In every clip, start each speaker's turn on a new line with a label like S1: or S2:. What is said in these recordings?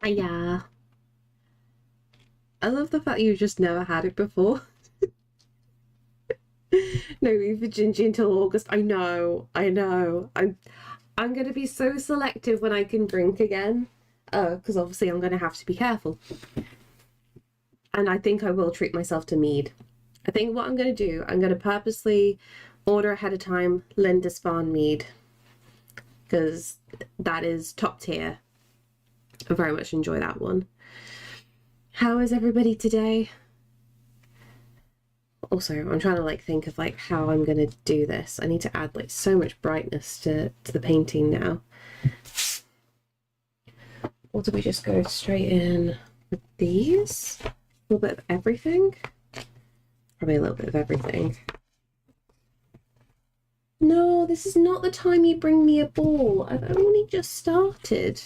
S1: Yeah. I love the fact you just never had it before. No eat for ginger until August. I know, I know. I'm gonna be so selective when I can drink again. Because obviously I'm gonna have to be careful. And I think I will treat myself to mead. I think what I'm gonna do, I'm gonna purposely order ahead of time Lindisfarne mead. Because that is top tier. I very much enjoy that one. How is everybody today? Also, I'm trying to like think of like how I'm gonna do this. I need to add like so much brightness to the painting now. Or do we just go straight in with these? A little bit of everything? Probably a little bit of everything. No, this is not the time you bring me a ball. I've only just started.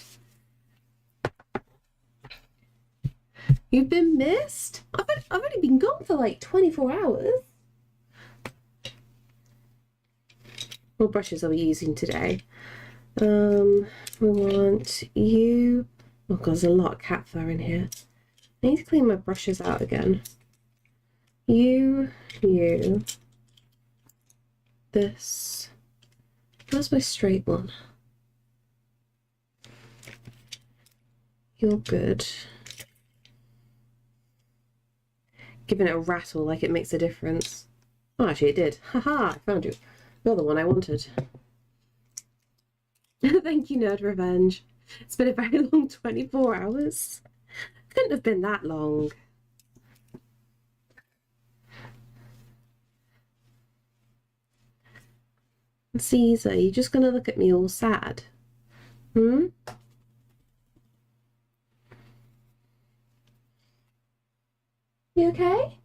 S1: You've been missed? I've only been gone for like 24 hours. What brushes are we using today? We want you. Oh god, there's a lot of cat fur in here. I need to clean my brushes out again. You. This. Where's my straight one? You're good. Giving it a rattle like it makes a difference. Oh, actually it did. Haha, I found you. You're the one I wanted. Thank you, Nerd Revenge. It's been a very long 24 hours. Couldn't have been that long. Caesar, you're just gonna look at me all sad? Hmm? You okay?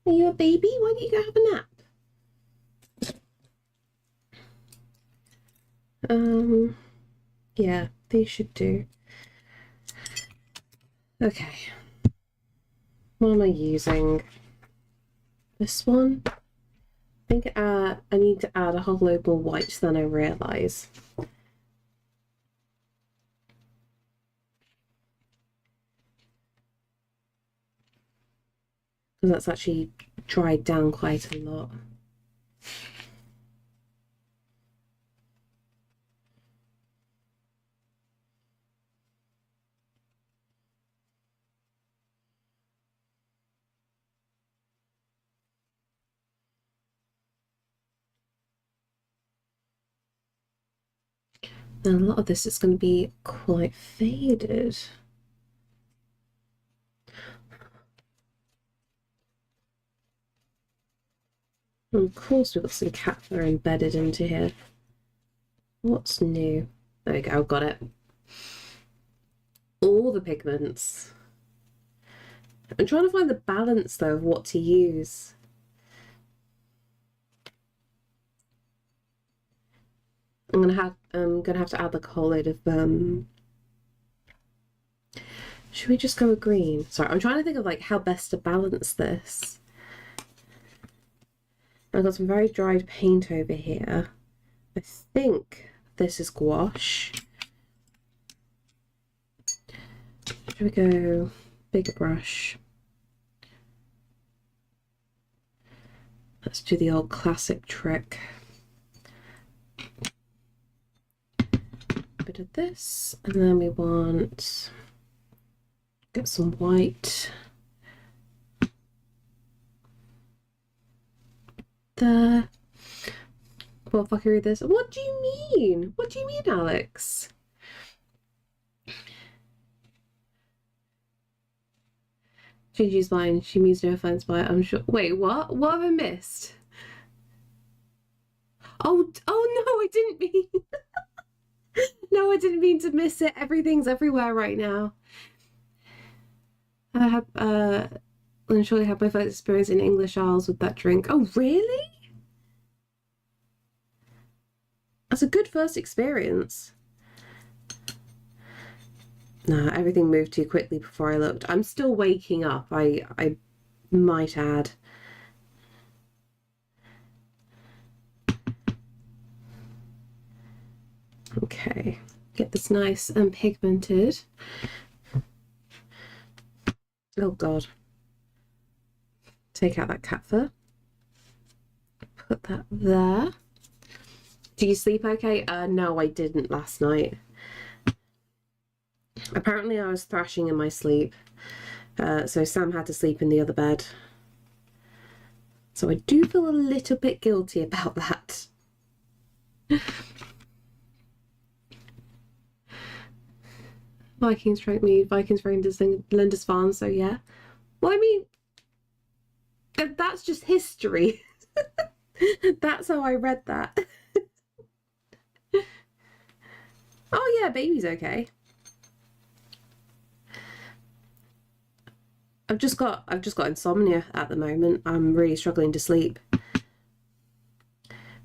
S1: Are you a baby? Why don't you go have a nap? Yeah, these should do. Okay. What am I using? This one? I think I need to add a whole load more white than I realise. Because that's actually dried down quite a lot. And a lot of this is going to be quite faded. And of course we've got some cat fur embedded into here. What's new? There we go, got it. All the pigments. I'm trying to find the balance though of what to use. I'm gonna have to add like a whole load of should we just go with green? Sorry, I'm trying to think of like how best to balance this. I've got some very dried paint over here. I think this is gouache. Should we go bigger brush? Let's do the old classic trick. A bit of this, and then we want get some white there. What fuckery is this? What do you mean? What do you mean, Alex? Gigi's mine. She means no offense by it, I'm sure. Wait, what? What have I missed? Oh no, I didn't mean. No, I didn't mean to miss it. Everything's everywhere right now. I have I'm sure I had my first experience in English Isles with that drink. Oh really? That's a good first experience. Nah, everything moved too quickly before I looked. I'm still waking up, I might add. Okay, Get this nice and pigmented. Oh God. Take out that cat fur. Put that there. Do you sleep okay? No, I didn't last night. Apparently I was thrashing in my sleep. So Sam had to sleep in the other bed. So I do feel a little bit guilty about that. Vikings drank me, Vikings ran into Linda's farm, so yeah. Well, I mean, that's just history. That's how I read that. Oh yeah, baby's okay. I've just got insomnia at the moment. I'm really struggling to sleep.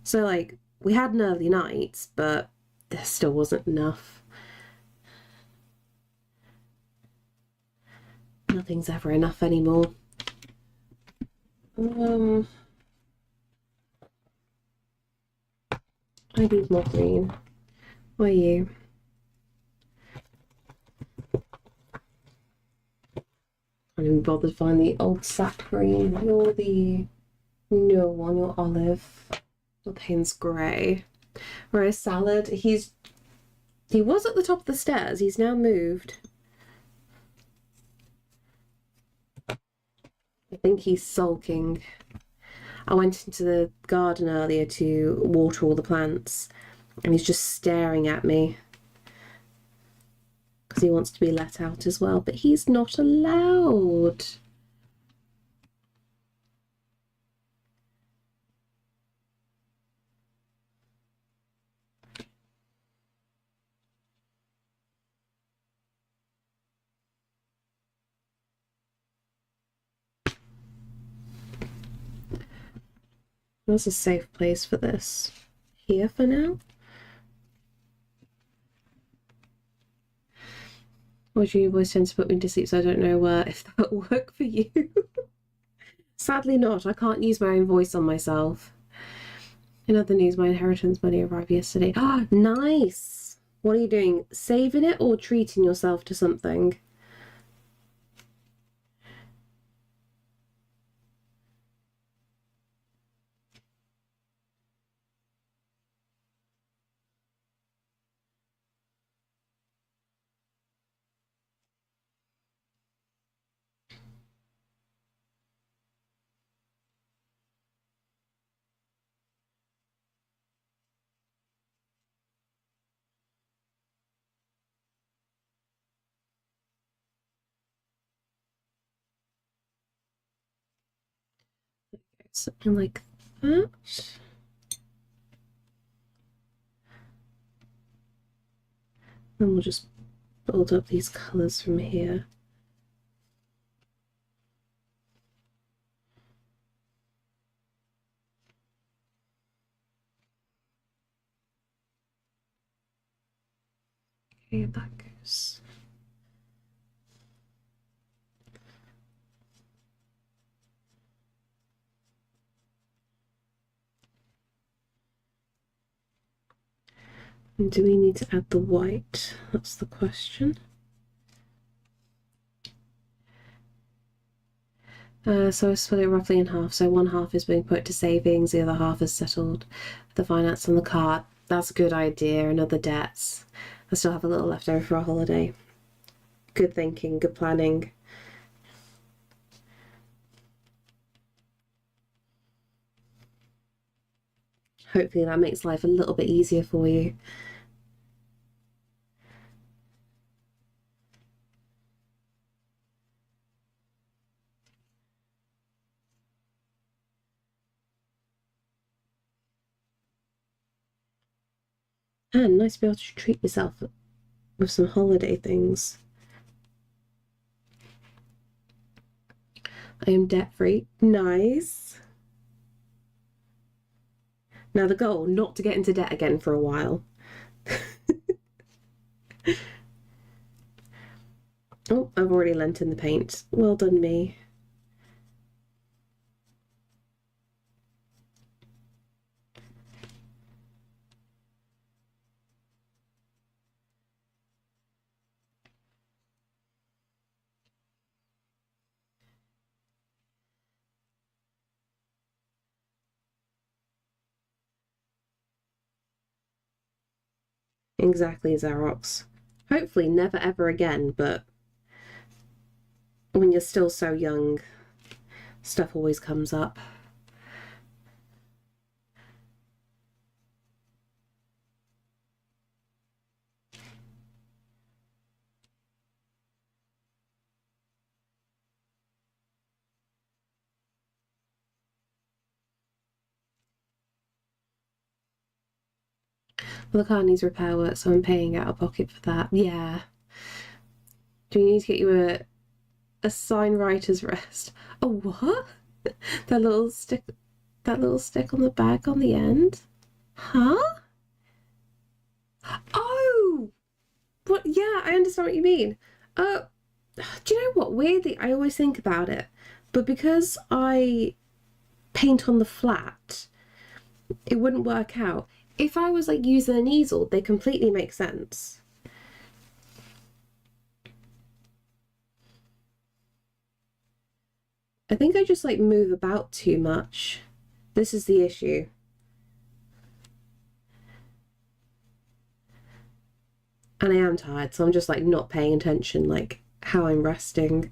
S1: So like, we had an early night, but there still wasn't enough. Nothing's ever enough anymore. I need more green. Where are you? I didn't bother to find the old sap green. You're the newer one, you're olive. Your pain's grey. Whereas Salad, he was at the top of the stairs, he's now moved. I think he's sulking. I went into the garden earlier to water all the plants and he's just staring at me because he wants to be let out as well, but he's not allowed. Where's a safe place for this? Here for now? Or do you always tend to put me to sleep, so I don't know if that will work for you? Sadly not. I can't use my own voice on myself. In other news, my inheritance money arrived yesterday. Ah, nice! What are you doing? Saving it or treating yourself to something? Something like that. And we'll just build up these colours from here. Okay, that goes. And do we need to add the white? That's the question. So I split it roughly in half. So one half is being put to savings, the other half is settled the finance on the car. That's a good idea. And other debts. I still have a little left over for a holiday. Good thinking, good planning. Hopefully that makes life a little bit easier for you. And nice to be able to treat yourself with some holiday things. I am debt-free. Nice. Now the goal, not to get into debt again for a while. Oh, I've already lent in the paint. Well done me. Exactly, Xerox. Hopefully never ever again, but when you're still so young, stuff always comes up. Well, the car needs repair work, so I'm paying out of pocket for that. Yeah. Do we need to get you a sign writer's rest? A what? That little stick on the back on the end? Huh? Oh! What? Yeah, I understand what you mean. Uh, do you know what? Weirdly, I always think about it, but because I paint on the flat, it wouldn't work out. If I was like using an easel, they completely make sense. I think I just like move about too much. This is the issue. And I am tired, so I'm just like not paying attention, like how I'm resting.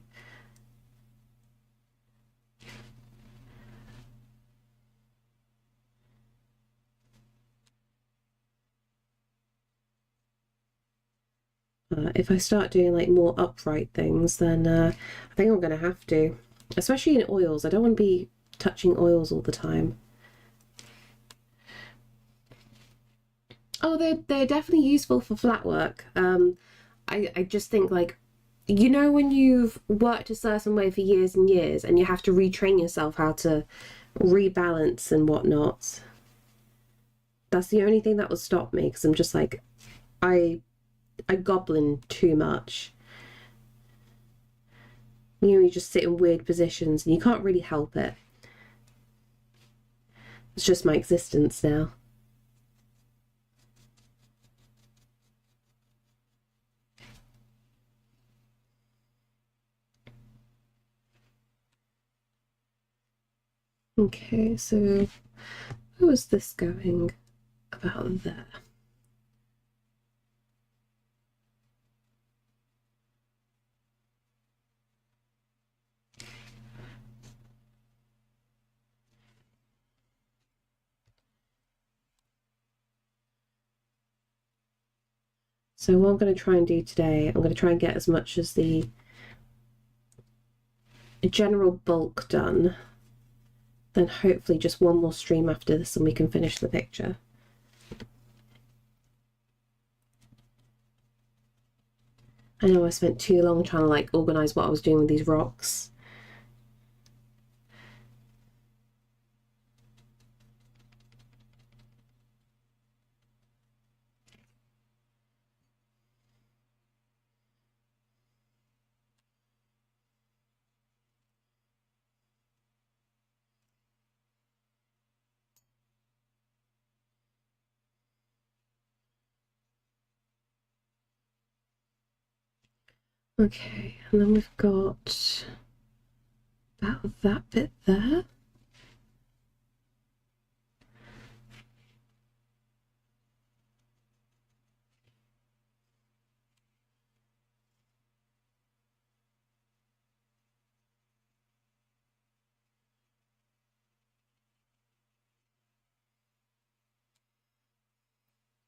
S1: If I start doing like more upright things, then I think I'm going to have to. Especially in oils. I don't want to be touching oils all the time. Oh, they're definitely useful for flat work. I just think like, you know, when you've worked a certain way for years and years and you have to retrain yourself how to rebalance and whatnot. That's the only thing that will stop me because I'm just like, I goblin too much. You know, you just sit in weird positions and you can't really help it. It's just my existence now. Okay, so where was this going? About there. So what I'm going to try and do today, I'm going to try and get as much as the general bulk done. Then hopefully just one more stream after this and we can finish the picture. I know I spent too long trying to like organise what I was doing with these rocks. Okay, and then we've got about that bit there.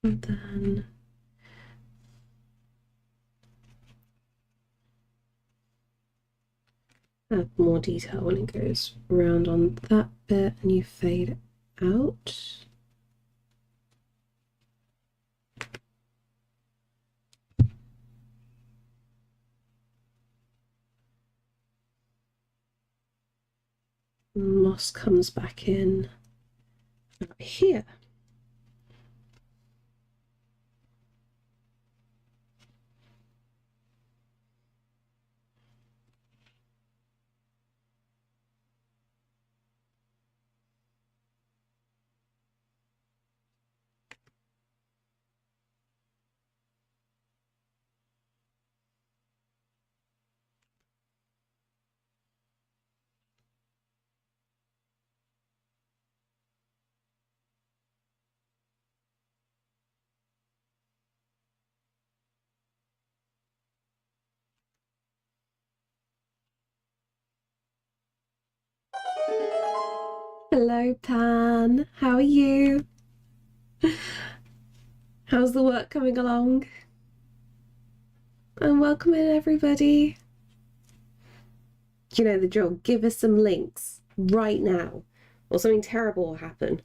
S1: And then add more detail when it goes around on that bit and you fade it out. Moss comes back in right here. Hello, Pan. How are you? How's the work coming along? And welcome in, everybody. You know the drill. Give us some links right now, or something terrible will happen.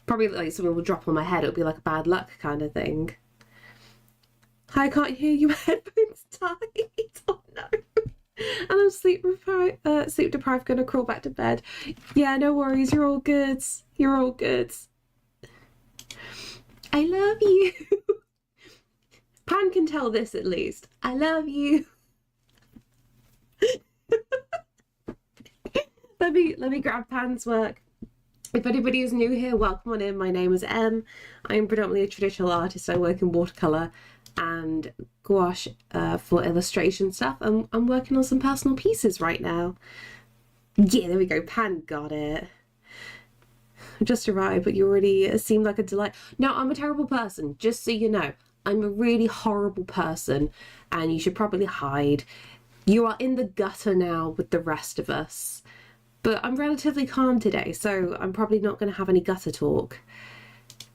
S1: Probably like something will drop on my head. It'll be like a bad luck kind of thing. I can't hear you. Headphones tight. Oh no. And I'm sleep deprived. Gonna crawl back to bed. Yeah, no worries. You're all good. You're all good. I love you. Pan can tell this at least. I love you. Let me grab Pan's work. If anybody is new here, welcome on in. My name is Em. I am predominantly a traditional artist. I work in watercolor and gouache for illustration stuff. I'm working on some personal pieces right now. Yeah, there we go. Pan got it. Just arrived, but you already seemed like a delight. No, I'm a terrible person, just so you know. I'm a really horrible person, and you should probably hide. You are in the gutter now with the rest of us. But I'm relatively calm today, so I'm probably not going to have any gutter talk.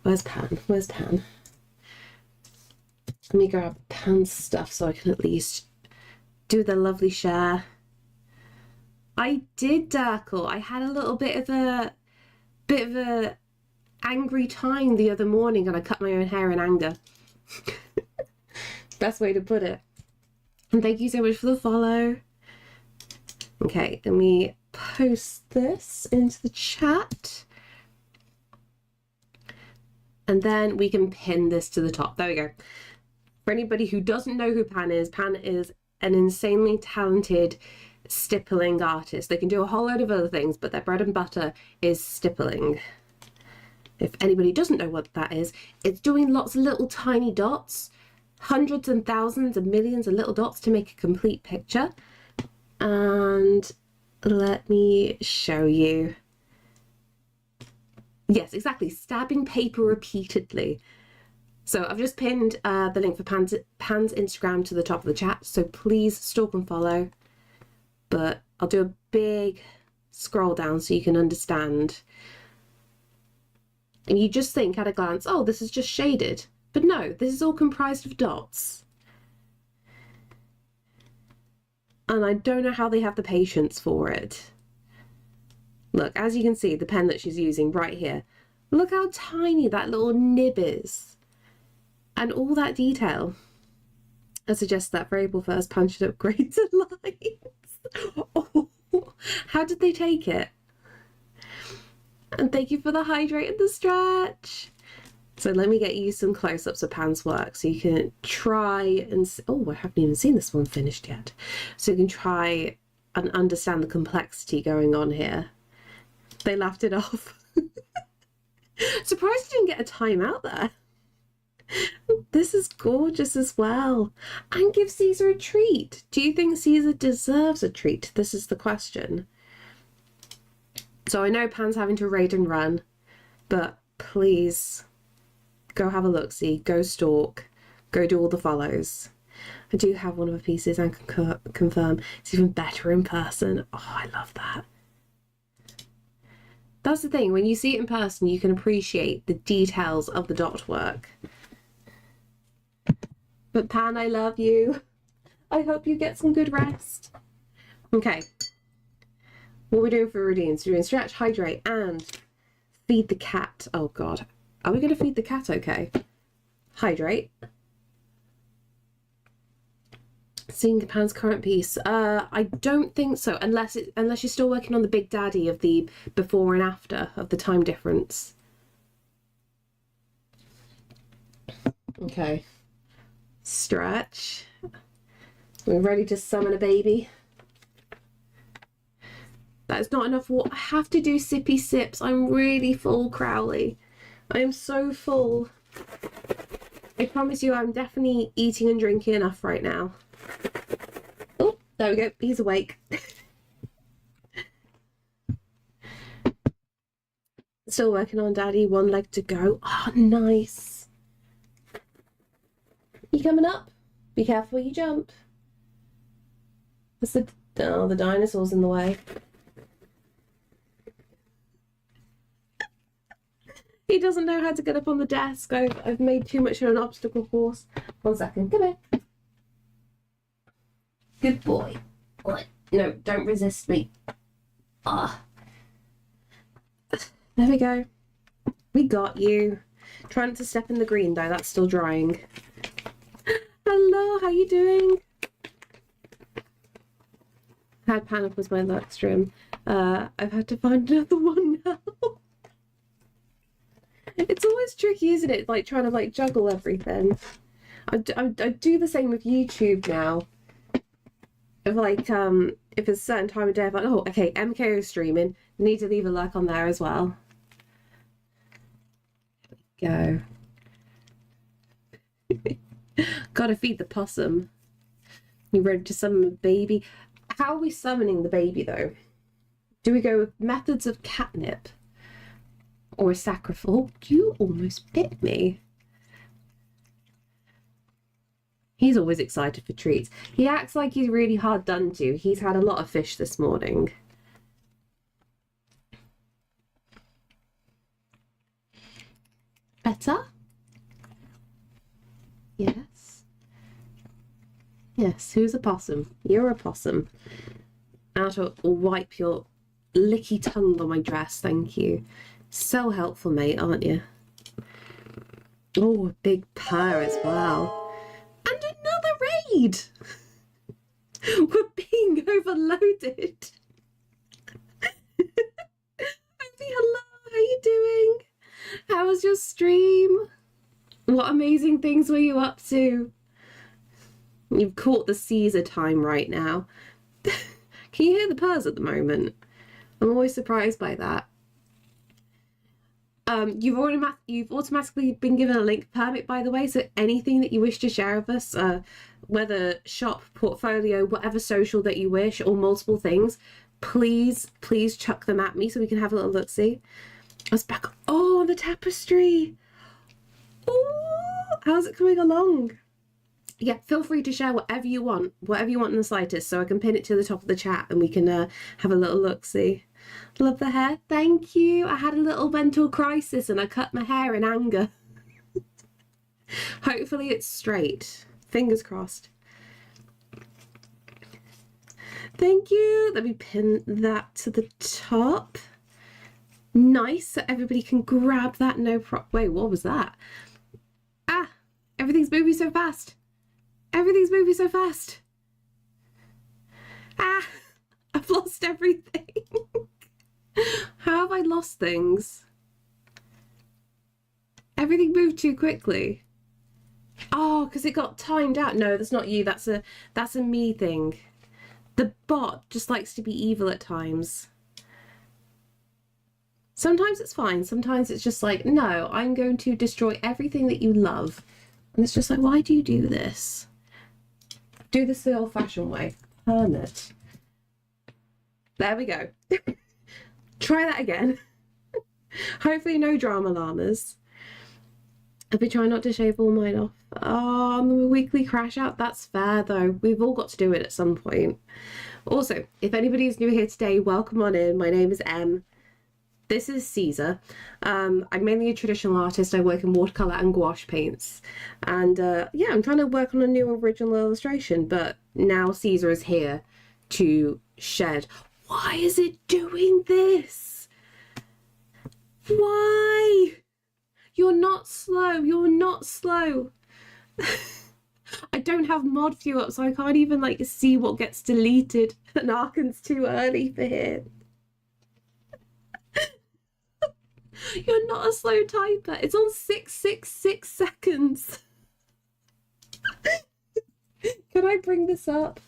S1: Where's Pan? Where's Pan? Let me grab Pan's stuff so I can at least do the lovely share. I did Dirkle. I had a little bit of a angry time the other morning, and I cut my own hair in anger. Best way to put it. And thank you so much for the follow. Okay, let me post this into the chat. And then we can pin this to the top. There we go. For anybody who doesn't know who Pan is an insanely talented stippling artist. They can do a whole load of other things, but their bread and butter is stippling. If anybody doesn't know what that is, it's doing lots of little tiny dots, hundreds and thousands and millions of little dots to make a complete picture. And let me show you. Yes, exactly. Stabbing paper repeatedly. So I've just pinned the link for Pan's Instagram to the top of the chat. So please stalk and follow. But I'll do a big scroll down so you can understand. And you just think at a glance, oh, this is just shaded. But no, this is all comprised of dots. And I don't know how they have the patience for it. Look, as you can see, the pen that she's using right here. Look how tiny that little nib is. And all that detail. I suggest that variable first punch it up greater lines. Oh, how did they take it? And thank you for the hydrate and the stretch. So let me get you some close-ups of Pan's work so you can try and... Oh, I haven't even seen this one finished yet. So you can try and understand the complexity going on here. They laughed it off. Surprised I didn't get a timeout there. This is gorgeous as well. And give Caesar a treat. Do you think Caesar deserves a treat? This is the question. So I know Pan's having to raid and run, but please go have a look-see, go stalk, go do all the follows. I do have one of the pieces and can confirm it's even better in person. Oh, I love that. That's the thing, when you see it in person, you can appreciate the details of the dot work. But Pan, I love you. I hope you get some good rest. Okay. What are we doing for routines? We're doing stretch, hydrate, and feed the cat. Oh God. Are we going to feed the cat okay? Hydrate. Seeing Pan's current piece. I don't think so, unless you're still working on the big daddy of the before and after of the time difference. Okay. Stretch. We're ready to summon a baby. That is not enough water. I have to do sippy sips. I'm really full, Crowley. I am so full. I promise you I'm definitely eating and drinking enough right now. Oh, there we go. He's awake. Still working on Daddy. One leg to go. Oh, nice. You coming up? Be careful where you jump. That's the dinosaur's in the way. doesn't know how to get up on the desk. I've made too much of an obstacle course. 1 second, come here. Good boy. No, don't resist me. Ah. There we go. We got you. Try not to step in the green though, that's still drying. Hello, how you doing? Had panic was my Livestream. I've had to find another one now. It's always tricky, isn't it? Like trying to like juggle everything. I do the same with YouTube now. If like if it's a certain time of day, I'm like, oh, okay, MKO streaming. Need to leave a like on there as well. Go. Gotta feed the possum. You ready to summon a baby? How are we summoning the baby though? Do we go with methods of catnip or a sacrifice? Oh, you almost bit me. He's always excited for treats. He acts like he's really hard done to. He's had a lot of fish this morning. Better? Yes. Yes, who's a possum? You're a possum. Now to wipe your licky tongue on my dress, thank you. So helpful, mate, aren't you? Oh, a big purr as well. And another raid! We're being overloaded. Hello, how you doing? How was your stream? What amazing things were you up to? You've caught the Caesar time right now. Can you hear the purrs at the moment? I'm always surprised by that. You've automatically been given a link permit, by the way, so anything that you wish to share with us, whether shop, portfolio, whatever social that you wish, or multiple things, please chuck them at me so we can have a little look-see. I was back. Oh, the tapestry. Oh, how's it coming along? Yeah, feel free to share whatever you want in the slightest, so I can pin it to the top of the chat and we can have a little look-see. Love the hair. Thank you. I had a little mental crisis and I cut my hair in anger. Hopefully it's straight. Fingers crossed. Thank you. Let me pin that to the top. Nice, so everybody can grab that. No problem. Wait, what was that? Ah, everything's moving so fast. Everything's moving so fast. Ah, I've lost everything. How have I lost things? Everything moved too quickly. Oh, because it got timed out. No, that's not you. That's a me thing. The bot just likes to be evil at times. Sometimes it's fine. Sometimes it's just like, no, I'm going to destroy everything that you love. And it's just like, why do you do this? Do this the old-fashioned way. Hermit. There we go. Try that again. Hopefully no drama llamas. I've been trying not to shave all mine off. Oh, on the weekly crash out. That's fair though. We've all got to do it at some point. Also, if anybody is new here today, welcome on in. My name is Em. This is Caesar. I'm mainly a traditional artist. I work in watercolor and gouache paints. And yeah, I'm trying to work on a new original illustration, but now Caesar is here to shed. Why is it doing this? Why? You're not slow. You're not slow. I don't have mod view up, so I can't even like see what gets deleted. And Arkan's too early for him. You're not a slow typer. It's on 666 seconds. Can I bring this up?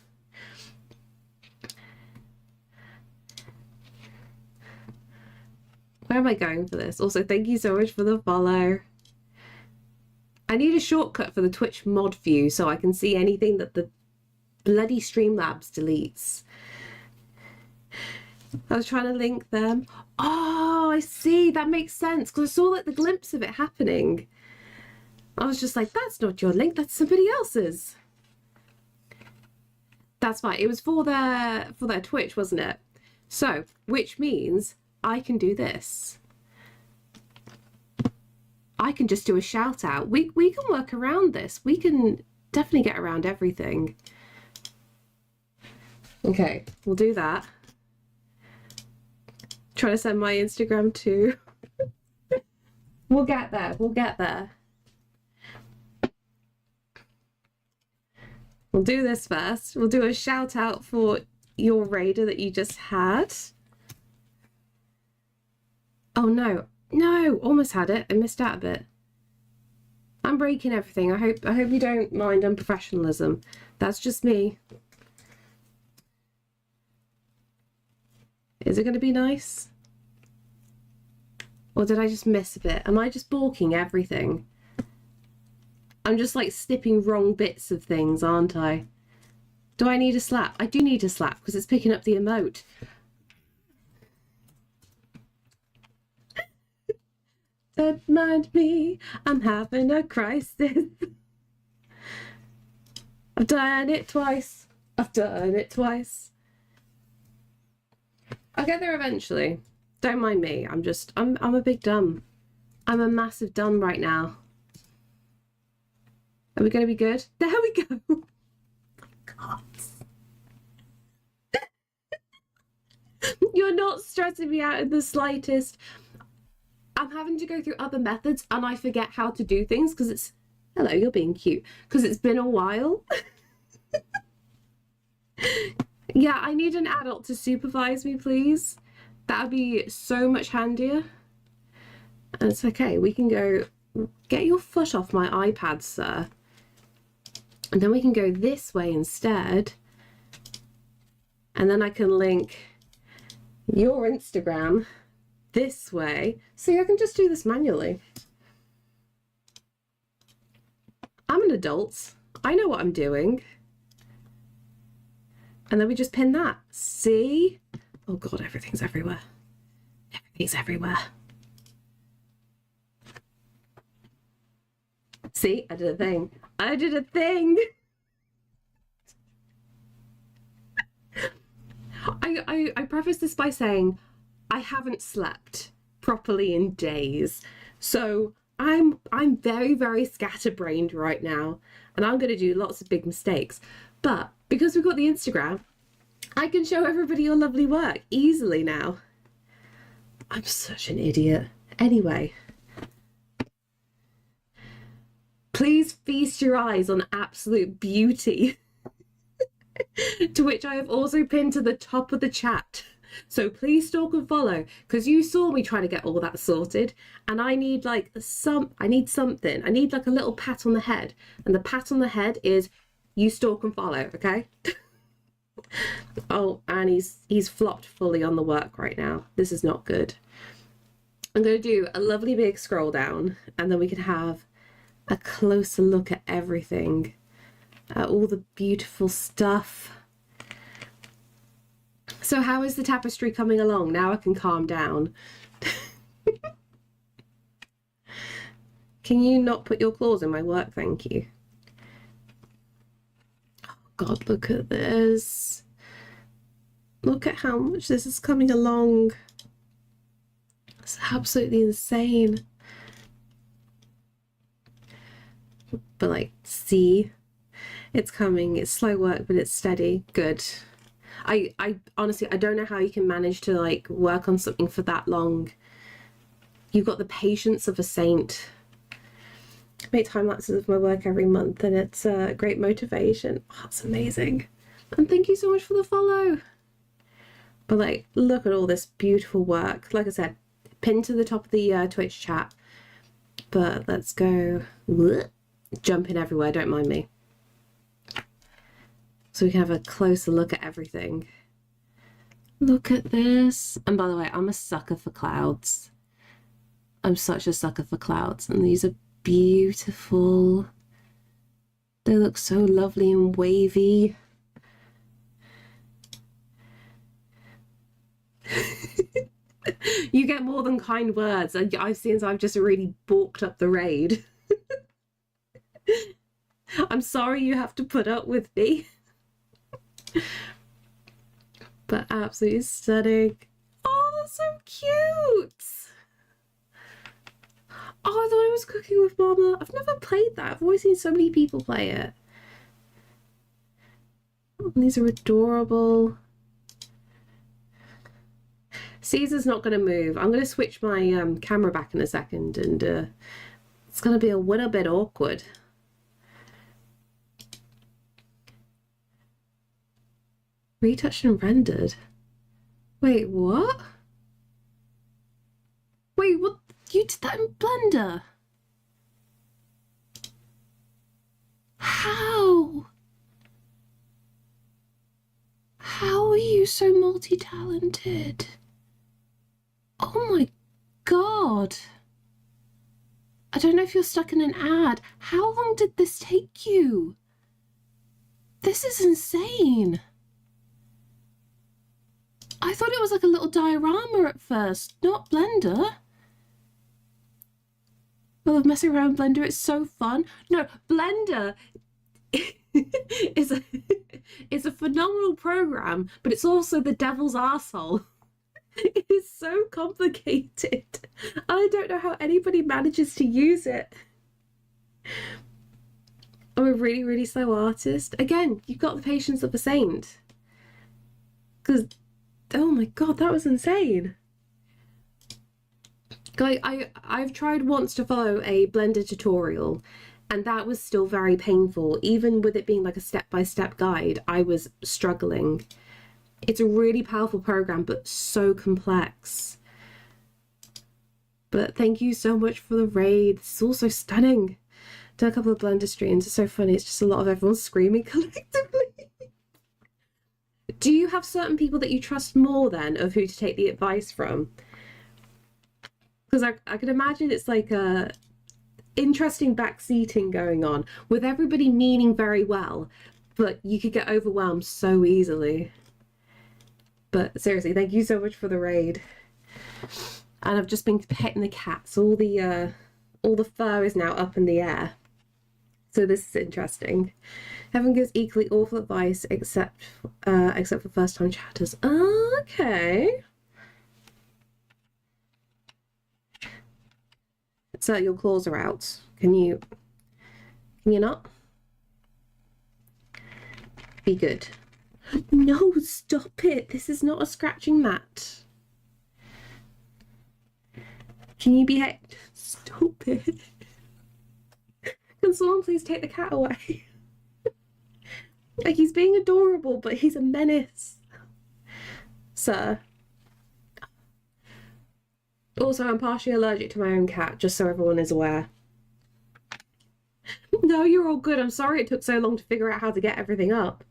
S1: Where am I going for this? Also, thank you so much for the follow. I need a shortcut for the Twitch mod view so I can see anything that the bloody Streamlabs deletes. I was trying to link them. Oh, I see. That makes sense because I saw like the glimpse of it happening. I was just like, that's not your link. That's somebody else's. That's fine. It was for their Twitch, wasn't it? So, which means I can do this. I can just do a shout out. We can work around this. We can definitely get around everything. Okay, we'll do that. Trying to send my Instagram too. We'll get there. We'll get there. We'll do this first. We'll do a shout out for your raider that you just had. Oh no. No, almost had it. I missed out a bit. I'm breaking everything. I hope you don't mind unprofessionalism. That's just me. Is it going to be nice? Or did I just miss a bit? Am I just balking everything? I'm just like snipping wrong bits of things, aren't I? Do I need a slap? I do need a slap because it's picking up the emote. Don't mind me, I'm having a crisis. I've done it twice. I've done it twice. I'll get there eventually. Don't mind me. I'm a big dumb. I'm a massive dumb right now. Are we going to be good? There we go. God. You're not stressing me out in the slightest. I'm having to go through other methods and I forget how to do things because it's... Hello, you're being cute. Because it's been a while. Yeah, I need an adult to supervise me, please. That would be so much handier. And it's okay. We can go... Get your foot off my iPad, sir. And then we can go this way instead. And then I can link your Instagram this way. See, I can just do this manually. I'm an adult. I know what I'm doing. And then we just pin that. See? Oh God, everything's everywhere. Everything's everywhere. See, I did a thing. I did a thing. I preface this by saying I haven't slept properly in days. So I'm very, very scatterbrained right now. And I'm going to do lots of big mistakes. But because we've got the Instagram, I can show everybody your lovely work easily now. I'm such an idiot. Anyway. Please feast your eyes on absolute beauty. To which I have also pinned to the top of the chat. So please stalk and follow, because you saw me trying to get all that sorted, and I need like I need something. I need like a little pat on the head, and the pat on the head is you stalk and follow, okay? Oh, and he's flopped fully on the work right now. This is not good. I'm going to do a lovely big scroll down, and then we can have a closer look at everything, at all the beautiful stuff. So how is the tapestry coming along? Now I can calm down. Can you not put your claws in my work? Thank you. Oh God, look at this. Look at how much this is coming along. It's absolutely insane. But like, see, it's coming. It's slow work, but it's steady. Good. I honestly, I don't know how you can manage to like work on something for that long. You've got the patience of a saint. I make time lapses of my work every month, and it's a great motivation. Oh, it's amazing. And thank you so much for the follow. But like, look at all this beautiful work. Like I said, pinned to the top of the Twitch chat. But let's go. Jumping everywhere, don't mind me. So we can have a closer look at everything. Look at this. And by the way, I'm a sucker for clouds. I'm such a sucker for clouds. And these are beautiful. They look so lovely and wavy. You get more than kind words. I've seen, I've just really balked up the raid. I'm sorry you have to put up with me. But absolutely stunning. Oh, that's so cute. Oh, I thought I was cooking with Mama. I've never played that. I've always seen so many people play it. Oh, these are adorable. Caesar's not going to move. I'm going to switch my camera back in a second, and it's going to be a little bit awkward. Retouched and rendered. Wait, what? Wait, what? You did that in Blender? How? How are you so multi-talented? Oh my god. I don't know if you're stuck in an ad. How long did this take you? This is insane. I thought it was like a little diorama at first, not Blender. I love messing around with Blender, it's so fun. No, Blender is a phenomenal program, but it's also the devil's arsehole. It is so complicated. I don't know how anybody manages to use it. I'm a really, really slow artist. Again, you've got the patience of a saint. Because, oh my god, that was insane. I've tried once to follow a Blender tutorial, and that was still very painful. Even with it being like a step-by-step guide, I was struggling. It's a really powerful program, but so complex. But thank you so much for the raid. It's also stunning. Done a couple of Blender streams. It's so funny. It's just a lot of everyone screaming collectively. Do you have certain people that you trust more then of who to take the advice from? Because I can imagine it's like a interesting backseating going on with everybody meaning very well, but you could get overwhelmed so easily. But seriously, thank you so much for the raid. And I've just been petting the cats. All the fur is now up in the air. So this is interesting. Everyone gives equally awful advice except for first-time chatters. Okay. So your claws are out. Can you not? Be good. No, stop it. This is not a scratching mat. Can you behave? Stop it. Can someone please take the cat away? Like, he's being adorable, but he's a menace. Sir. Also, I'm partially allergic to my own cat, just so everyone is aware. No, you're all good. I'm sorry it took so long to figure out how to get everything up.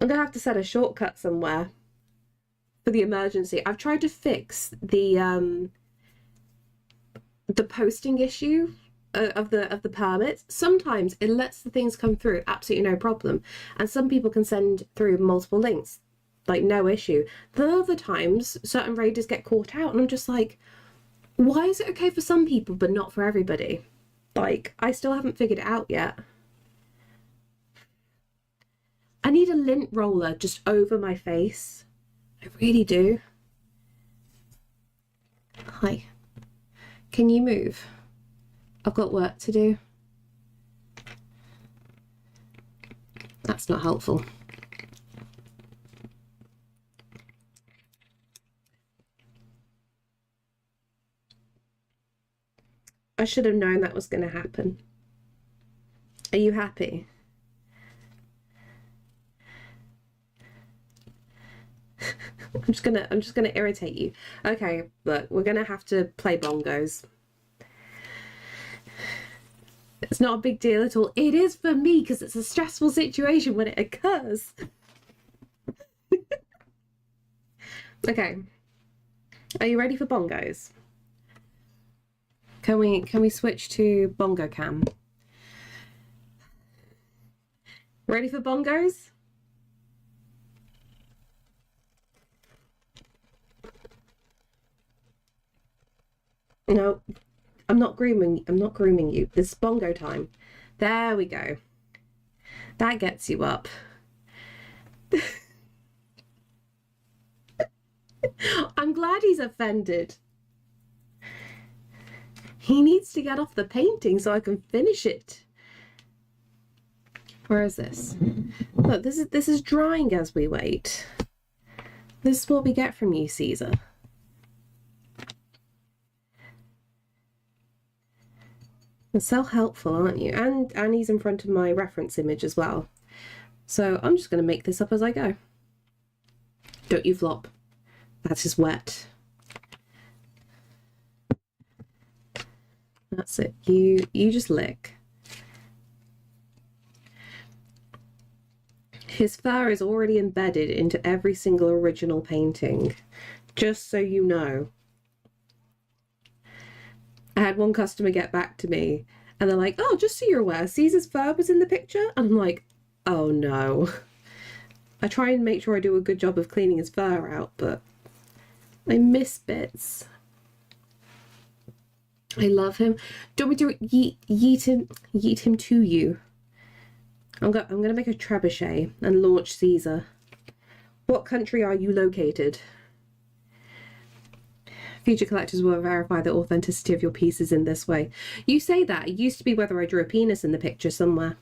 S1: I'm gonna have to set a shortcut somewhere for the emergency. I've tried to fix the posting issue of the permits. Sometimes it lets the things come through absolutely no problem, and some people can send through multiple links, like no issue. The other times certain raiders get caught out, and I'm just like, why is it okay for some people but not for everybody? Like, I still haven't figured it out yet. I need a lint roller just over my face. I really do. Hi. Can you move? I've got work to do. That's not helpful. I should have known that was going to happen. Are you happy? I'm just gonna irritate you. Okay, look, we're gonna have to play bongos. It's not a big deal at all. It is for me because it's a stressful situation when it occurs. Okay. Are you ready for bongos? Can we switch to bongo cam? Ready for bongos? No, I'm not grooming you. This is bongo time. There we go. That gets you up. I'm glad he's offended. He needs to get off the painting so I can finish it. Where is this? Look, this is drying as we wait. This is what we get from you, Caesar. You're so helpful, aren't you? And he's in front of my reference image as well. So I'm just going to make this up as I go. Don't you flop. That is wet. That's it. You just lick. His fur is already embedded into every single original painting. Just so you know. I had one customer get back to me and they're like, oh, just so you're aware, Caesar's fur was in the picture? And I'm like, oh no. I try and make sure I do a good job of cleaning his fur out, but I miss bits. I love him. Don't we do it? Yeet him to you. I'm gonna make a trebuchet and launch Caesar. What country are you located? Future collectors will verify the authenticity of your pieces in this way. You say that. It used to be whether I drew a penis in the picture somewhere.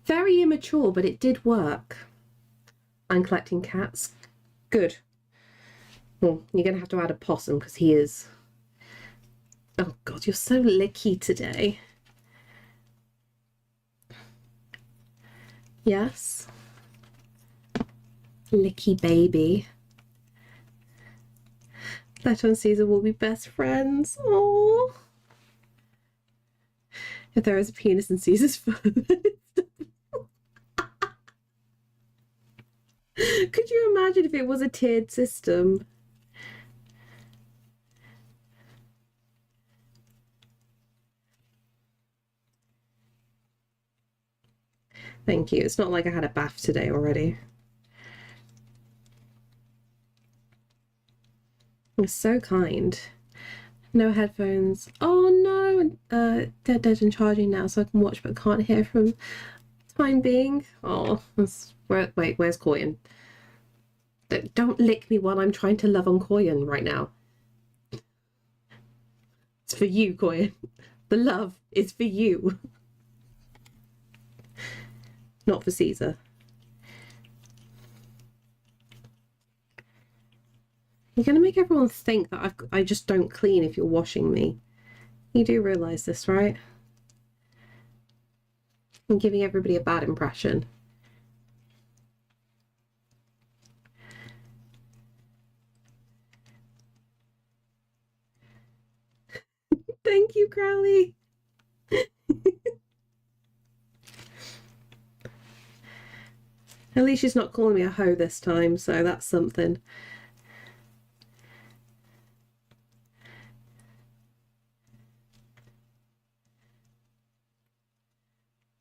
S1: Very immature, but it did work. I'm collecting cats. Good. Well, you're going to have to add a possum because he is... Oh God, you're so licky today. Yes. Licky baby. Leto and Caesar will be best friends. Oh. If there is a penis in Caesar's fur. Could you imagine if it was a tiered system? Thank you. It's not like I had a bath today already. You're so kind. No headphones. Oh no! Dead and charging now, so I can watch but can't hear from time being. Oh, wait, where's Koyan? Don't lick me while I'm trying to love on Koyan right now. It's for you, Koyan. The love is for you. Not for Caesar. You're going to make everyone think that I just don't clean if you're washing me. You do realise this, right? I'm giving everybody a bad impression. Thank you, Crowley. At least she's not calling me a hoe this time, so that's something.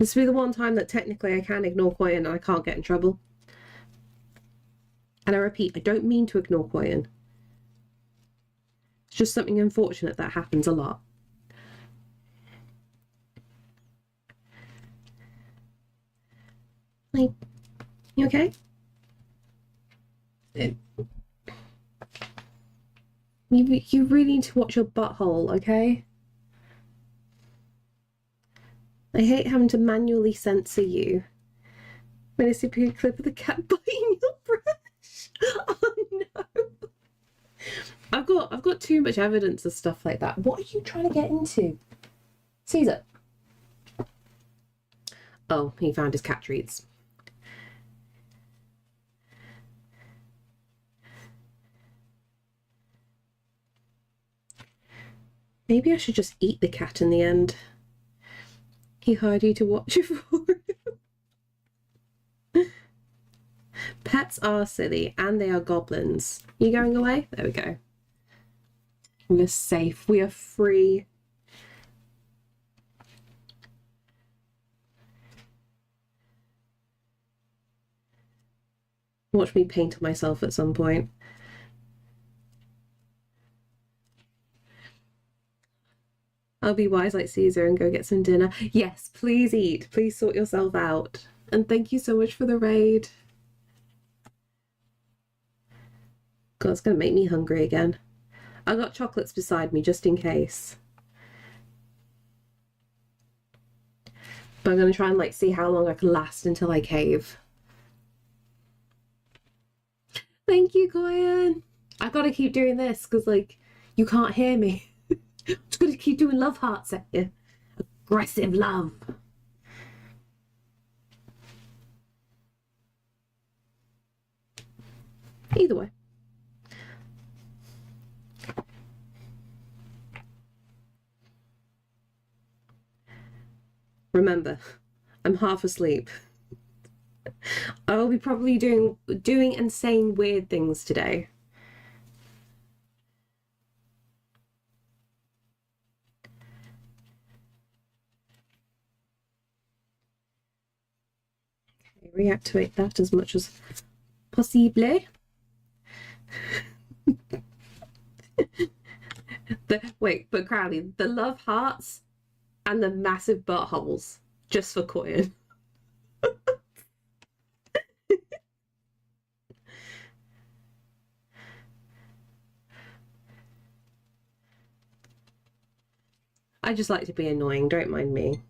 S1: This will be the one time that technically I can ignore Koyan and I can't get in trouble. And I repeat, I don't mean to ignore Koyan. It's just something unfortunate that happens a lot. Like, you okay? You really need to watch your butthole, okay? I hate having to manually censor you. When I see a clip of the cat biting your brush. Oh no. I've got too much evidence of stuff like that. What are you trying to get into? Caesar. Oh, he found his cat treats. Maybe I should just eat the cat in the end. He hired you to watch it for him. Pets are silly and they are goblins. You going away? There we go. We're safe. We are free. Watch me paint on myself at some point. I'll be wise like Caesar and go get some dinner. Yes, please eat. Please sort yourself out. And thank you so much for the raid. God, it's going to make me hungry again. I got chocolates beside me just in case. But I'm going to try and like see how long I can last until I cave. Thank you, Koyan. I gotta keep doing this because like you can't hear me. Just gotta keep doing love hearts at you. Aggressive love. Either way. Remember, I'm half asleep. I will be probably doing and saying weird things today. Okay, reactivate that as much as possible. Wait, but Crowley, the love hearts and the massive buttholes just for Koyan. I just like to be annoying, don't mind me.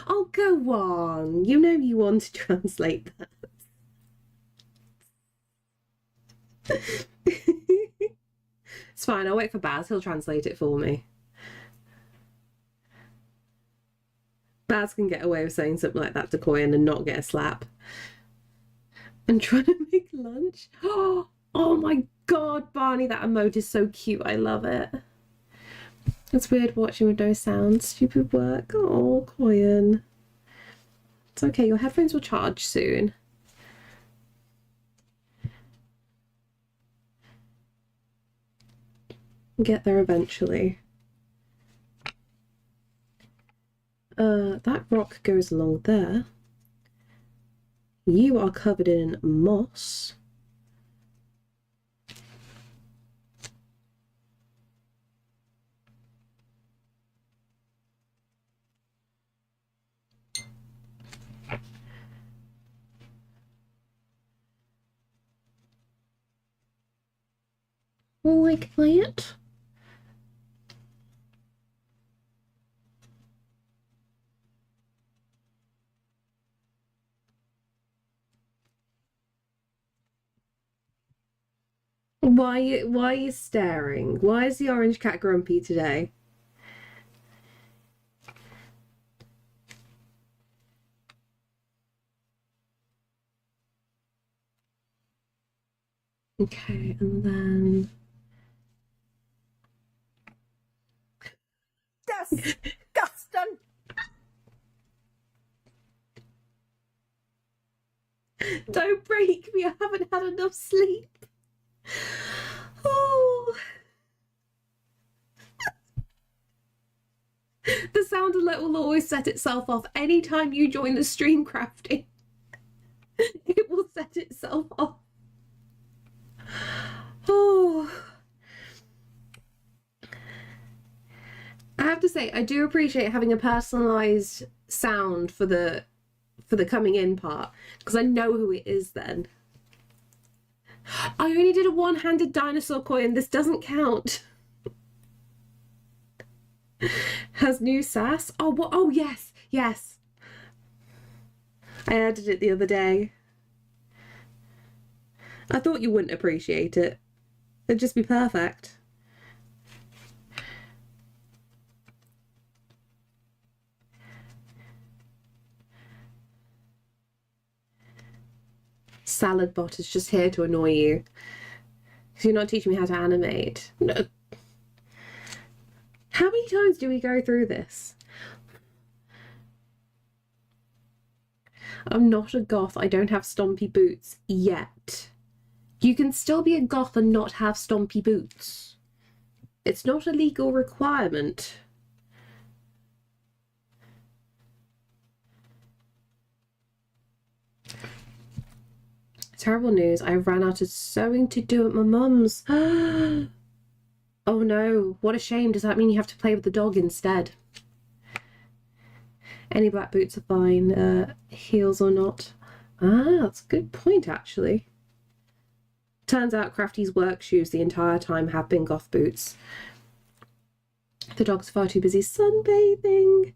S1: Oh, go on. You know you want to translate that. It's fine, I'll wait for Baz, he'll translate it for me. Baz can get away with saying something like that to Koyan and not get a slap. I'm trying to make lunch. Oh my god, Barney, that emote is so cute. I love it. It's weird watching with no sound. Stupid work. Oh, Koyan. It's okay, your headphones will charge soon. Get there eventually. That rock goes along there. You are covered in moss. Like that. Why are you staring? Why is the orange cat grumpy today? Okay, and then
S2: Disgusting.
S1: don't break me, I haven't had enough sleep. Oh. The sound alert will always set itself off anytime you join the stream crafting. It will set itself off. Oh. I have to say, I do appreciate having a personalized sound for the coming in part, because I know who it is then. I only did a one-handed dinosaur coin. This doesn't count. Has new sass? Oh, what? Oh, yes, yes. I added it the other day. I thought you wouldn't appreciate it. It'd just be perfect. Salad bot is just here to annoy you. Because you're not teaching me how to animate. No. How many times do we go through this? I'm not a goth. I don't have stompy boots yet. You can still be a goth and not have stompy boots. It's not a legal requirement. Terrible news. I ran out of sewing to do at my mum's. Oh no, what a shame. Does that mean you have to play with the dog instead? Any black boots are fine, heels or not. Ah, that's a good point, actually. Turns out Crafty's work shoes the entire time have been goth boots. The dog's far too busy sunbathing.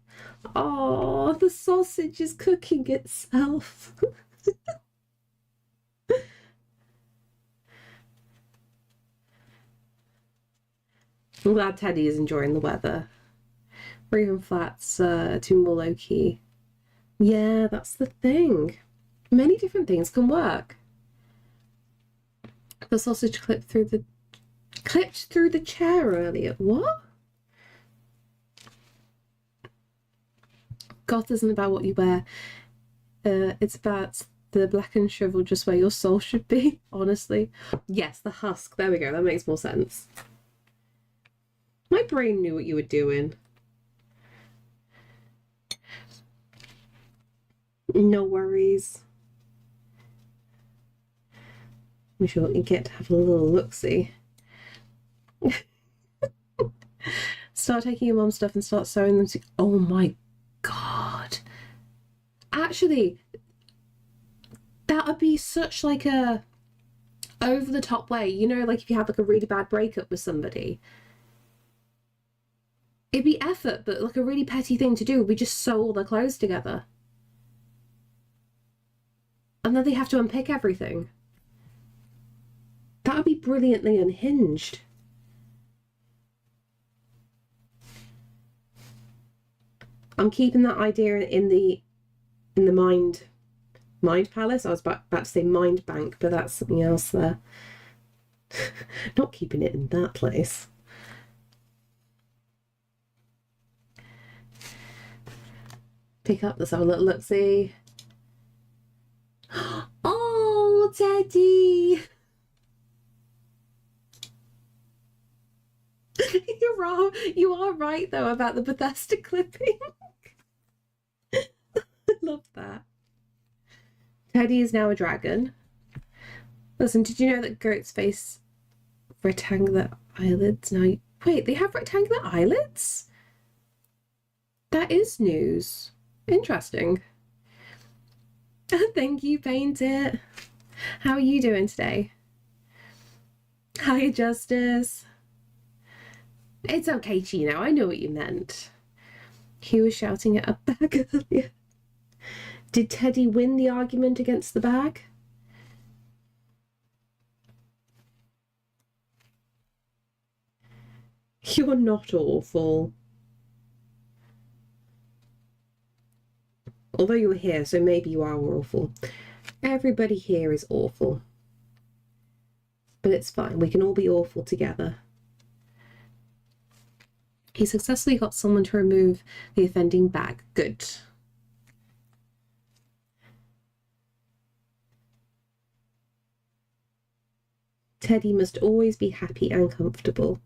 S1: Oh, the sausage is cooking itself. I'm glad Teddy is enjoying the weather. Raven Flats, too more low-key. Yeah, that's the thing. Many different things can work. The sausage clipped through the chair earlier. What? Goth isn't about what you wear. It's about the blackened shrivel, just where your soul should be, honestly. Yes, the husk. There we go. That makes more sense. My brain knew what you were doing. No worries. We should get to have a little look-see. Start taking your mom's stuff and start sewing them to... Oh my god. Actually, that would be such like a over-the-top way. You know, like if you have like a really bad breakup with somebody. It'd be effort, but like a really petty thing to do. We just sew all their clothes together. And then they have to unpick everything. That would be brilliantly unhinged. I'm keeping that idea in the mind palace. I was about to say mind bank, but that's something else there. Not keeping it in that place. Pick up, let's have a little look-see. Oh, Teddy! You're wrong. You are right, though, about the Bethesda clipping. I love that. Teddy is now a dragon. Listen, did you know that goats face rectangular eyelids? Now, wait, they have rectangular eyelids? That is news. Interesting. Thank you, Paint It. How are you doing today? Hi, Justice. It's okay, Chino. I know what you meant. He was shouting at a bag earlier. Did Teddy win the argument against the bag? You're not awful. Although you're here, so maybe you are awful. Everybody here is awful. But it's fine. We can all be awful together. He successfully got someone to remove the offending bag. Good. Teddy must always be happy and comfortable.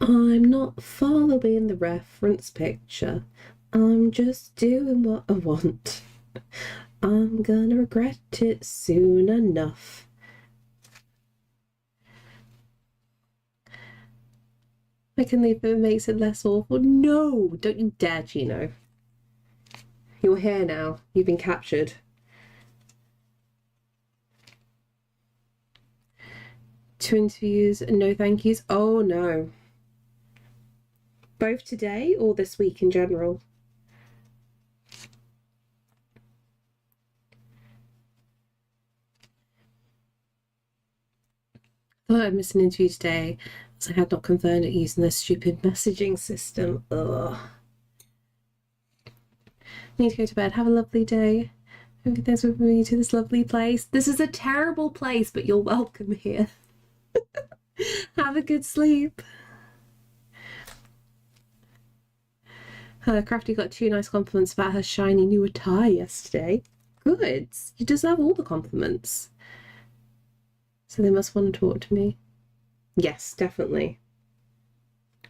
S1: I'm not following the reference picture. I'm just doing what I want. I'm gonna regret it soon enough. I can leave it makes it less awful. No, don't you dare, Chino. You're here now. You've been captured. Two interviews, no thank yous. Oh no. Both today or this week in general? I thought I'd missed an interview today as I had not confirmed it using this stupid messaging system. Ugh. Need to go to bed. Have a lovely day. Hope you thanks for bringing me to this lovely place. This is a terrible place, but you're welcome here. Have a good sleep. Crafty got 2 nice compliments about her shiny new attire yesterday. Good. You deserve all the compliments. So they must want to talk to me. Yes, definitely.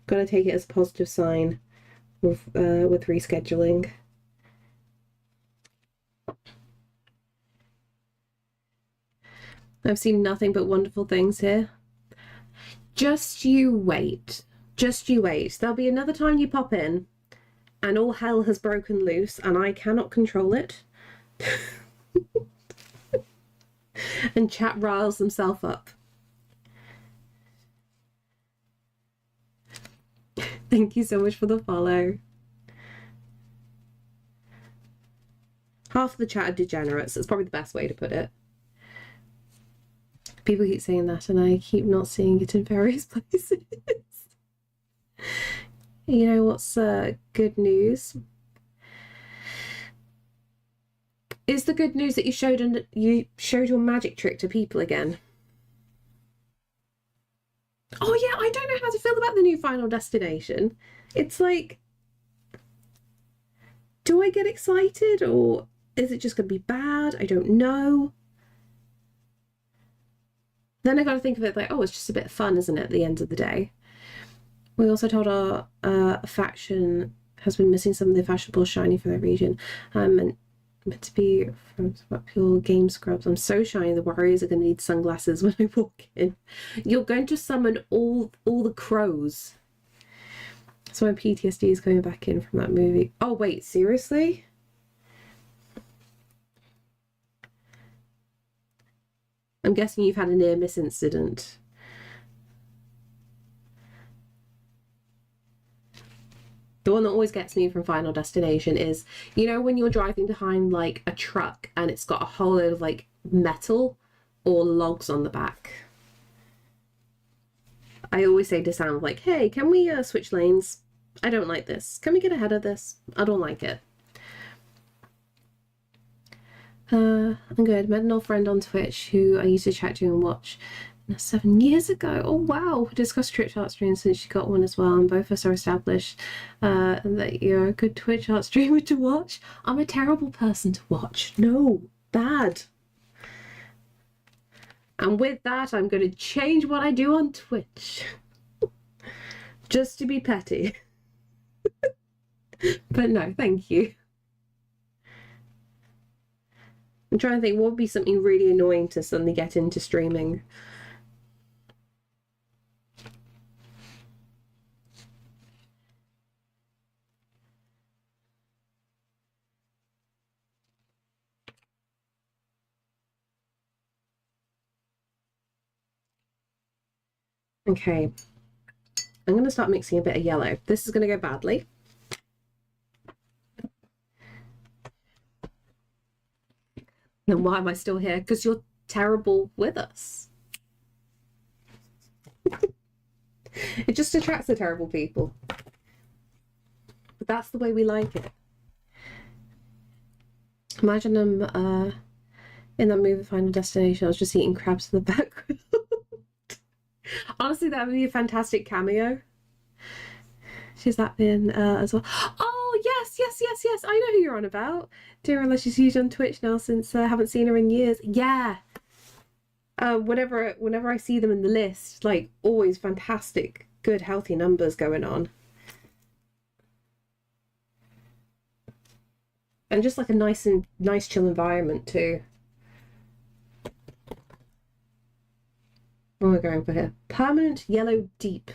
S1: Gotta take it as a positive sign with rescheduling. I've seen nothing but wonderful things here. Just you wait. Just you wait. There'll be another time you pop in and all hell has broken loose and I cannot control it. And chat riles themselves up. Thank you so much for the follow. Half of the chat are degenerates. That's probably the best way to put it. People keep saying that and I keep not seeing it in various places. You know what's good news? Is the good news that you showed your magic trick to people again? Oh yeah, I don't know how to feel about the new Final Destination. It's like, do I get excited or is it just going to be bad? I don't know. Then I got to think of it like, oh, it's just a bit of fun, isn't it, at the end of the day? We also told our faction has been missing some of the fashionable shiny from their region. Meant to be from pure game scrubs. I'm so shiny the warriors are going to need sunglasses when I walk in. You're going to summon all the crows. So my PTSD is coming back in from that movie. Oh wait, seriously? I'm guessing you've had a near miss incident. The one that always gets me from Final Destination is, you know, when you're driving behind like a truck and it's got a whole load of like metal or logs on the back. I always say to Sam, like, hey, can we switch lanes? I don't like this. Can we get ahead of this? I don't like it. I'm good. Met an old friend on Twitch who I used to chat to and watch 7 years ago. Oh wow. We discussed Twitch art streams since she got one as well, and both of us are established and that you're a good Twitch art streamer to watch. I'm a terrible person to watch. No, bad. And with that, I'm going to change what I do on Twitch. Just to be petty. But no, thank you. I'm trying to think what would be something really annoying to suddenly get into streaming. Okay, I'm going to start mixing a bit of yellow. This is going to go badly. Then why am I still here? Because you're terrible with us. It just attracts the terrible people. But that's the way we like it. Imagine them in that movie Final Destination. I was just eating crabs in the background. Honestly, that would be a fantastic cameo. She's that been as well. Oh, yes. I know who you're on about. Didn't realize she's huge on Twitch now since I haven't seen her in years. Yeah. Whenever I see them in the list, like, always fantastic, good, healthy numbers going on. And just like a nice chill environment too. What am I going for here? Permanent yellow deep.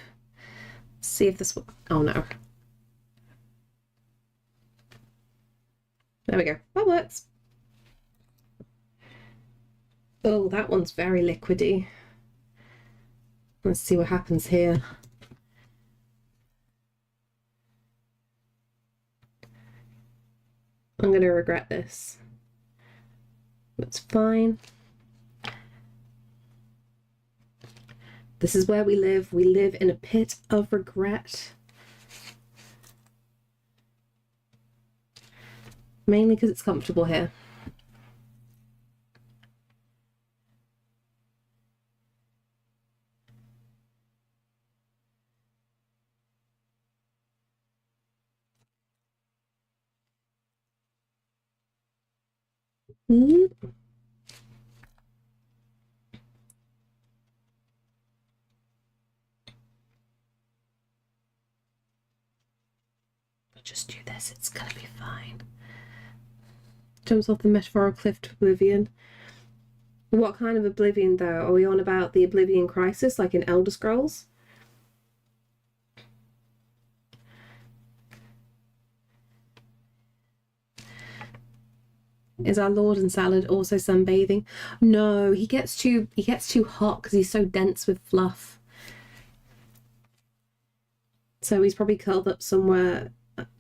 S1: Let's see if this will... Oh no. There we go. That works. Oh, that one's very liquidy. Let's see what happens here. I'm going to regret this. That's fine. This is where we live. We live in a pit of regret. Mainly because it's comfortable here. I'll just do this, it's gonna be fine. Jumps off the metaphorical cliff to oblivion. What kind of oblivion though? Are we on about the Oblivion Crisis, like in Elder Scrolls? Is our Lord and Salad also sunbathing? No, he gets too hot because he's so dense with fluff. So he's probably curled up somewhere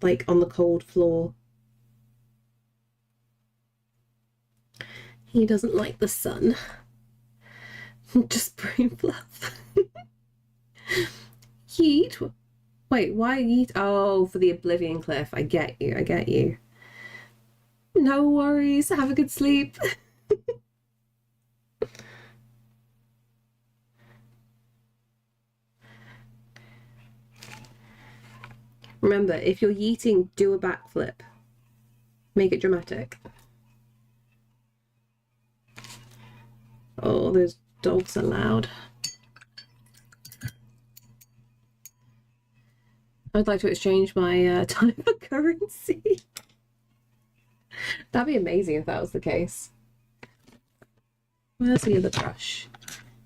S1: like on the cold floor. He doesn't like the sun. Just brain fluff. Yeet. Wait, why yeet? Oh, for the Oblivion Cliff. I get you. I get you. No worries. Have a good sleep. Remember, if you're yeeting, do a backflip. Make it dramatic. Oh, those dogs are loud. I'd like to exchange my time for currency. That'd be amazing if that was the case. Where's the other brush?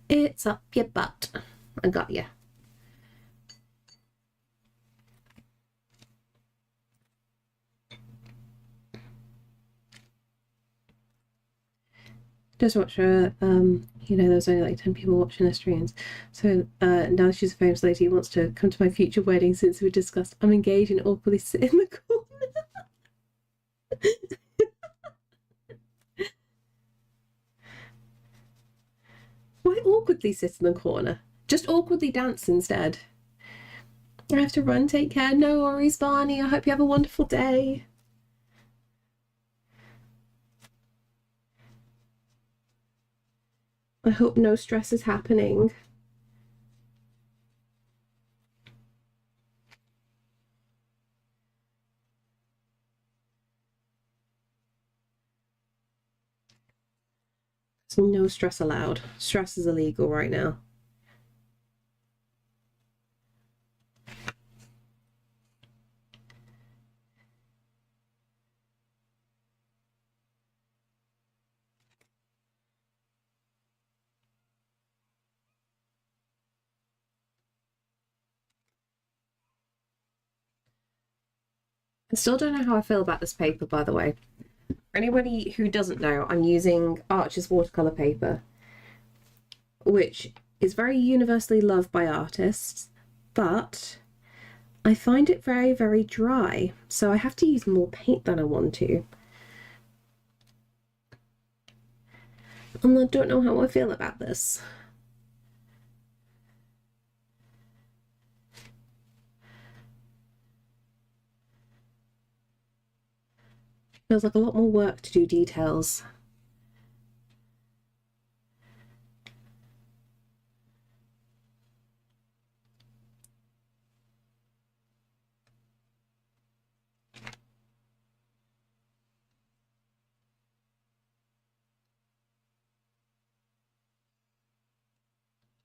S1: It's up your butt. I got you. Just watch her, you know, there's only like 10 people watching her streams. So now she's a famous lady who wants to come to my future wedding since we discussed I'm engaged and awkwardly sit in the corner. Why awkwardly sit in the corner? Just awkwardly dance instead. I have to run, take care. No worries, Barney. I hope you have a wonderful day. I hope no stress is happening. There's no stress allowed. Stress is illegal right now. I still don't know how I feel about this paper, by the way. For anybody who doesn't know, I'm using Archer's watercolor paper, which is very universally loved by artists, but I find it very, very dry, so I have to use more paint than I want to. And I don't know how I feel about this. Feels like a lot more work to do details.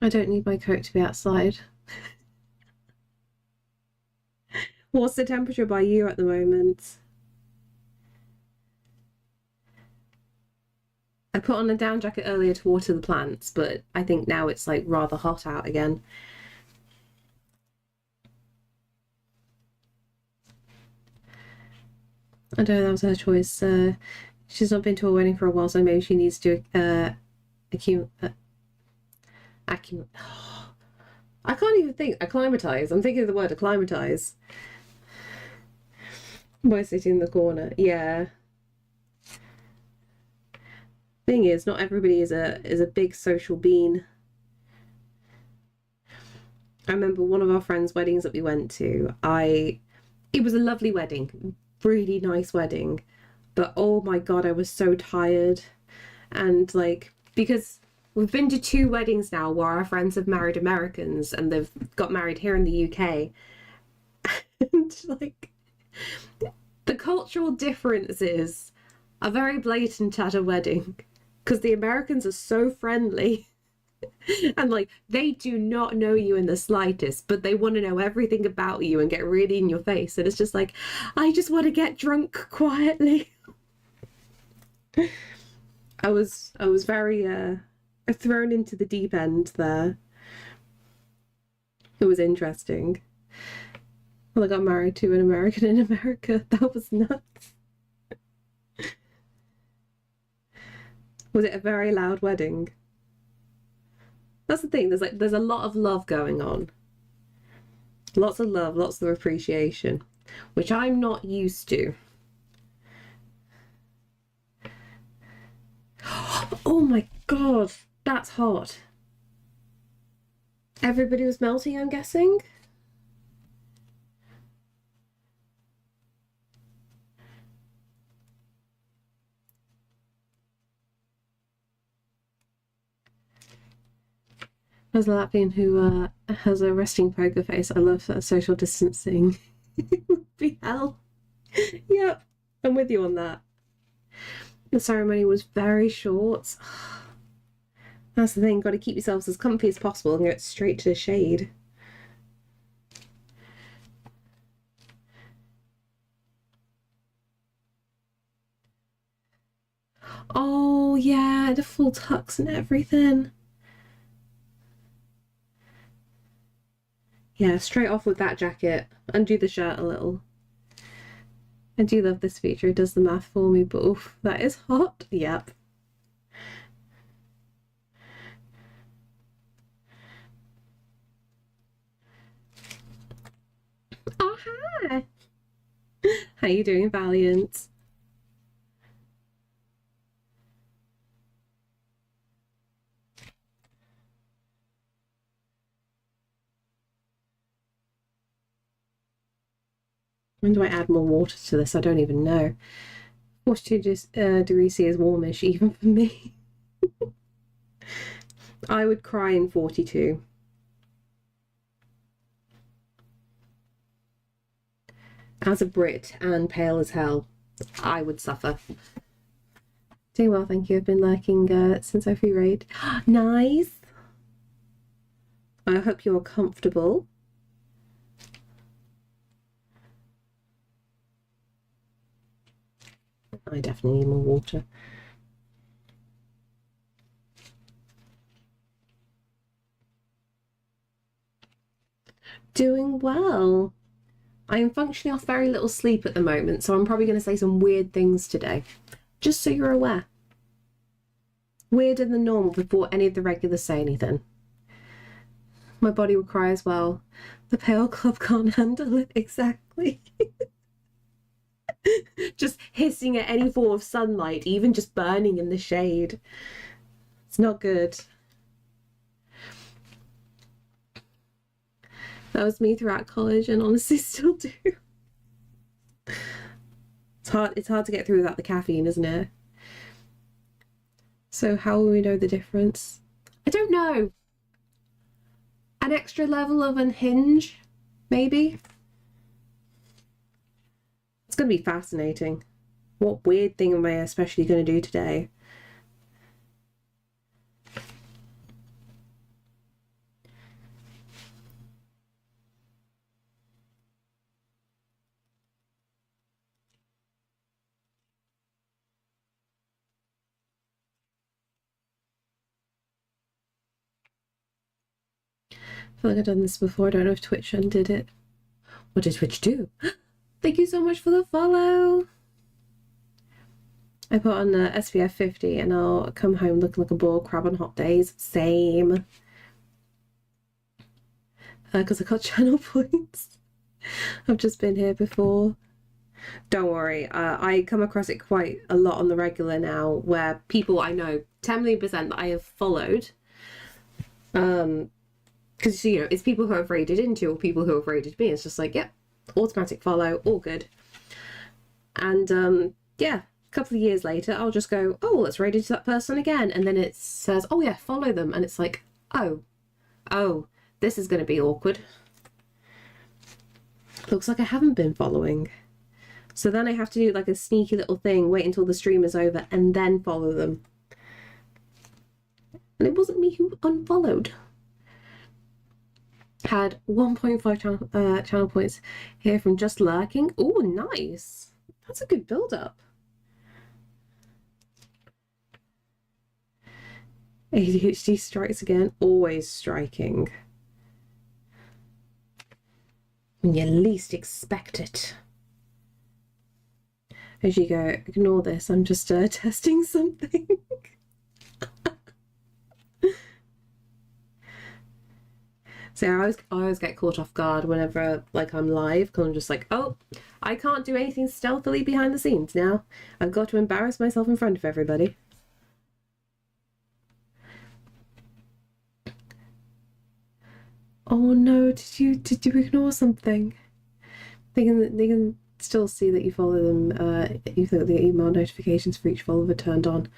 S1: I don't need my coat to be outside. What's the temperature by you at the moment? I put on a down jacket earlier to water the plants, but I think now it's like rather hot out again. I don't know, that was her choice. She's not been to a wedding for a while, so maybe she needs to I can't even think. Acclimatize. I'm thinking of the word acclimatize. By sitting in the corner. Yeah. Thing is, not everybody is a big social bean. I remember one of our friends' weddings that we went to. It was a lovely wedding, really nice wedding, but oh my God, I was so tired. And like, because we've been to 2 weddings now where our friends have married Americans and they've got married here in the UK. And like, the cultural differences are very blatant at a wedding because the Americans are so friendly. And like, they do not know you in the slightest, but they want to know everything about you and get really in your face. And it's just like, I just want to get drunk quietly. I was very thrown into the deep end there. It was interesting. Well, I got married to an American in America. That was nuts. Was it a very loud wedding? That's the thing, there's a lot of love going on. Lots of love, lots of appreciation, which I'm not used to. Oh my god, that's hot. Everybody was melting, I'm guessing? As a Latvian who has a resting poker face, I love social distancing. It would be hell. Yep, I'm with you on that. The ceremony was very short. That's the thing, got to keep yourselves as comfy as possible and get straight to the shade. Oh yeah, the full tux and everything. Yeah, straight off with that jacket. Undo the shirt a little. I do love this feature. It does the math for me, but oof, that is hot. Yep. Oh, hi. How you doing, Valiant? When do I add more water to this? I don't even know. 42 degrees C is warmish, even for me. I would cry in 42. As a Brit and pale as hell, I would suffer. Doing well, thank you. I've been lurking since I free raid. Nice. I hope you're comfortable. I definitely need more water. Doing well. I am functioning off very little sleep at the moment, so I'm probably going to say some weird things today. Just so you're aware. Weirder than normal before any of the regulars say anything. My body will cry as well. The pale club can't handle it. Exactly. Just hissing at any form of sunlight, even just burning in the shade. It's not good. That was me throughout college and honestly still do. It's hard to get through without the caffeine, isn't it? So how will we know the difference? I don't know. An extra level of unhinge, maybe? It's going to be fascinating. What weird thing am I especially going to do today? I feel like I've done this before. I don't know if Twitch undid it. What did Twitch do? Thank you so much for the follow. I put on SPF 50 and I'll come home looking like a ball crab on hot days. Same. Because I got channel points. I've just been here before. Don't worry. I come across it quite a lot on the regular now where people I know 10% that I have followed. Because, you know, it's people who I've raided into or people who have raided me. It's just like, yep, automatic follow, all good. And yeah, a couple of years later, I'll just go, oh, let's raid into that person again. And then it says, oh yeah, follow them. And it's like, oh, this is going to be awkward. Looks like I haven't been following. So then I have to do like a sneaky little thing, wait until the stream is over and then follow them. And it wasn't me who unfollowed. Had 1.5 channel points here from just lurking. Oh, nice. That's a good build-up. ADHD strikes again. Always striking. When you least expect it. As you go, ignore this. I'm just testing something. So I always get caught off guard whenever like I'm live, because I'm just like, oh, I can't do anything stealthily behind the scenes now. I've got to embarrass myself in front of everybody. Oh no, did you ignore something? They can still see that you follow them. You've got the email notifications for each follower turned on.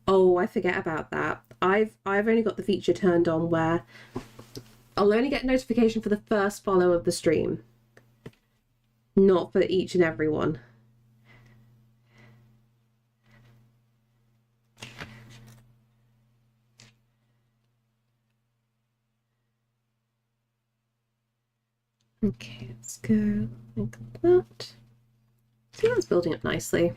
S1: Oh, I forget about that. I've only got the feature turned on where I'll only get notification for the first follow of the stream, not for each and every one. Okay, let's go like that. See, that's building up nicely.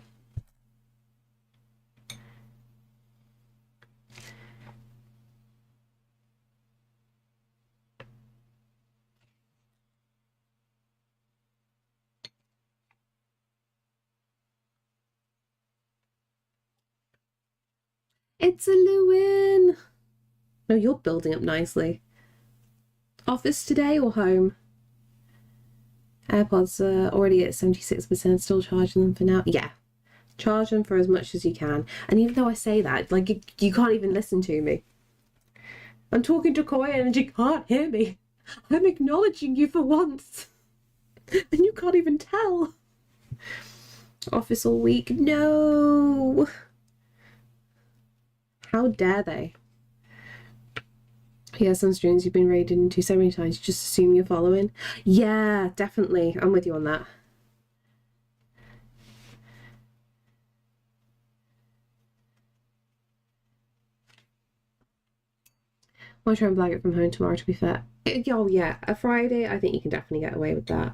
S1: It's a Lewin! No, you're building up nicely. Office today or home? AirPods are already at 76%, still charging them for now. Yeah, charge them for as much as you can. And even though I say that, like, you can't even listen to me. I'm talking to Koya and you can't hear me. I'm acknowledging you for once. And you can't even tell. Office all week. No. How dare they? Yeah, some streams you've been raided into so many times, you just assume you're following. Yeah, definitely. I'm with you on that. I'll try and blag it from home tomorrow, to be fair. Oh, yeah, a Friday, I think you can definitely get away with that.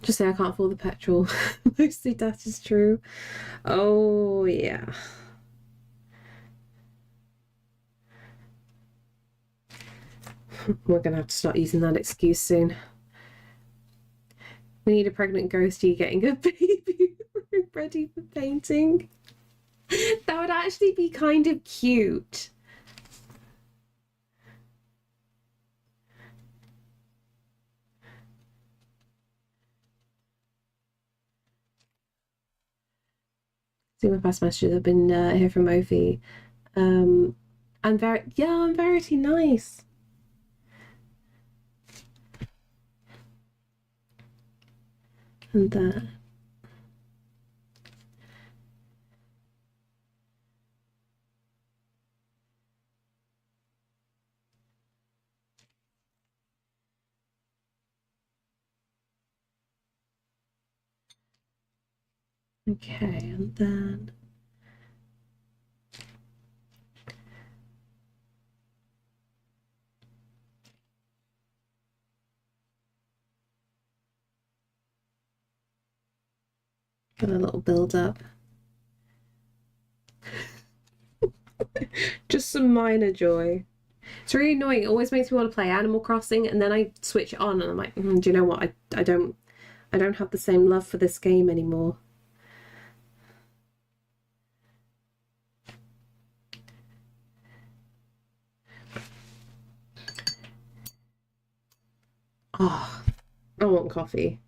S1: Just say I can't afford the petrol. Mostly that is true. Oh, yeah. We're gonna have to start using that excuse soon. We need a pregnant ghostie getting a baby ready for painting. That would actually be kind of cute. See my past messages. I've been here from Ophi. I'm very nice. And okay, and then got a little build up. Just some minor joy. It's really annoying. It always makes me want to play Animal Crossing, and then I switch it on and I'm like, do you know what? I don't have the same love for this game anymore. Oh, I want coffee.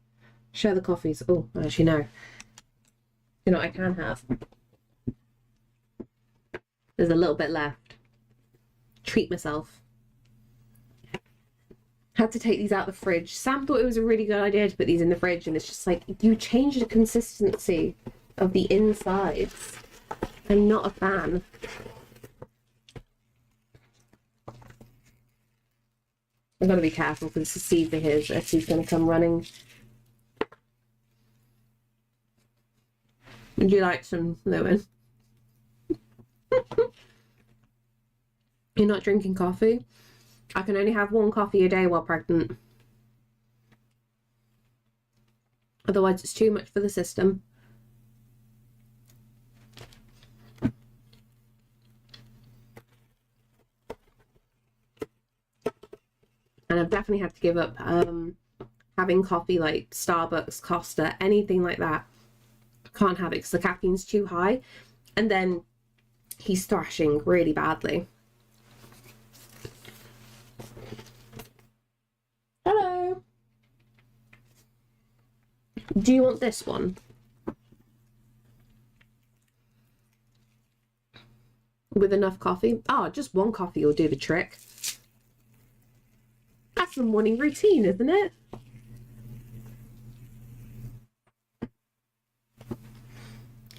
S1: Share the coffees. Oh, actually no. You know what I can have? There's a little bit left. Treat myself. Had to take these out of the fridge. Sam thought it was a really good idea to put these in the fridge, and it's just like, you change the consistency of the insides. I'm not a fan. I've got to be careful because it's a seed for his. He's going to come running. Would you like some, Lewin? You're not drinking coffee? I can only have one coffee a day while pregnant. Otherwise, it's too much for the system. And I've definitely had to give up having coffee like Starbucks, Costa, anything like that. Can't have it because the caffeine's too high. And then He's thrashing really badly. Hello. Do you want this one? With enough coffee? Oh, just one coffee will do the trick. That's the morning routine, isn't it?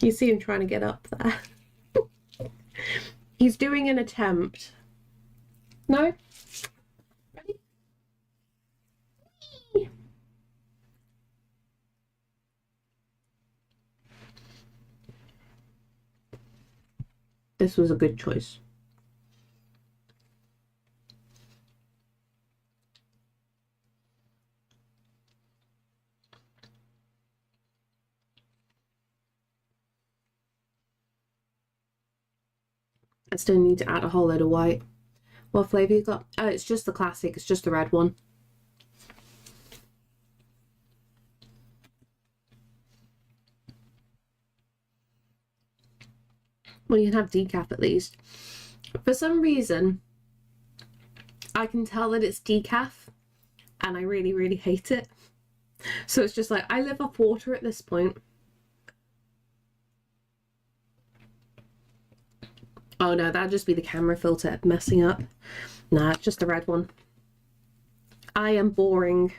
S1: You see him trying to get up there. He's doing an attempt. No? Ready? This was a good choice. I still need to add a whole load of white. What flavour you got? Oh, it's just the classic. It's just the red one. Well, you can have decaf at least. For some reason, I can tell that it's decaf, and I really, really hate it. So it's just like, I live off water at this point. Oh no, that'd just be the camera filter messing up. Nah, just the red one. I am boring.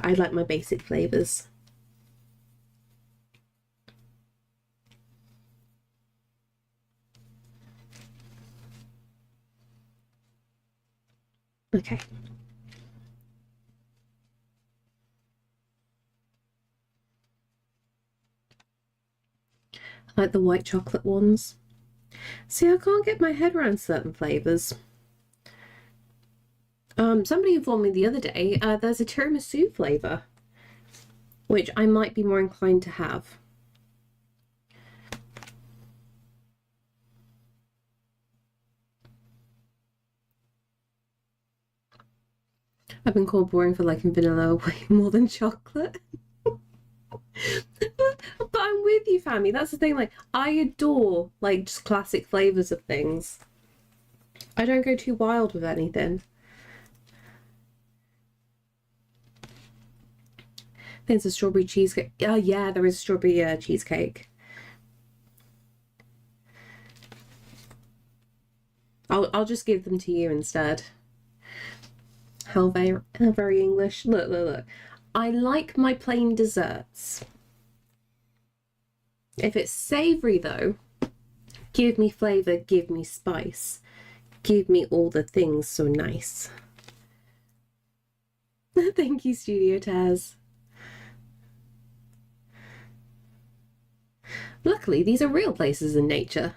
S1: I like my basic flavours. Okay. I like the white chocolate ones. See, I can't get my head around certain flavours. Somebody informed me the other day, there's a tiramisu flavour, which I might be more inclined to have. I've been called boring for liking vanilla way more than chocolate. But I'm with you, Fammy. That's the thing. Like, I adore like just classic flavors of things. I don't go too wild with anything. There's a strawberry cheesecake. Oh yeah, there is strawberry cheesecake. I'll just give them to you instead. How very English. Look, look, look. I like my plain desserts. If it's savoury though, give me flavour, give me spice. Give me all the things so nice. Thank you, Studio Taz. Luckily, these are real places in nature.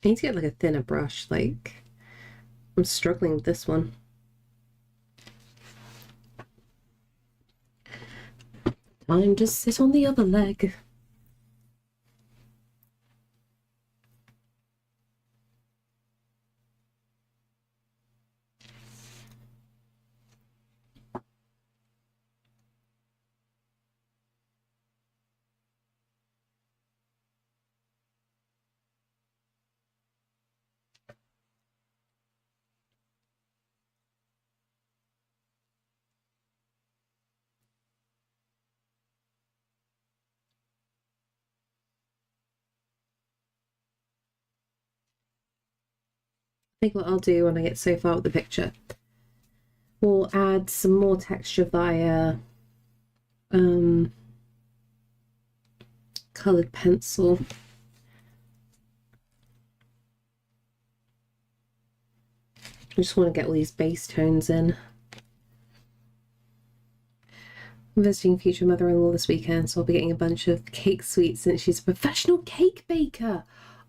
S1: I need to get like a thinner brush, like I'm struggling with this one. Time to sit on the other leg. I think what I'll do when I get so far with the picture, we'll add some more texture via coloured pencil. I just want to get all these base tones in. I'm visiting future mother-in-law this weekend, so I'll be getting a bunch of cake sweets since she's a professional cake baker.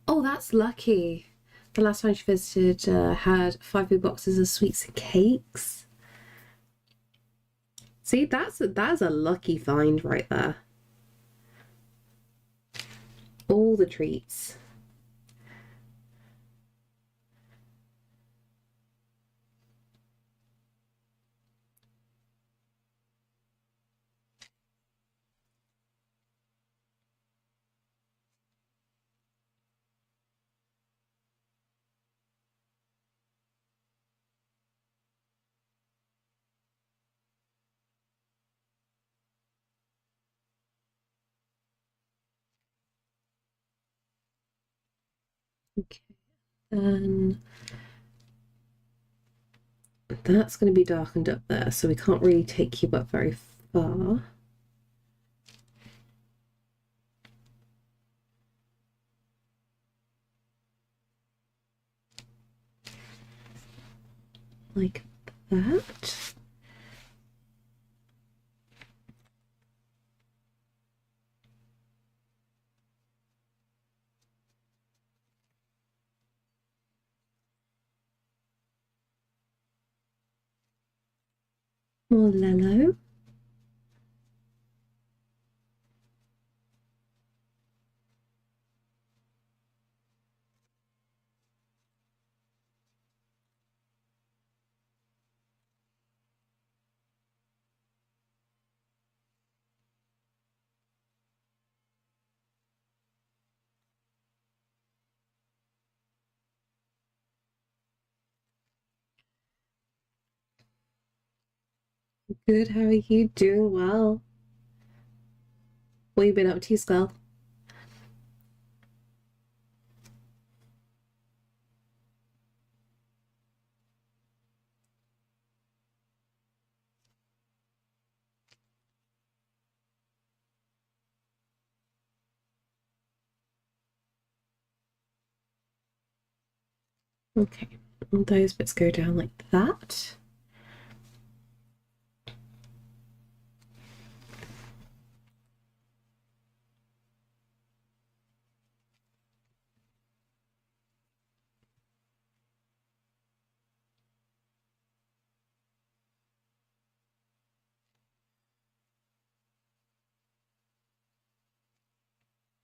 S1: Oh, that's lucky. The last time she visited had 5 big boxes of sweets and cakes. See, that's a lucky find right there. all the treats. Okay, then that's going to be darkened up there, so we can't really take you up very far. Like that. More yellow. Good, how are you? Doing well. What have you been up to, Skull? Okay, all those bits go down like that.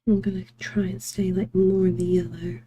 S1: I'm gonna try and stay like more in the yellow.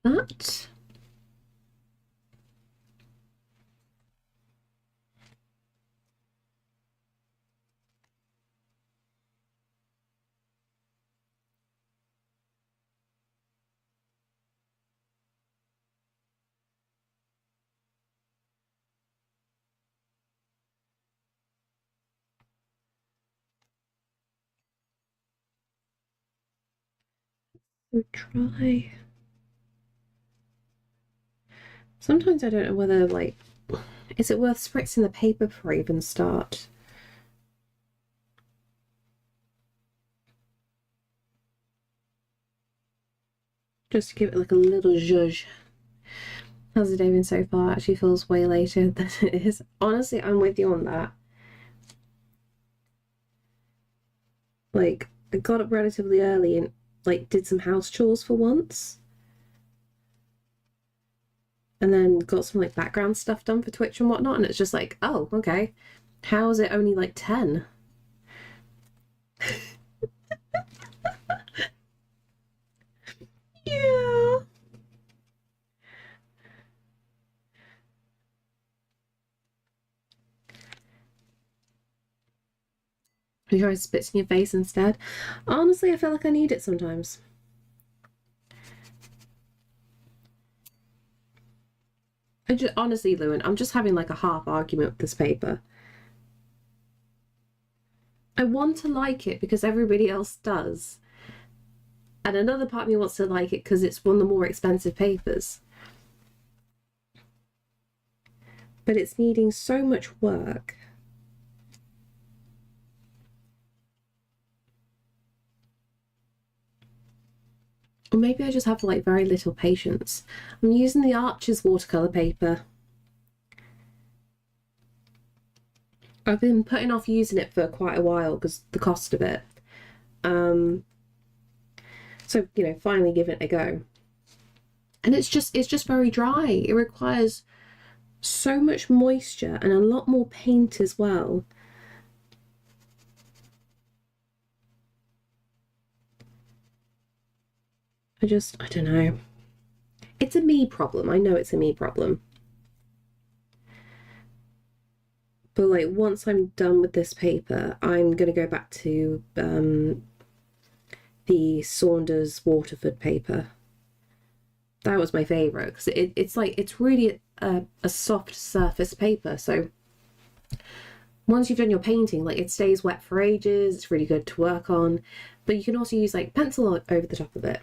S1: That. So try. Sometimes I don't know whether, like, is it worth spritzing the paper before I even start? Just to give it like a little zhuzh. How's the day been so far? Actually feels way later than it is. Honestly, I'm with you on that. Like, I got up relatively early and like did some house chores for once. And then got some like background stuff done for Twitch and whatnot, and it's just like, oh, okay. How is it only like 10? Yeah. You guys spits in your face instead. Honestly, I feel like I need it sometimes. Honestly, Lewin, I'm just having like a half argument with this paper. I want to like it because everybody else does. And another part of me wants to like it because it's one of the more expensive papers. but it's needing so much work. Or maybe I just have like very little patience. I'm using the Arches watercolor paper. I've been putting off using it for quite a while because the cost of it. So, you know, finally give it a go. And it's just very dry. It requires so much moisture and a lot more paint as well. I don't know. It's a me problem. I know it's a me problem. But like once I'm done with this paper, I'm gonna go back to the Saunders Waterford paper. That was my favorite because it's really a soft surface paper. So once you've done your painting, like it stays wet for ages. It's really good to work on, but you can also use like pencil over the top of it.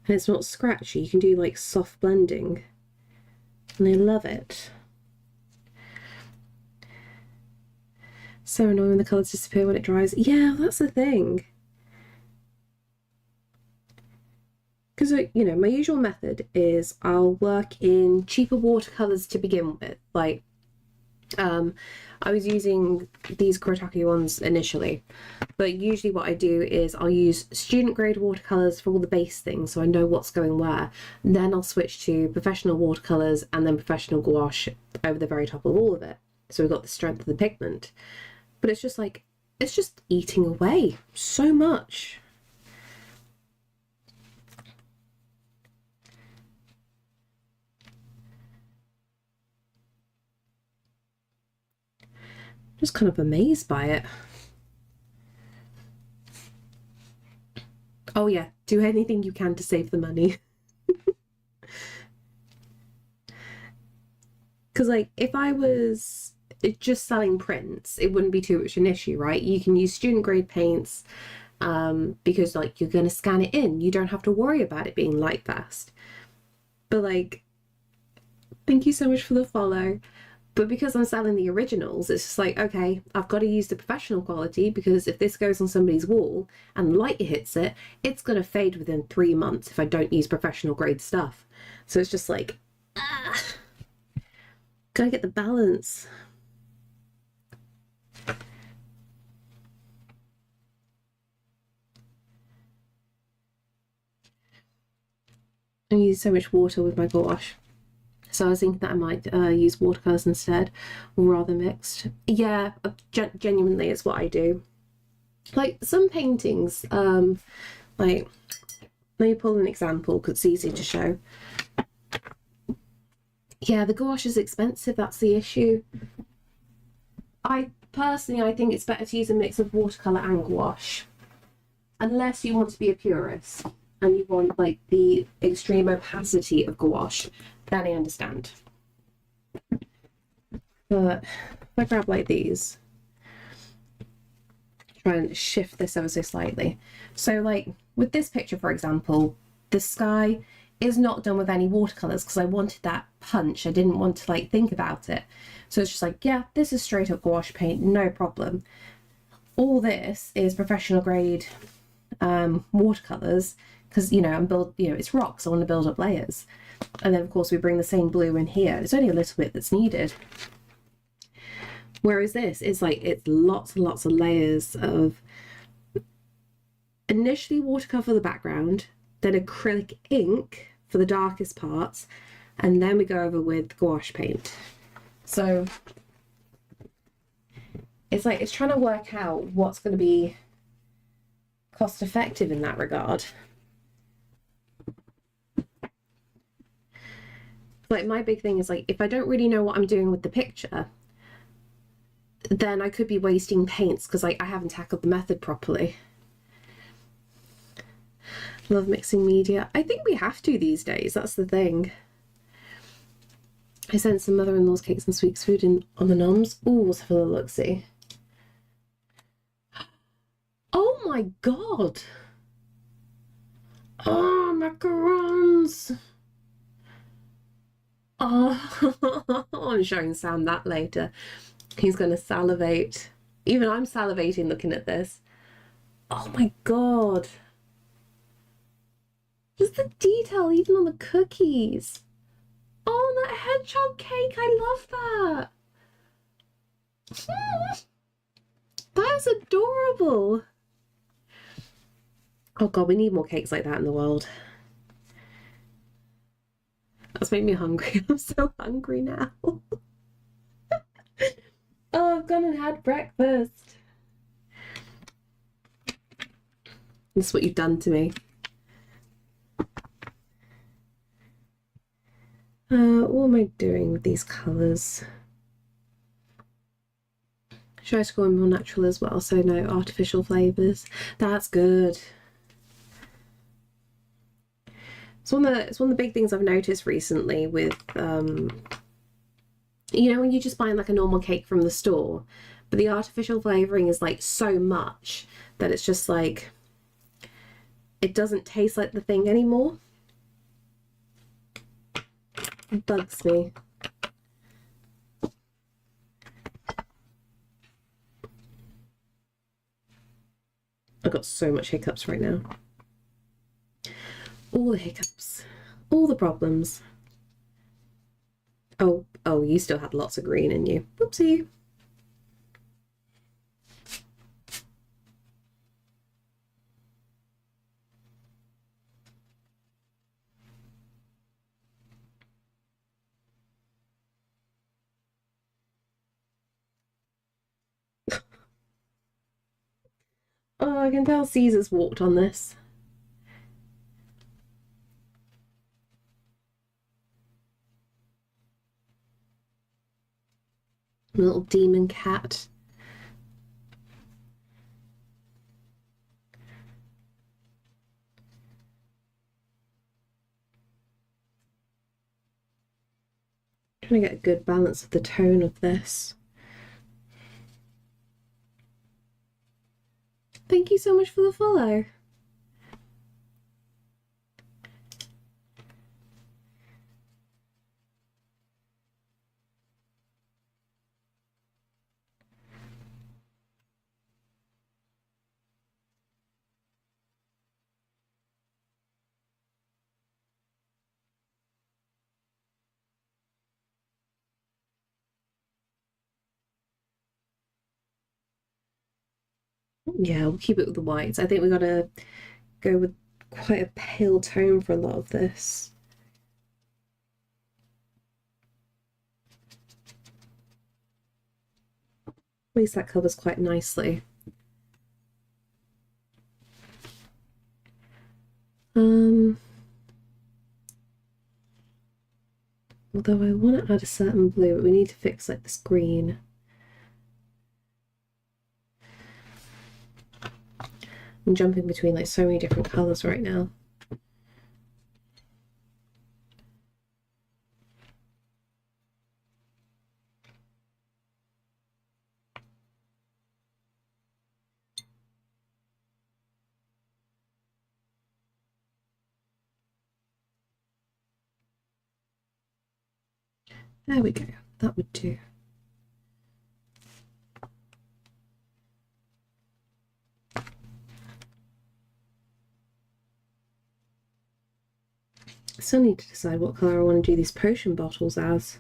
S1: And it's not scratchy. You can do like soft blending. And I love it. So annoying when the colours disappear when it dries. Yeah, that's the thing. Because, you know, my usual method is I'll work in cheaper watercolours to begin with. Like, I was using these kuretake ones initially, but usually what I do is I'll use student grade watercolours for all the base things so I know what's going where. And then I'll switch to professional watercolours and then professional gouache over the very top of all of it. So we've got the strength of the pigment. But it's just like, it's just eating away so much. Just kind of amazed by it. Oh yeah, do anything you can to save the money. Because like if I was just selling prints, it wouldn't be too much an issue, right? You can use student grade paints because like you're going to scan it in. You don't have to worry about it being light fast. But like, thank you so much for the follow. But because I'm selling the originals, it's just like, okay, I've got to use the professional quality because if this goes on somebody's wall and light hits it, it's going to fade within 3 months if I don't use professional grade stuff. So it's just like, gotta get the balance. I use so much water with my gouache. So I was thinking that I might use watercolors instead, or rather mixed. Yeah, genuinely, it's what I do. Like some paintings, like let me pull an example because it's easy to show. Yeah, the gouache is expensive. That's the issue. I think it's better to use a mix of watercolor and gouache, unless you want to be a purist and you want like the extreme opacity of gouache. Then I understand. But if I grab like these, try and shift this ever so slightly. So like with this picture, for example, the sky is not done with any watercolors because I wanted that punch. I didn't want to like think about it. So it's just like, yeah, this is straight up gouache paint, no problem. All this is professional grade watercolors because, you know, it's rocks. I want to build up layers. And then of course we bring the same blue in here. It's only a little bit that's needed. Whereas this is like, it's lots and lots of layers of initially watercolor for the background, then acrylic ink for the darkest parts, and then we go over with gouache paint. So it's like, it's trying to work out what's going to be cost effective in that regard. Like my big thing is like, if I don't really know what I'm doing with the picture, then I could be wasting paints because like I haven't tackled the method properly. Love mixing media. I think we have to these days. That's the thing. I sent some mother-in-law's cakes and sweets food in on the noms. Ooh, let's have a little look-see. Oh my god! Oh, macarons! Oh, I'm showing Sam that later. He's going to salivate. Even I'm salivating looking at this. Oh my god. Just the detail even on the cookies. Oh, that hedgehog cake. I love that. That is adorable. Oh god, we need more cakes like that in the world. That's made me hungry. I'm so hungry now. Oh, I've gone and had breakfast. This is what you've done to me. What am I doing with these colours? Should I score more natural as well? So no artificial flavours. That's good. It's one of the big things I've noticed recently with you know, when you just buy like a normal cake from the store, but the artificial flavouring is like so much that it's just like it doesn't taste like the thing anymore. It bugs me. I've got so much hiccups right now. All the hiccups. All the problems. Oh, you still had lots of green in you. Oopsie. Oh, I can tell Caesar's walked on this. Little demon cat. Trying to get a good balance of the tone of this. Thank you so much for the follow. Yeah, we'll keep it with the whites. I think we gotta go with quite a pale tone for a lot of this. At least that covers quite nicely. Although I want to add a certain blue, but we need to fix like this green. I'm jumping between like so many different colours right now. There we go. That would do. I still need to decide what colour I want to do these potion bottles as.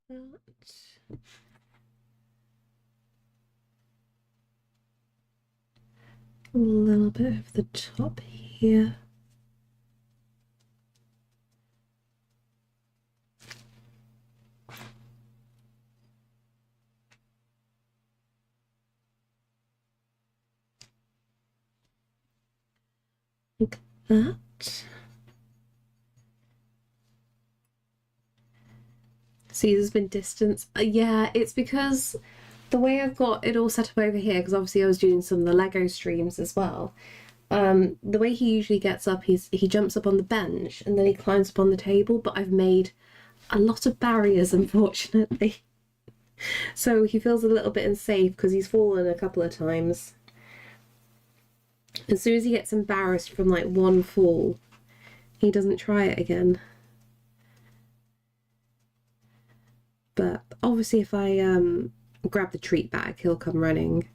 S1: That. A little bit of the top here. Like that. See, there's been distance. Yeah, it's because the way I've got it all set up over here, because obviously I was doing some of the Lego streams as well. The way he usually gets up, he jumps up on the bench and then he climbs up on the table, but I've made a lot of barriers, unfortunately. So he feels a little bit unsafe because he's fallen a couple of times. As soon as he gets embarrassed from like one fall, he doesn't try it again. But obviously if I grab the treat bag, he'll come running.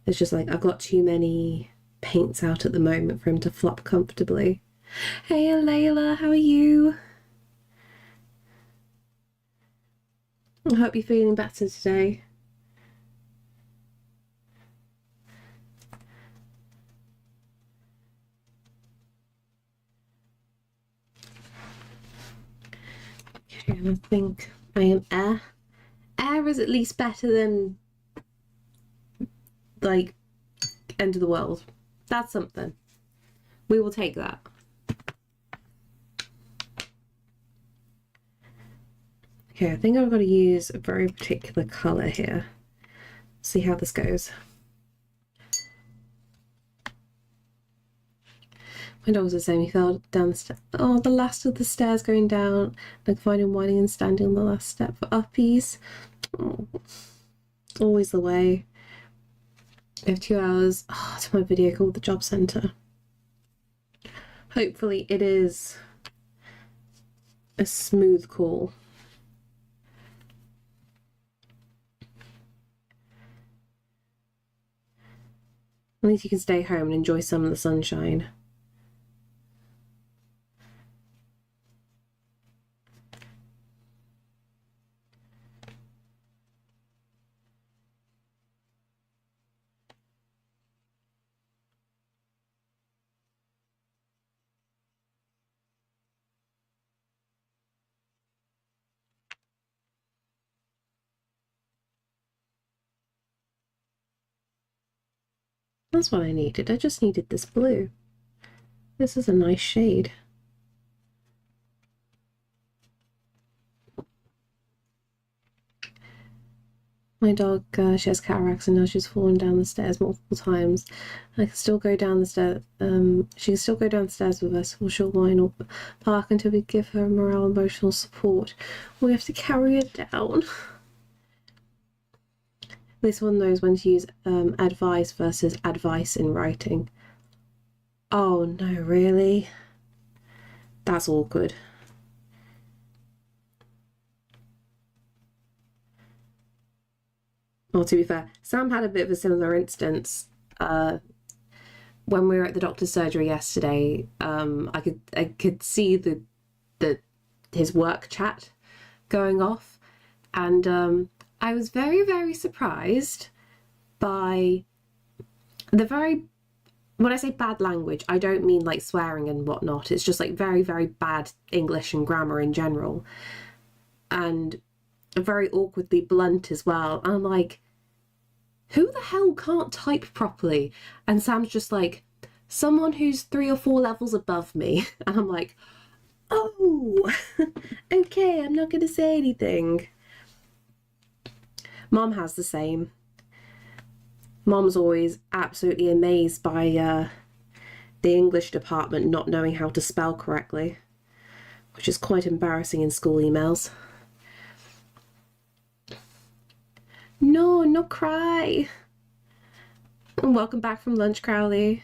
S1: It's just like I've got too many paints out at the moment for him to flop comfortably. Hey Layla, how are you? I hope you're feeling better today. Okay, I think I am air. Air is at least better than like end of the world. That's something. We will take that. Okay, I think I've got to use a very particular colour here. See how this goes. My dog was the same. He fell down the stairs. Oh, the last of the stairs going down. I can find him whining and standing on the last step for uppies. Oh, it's always the way. I have 2 hours to my video called the job centre. Hopefully it is a smooth call. At least you can stay home and enjoy some of the sunshine. That's what I needed. I just needed this blue. This is a nice shade. My dog, she has cataracts and now she's fallen down the stairs multiple times. I can still go down the stairs. She can still go downstairs with us. Or she'll whine or park until we give her morale and emotional support. We have to carry her down. This one knows when to use advice versus advice in writing. Oh no, really? That's awkward. Well, to be fair, Sam had a bit of a similar instance. When we were at the doctor's surgery yesterday, I could see his work chat going off, and I was very, very surprised by when I say bad language, I don't mean like swearing and whatnot. It's just like very, very bad English and grammar in general, and very awkwardly blunt as well. And I'm like, who the hell can't type properly? And Sam's just like, someone who's 3 or 4 levels above me. And I'm like, oh, okay, I'm not going to say anything. Mom has the same. Mom's always absolutely amazed by the English department not knowing how to spell correctly, which is quite embarrassing in school emails. No, no cry. And welcome back from lunch, Crowley.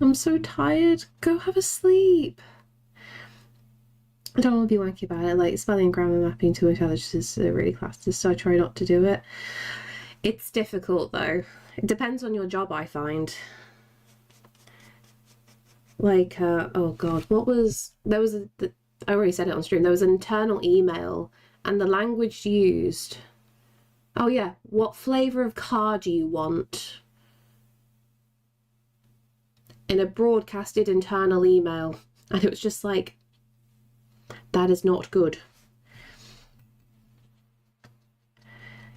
S1: I'm so tired. Go have a sleep. I don't want to be wanky about it. Like, spelling and grammar mapping to intelligence is really classist, so I try not to do it. It's difficult though. It depends on your job, I find. Like, oh god, I already said it on stream. There was an internal email, and the language used. Oh yeah, what flavour of car do you want? In a broadcasted internal email, and it was just like, that is not good.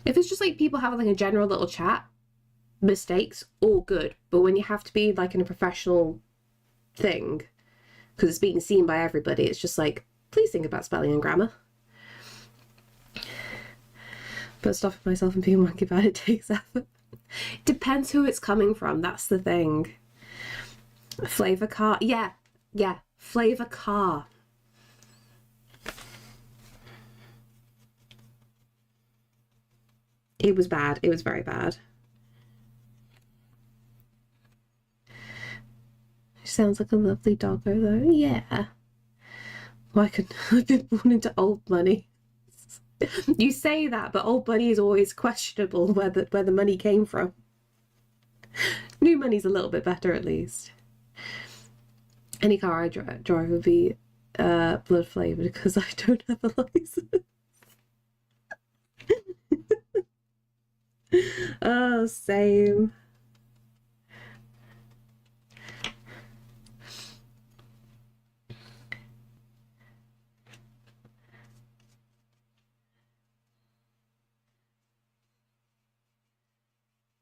S1: If it's just like people having like a general little chat, mistakes, all good. But when you have to be like in a professional thing, because it's being seen by everybody, it's just like, please think about spelling and grammar. But stopping myself and being monkey bad, it takes effort. Depends who it's coming from, that's the thing. Flavor car, yeah, flavor car. It was bad, it was very bad. She sounds like a lovely doggo though, yeah. Why could I've been born into old money? You say that, but old money is always questionable where the money came from. New money's a little bit better at least. Any car I drive would be blood flavoured because I don't have a license. Oh, same.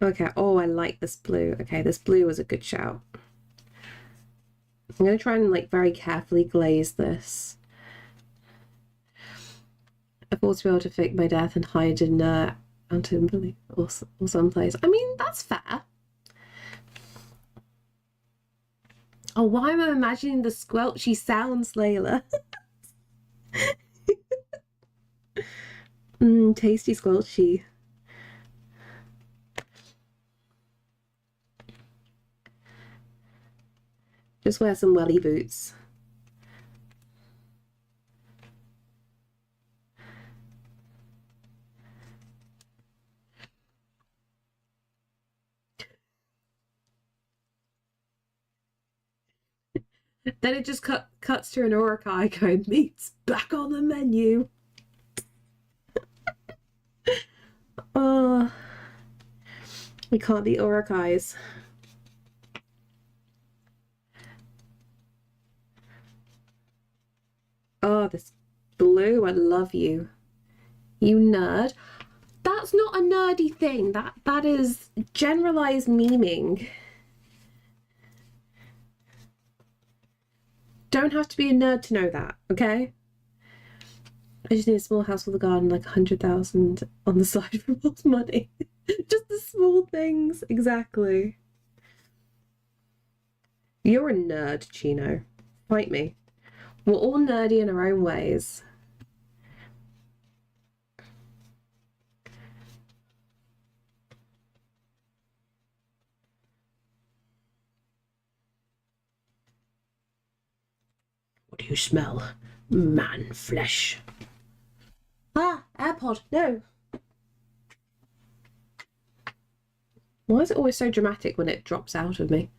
S1: Okay, oh, I like this blue. Okay, this blue was a good shout. I'm going to try and like very carefully glaze this. I thought to be able to fake my death and hide in Antimberley or someplace. I mean, that's fair. Oh, why am I imagining the squelchy sounds, Layla? Tasty squelchy. Just wear some welly boots. Then it just cuts to an Urukai going, meat's back on the menu. Oh, we can't be Urukais. Oh, this blue, I love you. You nerd. That's not a nerdy thing. That is generalized memeing. Don't have to be a nerd to know that, okay? I just need a small house with a garden, like 100,000 on the side for more money. Just the small things, exactly. You're a nerd, Chino. Fight me. We're all nerdy in our own ways. What do you smell? Man flesh. Ah, AirPod, no. Why is it always so dramatic when it drops out of me?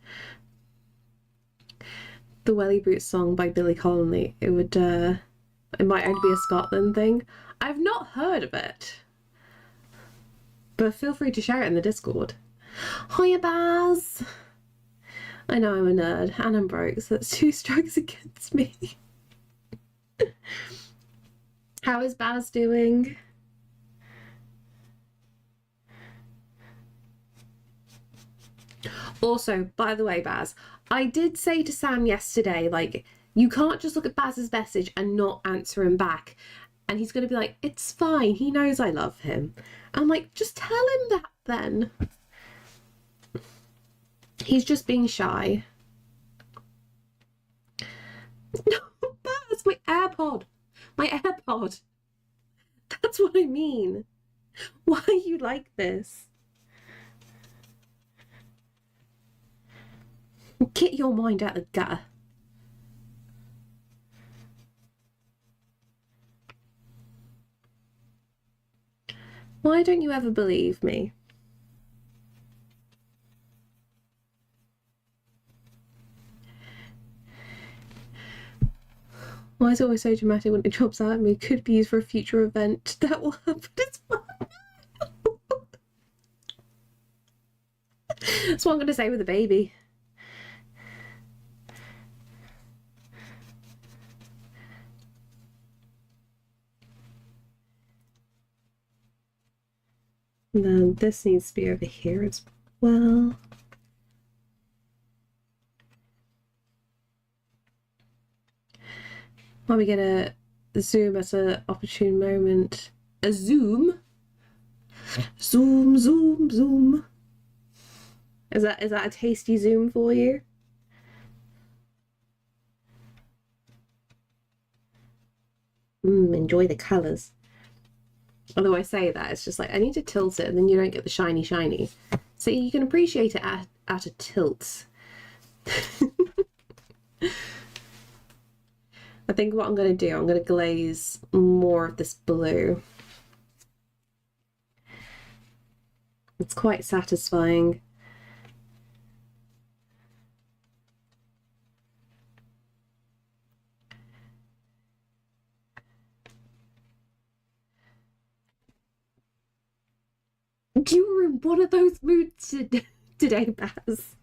S1: The Welly Boots song by Billy Connolly. It might only be a Scotland thing. I've not heard of it. But feel free to share it in the Discord. Hiya, Baz! I know I'm a nerd and I'm broke, so that's 2 strikes against me. How is Baz doing? Also, by the way, Baz, I did say to Sam yesterday, like, you can't just look at Baz's message and not answer him back. And he's going to be like, it's fine, he knows I love him. I'm like, just tell him that then. He's just being shy. No, Baz, my AirPod. My AirPod. That's what I mean. Why are you like this? Get your mind out the gutter. Why don't you ever believe me? Why is it always so dramatic when it drops out at me? Could be used for a future event that will happen as well. That's what I'm going to say with the baby. And then this needs to be over here as well. Are we gonna zoom at an opportune moment? A zoom? Zoom, zoom, zoom. Is that a tasty zoom for you? Enjoy the colours. Although I say that, it's just like, I need to tilt it and then you don't get the shiny shiny. So you can appreciate it at a tilt. I think what I'm going to do, I'm going to glaze more of this blue. It's quite satisfying. You were in one of those moods today, Baz.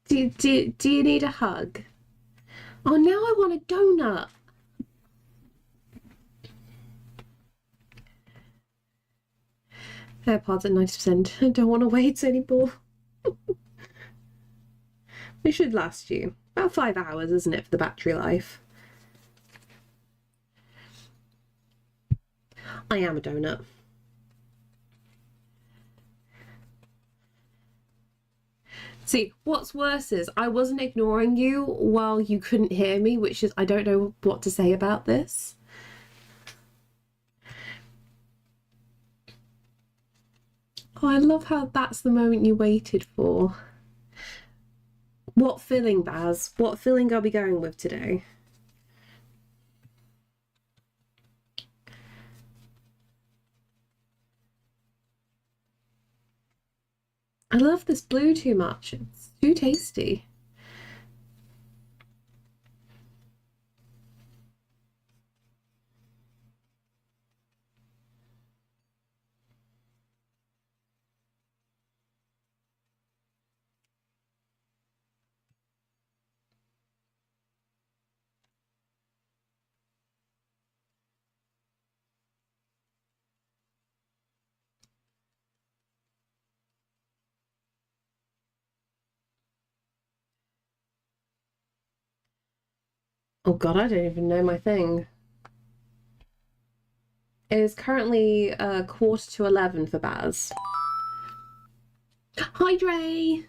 S1: Do you need a hug? Oh, now I want a donut. AirPods at 90%. I don't want to wait anymore. It should last you about 5 hours, isn't it, for the battery life? I am a donut. See, what's worse is I wasn't ignoring you while you couldn't hear me, which is, I don't know what to say about this. Oh, I love how that's the moment you waited for. What filling, Baz? What filling are we going with today? I love this blue too much. It's too tasty. Oh God, I don't even know my thing. It is currently 11:15 for Baz. Hi, Dre.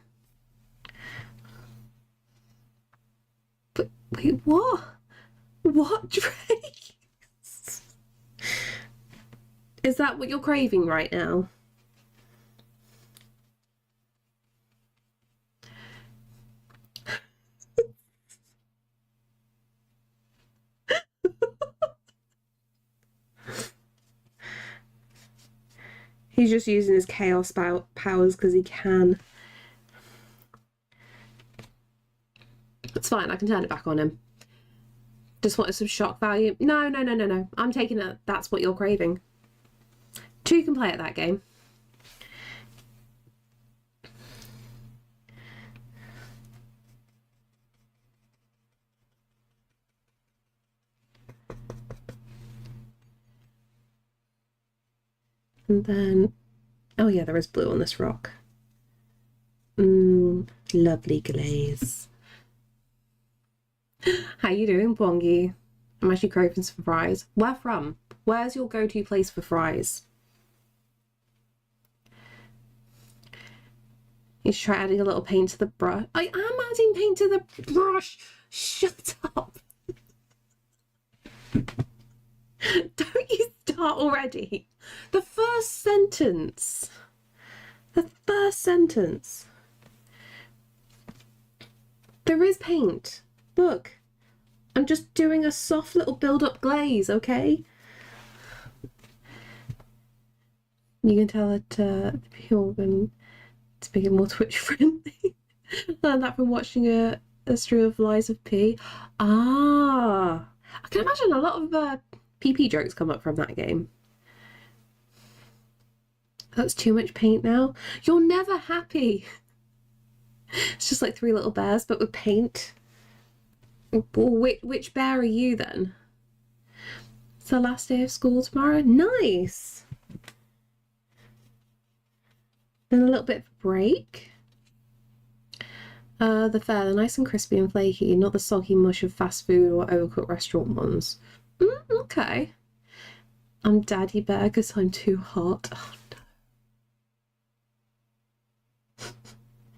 S1: Wait, what? What, Dre? Is that what you're craving right now? He's just using his chaos powers because he can. It's fine, I can turn it back on him. Just wanted some shock value. No. I'm taking it. That's what you're craving. Two can play at that game. And then, oh yeah, there is blue on this rock. Lovely glaze. How you doing, Pongy? I'm actually craving some fries. Where from? Where's your go-to place for fries? You should try adding a little paint to the brush. I am adding paint to the brush. Shut up. Don't you start already. The first sentence. The first sentence. There is paint. Look. I'm just doing a soft little build-up glaze, okay? You can tell it to make it more Twitch friendly. Learned that from watching a stream of Lies of P. Ah, I can imagine a lot of PP jokes come up from that game. That's too much paint now. You're never happy. It's just like three little bears, but with paint. Which bear are you then? It's the last day of school tomorrow. Nice. Then a little bit of a break. The fair, they're nice and crispy and flaky, not the soggy mush of fast food or overcooked restaurant ones. Okay. I'm Daddy Bear because I'm too hot.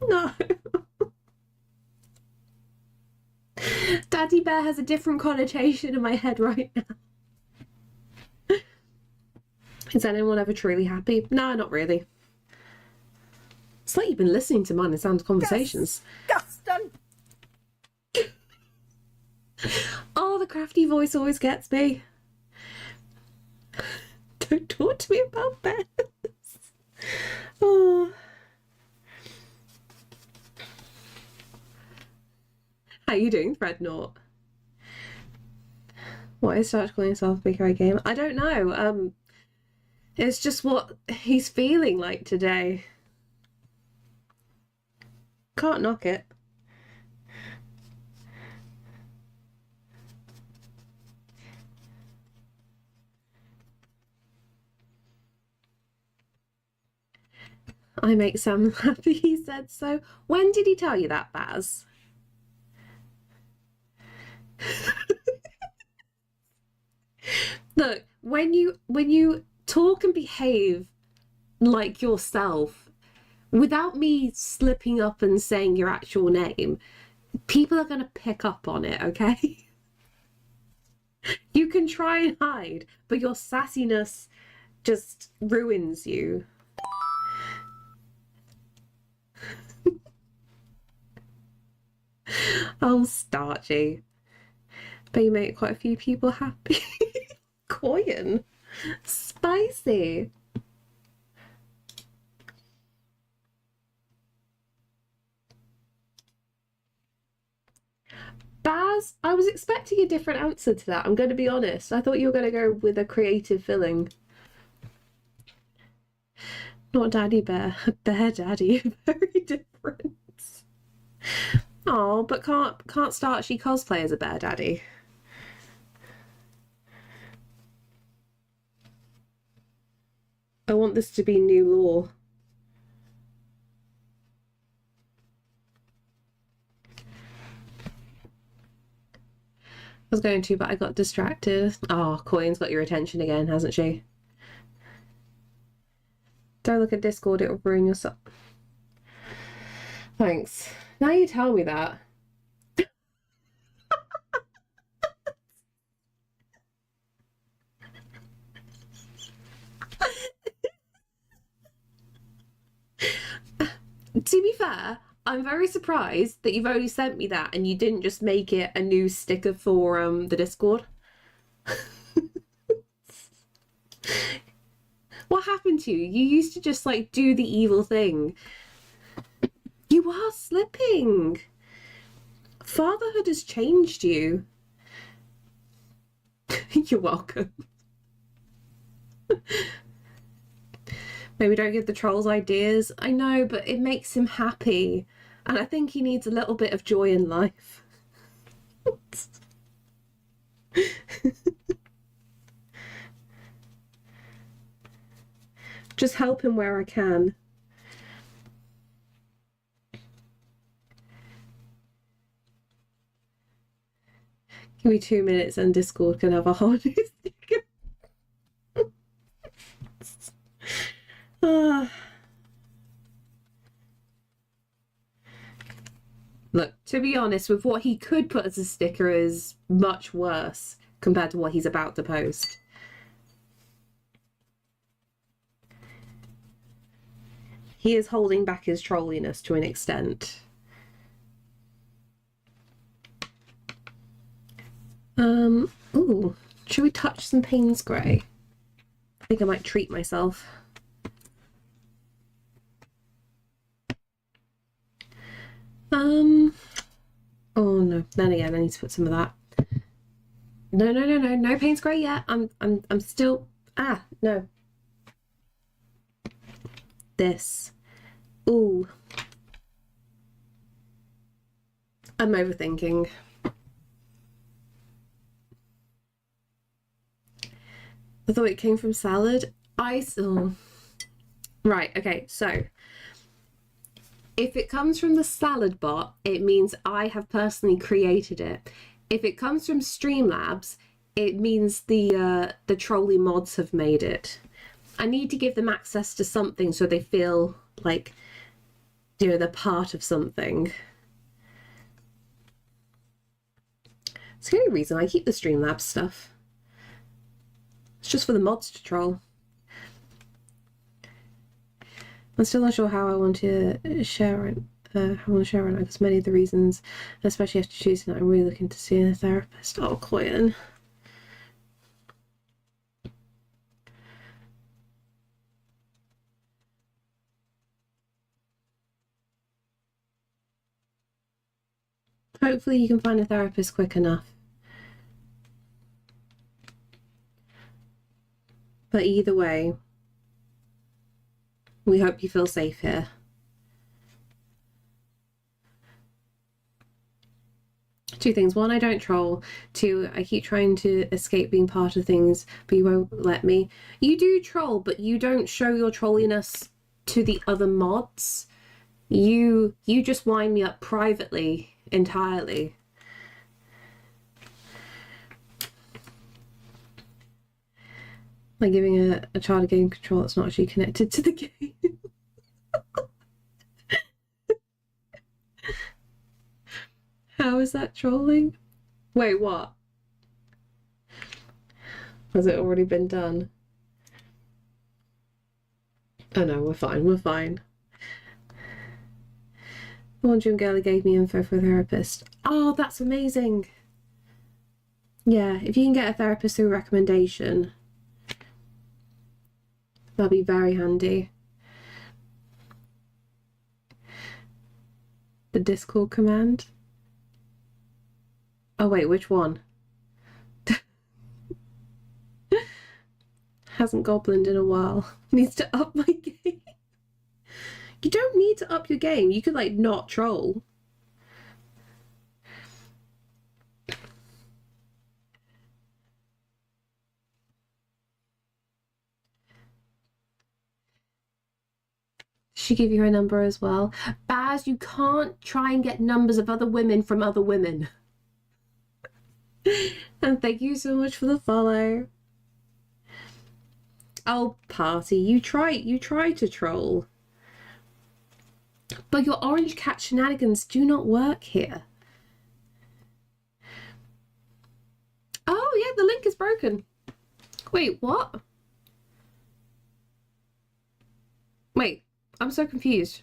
S1: Oh, no. No. Daddy Bear has a different connotation in my head right now. Is anyone ever truly happy? No, not really. It's like you've been listening to mine and Sam's conversations.
S2: Disgusting.
S1: Oh, the crafty voice always gets me. Don't talk to me about bears. Oh. How you doing, Threadnought? Why is Starch calling himself a big hero game? I don't know. It's just what he's feeling like today. Can't knock it. I make Sam happy, he said so. When did he tell you that, Baz? Look, when you talk and behave like yourself without me slipping up and saying your actual name, people are going to pick up on it, okay? You can try and hide, but your sassiness just ruins you. Oh, Starchy. But you make quite a few people happy. Coyan. Spicy. Baz, I was expecting a different answer to that. I'm going to be honest. I thought you were going to go with a creative filling. Not Daddy Bear. Bear Daddy. Very different. Oh, but can't Starchy cosplay as a bear daddy? I want this to be new law. I was going to, but I got distracted. Oh, Coin's got your attention again, hasn't she? Don't look at Discord, it'll ruin your stuff. Thanks. Now you tell me that. To be fair, I'm very surprised that you've only sent me that and you didn't just make it a new sticker for the Discord. What happened to you? You used to just like do the evil thing. You are slipping. Fatherhood has changed you. You're welcome. Maybe don't give the trolls ideas. I know, but it makes him happy. And I think he needs a little bit of joy in life. Just help him where I can. Give me 2 minutes and Discord can have a whole new sticker. Look, to be honest, with what he could put as a sticker is much worse compared to what he's about to post. He is holding back his trolliness to an extent. Ooh, should we touch some Payne's Grey? I think I might treat myself. Oh no, then again, I need to put some of that. No Payne's Grey yet. I'm still, no. This. Ooh. I'm overthinking. I thought it came from salad. Right, okay, so if it comes from the salad bot, it means I have personally created it. If it comes from Streamlabs, it means the trolley mods have made it. I need to give them access to something so they feel like, you know, they're part of something. It's the only reason I keep the Streamlabs stuff. It's just for the mods to troll. I'm still not sure how I want to share it. How I want to share it because many of the reasons, especially after choosing it, I'm really looking to see a therapist. Oh, Coyen. Hopefully you can find a therapist quick enough. But either way, we hope you feel safe here. Two things. One, I don't troll. Two, I keep trying to escape being part of things, but you won't let me. You do troll, but you don't show your trolliness to the other mods. You just wind me up privately entirely. Like giving a child a game control that's not actually connected to the game. How is that trolling? Wait, what? Has it already been done? Oh no, we're fine, we're fine. One gym girl gave me info for a therapist. Oh, that's amazing. Yeah, if you can get a therapist through recommendation, that'll be very handy. The Discord command. Oh wait, which one? Hasn't goblined in a while. Needs to up my game. You don't need to up your game. You could like not troll. She give you her number as well. Baz, you can't try and get numbers of other women from other women. And thank you so much for the follow. Oh, party, you try to troll. But your orange cat shenanigans do not work here. Oh yeah, the link is broken. Wait, what? Wait, I'm so confused.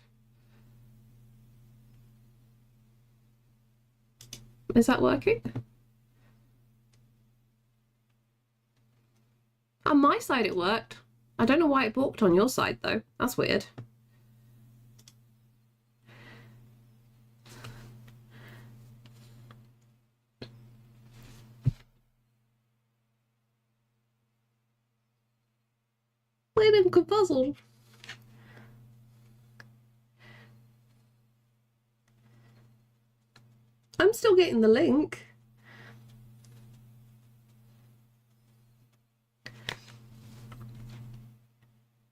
S1: Is that working? On my side it worked. I don't know why it balked on your side though. That's weird. I'm puzzled. I'm still getting the link.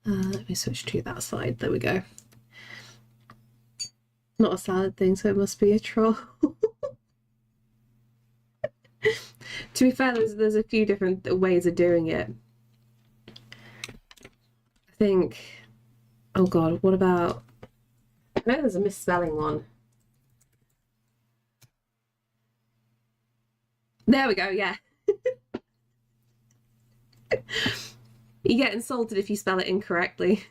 S1: Let me switch to that side. There we go. Not a salad thing, so it must be a troll. To be fair, there's a few different ways of doing it. I think, oh god, what about, I know there's a misspelling one. There we go, yeah. You get insulted if you spell it incorrectly.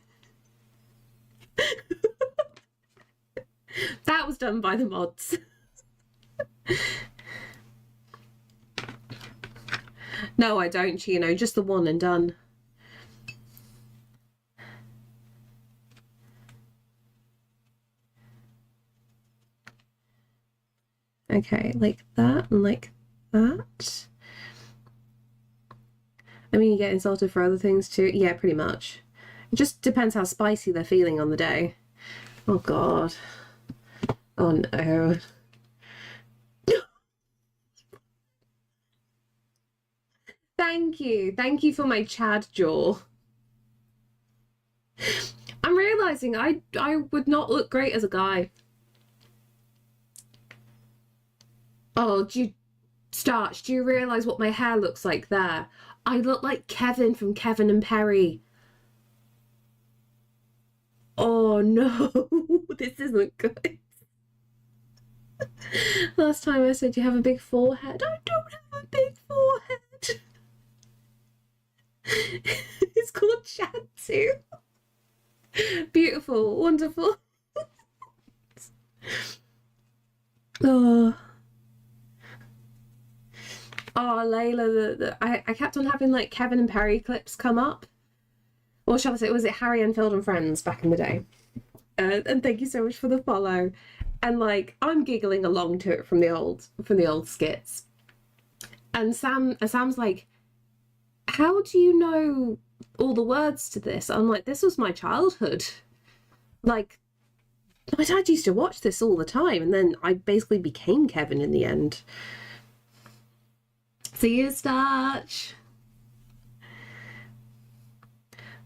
S1: That was done by the mods. No, I don't, Chino, just the one and done. Okay, like that and like that. I mean, you get insulted for other things too. Yeah, pretty much. It just depends how spicy they're feeling on the day. Oh, God. Oh, no. Thank you. Thank you for my Chad jaw. I'm realizing I would not look great as a guy. Oh, Starch, do you realize what my hair looks like there? I look like Kevin from Kevin and Perry. Oh no, this isn't good. Last time I said you have a big forehead. I don't have a big forehead. It's called Chad too. Beautiful, wonderful. Oh. Oh, Layla, I kept on having like Kevin and Perry clips come up. Or shall I say, was it Harry Enfield and Friends back in the day? And thank you so much for the follow. And like, I'm giggling along to it from the old skits. And Sam's like, how do you know all the words to this? I'm like, this was my childhood. Like, my dad used to watch this all the time, and then I basically became Kevin in the end. See you, Starch.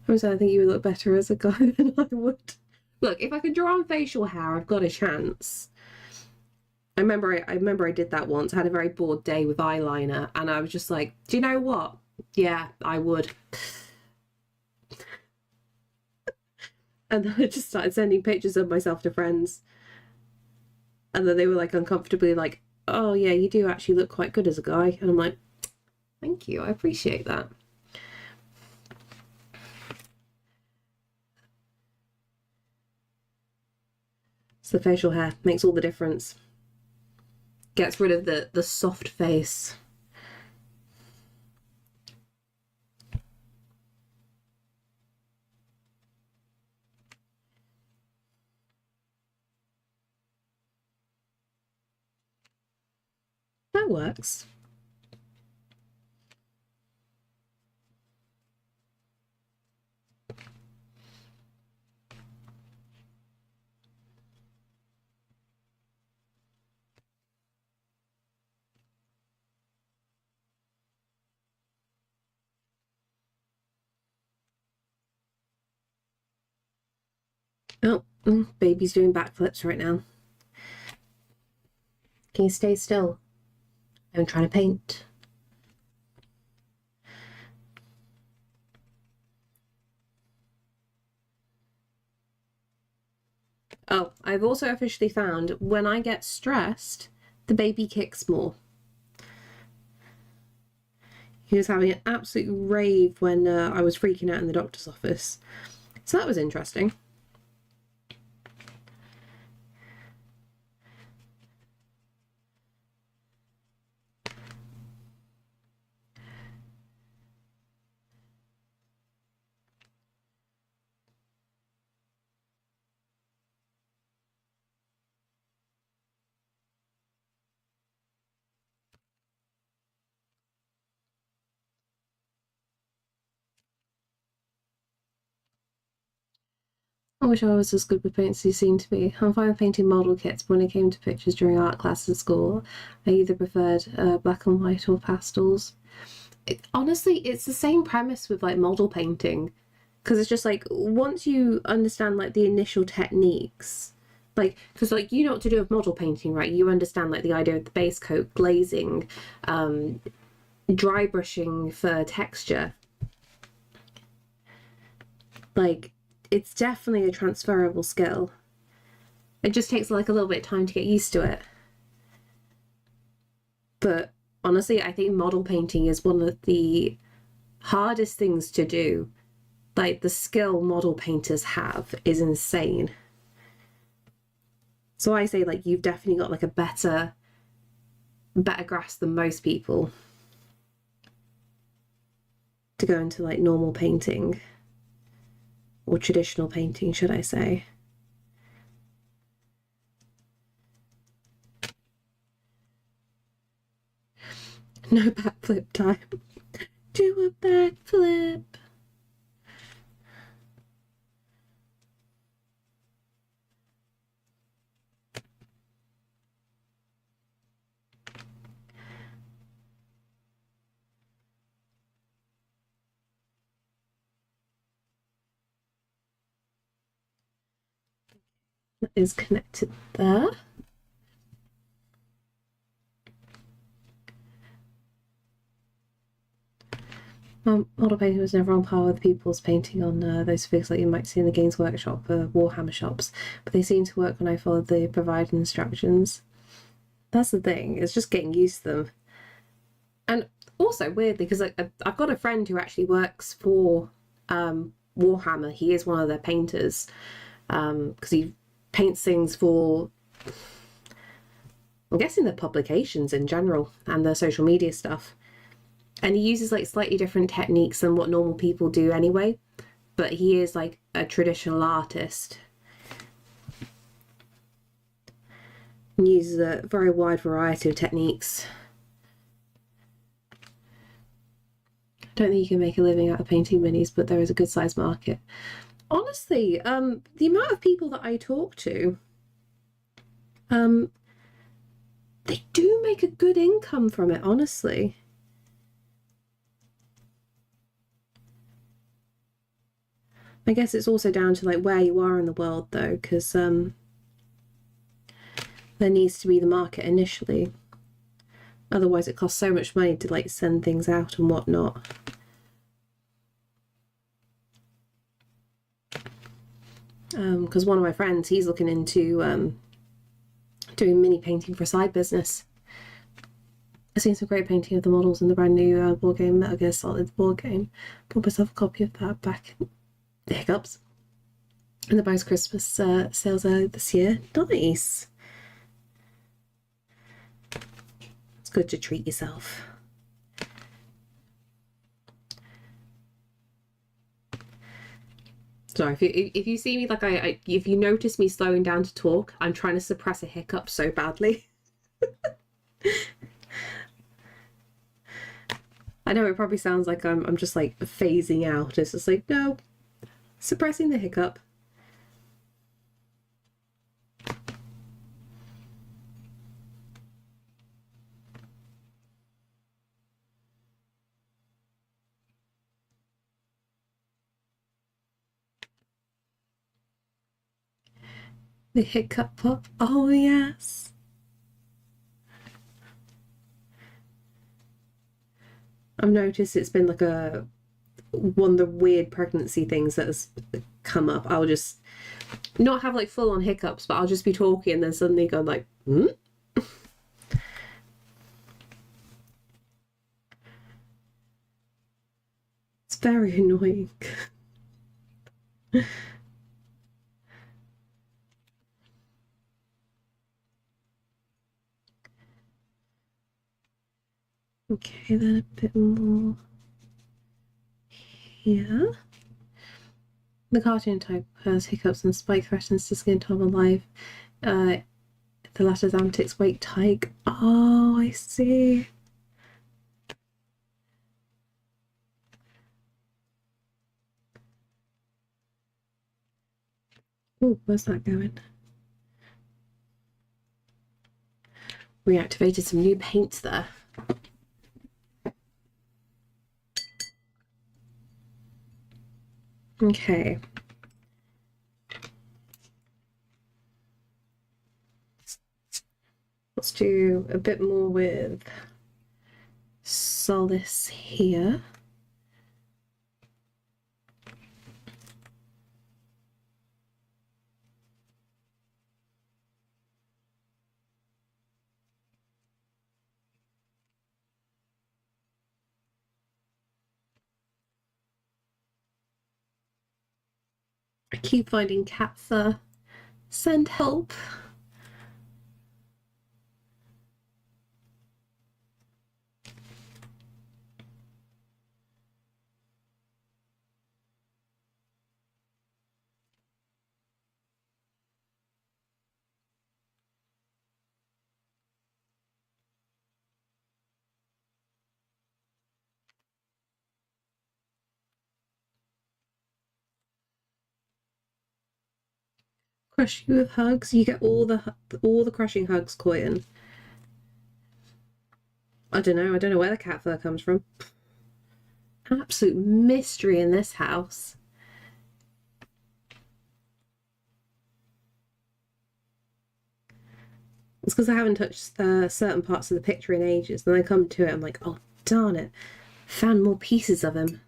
S1: I think you would look better as a guy than I would. Look, if I can draw on facial hair, I've got a chance. I remember I did that once. I had a very bored day with eyeliner, and I was just like, do you know what? Yeah, I would. And then I just started sending pictures of myself to friends. And then they were like uncomfortably like, oh yeah, you do actually look quite good as a guy. And I'm like, thank you, I appreciate that. So the facial hair makes all the difference. Gets rid of the soft face. That works. Oh, baby's doing backflips right now. Can you stay still? I'm trying to paint. Oh, I've also officially found when I get stressed, the baby kicks more. He was having an absolute rave when I was freaking out in the doctor's office. So that was interesting. I wish I was as good with paints as you seem to be. I'm fine with painting model kits, but when it came to pictures during art class at school, I either preferred black and white or pastels. Honestly, it's the same premise with like model painting, because it's just like once you understand like the initial techniques, like because like you know what to do with model painting, right? You understand like the idea of the base coat, glazing, dry brushing for texture. Like it's definitely a transferable skill. It just takes like a little bit of time to get used to it. But honestly, I think model painting is one of the hardest things to do. Like the skill model painters have is insane. So I say like you've definitely got like a better grasp than most people to go into like normal painting. Or traditional painting, should I say. No backflip time. Do a backflip. That is connected there. Model painting was never on par with people's painting on those figures like you might see in the Games Workshop for Warhammer shops, but they seem to work when I follow the provided instructions. That's the thing, it's just getting used to them. And also, weirdly, because I've got a friend who actually works for Warhammer. He is one of their painters, because he paints things for, I'm guessing, the publications in general and the social media stuff. And he uses like slightly different techniques than what normal people do anyway, but he is like a traditional artist and uses a very wide variety of techniques. I don't think you can make a living out of painting minis, but there is a good sized market. Honestly, the amount of people that I talk to, they do make a good income from it, honestly. I guess it's also down to like where you are in the world though, because there needs to be the market initially. Otherwise it costs so much money to like send things out and whatnot. Because one of my friends, he's looking into doing mini painting for a side business. I've seen some great painting of the models in the brand new board game, Metal Gear Solid board game. Bought myself a copy of that back in the hiccups in the post-Christmas sales earlier this year. Nice. It's good to treat yourself. Sorry, if you see me like if you notice me slowing down to talk, I'm trying to suppress a hiccup so badly. I know it probably sounds like I'm just like phasing out. It's just like, no, suppressing the hiccup. The hiccup pop. Oh yes. I've noticed it's been like one of the weird pregnancy things that has come up. I'll just not have like full on hiccups, but I'll just be talking and then suddenly go like, hmm? It's very annoying. Okay, then a bit more here. The cartoon type has hiccups and Spike threatens to skin Tom alive. The latter's antics wake Tyke. Oh, I see. Oh, where's that going? Reactivated some new paints there. Okay. Let's do a bit more with Solace here. I keep finding cat fur. Send help. Crush you with hugs. You get all the crushing hugs coin. I don't know where the cat fur comes from. Absolute mystery in this house. It's because I haven't touched certain parts of the picture in ages. Then I come to it, I'm like, oh, darn it. Found more pieces of him.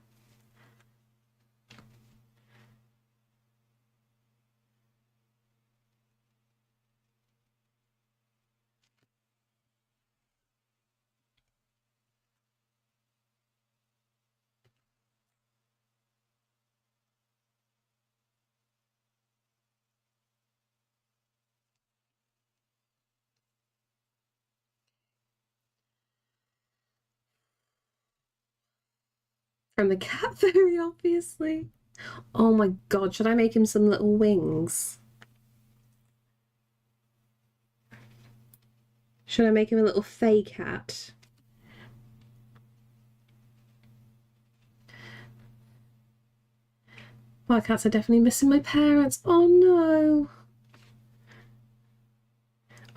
S1: From the cat very obviously. Oh my god, should I make him some little wings? Should I make him a little fey cat? My cats are definitely missing my parents. Oh no.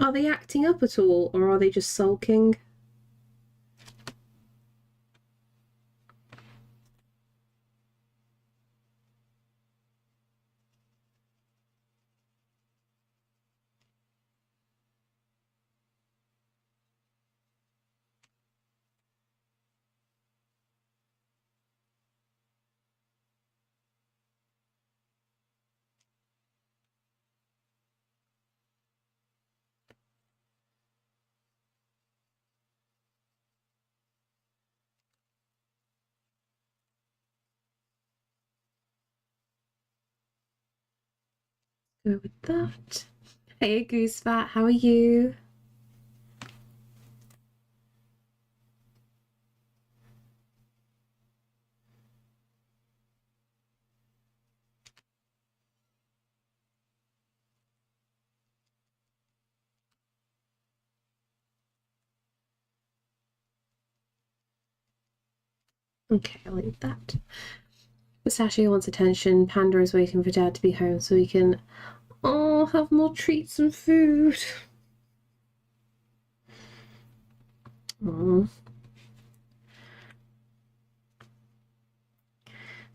S1: Are they acting up at all, or are they just sulking? Go with that. Hey, Goose Fat, how are you? Okay, I'll leave that. Pistachio wants attention. Panda is waiting for Dad to be home so he can, oh, have more treats and food. Oh.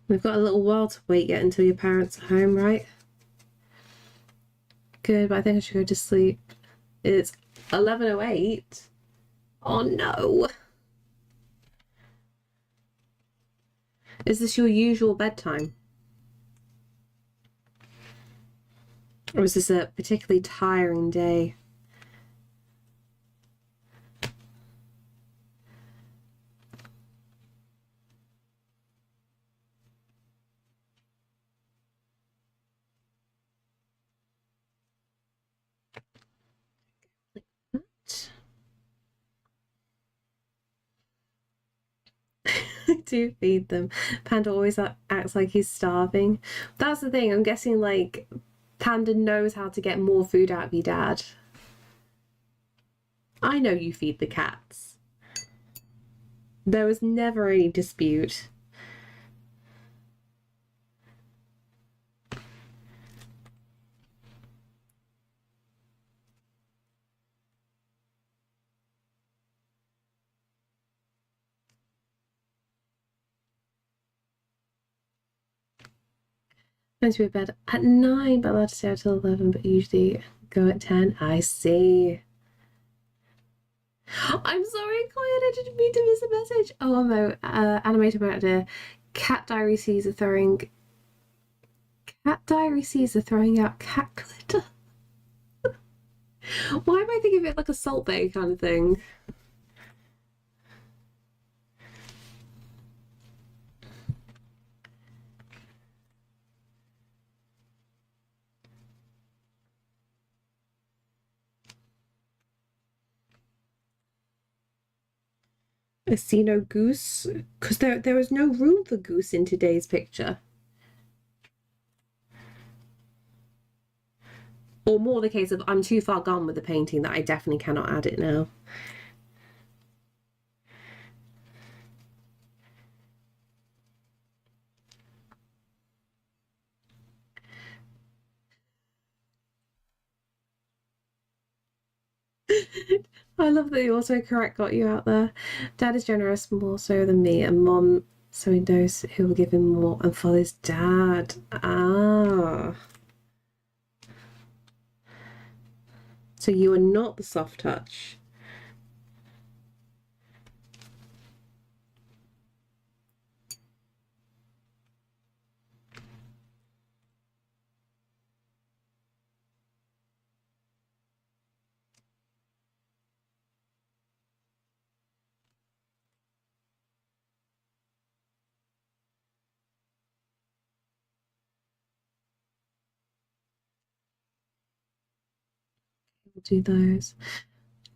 S1: We've got a little while to wait yet until your parents are home, right? Good, but I think I should go to sleep. It's 11:08. Oh no. Is this your usual bedtime? Or is this a particularly tiring day? I do feed them. Panda always acts like he's starving. That's the thing. I'm guessing like Panda knows how to get more food out of your dad. I know you feed the cats. There was never any dispute. Going to be bed at 9, but allowed to stay out till 11, but usually go at 10. I see. I'm sorry, Coyan, I didn't mean to miss a message. Oh, no, animated murder. Cat Diary Caesar throwing out cat glitter. Why am I thinking of it like a Salt Bay kind of thing? I see no goose, because there was no room for goose in today's picture. Or more the case of I'm too far gone with the painting that I definitely cannot add it now. I love that the autocorrect got you out there. Dad is generous more so than me, and Mom, so he knows who will give him more and follow his dad. Ah. So So you are not the soft touch. We'll do those.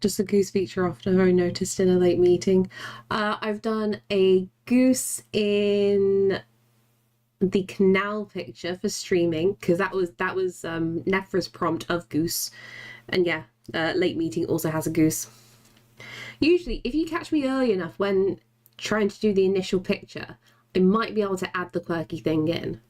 S1: Just a goose feature after I noticed in a late meeting. I've done a goose in the canal picture for streaming because that was Nefra's prompt of goose, and yeah, late meeting also has a goose. Usually, if you catch me early enough when trying to do the initial picture, I might be able to add the quirky thing in.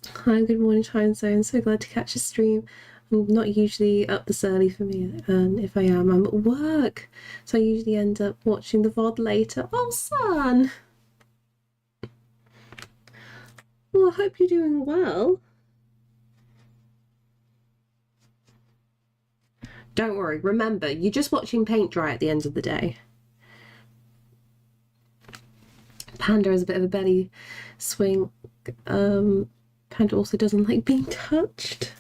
S1: Hi, good morning, time zone. So glad to catch a stream. I'm not usually up this early for me, and if I am, I'm at work. So I usually end up watching the VOD later. Oh, son! Well, I hope you're doing well. Don't worry, remember, you're just watching paint dry at the end of the day. Panda has a bit of a belly swing. Panda also doesn't like being touched.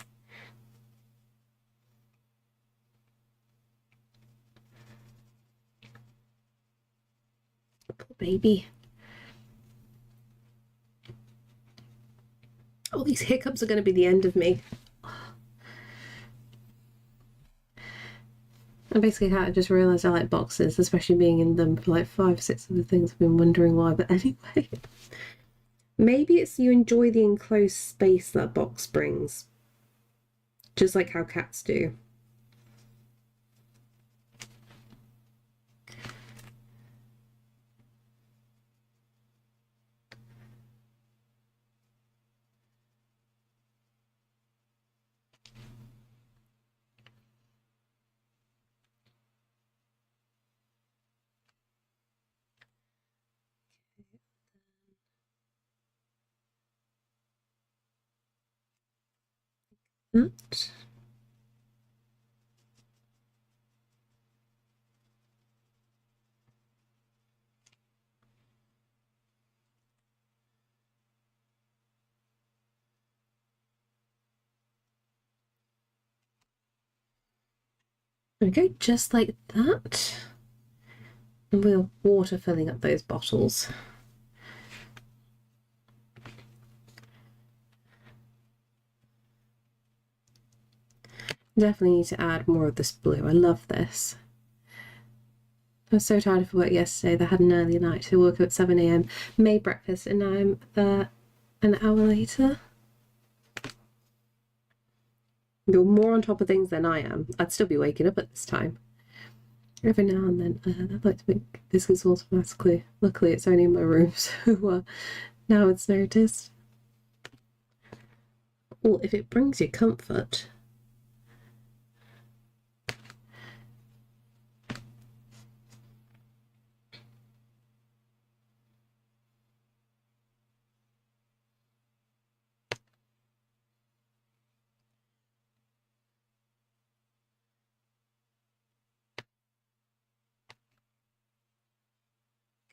S1: Poor baby. Oh, these hiccups are going to be the end of me. And basically, I just realised I like boxes, especially being in them for like 5 or 6 of the things. I've been wondering why, but anyway. Maybe it's you enjoy the enclosed space that box brings. Just like how cats do. That. Okay, just like that. And we're water filling up those bottles. Definitely need to add more of this blue. I love this. I was so tired of work yesterday that I had an early night. I woke up at 7 a.m, made breakfast, and now I'm there an hour later. You're more on top of things than I am. I'd still be waking up at this time. Every now and then, I'd like to make biscuits automatically. Luckily, it's only in my room, so now it's noticed. Well, if it brings you comfort.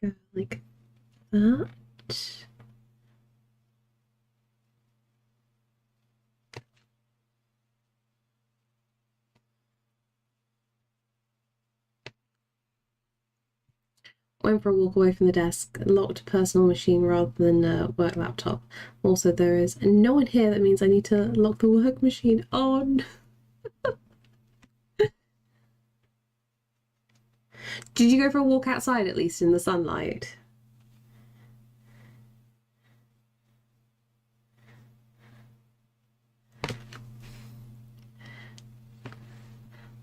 S1: Go like that. Went for a walk away from the desk, locked personal machine rather than work laptop. Also, there is no one here. That means I need to lock the work machine on. Did you go for a walk outside at least in the sunlight?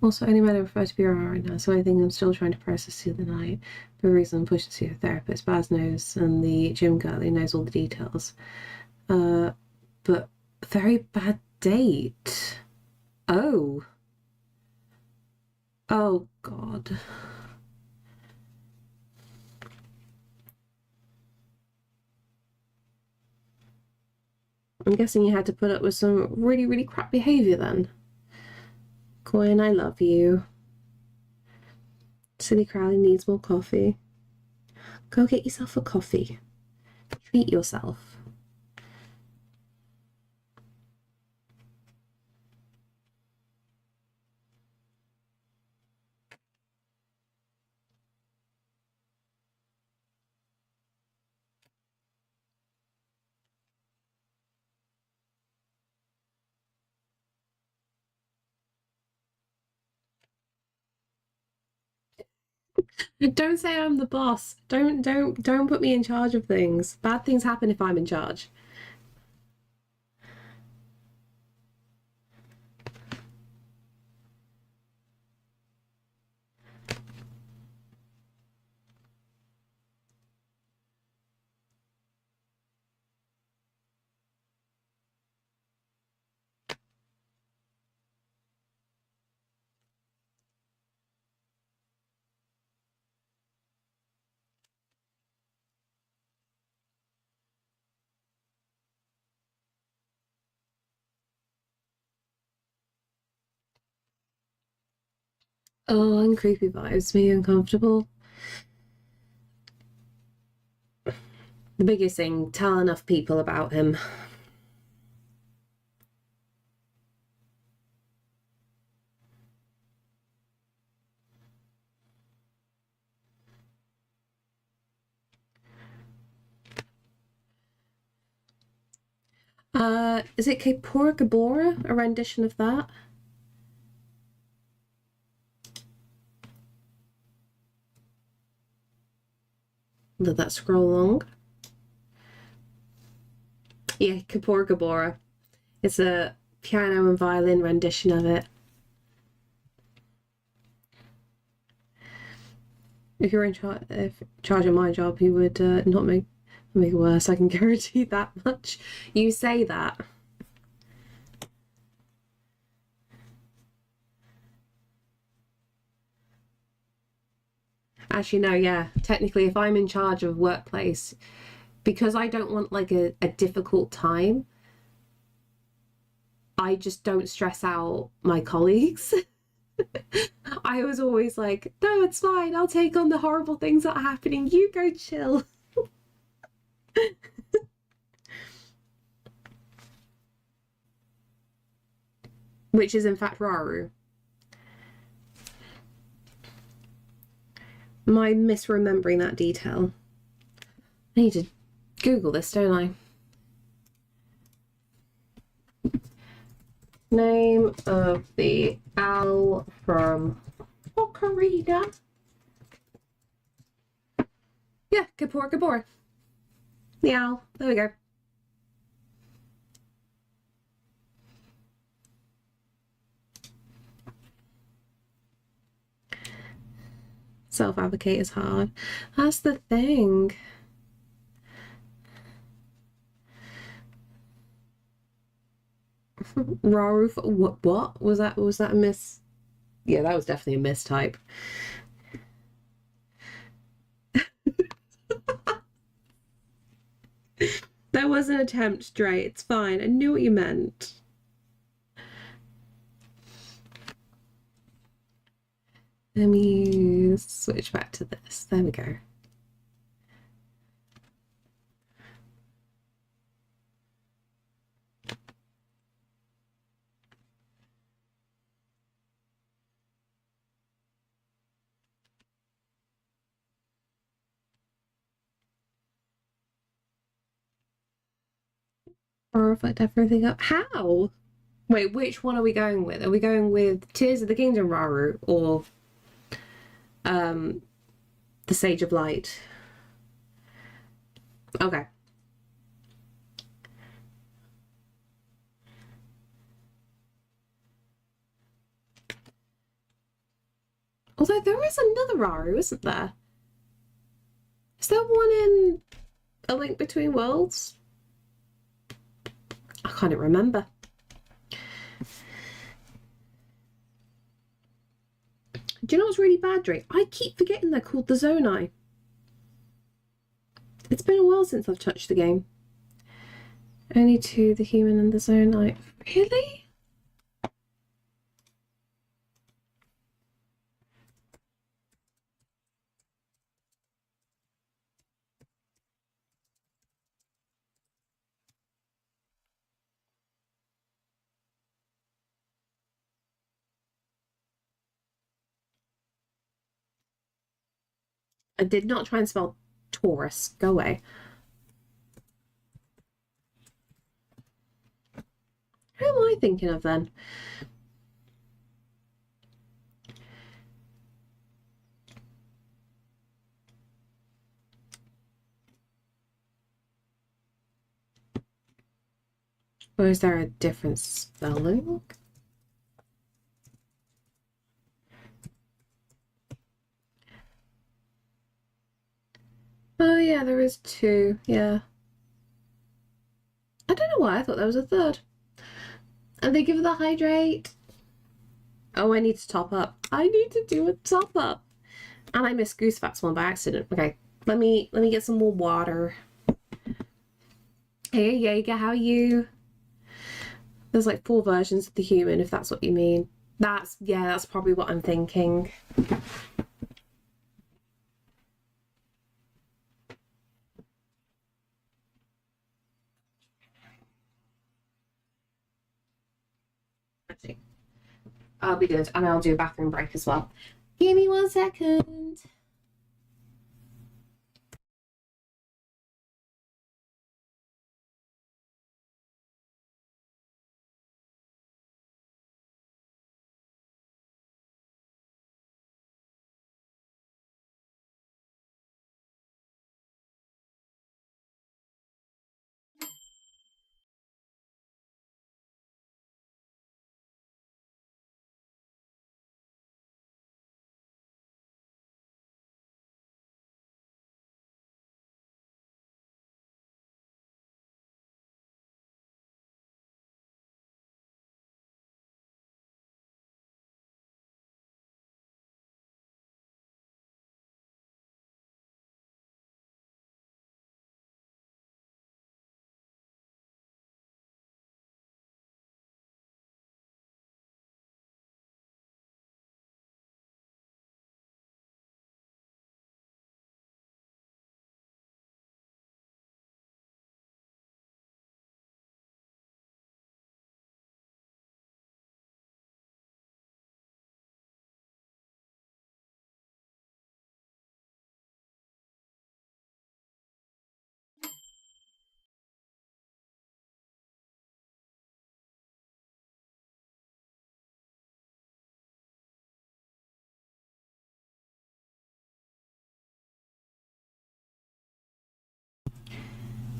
S1: Also, only men I refer to be around right now, so I think I'm still trying to process the other night. For a reason, I'm pushed to see a therapist. Baz knows, and the gym girl who knows all the details. But very bad date. Oh. Oh, God. I'm guessing you had to put up with some really, really crap behaviour then. Coin, I love you. Silly Crowley needs more coffee. Go get yourself a coffee. Treat yourself. Don't say I'm the boss. Don't put me in charge of things. Bad things happen if I'm in charge. Oh, and creepy vibes me uncomfortable. The biggest thing, tell enough people about him. Is it Kapora Gabora? A rendition of that? Let that scroll along. Yeah, Kapora Gabora. It's a piano and violin rendition of it. If you're in charge of my job, you would not make it worse. I can guarantee that much. You say that. Actually, no, yeah. Technically, if I'm in charge of workplace, because I don't want like a difficult time, I just don't stress out my colleagues. I was always like, no, it's fine. I'll take on the horrible things that are happening. You go chill. Which is in fact Raru. Am I misremembering that detail? I need to Google this, don't I? Name of the owl from Ocarina. Yeah, Kapor Kapor. The owl. There we go. Self-advocate is hard. That's the thing. Raru, what was that? Was that a miss? Yeah, that was definitely a mistype. That was an attempt, Dre. It's fine. I knew what you meant. Let me switch back to this. There we go. Or if I everything up. How? Wait, which one are we going with? Are we going with Tears of the Kingdom Raru or the Sage of Light? Okay. Although there is another Raru, isn't there? Is there one in A Link Between Worlds? I can't remember. Do you know what's really bad, Drake? I keep forgetting they're called the Zonai. It's been a while since I've touched the game. Only two, the human and the Zonai. Really? I did not try and spell Taurus. Go away. Who am I thinking of then? Or is there a different spelling? Oh yeah, there is two, yeah. I don't know why I thought there was a third. And they give it the hydrate. Oh, I need to top up. I need to do a top up. And I missed Goosefat's one by accident. Okay, let me get some more water. Hey Jaeger, how are you? There's like 4 versions of the human, if that's what you mean. That's probably what I'm thinking. Actually, I'll be good, and I'll do a bathroom break as well. Give me 1 second.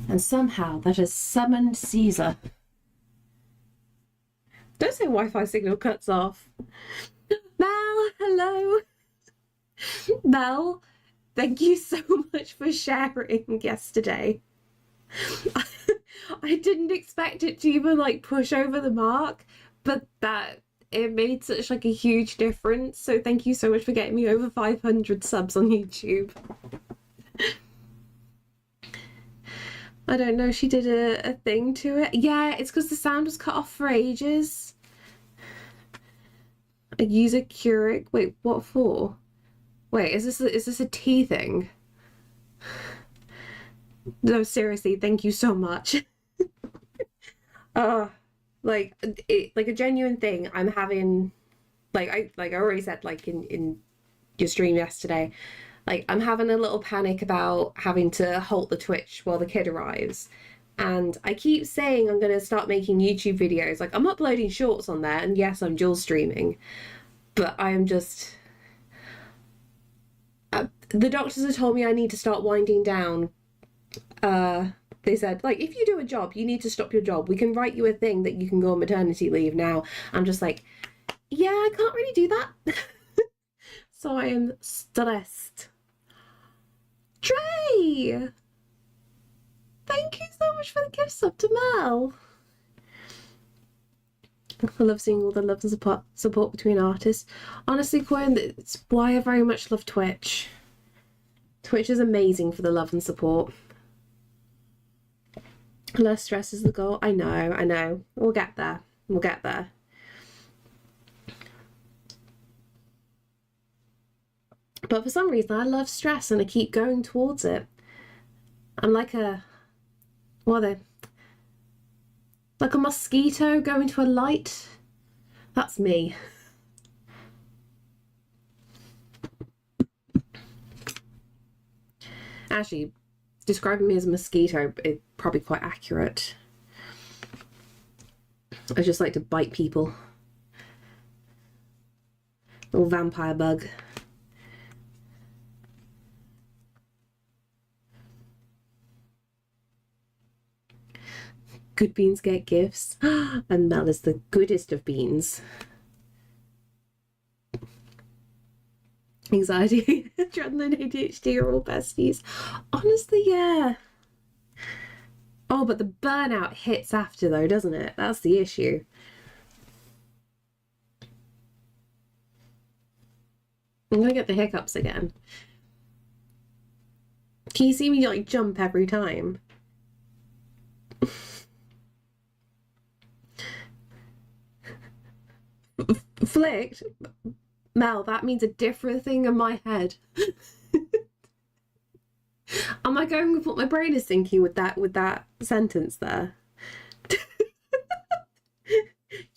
S1: And somehow that has summoned Caesar. Don't say Wi-Fi signal cuts off. Mel, hello. Mel, thank you so much for sharing yesterday. I didn't expect it to even like push over the mark, but that it made such like a huge difference. So thank you so much for getting me over 500 subs on YouTube. I don't know, she did a thing to it. Yeah, it's because the sound was cut off for ages. A user Keurig. Wait, what for? Wait, is this a tea thing? No, seriously, thank you so much. Like a genuine thing. I'm having, I already said, like in your stream yesterday, like I'm having a little panic about having to halt the Twitch while the kid arrives. And I keep saying I'm going to start making YouTube videos. Like I'm uploading shorts on there, and yes, I'm dual streaming, but I am just the doctors have told me I need to start winding down. They said, like, if you do a job, you need to stop your job. We can write you a thing that you can go on maternity leave now. I'm just like, yeah, I can't really do that. So I am stressed. Trey! Thank you so much for the gift sub to Mel. I love seeing all the love and support between artists. Honestly, Quinn, it's why I very much love Twitch. Twitch is amazing for the love and support. Less stress is the goal. I know. We'll get there. We'll get there. But for some reason, I love stress and I keep going towards it. I'm like a... what are they? Like a mosquito going to a light. That's me. Actually, describing me as a mosquito is probably quite accurate. I just like to bite people. Little vampire bug. Good beans get gifts. And Mel is the goodest of beans. Anxiety, adrenaline, ADHD are all besties. Honestly, yeah. Oh, but the burnout hits after though, doesn't it? That's the issue. I'm gonna get the hiccups again. Can you see me like jump every time? Flicked? Mel, that means a different thing in my head. Am I going with what my brain is thinking with that sentence there?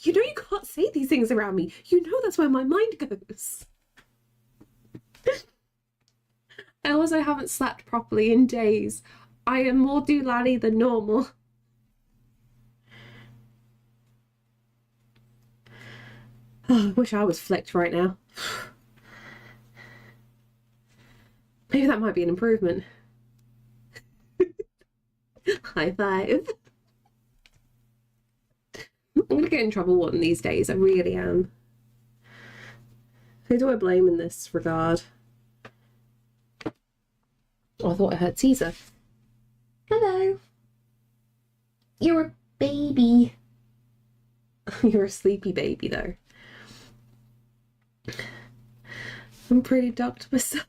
S1: You know you can't say these things around me. You know that's where my mind goes. I also haven't slept properly in days. I am more doolally than normal. Oh, I wish I was flicked right now. Maybe that might be an improvement. High five. I'm gonna get in trouble one of these days. I really am. Who do I blame in this regard? Oh, I thought I heard Caesar. Hello. You're a baby. You're a sleepy baby, though. I'm pretty docked myself.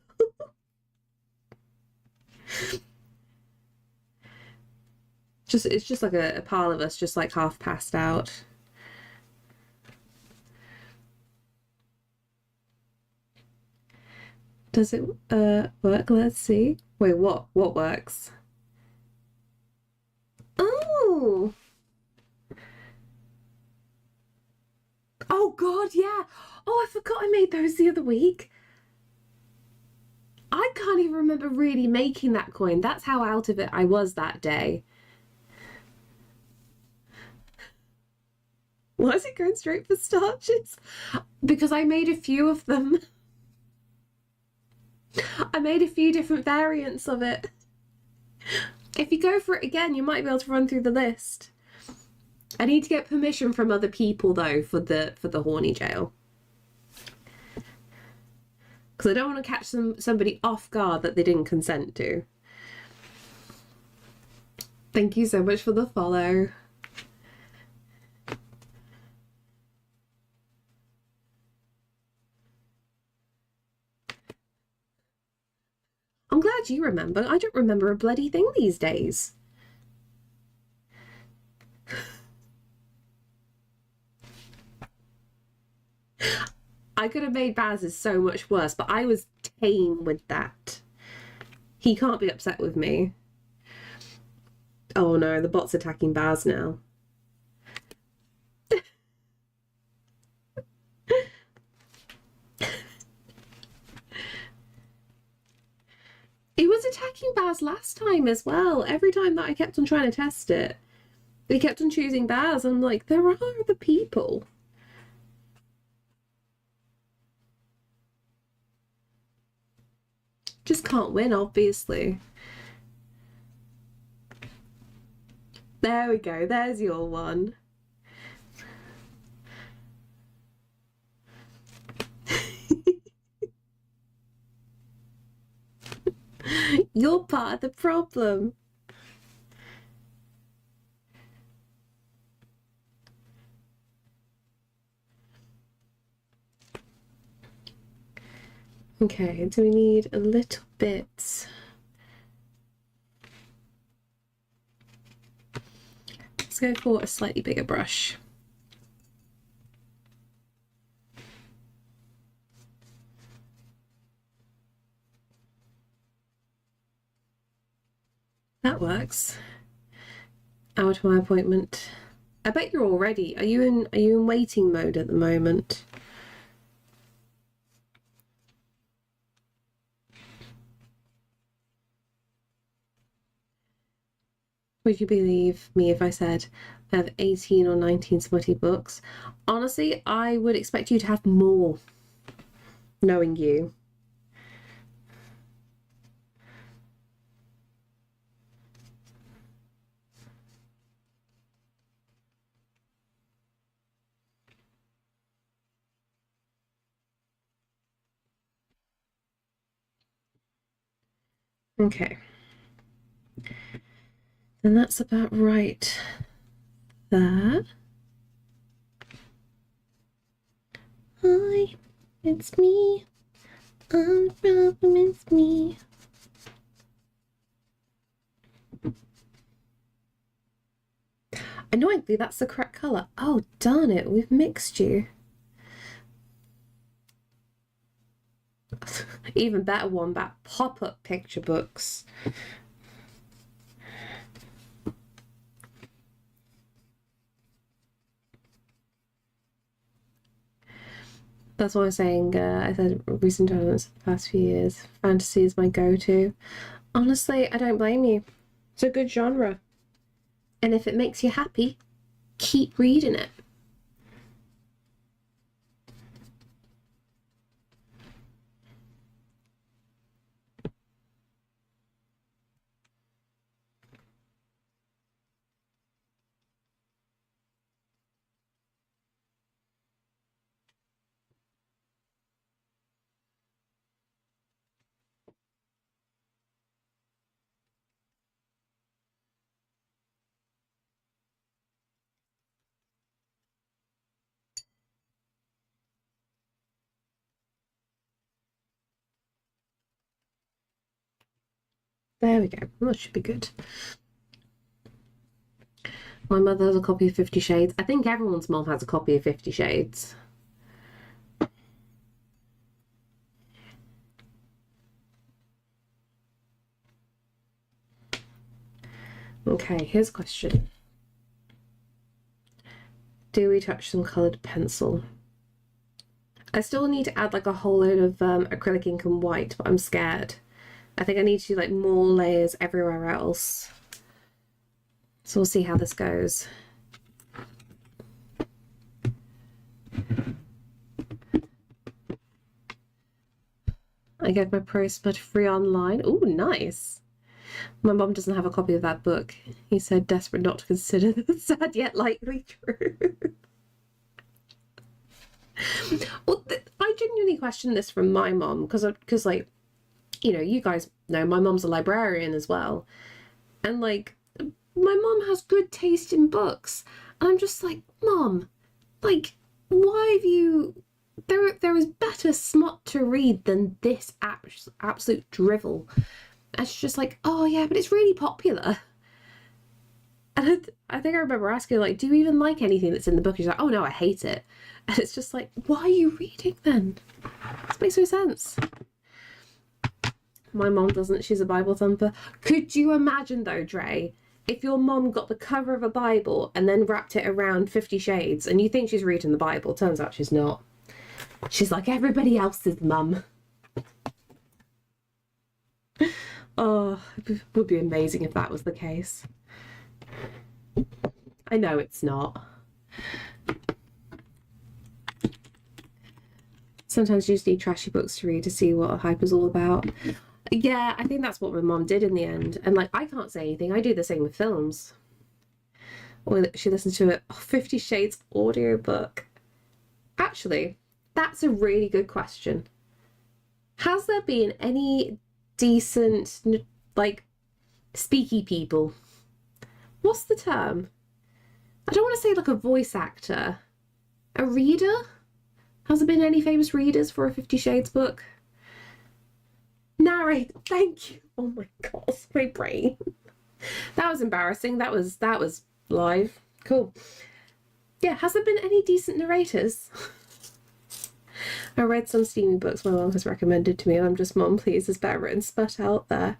S1: It's just like a pile of us just like half passed out. Does it work? Let's see. Wait, what works? Oh. Oh God, yeah. Oh, I forgot I made those the other week. I can't even remember really making that coin. That's how out of it I was that day. Why is it going straight for starches? Because I made a few of them. I made a few different variants of it. If you go for it again, you might be able to run through the list. I need to get permission from other people though for the horny jail. Because I don't want to catch somebody off guard that they didn't consent to. Thank you so much for the follow. I'm glad you remember. I don't remember a bloody thing these days. I could have made Baz's so much worse, but I was tame with that. He can't be upset with me. Oh no, the bot's attacking Baz now. It was attacking Baz last time as well. Every time that I kept on trying to test it, they kept on choosing Baz. I'm like, there are other people. Just can't win, obviously. There we go. There's your one. You're part of the problem. Okay, do we need a little bit? Let's go for a slightly bigger brush. That works. Hour to my appointment. I bet you're all ready. Are you in waiting mode at the moment? Would you believe me if I said I have 18 or 19 smutty books? Honestly, I would expect you to have more, knowing you. Okay. And that's about right there. Hi, it's me. The problem is me. Annoyingly, that's the correct colour. Oh, darn it, we've mixed you. Even better one about pop-up picture books. That's what I was saying. I said recent developments the past few years. Fantasy is my go-to. Honestly, I don't blame you. It's a good genre. And if it makes you happy, keep reading it. There we go. That should be good. My mother has a copy of 50 Shades. I think everyone's mom has a copy of 50 Shades. Okay, here's a question. Do we touch some coloured pencil? I still need to add like a whole load of acrylic ink and white, but I'm scared. I think I need to do like more layers everywhere else. So we'll see how this goes. I get my Pro Smut free online. Oh, nice. My mum doesn't have a copy of that book. He said, desperate not to consider the sad yet likely truth. Well, I genuinely question this from my mum because like, you know, you guys know my mum's a librarian as well. And like, my mum has good taste in books. And I'm just like, Mum, like, why have you... There is better smut to read than this absolute drivel. And she's just like, oh yeah, but it's really popular. And I think I remember asking her, like, do you even like anything that's in the book? And she's like, oh no, I hate it. And it's just like, why are you reading then? This makes no sense. My mom doesn't. She's a Bible thumper. Could you imagine though, Dre, if your mom got the cover of a Bible and then wrapped it around 50 Shades and you think she's reading the Bible, turns out she's not. She's like everybody else's mum. Oh, it would be amazing if that was the case. I know it's not. Sometimes you just need trashy books to read to see what a hype is all about. Yeah, I think that's what my mom did in the end. And like, I can't say anything. I do the same with films. Or she listens to a 50 Shades audiobook. Actually, that's a really good question. Has there been any decent, like, speaky people? What's the term? I don't want to say like a voice actor. A reader? Has there been any famous readers for a 50 Shades book? Narrate. Thank you. Oh my god, my brain. That was embarrassing. That was live. Cool. Yeah, has there been any decent narrators? I read some steamy books my mom has recommended to me, and I'm just, Mom, please, there's better written smut out there.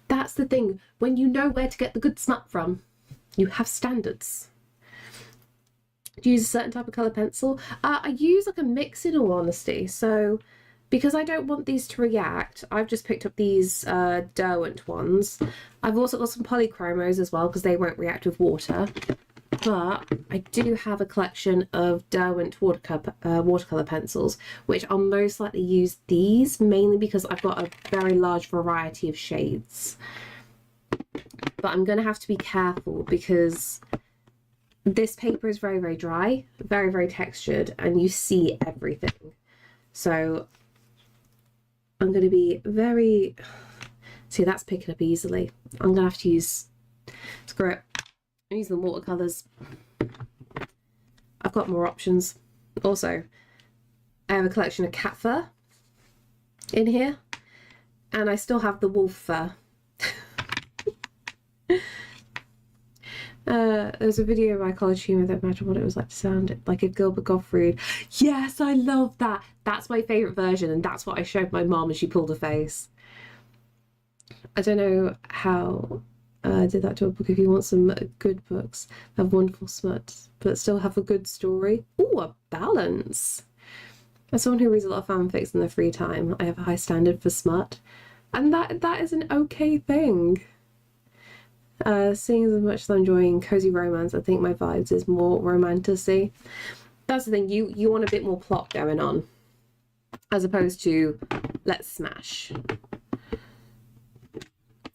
S1: That's the thing. When you know where to get the good smut from, you have standards. Do you use a certain type of colour pencil? I use like a mix, in all honesty. So because I don't want these to react, I've just picked up these Derwent ones. I've also got some polychromos as well because they won't react with water. But I do have a collection of Derwent watercolor pencils, which I'll most likely use these, mainly because I've got a very large variety of shades. But I'm going to have to be careful because this paper is very, very dry, very, very textured, and you see everything. So I'm going to be very... See, that's picking up easily. I'm going to have to use... Screw it. I'm using the watercolours. I've got more options. Also, I have a collection of cat fur in here, and I still have the wolf fur. There's a video by College Humor that imagined what it was like to sound like a Gilbert Gottfried. Yes, I love that. That's my favourite version, and that's what I showed my mom and she pulled her face. I don't know how I did that to a book. If you want some good books, have wonderful smut, but still have a good story. Ooh, a balance. As someone who reads a lot of fanfics in their free time, I have a high standard for smut, and that is an okay thing. Seeing as much as I'm enjoying cozy romance, I think my vibes is more romantasy. That's the thing, you want a bit more plot going on, as opposed to let's smash.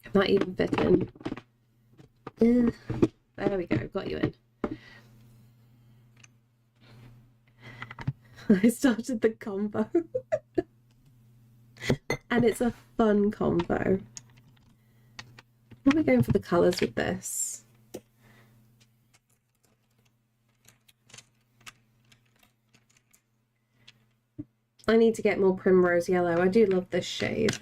S1: Can that even fit in? There we go, got you in. I started the combo. And it's a fun combo. What are we going for the colours with this? I need to get more primrose yellow. I do love this shade.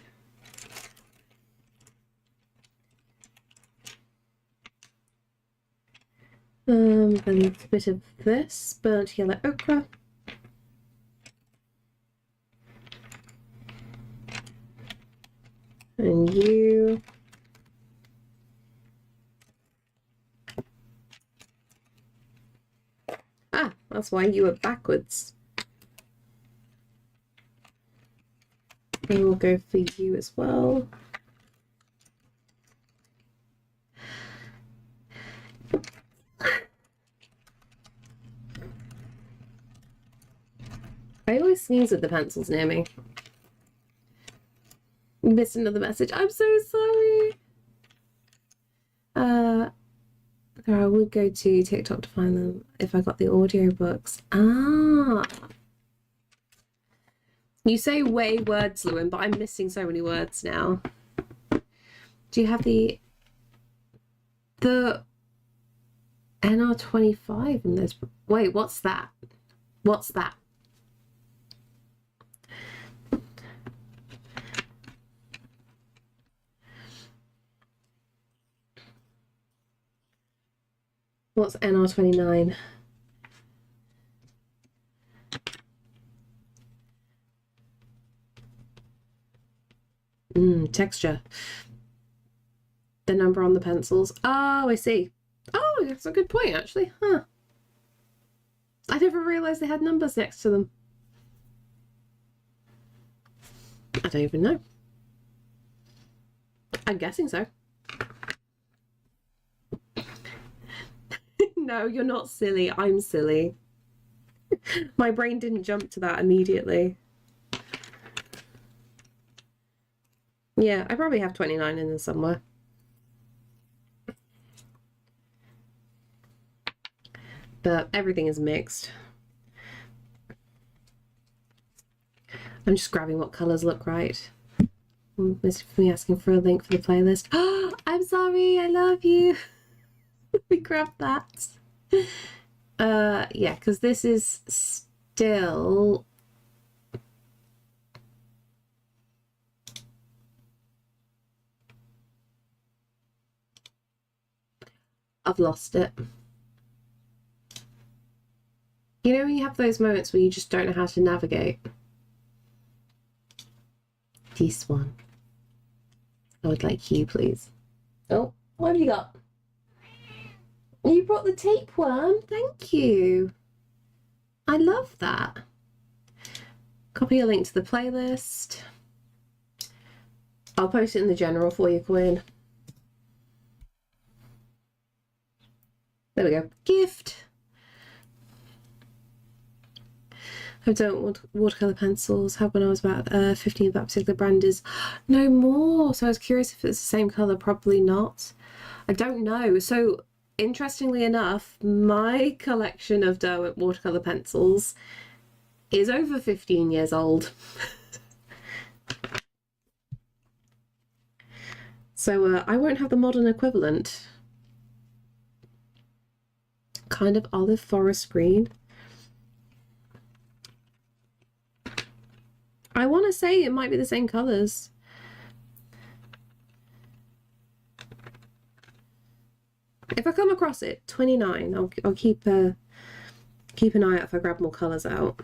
S1: And a bit of this, burnt yellow ochre. And you. Ah, that's why you were backwards. And we'll go for you as well. I always sneeze with the pencils near me. Missed another message. I'm so sorry. I would go to TikTok to find them if I got the audiobooks. Ah. You say way words, Lewin, but I'm missing so many words now. Do you have the NR25 in this? Wait, what's that? What's that? What's NR29? Texture. The number on the pencils. Oh, I see. Oh, that's a good point, actually. Huh. I never realised they had numbers next to them. I don't even know. I'm guessing so. No, you're not silly. I'm silly. My brain didn't jump to that immediately. Yeah, I probably have 29 in there somewhere. But everything is mixed. I'm just grabbing what colours look right. Mr. For me asking for a link for the playlist. Oh, I'm sorry, I love you. We grabbed that. Yeah, because this is still... I've lost it. You know when you have those moments where you just don't know how to navigate? This one. I would like you, please. Oh, what have you got? You brought the tapeworm. Thank you. I love that. Copy a link to the playlist. I'll post it in the general for you, Quinn. There we go. Gift. I've done watercolor pencils. Had when I was about 15. That particular brand is no more. So I was curious if it's the same color. Probably not. I don't know. So interestingly enough, my collection of Derwent watercolor pencils is over 15 years old. So I won't have the modern equivalent. Kind of olive forest green. I want to say it might be the same colours. If I come across it, 29. I'll keep an eye out if I grab more colours out.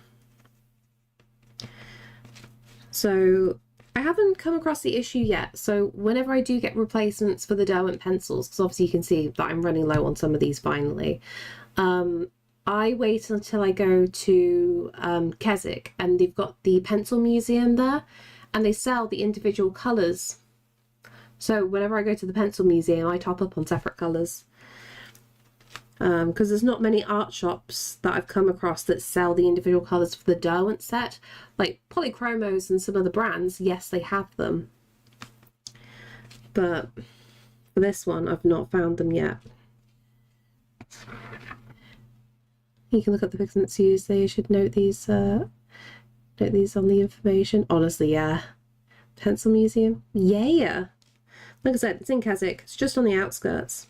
S1: So I haven't come across the issue yet. So whenever I do get replacements for the Derwent pencils, because obviously you can see that I'm running low on some of these finally, I wait until I go to Keswick, and they've got the pencil museum there, and they sell the individual colours. So whenever I go to the pencil museum, I top up on separate colours. Because there's not many art shops that I've come across that sell the individual colours for the Derwent set. Like Polychromos and some other brands, yes, they have them. But for this one, I've not found them yet. You can look up the pigments used. They should note these on the information. Honestly, yeah. Pencil museum, yeah. Like I said, it's in Keswick. It's just on the outskirts.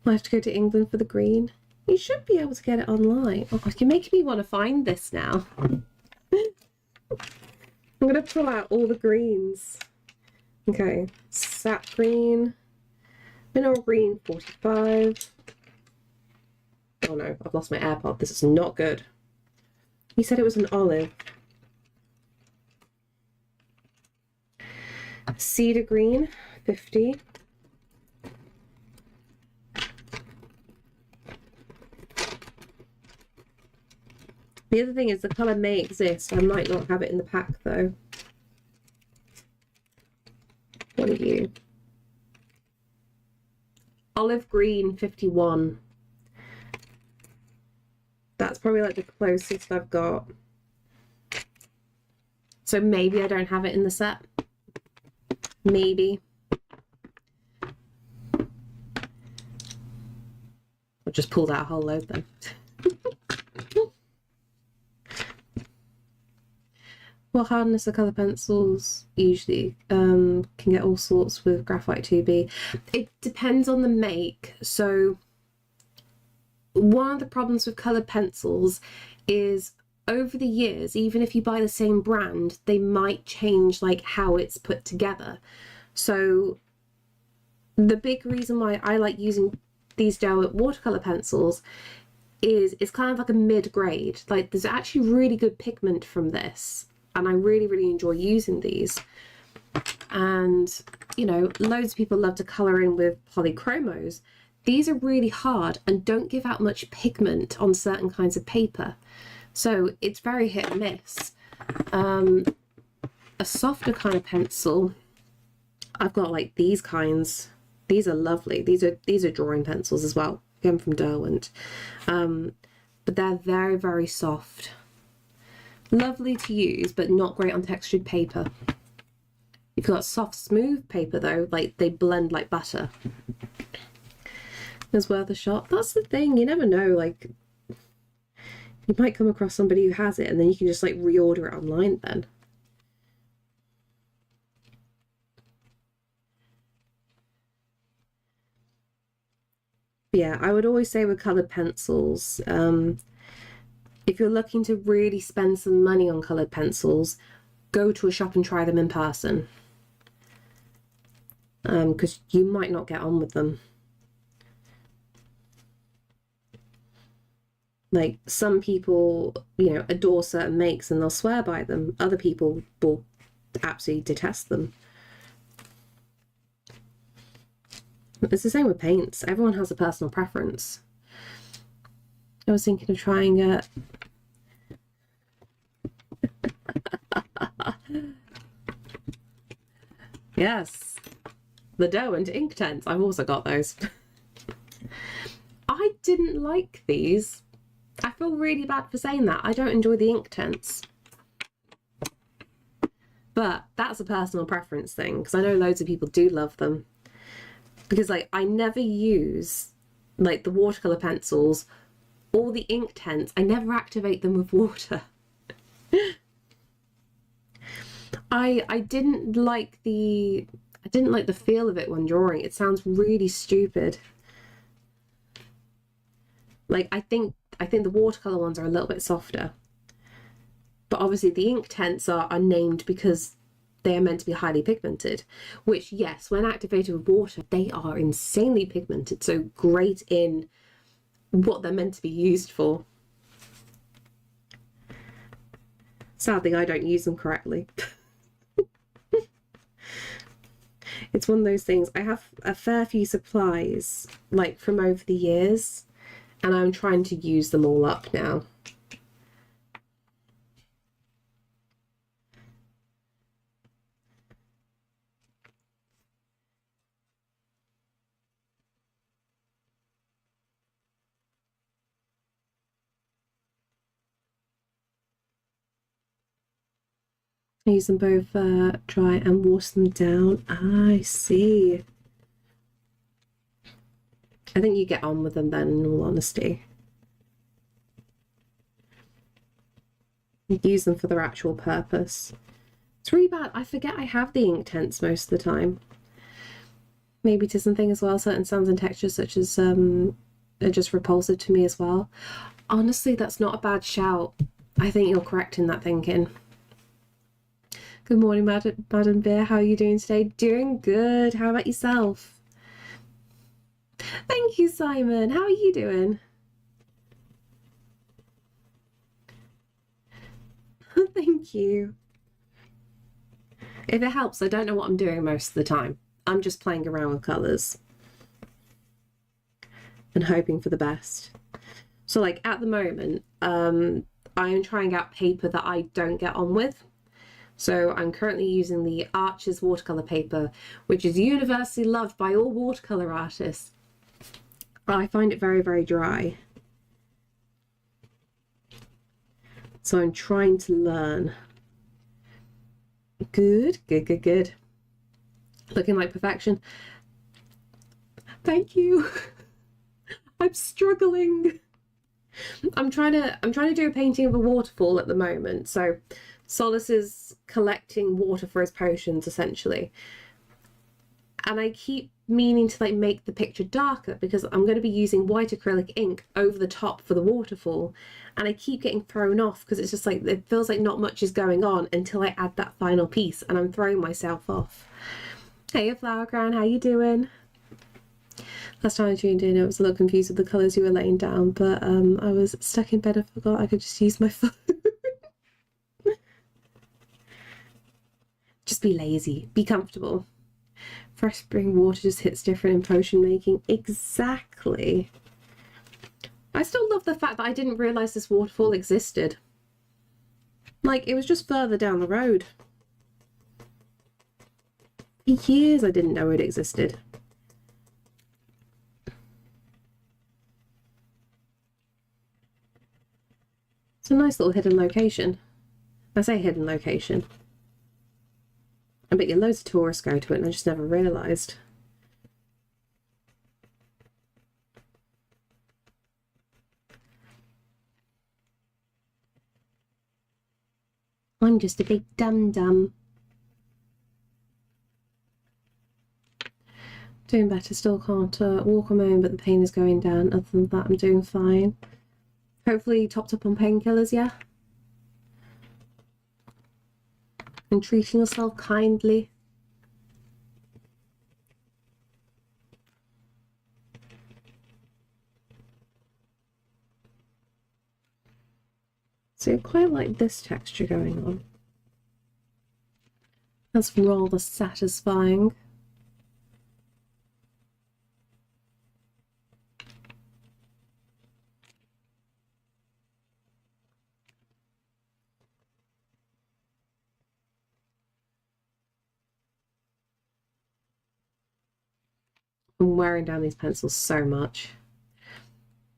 S1: I have to go to England for the green. You should be able to get it online. Oh, you're making me want to find this now. I'm going to pull out all the greens. Okay, sap green, mineral green 45. Oh no, I've lost my AirPod. This is not good. You said it was an olive. Cedar green 50. The other thing is the colour may exist. I might not have it in the pack though. What are you? Olive green 51. That's probably like the closest I've got. So maybe I don't have it in the set. Maybe. I'll just pull out a whole load then. What hardness are colour pencils usually? Can get all sorts with graphite 2B. It depends on the make. So one of the problems with coloured pencils is over the years, even if you buy the same brand, they might change like how it's put together. So the big reason why I like using these Derwent watercolour pencils is it's kind of like a mid-grade. Like there's actually really good pigment from this. And I really, really enjoy using these. And, you know, loads of people love to colour in with polychromos. These are really hard and don't give out much pigment on certain kinds of paper. So it's very hit and miss. A softer kind of pencil, I've got like these kinds. These are lovely. These are drawing pencils as well, again from Derwent. But they're very, very soft. Lovely to use, but not great on textured paper. If you've got soft, smooth paper though, like they blend like butter. It's worth a shot. That's the thing, you never know, like you might come across somebody who has it and then you can just like reorder it online then. Yeah, I would always say with coloured pencils, if you're looking to really spend some money on coloured pencils, go to a shop and try them in person. Because you might not get on with them. Like some people, you know, adore certain makes and they'll swear by them. Other people will absolutely detest them. It's the same with paints. Everyone has a personal preference. I was thinking of trying it. Yes, the dough and ink tents. I've also got those. I didn't like these. I feel really bad for saying that. I don't enjoy the ink tents. But that's a personal preference thing, because I know loads of people do love them. Because like I never use like the watercolor pencils or the ink tents. I never activate them with water. I didn't like the feel of it when drawing. It sounds really stupid. Like I think the watercolor ones are a little bit softer. But obviously the ink tents are named because they are meant to be highly pigmented, which yes, when activated with water, they are insanely pigmented, so great in what they're meant to be used for. Sadly, I don't use them correctly. It's one of those things. I have a fair few supplies, like from over the years, and I'm trying to use them all up now. I use them both dry and wash them down. I see. I think you get on with them then, in all honesty. You use them for their actual purpose. It's really bad. I forget I have the ink tents most of the time. Maybe it is something as well. Certain sounds and textures such as are just repulsive to me as well. Honestly, that's not a bad shout. I think you're correct in that thinking. Good morning, Madam Bear. How are you doing today? Doing good. How about yourself? Thank you, Simon. How are you doing? Thank you. If it helps, I don't know what I'm doing most of the time. I'm just playing around with colours and hoping for the best. So like at the moment, I am trying out paper that I don't get on with. So I'm currently using the Arches watercolour paper, which is universally loved by all watercolour artists. I find it very, very dry. So I'm trying to learn. Good, good, good, good. Looking like perfection. Thank you. I'm struggling. I'm trying to do a painting of a waterfall at the moment. So Solace is collecting water for his potions essentially. And I keep meaning to like make the picture darker because I'm going to be using white acrylic ink over the top for the waterfall, and I keep getting thrown off because it's just like it feels like not much is going on until I add that final piece, and I'm throwing myself off. Hey Flower Crown, how you doing? Last time I tuned in I was a little confused with the colours you were laying down, but I was stuck in bed and forgot I could just use my phone. Just be lazy, be comfortable. Fresh spring water just hits different in potion making. Exactly. I still love the fact that I didn't realise this waterfall existed. Like, it was just further down the road. For years I didn't know it existed. It's a nice little hidden location. I say hidden location. I bet you loads of tourists go to it and I just never realised. I'm just a big dum-dum. Doing better, still can't walk on my own, but the pain is going down. Other than that, I'm doing fine. Hopefully topped up on painkillers, yeah? And treating yourself kindly. So I quite like this texture going on. That's rather satisfying. I'm wearing down these pencils so much.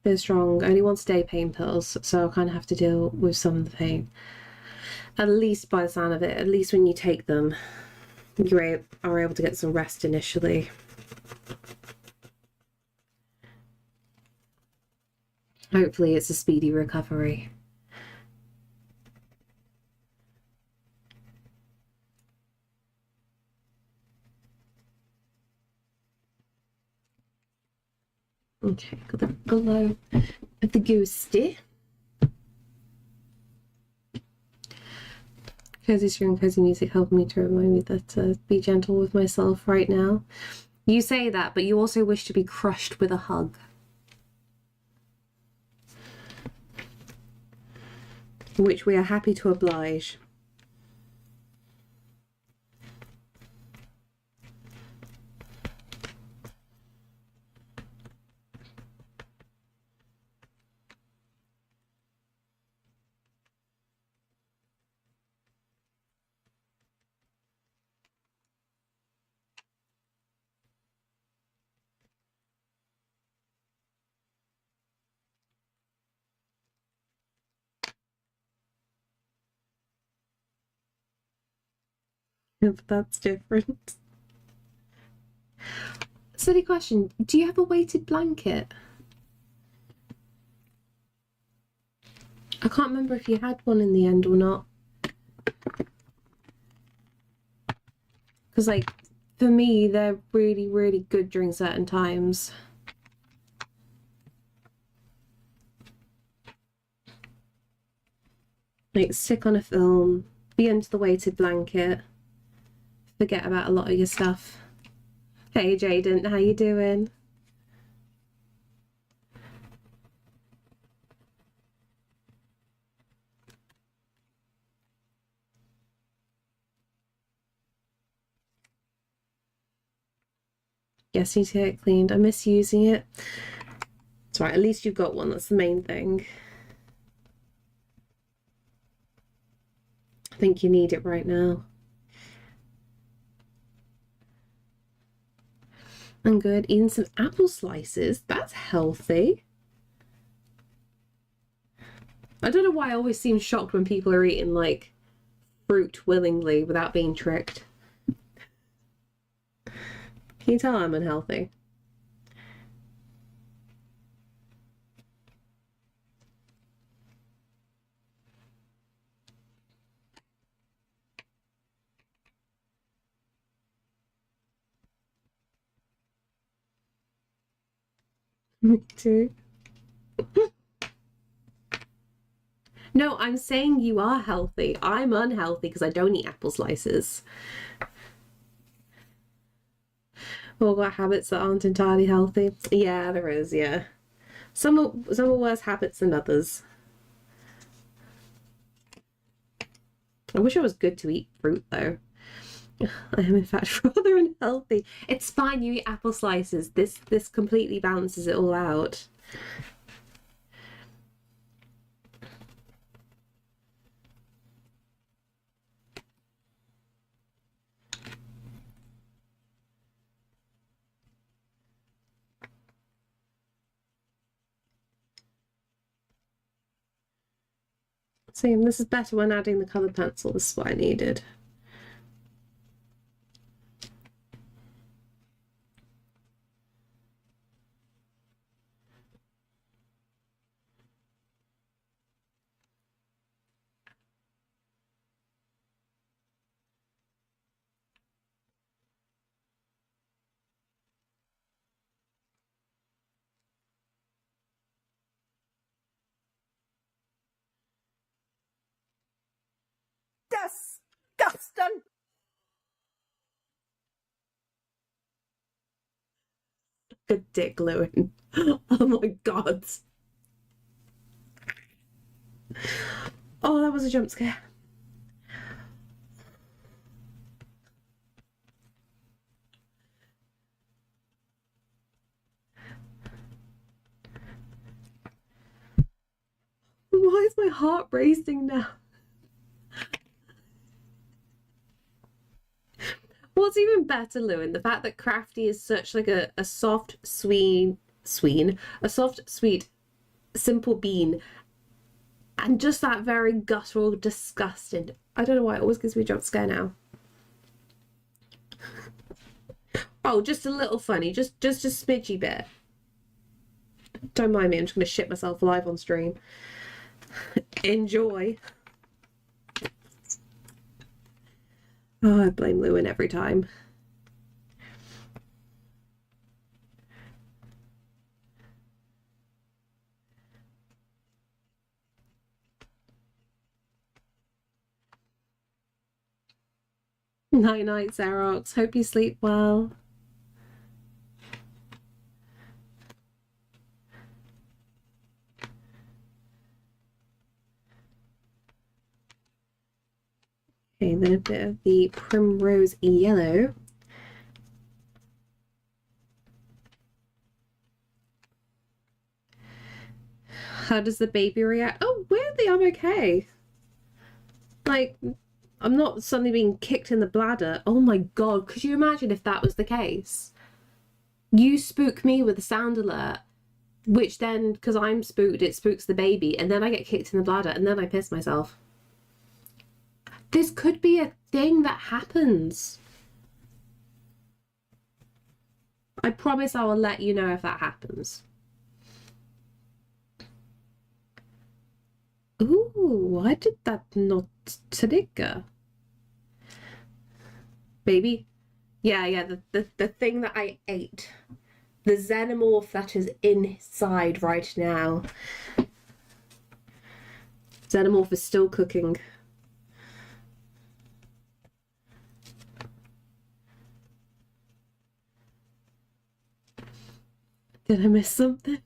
S1: They're strong. Only once a day pain pills, so I'll kind of have to deal with some of the pain. At least by the sound of it, at least when you take them, you are able to get some rest initially. Hopefully it's a speedy recovery. Okay, got the glow of the ghosty. Cozy stream, cozy music helping me to remind me that be gentle with myself right now. You say that, but you also wish to be crushed with a hug. Which we are happy to oblige. But that's different. Silly question. Do you have a weighted blanket? I can't remember if you had one in the end or not. Because, like, for me, they're really, really good during certain times. Like, stick on a film, be under the weighted blanket, forget about a lot of your stuff. Hey, Jaden, how you doing? Yes, need to get it cleaned. I miss using it. It's right, at least you've got one. That's the main thing. I think you need it right now. I'm good. Eating some apple slices. That's healthy. I don't know why I always seem shocked when people are eating, like, fruit willingly without being tricked. Can you tell I'm unhealthy? Me too. No, I'm saying you are healthy. I'm unhealthy because I don't eat apple slices. Well, got habits that aren't entirely healthy. Yeah, there is, yeah. Some are worse habits than others. I wish I was good to eat fruit though. I am in fact rather unhealthy. It's fine, you eat apple slices. This completely balances it all out. See, this is better when adding the coloured pencil. This is what I needed.
S2: Disgusting.
S1: Good dick gluing. Oh my god. Oh, that was a jump scare. Why is my heart racing now? Why what's even better, Lewin, the fact that Crafty is such like a soft, sweet, simple bean, and just that very guttural, disgusting. I don't know why it always gives me a jump scare now. Oh, just a little funny, just a smidgy bit. Don't mind me, I'm just gonna shit myself live on stream. Enjoy. Oh, I blame Lewin every time. Night night, Xerox. Hope you sleep well. Okay, then a bit of the primrose yellow. How does the baby react? Oh, weirdly, I'm okay. Like, I'm not suddenly being kicked in the bladder. Oh my god, could you imagine if that was the case? You spook me with a sound alert, which then, because I'm spooked, it spooks the baby, and then I get kicked in the bladder, and then I piss myself. This could be a thing that happens. I promise I will let you know if that happens. Ooh, why did that not trigger? Baby? Yeah, the thing that I ate. The xenomorph that is inside right now. Xenomorph is still cooking. Did I miss something?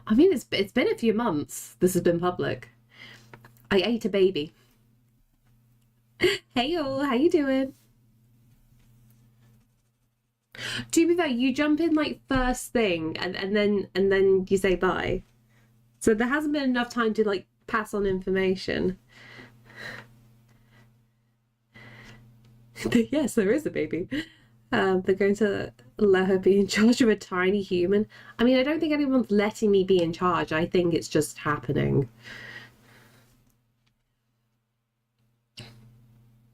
S1: I mean, it's been a few months. This has been public. I ate a baby. Hey y'all, how you doing? To be fair, you jump in like first thing and then you say bye. So there hasn't been enough time to like pass on information. Yes, there is a baby. They're going to let her be in charge of a tiny human. I mean, I don't think anyone's letting me be in charge. I think it's just happening.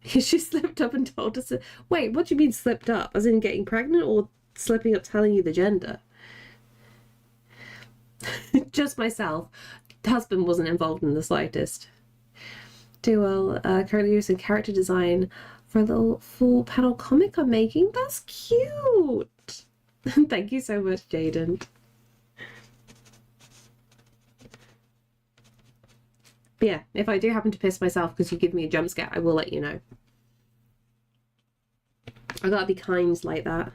S1: She slipped up and told us. Wait, what do you mean slipped up? As in getting pregnant or slipping up telling you the gender? Just myself. The husband wasn't involved in the slightest. Do well. Currently using character design for a little full panel comic I'm making. That's cute. Thank you so much, Jaden. But yeah, if I do happen to piss myself because you give me a jump scare, I will let you know. I gotta be kind like that.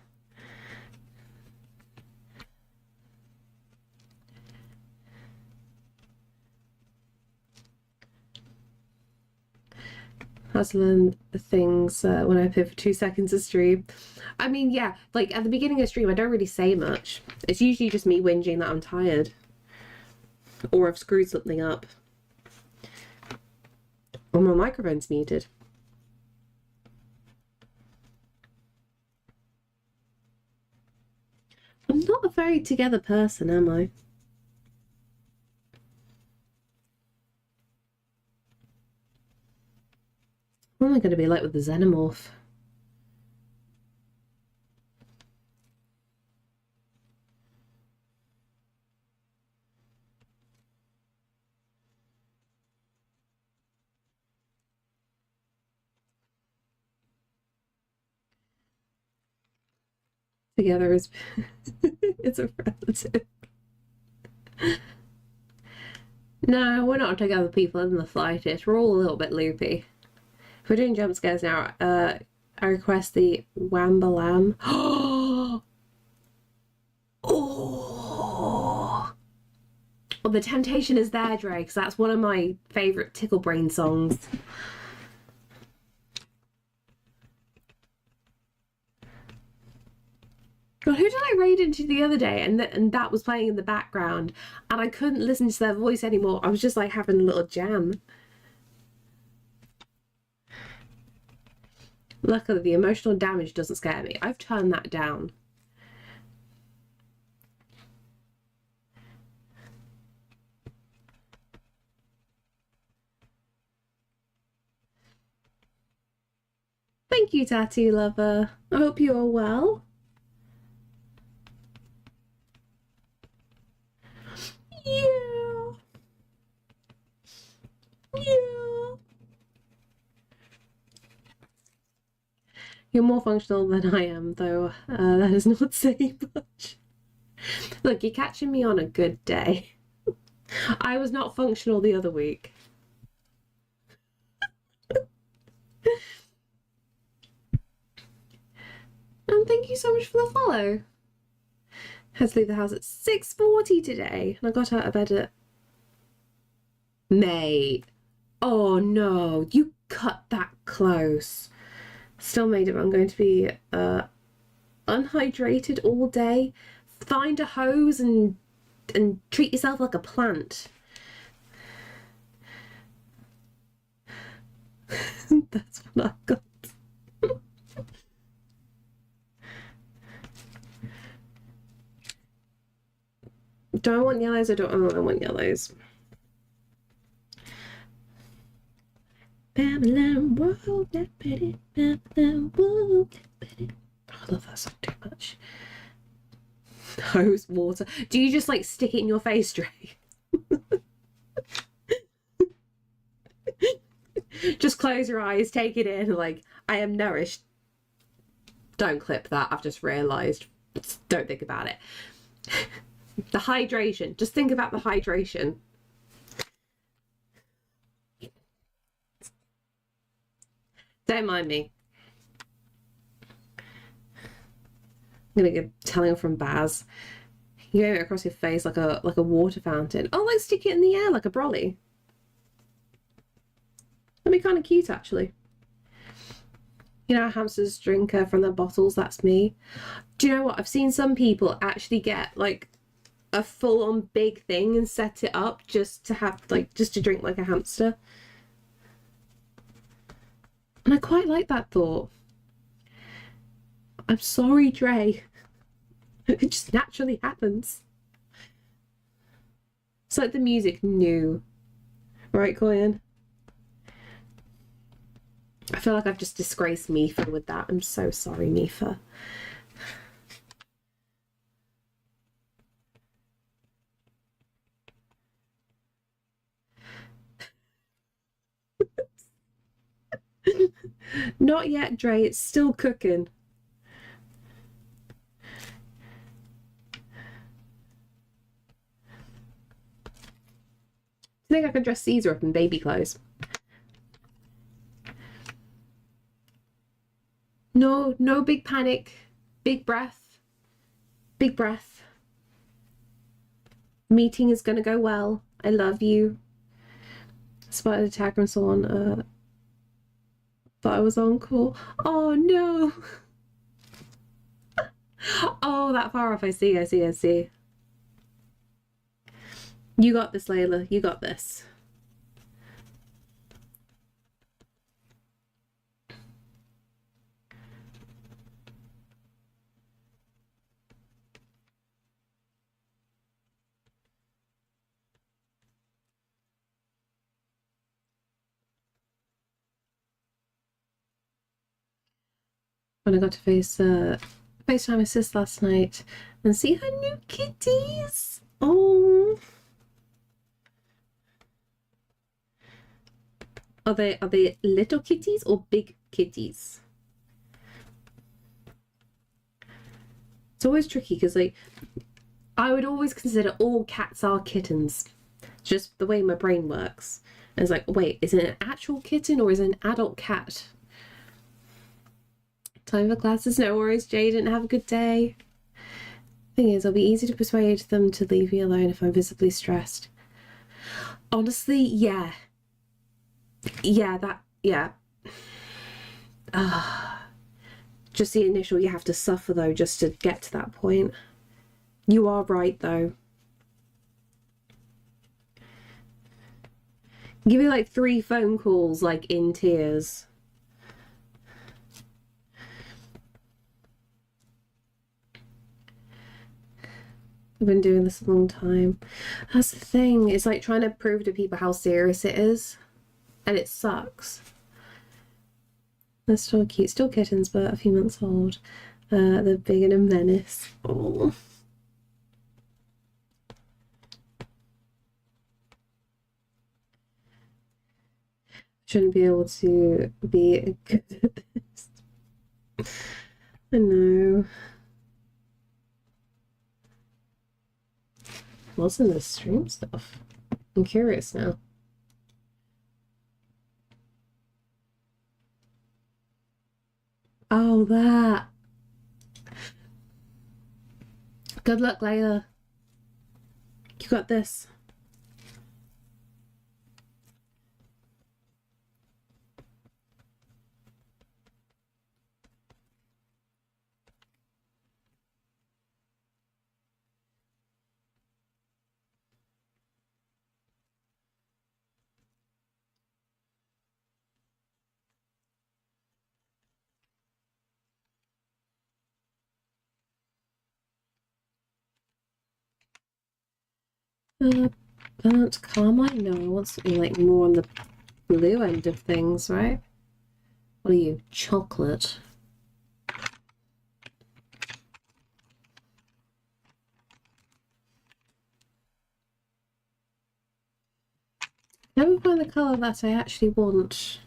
S1: Has to learn the things when I appear for 2 seconds of stream. I mean, yeah, like at the beginning of stream, I don't really say much. It's usually just me whinging that I'm tired or I've screwed something up. Or my microphone's muted. I'm not a very together person, am I? What am I going to be like with the xenomorph? Together is it's a relative. No, we're not together people in the slightest. We're all a little bit loopy. If we're doing jump scares now, I request the Wambalam. Oh, well, the temptation is there, Drake, because that's one of my favourite Tickle Brain songs. God, who did I raid into the other day and that was playing in the background and I couldn't listen to their voice anymore. I was just like having a little jam. Luckily, the emotional damage doesn't scare me. I've turned that down. Thank you, Tattoo Lover. I hope you are well. Yeah. Yeah. You're more functional than I am, though. That is not saying much. Look, you're catching me on a good day. I was not functional the other week. And thank you so much for the follow. Had to leave the house at 6:40 today, and I got out of bed at... Mate. Oh no, you cut that close. Still made it. I'm going to be unhydrated all day. Find a hose and treat yourself like a plant. That's what I've got. Do I want yellows or don't I want yellows? Babylon World, Babylon World. Oh, I love that song too much. Hose water. Do you just like stick it in your face, Dre? Just close your eyes, take it in, like, I am nourished. Don't clip that, I've just realised. Don't think about it. The hydration. Just think about the hydration. Don't mind me. I'm gonna get telling from Baz. You go across your face like a water fountain. Oh, like stick it in the air like a brolly. That'd be kind of cute, actually. You know, hamsters drink from their bottles. That's me. Do you know what? I've seen some people actually get like a full-on big thing and set it up just to have just to drink like a hamster. And I quite like that thought. I'm sorry, Dre. It just naturally happens. It's like the music knew. Right, Coyan? I feel like I've just disgraced Mifa with that. I'm so sorry, Mifa. Not yet, Dre. It's still cooking. I think I can dress Caesar up in baby clothes. No, no big panic. Big breath. Big breath. Meeting is gonna go well. I love you. Spotted attacker and so on. But I was on call. Oh no. Oh, that far off. I see. You got this, Layla. You got this. When I got to FaceTime my sis last night and see her new kitties. Oh. Are they little kitties or big kitties? It's always tricky because like I would always consider all cats are kittens. Just the way my brain works. And it's like, wait, is it an actual kitten or is it an adult cat? Time for classes, no worries, Jay didn't have a good day. Thing is, it'll be easy to persuade them to leave me alone if I'm visibly stressed. Honestly, yeah. Yeah. Just the initial, you have to suffer though, just to get to that point. You are right though. Give me like 3 phone calls, like in tears. I've been doing this a long time. That's the thing. It's like trying to prove to people how serious it is. And it sucks. They're still cute. Still kittens, but a few months old. They're big and a menace. Oh. Shouldn't be able to be good at this. I know. What's in this stream stuff? I'm curious now. Oh, that. Good luck, Layla. You got this. Burnt carmine? No, I want something like more on the blue end of things, right? What are you? Chocolate? Let me find the colour that I actually want.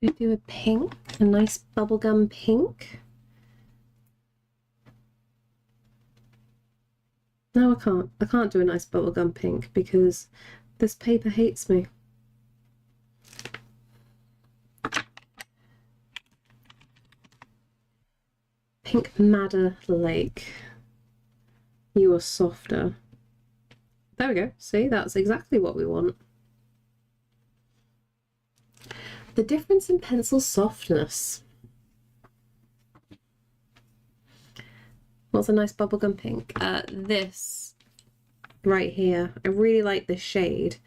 S1: We do a pink, a nice bubblegum pink. No, I can't. I can't do a nice bubblegum pink because this paper hates me. Pink Madder Lake. You are softer. There we go. See, that's exactly what we want. The difference in pencil softness. What's a nice bubblegum pink? This right here. I really like this shade,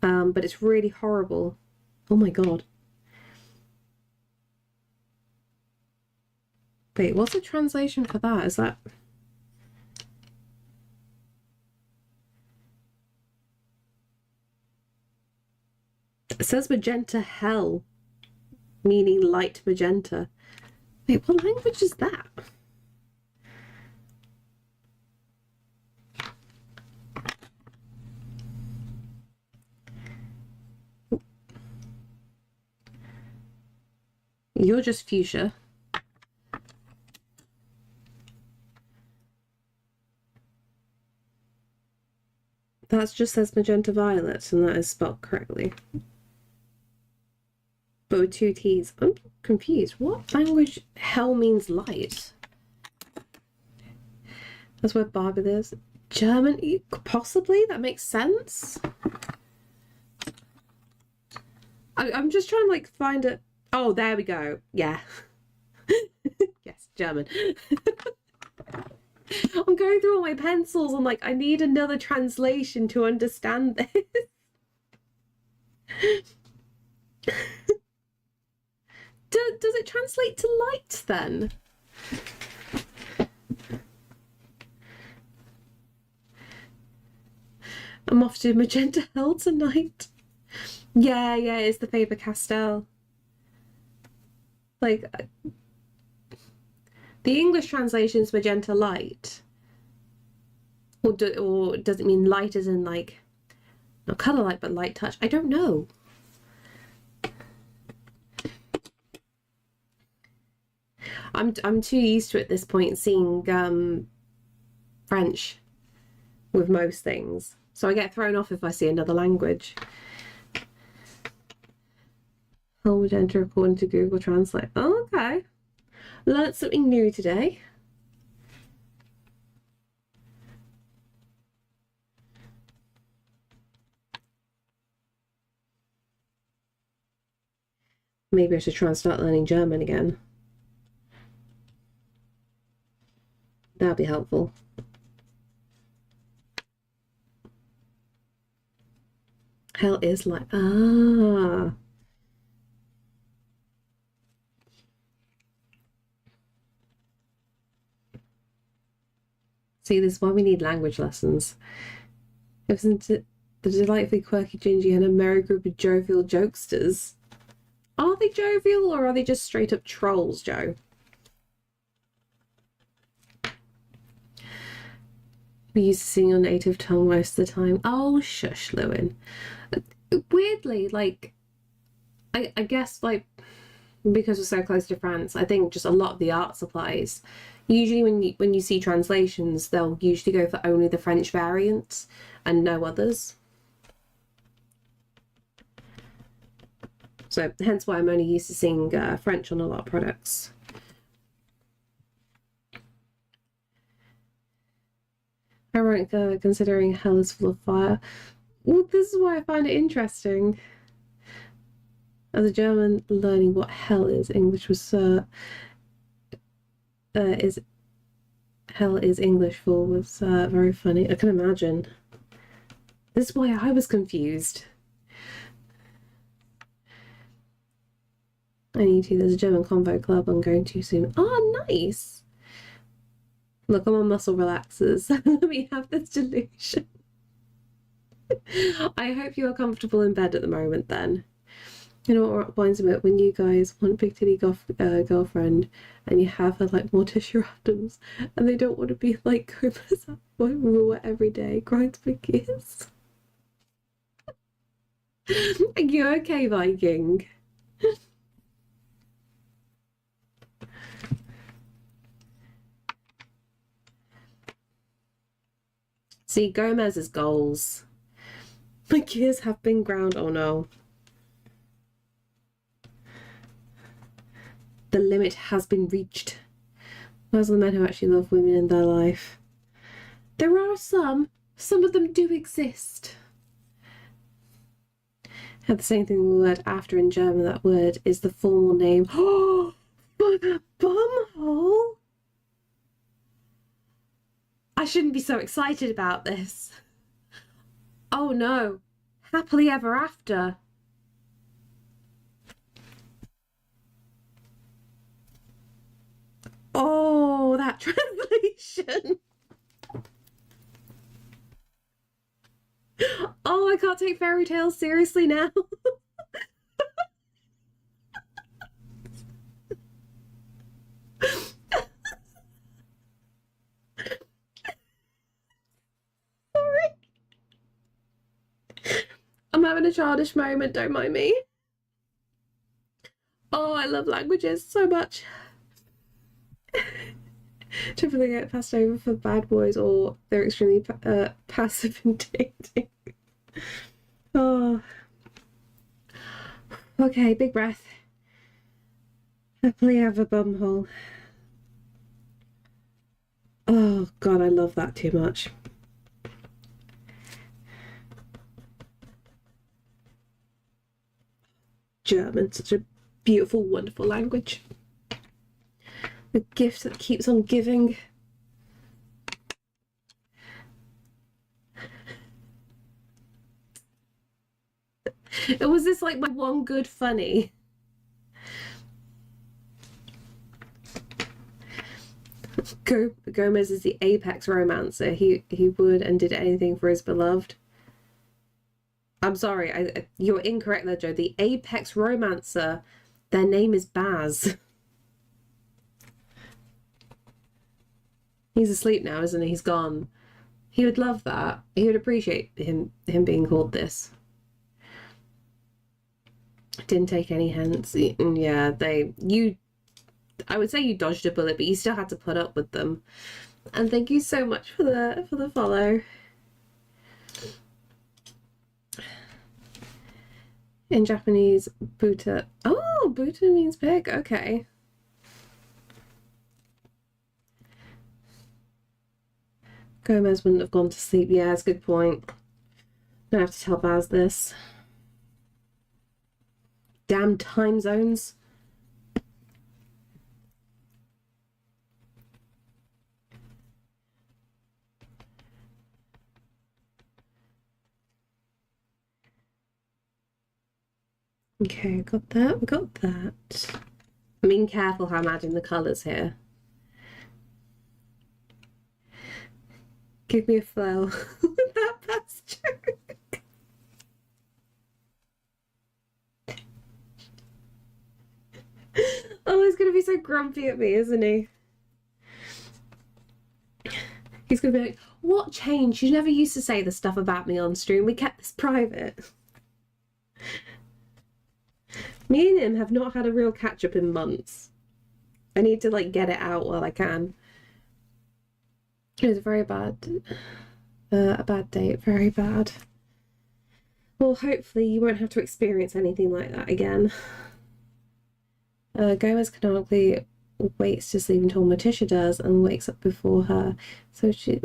S1: but it's really horrible. Oh my god. Wait, what's the translation for that? Is that... It says magenta hell, meaning light magenta. Wait, what language is that? You're just fuchsia. That just says magenta violet, and that is spelled correctly. But with two T's. I'm confused. What language hell means light? That's where Barbie lives. German? Possibly? That makes sense. I'm just trying to like find it. Oh, there we go. Yeah. Yes, German. I'm going through all my pencils. I'm like, I need another translation to understand this. Does it translate to light then? I'm off to magenta hell tonight. Yeah, it's the Faber-Castell. Like, the English translation is magenta light. Or does it mean light as in like, not colour light, but light touch? I don't know. I'm too used to at this point seeing French with most things. So I get thrown off if I see another language. Whole magenta according to Google Translate. Oh, okay. Learned something new today. Maybe I should try and start learning German again. That'll be helpful. Hell is like, ah. See, this is why we need language lessons. Isn't it the delightfully quirky Gingy and a merry group of jovial jokesters? Are they jovial or are they just straight up trolls, Joe? We used to sing your native tongue most of the time. Oh, shush, Lewin. Weirdly, like, I guess, like, because we're so close to France, I think just a lot of the art supplies, usually when you see translations, they'll usually go for only the French variants and no others. So hence why I'm only used to seeing French on a lot of products. Ironic, considering hell is full of fire. Well, this is why I find it interesting. As a German, learning what hell is English was is hell is English for was very funny. I can imagine. This is why I was confused. I need to. There's a German convo club I'm going to soon. Oh, nice. Look, I'm on muscle relaxers. Let me have this delusion. I hope you are comfortable in bed at the moment then. You know what reminds me of it? When you guys want Big Titty girlfriend and you have her like Morticia Adams and they don't want to be like Gomez raw every day, grinds for gears. Are you okay, Viking? See, Gomez's goals. My gears have been ground. Oh no. The limit has been reached. Those are the men who actually love women in their life. There are some of them do exist. Have the same thing with the word after in German. That word is the formal name. Oh, but a bumhole. I shouldn't be so excited about this. Oh no. Happily ever after. Oh, that translation. Oh, I can't take fairy tales seriously now. Sorry. I'm having a childish moment, don't mind me. Oh, I love languages so much. Typically get passed over for bad boys or they're extremely passive in dating. Oh. Okay, big breath. Happily have a bumhole. Oh god, I love that too much. German, such a beautiful, wonderful language. The gift that keeps on giving. It was this like my one good funny. Gomez is the apex romancer. He would and did anything for his beloved. I'm sorry, you're incorrect there, Joe. The apex romancer, their name is Baz. He's asleep now, isn't he? He's gone. He would love that. He would appreciate him being called this. Didn't take any hints. Yeah, I would say you dodged a bullet, but you still had to put up with them. And thank you so much for the follow. In Japanese, buta. Oh, buta means pig. Okay. Gomez wouldn't have gone to sleep. Yeah, it's a good point. Don't have to tell Baz this. Damn time zones. Okay, got that, we got that. I'm being careful how I'm adding the colours here. Give me a flow with that pasture. Oh, he's gonna be so grumpy at me, isn't he? He's gonna be like, what changed? You never used to say the stuff about me on stream. We kept this private. Me and him have not had a real catch up in months. I need to like get it out while I can. It was a very bad, a bad date, very bad. Well, hopefully you won't have to experience anything like that again. Gomez canonically waits to sleep until Morticia does and wakes up before her. So she's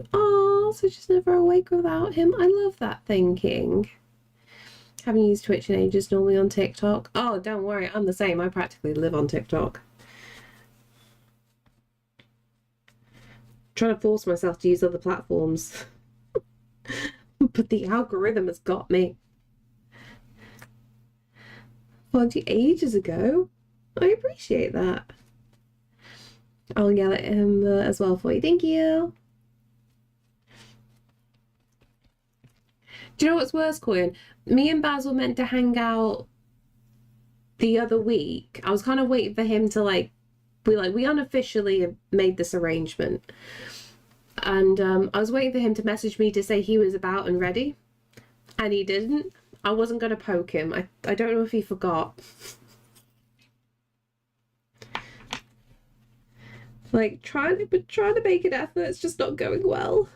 S1: never awake without him. I love that thinking. Haven't used Twitch in ages, normally on TikTok. Oh, don't worry, I'm the same. I practically live on TikTok. Trying to force myself to use other platforms. But the algorithm has got me. 40 ages ago. I appreciate that. I'll yell at him as well for you. Thank you. Do you know what's worse, Coyan? Me and Baz were meant to hang out the other week. I was kind of waiting for him to we unofficially made this arrangement. And I was waiting for him to message me to say he was about and ready. And he didn't. I wasn't going to poke him. I don't know if he forgot. Like, trying to make an effort, it's just not going well.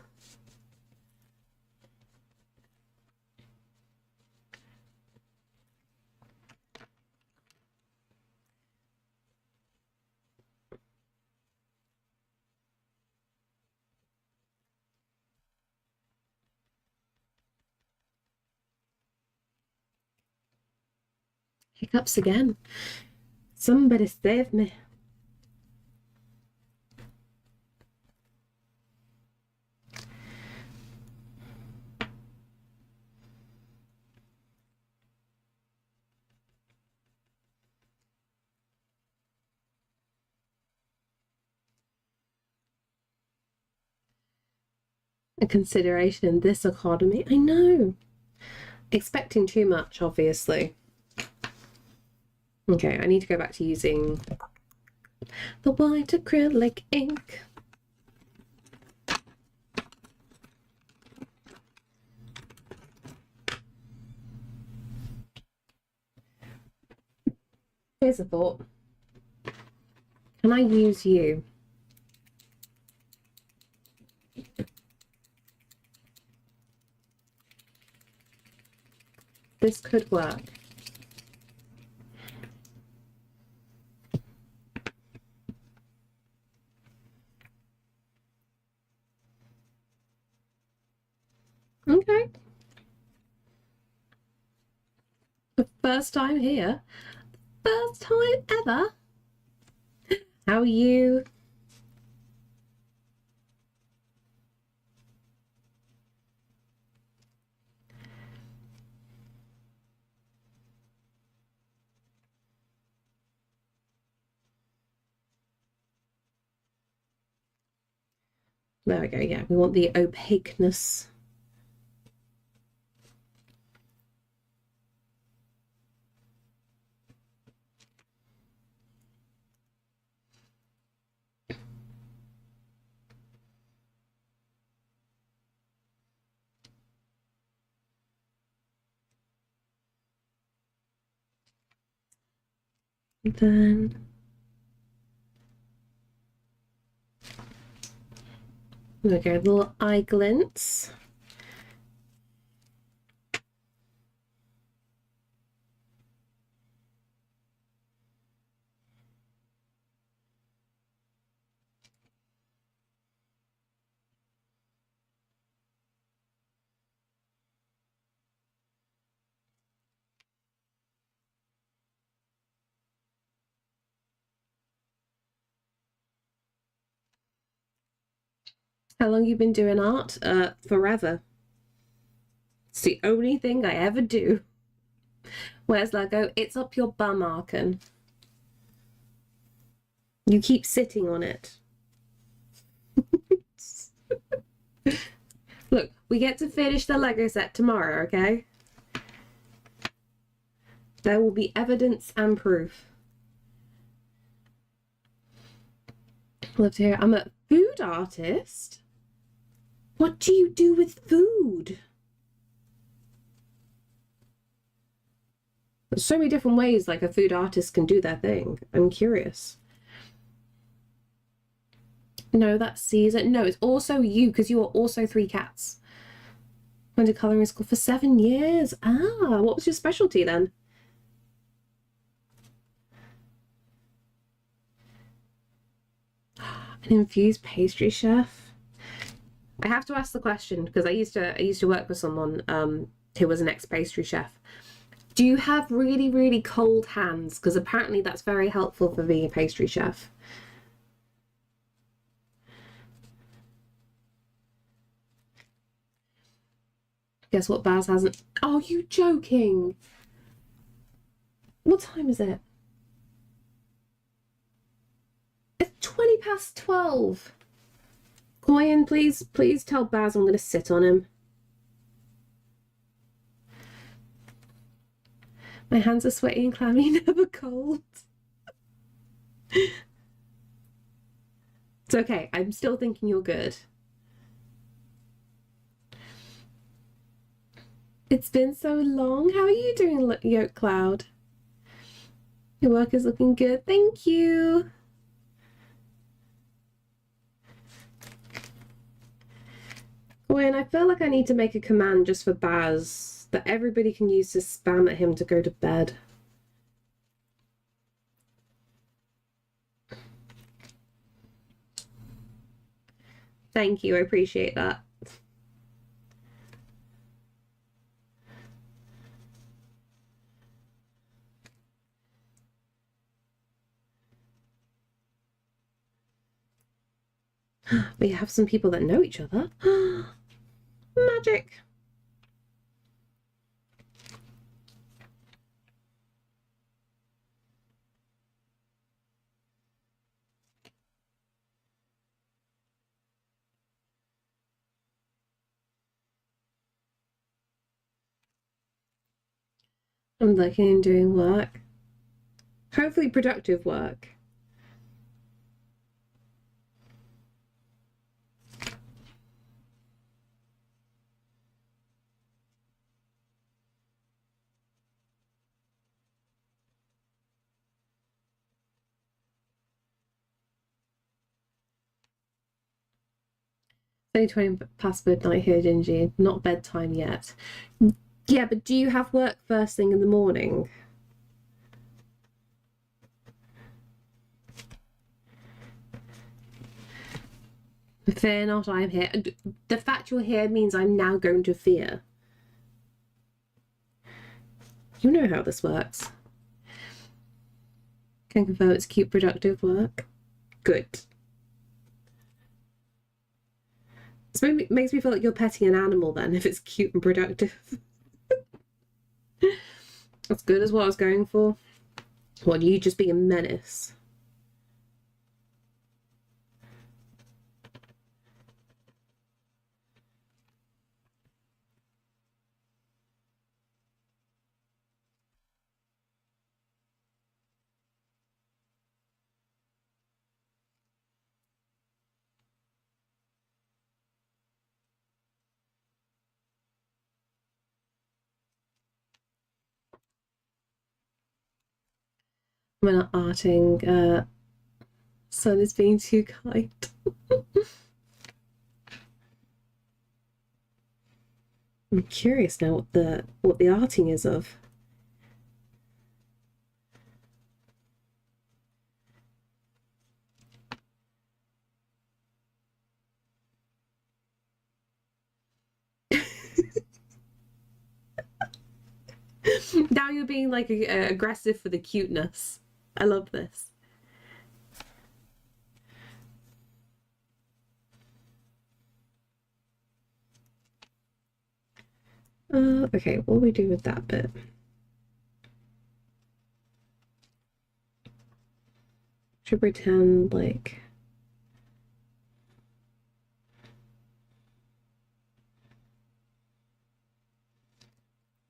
S1: Hiccups again. Somebody save me. A consideration in this economy. I know. Expecting too much, obviously. Okay, I need to go back to using the white acrylic ink. Here's a thought. Can I use you? This could work. Okay. The first time here. First time ever. How are you? There we go. Yeah, we want the opaqueness. Then there we go, little eye glints. How long you been doing art? Forever. It's the only thing I ever do. Where's Lego? It's up your bum, Arkan. You keep sitting on it. Look, we get to finish the Lego set tomorrow, okay? There will be evidence and proof. Love to hear. I'm a food artist. What do you do with food? There's so many different ways like a food artist can do their thing. I'm curious. No, that's Caesar. No, it's also you, because you are also 3 cats. Went to colouring school for 7 years. Ah, what was your specialty then? An infused pastry chef. I have to ask the question because I used to work with someone who was an ex-pastry chef. Do you have really, really cold hands? Because apparently that's very helpful for being a pastry chef. Guess what Baz hasn't? Oh, you joking? What time is it? It's 20 past 12. Coyan, please tell Baz I'm going to sit on him. My hands are sweaty and clammy, never cold. It's okay. I'm still thinking you're good. It's been so long. How are you doing, Yolk Cloud? Your work is looking good. Thank you. Coyan, I feel like I need to make a command just for Baz that everybody can use to spam at him to go to bed. Thank you, I appreciate that. We have some people that know each other. Magic. I'm looking and doing work. Hopefully productive work. Only 20 past midnight here, Gingy. Not bedtime yet. Yeah, but do you have work first thing in the morning? Fear not, I am here. The fact you're here means I'm now going to fear. You know how this works. Can confirm it's cute, productive work. Good. It makes me feel like you're petting an animal then, if it's cute and productive. That's good as what I was going for. Well, you just being a menace. I'm not arting. Sun is being too kind. I'm curious now what the arting is of. Now you're being like aggressive for the cuteness. I love this. Okay, what do we do with that bit? Should pretend like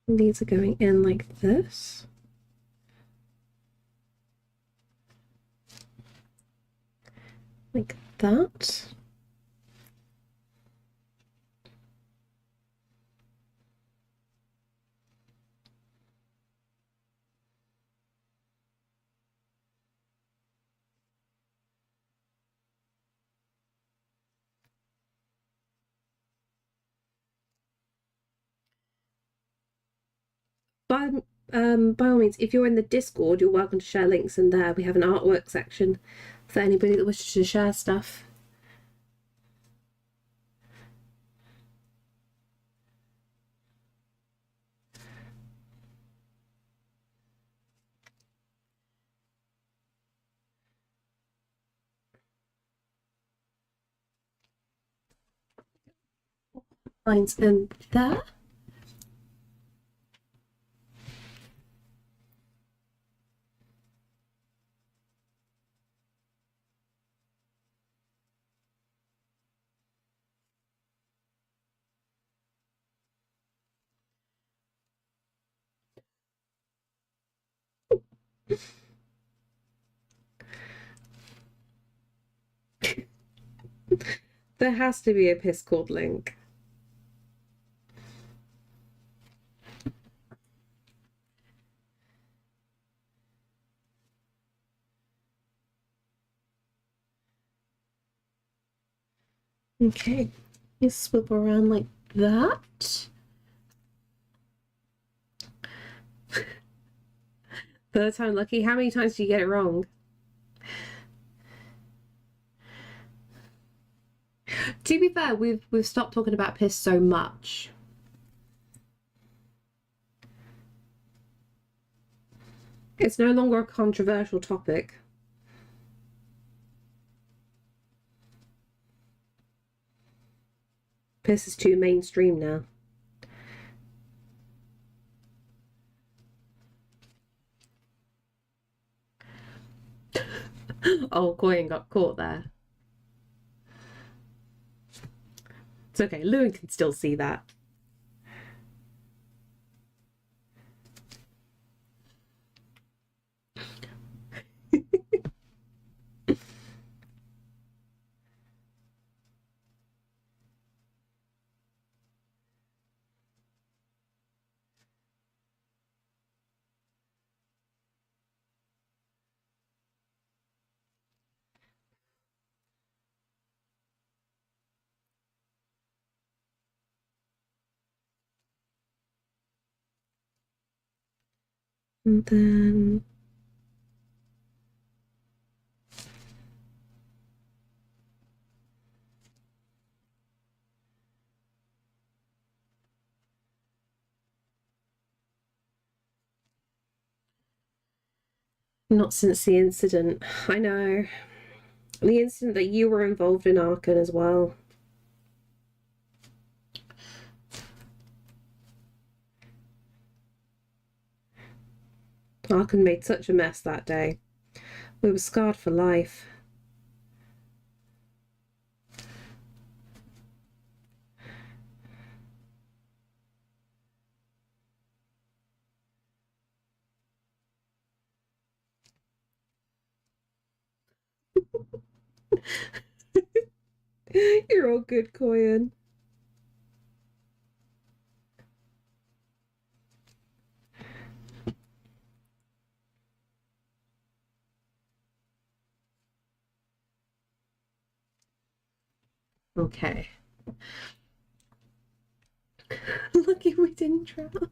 S1: these are going in like this. Like that. By all means, if you're in the Discord, you're welcome to share links in there. We have an artwork section for anybody that wishes to share stuff. Lines in there. There has to be a Discord link. Okay, you swivel around like that. Third time lucky. How many times do you get it wrong? To be fair, we've stopped talking about piss so much. It's no longer a controversial topic. Piss is too mainstream now. Oh, Coin got caught there. It's okay, Lewin can still see that. And then not since the incident. I know. The incident that you were involved in, Arkan, as well. Arkan made such a mess that day. We were scarred for life. You're all good, Koyan. Okay. Lucky we didn't drown.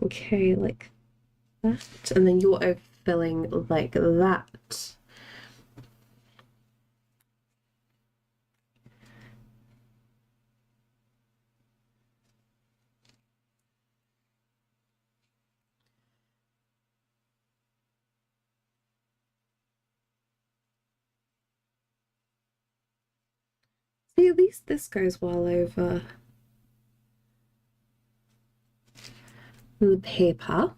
S1: Okay, like that. And then you're overfilling like that. See, at least this goes well over the paper.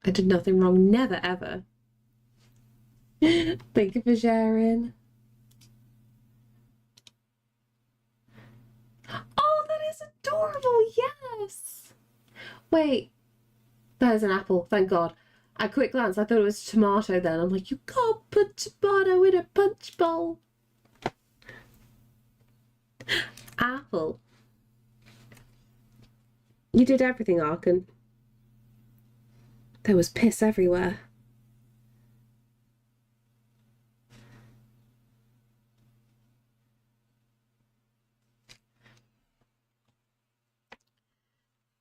S1: I did nothing wrong, never ever. Thank you for sharing. Oh, that is adorable, yes! Wait, there's an apple, thank God. At a quick glance, I thought it was tomato then. I'm like, you can't put tomato in a punch bowl. Apple. You did everything, Arkan. There was piss everywhere.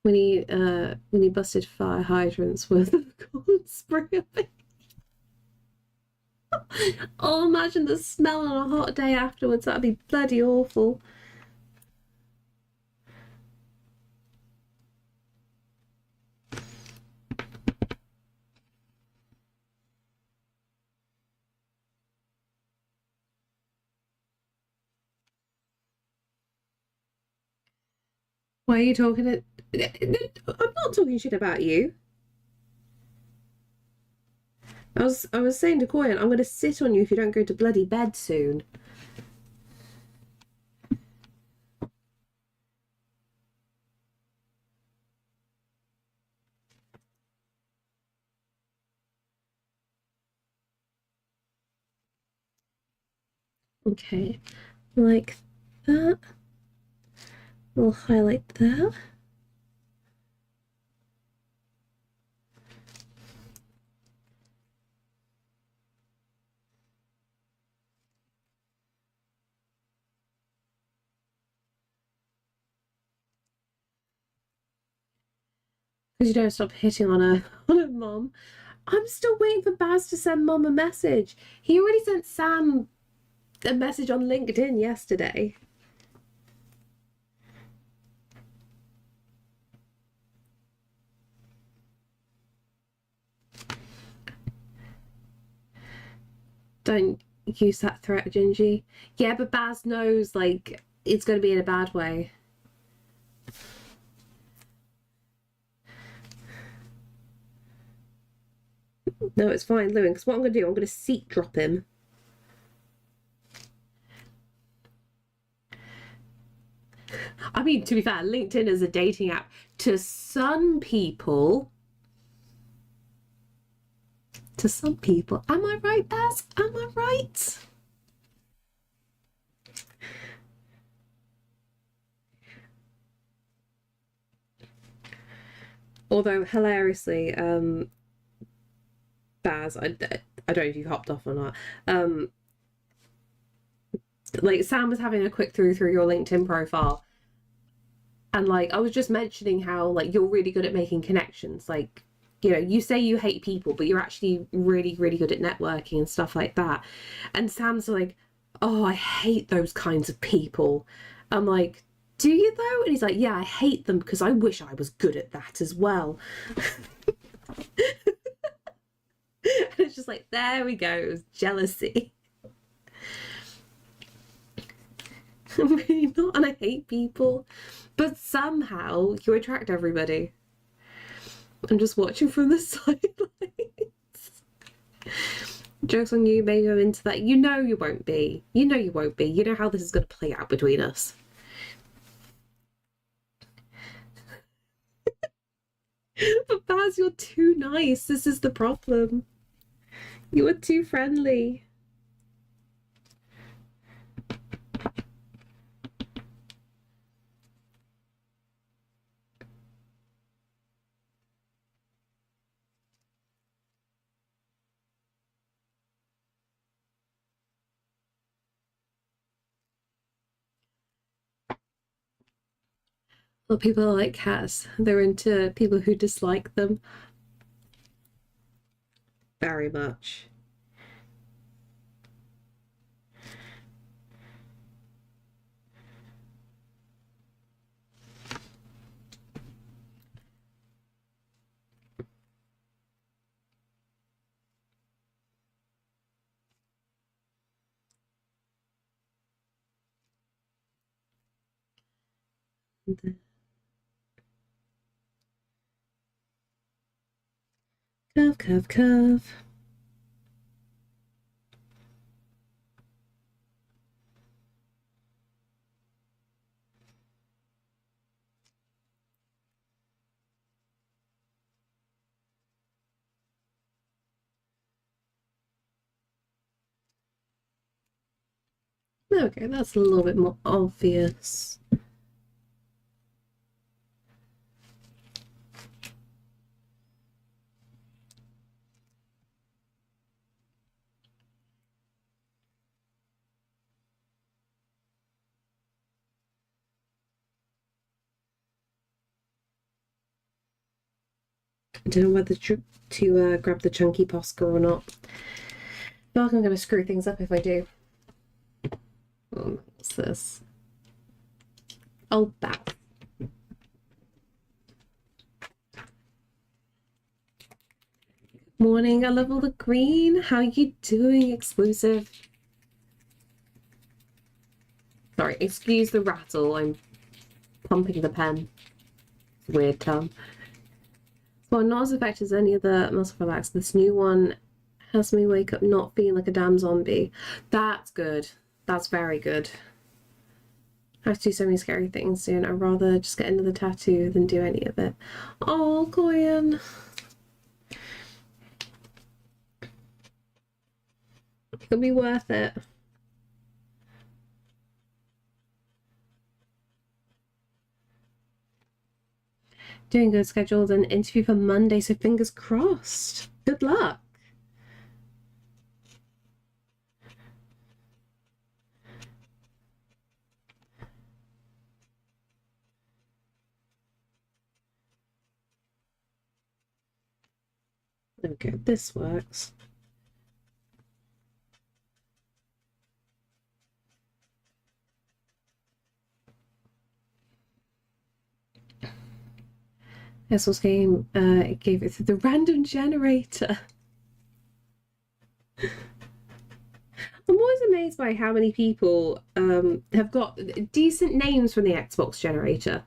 S1: When he busted fire hydrants with corn spray of it. Oh, imagine the smell on a hot day afterwards. That'd be bloody awful. Why are you talking to... I'm not talking shit about you. I was saying to Koyan, I'm going to sit on you if you don't go to bloody bed soon. Okay, like that. We'll highlight that. Because you don't stop hitting on a mom. I'm still waiting for Baz to send mom a message. He already sent Sam a message on LinkedIn yesterday. Don't use that threat, Gingy. Yeah, but Baz knows, like, it's going to be in a bad way. No, it's fine, Lewin, because what I'm going to do, I'm going to seat drop him. I mean, to be fair, LinkedIn is a dating app to some people. To some people. Am I right, Baz? Am I right? Although, hilariously, Baz, I don't know if you hopped off or not. Like, Sam was having a quick through your LinkedIn profile. And, like, I was just mentioning how, like, you're really good at making connections. Like, you know, you say you hate people, but you're actually really, really good at networking and stuff like that. And Sam's like, oh, I hate those kinds of people. I'm like, do you though? And he's like, yeah, I hate them because I wish I was good at that as well. And it's just like, there we go, it was jealousy. I'm really not, and I hate people. But somehow you attract everybody. I'm just watching from the sidelines. Joke's on you, maybe I'm into that. You know you won't be. You know you won't be. You know how this is going to play out between us. But Baz, you're too nice. This is the problem. You are too friendly. Well, people are like cats. They're into people who dislike them. Very much. Curve, curve, curve. Okay, that's a little bit more obvious. I don't know whether to grab the chunky Posca or not. I feel like I'm going to screw things up if I do. What's this? Oh, that. Morning, I love all the green. How are you doing, exclusive? Sorry, excuse the rattle. I'm pumping the pen. Weird term. Well, not as effective as any other muscle relax. This new one has me wake up not feeling like a damn zombie. That's good. That's very good. I have to do so many scary things soon. I'd rather just get another tattoo than do any of it. Oh, Koyan. It'll be worth it. Doing good. Scheduled an interview for Monday, so fingers crossed. Good luck. Okay, this works. Essel's game, it gave it through the random generator. I'm always amazed by how many people have got decent names from the Xbox generator.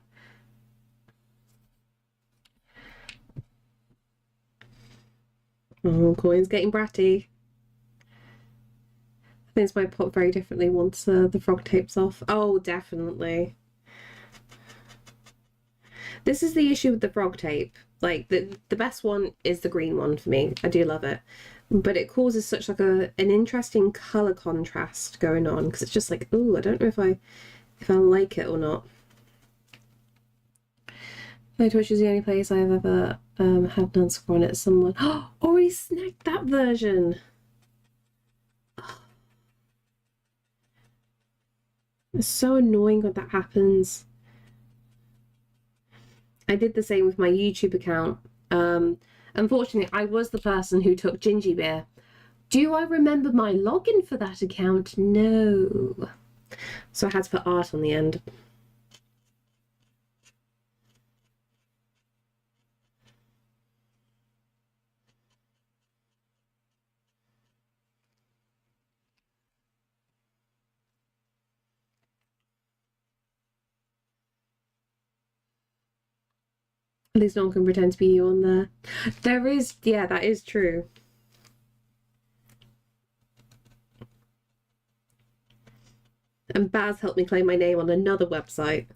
S1: Oh, Coin's getting bratty. Things might pop very differently once the frog tape's off. Oh, definitely. This is the issue with the frog tape. Like, the best one is the green one for me. I do love it. But it causes such like an interesting colour contrast going on, because it's just like, ooh, I don't know if I like it or not. My Twitch is the only place I've ever had none score on it. Someone already snagged that version. It's so annoying when that happens. I did the same with my YouTube account. Unfortunately, I was the person who took Gingy Beer. Do I remember my login for that account? No. So I had to put art on the end. At least no one can pretend to be you on there. There is, yeah, that is true. And Baz helped me claim my name on another website.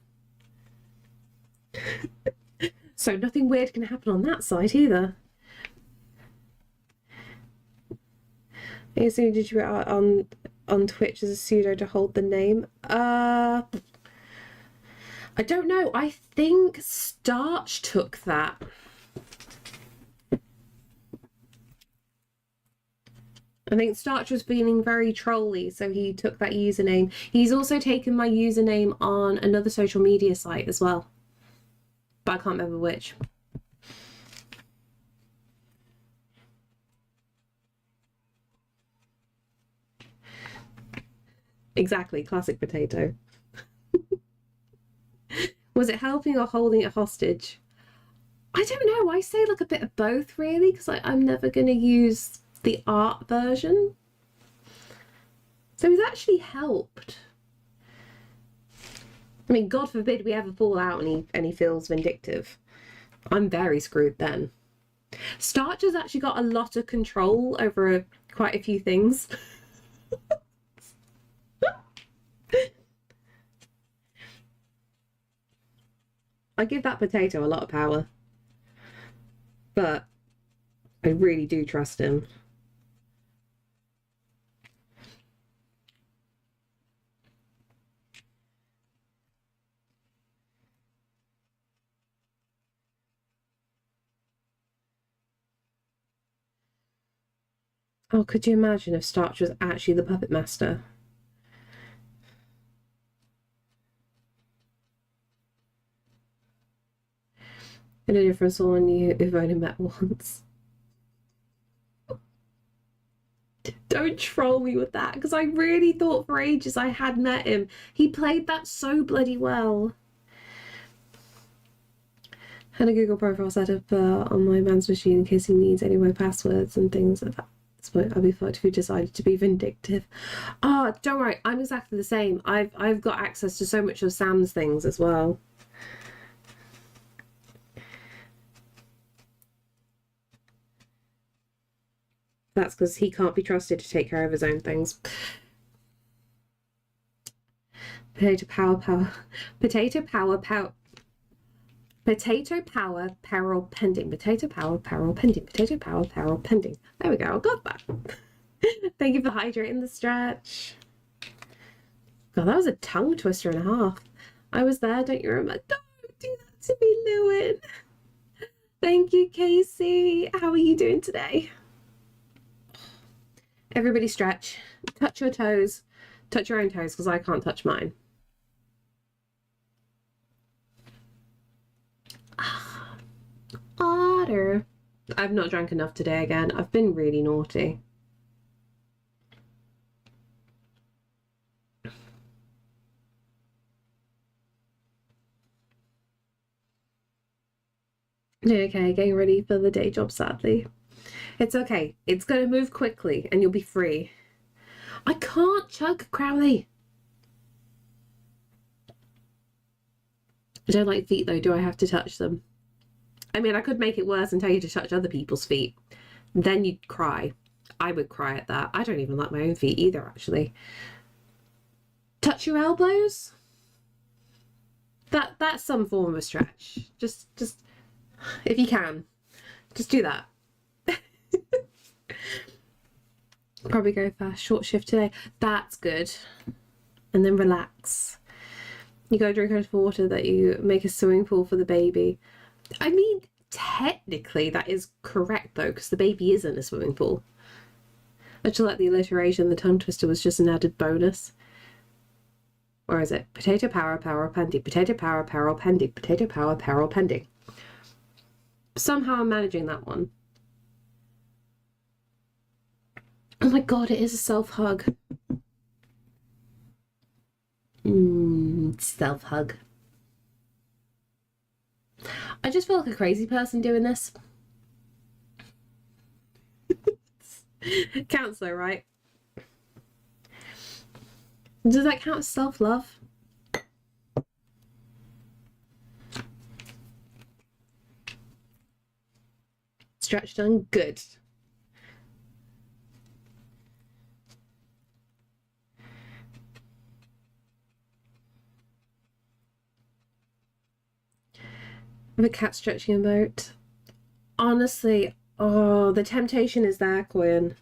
S1: So nothing weird can happen on that site either. So did you put out on Twitch as a pseudo to hold the name? I don't know. I think Starch took that. I think Starch was feeling very trolly, so he took that username. He's also taken my username on another social media site as well, but I can't remember which. Exactly, classic potato. Was it helping or holding it hostage? I don't know. I say like a bit of both, really, because I'm never going to use the art version. So it's actually helped. I mean, God forbid we ever fall out and he feels vindictive. I'm very screwed then. Starch has actually got a lot of control over quite a few things. I give that potato a lot of power. But I really do trust him. Oh, could you imagine if Starch was actually the puppet master? In a different someone you've only met once. Don't troll me with that, because I really thought for ages I had met him. He played that so bloody well. Had a Google profile set up on my man's machine in case he needs any more passwords and things like that. At this point, I'll be fucked if he decided to be vindictive. Oh, don't worry, I'm exactly the same. I've got access to so much of Sam's things as well. That's because he can't be trusted to take care of his own things. Potato power, potato power, potato power, peril pending. Potato power, peril pending. Potato power, peril pending. There we go. I got that. Thank you for hydrating the stretch. God, that was a tongue twister and a half. I was there. Don't you remember? Don't do that to me, Lewin. Thank you, Casey. How are you doing today? Everybody stretch. Touch your toes. Touch your own toes, because I can't touch mine. Water. I've not drank enough today again. I've been really naughty. Okay, getting ready for the day job, sadly. It's okay. It's going to move quickly and you'll be free. I can't chug, Crowley. I don't like feet though. Do I have to touch them? I mean, I could make it worse and tell you to touch other people's feet. Then you'd cry. I would cry at that. I don't even like my own feet either, actually. Touch your elbows? That's some form of a stretch. Just if you can, just do that. Probably go for a short shift today. That's good. And then relax. You gotta drink enough water that you make a swimming pool for the baby. I mean, technically that is correct though, because the baby is in a swimming pool. I just like the alliteration. The tongue twister was just an added bonus. Or is it? Potato power, peril pending. Potato power, peril pending. Potato power, peril pending. Somehow I'm managing that one. Oh my god, it is a self-hug. Self-hug. I just feel like a crazy person doing this. Counts though, right? Does that count as self-love? Stretch done? Good. The cat stretching a boat. Honestly, oh, the temptation is there, Coyan.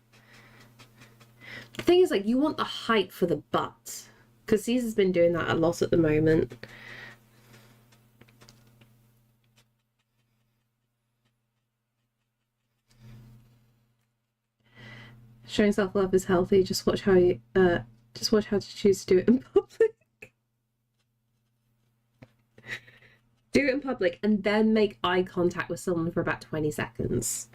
S1: The thing is, like, you want the height for the butt, because Caesar's been doing that a lot at the moment. Showing self-love is healthy. Just watch how to choose to do it in public. Do it in public and then make eye contact with someone for about 20 seconds.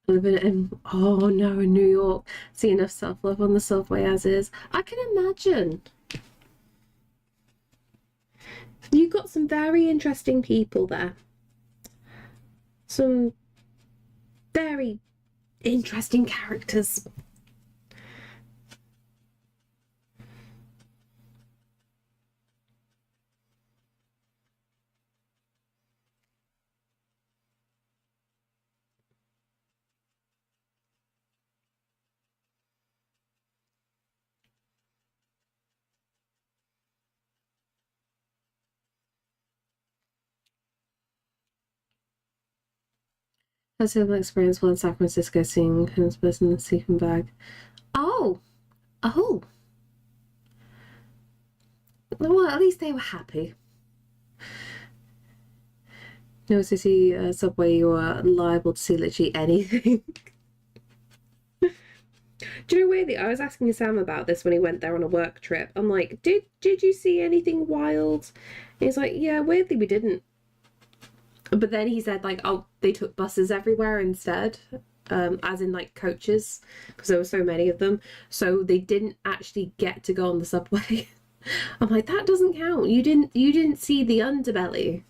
S1: Living in, oh no, in New York. See enough self-love on the subway as is. I can imagine. You got some very interesting people there. Some very interesting characters. A similar experience while in San Francisco seeing homeless person in a sleeping bag. Oh! Oh! Well, at least they were happy. No city subway, you are liable to see literally anything. Do you know, weirdly, I was asking Sam about this when he went there on a work trip. I'm like, did you see anything wild? And he's like, yeah, weirdly we didn't. But then he said, like, oh, they took buses everywhere instead, as in like coaches, because there were so many of them. So they didn't actually get to go on the subway. I'm like, that doesn't count. You didn't see the underbelly.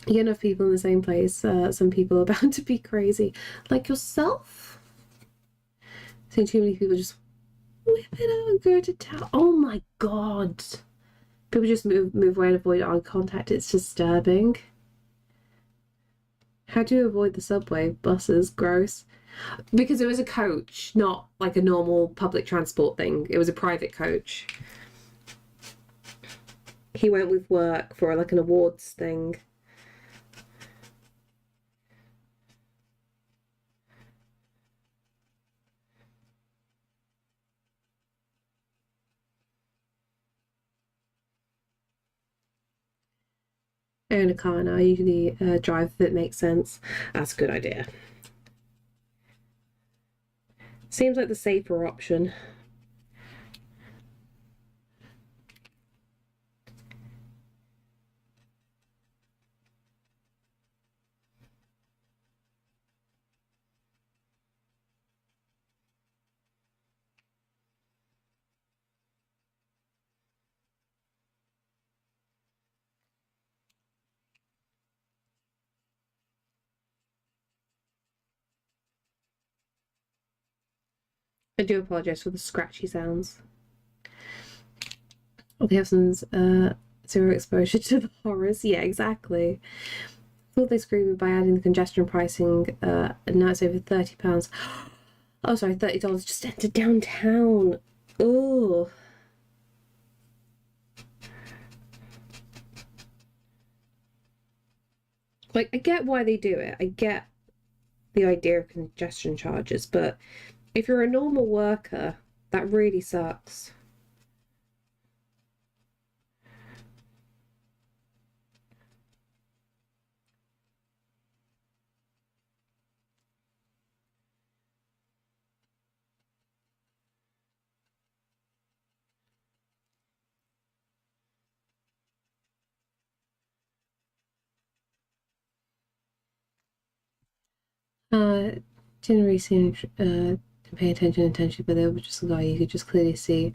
S1: You get enough people in the same place. Some people are bound to be crazy, like yourself. Seeing too many people just whip it out and go to town. Oh my god. People just move away and avoid eye contact. It's disturbing. How do you avoid the subway? Buses, gross. Because it was a coach, not like a normal public transport thing. It was a private coach. He went with work for like an awards thing. I own a car and I usually drive if it makes sense. That's a good idea. Seems like the safer option. I do apologise for the scratchy sounds. Oh, they have some zero exposure to the horrors. Yeah, exactly. Thought they screwed by adding the congestion pricing, and now it's over £30. Oh, sorry, $30 just entered downtown. Oh. Like, I get why they do it. I get the idea of congestion charges, but if you're a normal worker, that really sucks. Didn't really seem to pay attention, but they were just a guy you could just clearly see.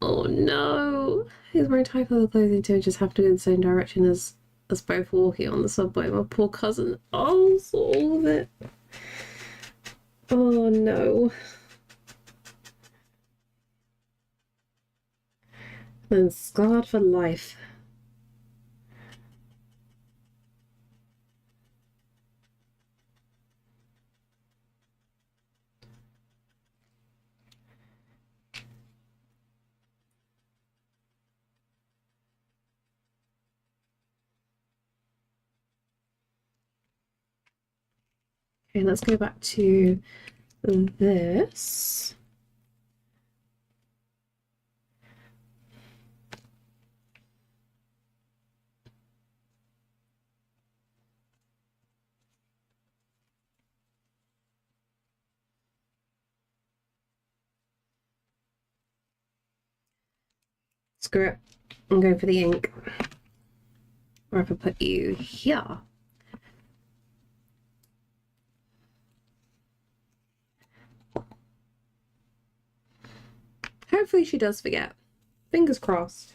S1: Oh no! He's wearing tight colour clothing too and just happened to go in the same direction as us both walking on the subway. My poor cousin. Oh, saw all of it. Oh no. Then scarred for life. Okay, let's go back to this. Screw it. I'm going for the ink. Or if I put you here. Hopefully she does forget. Fingers crossed.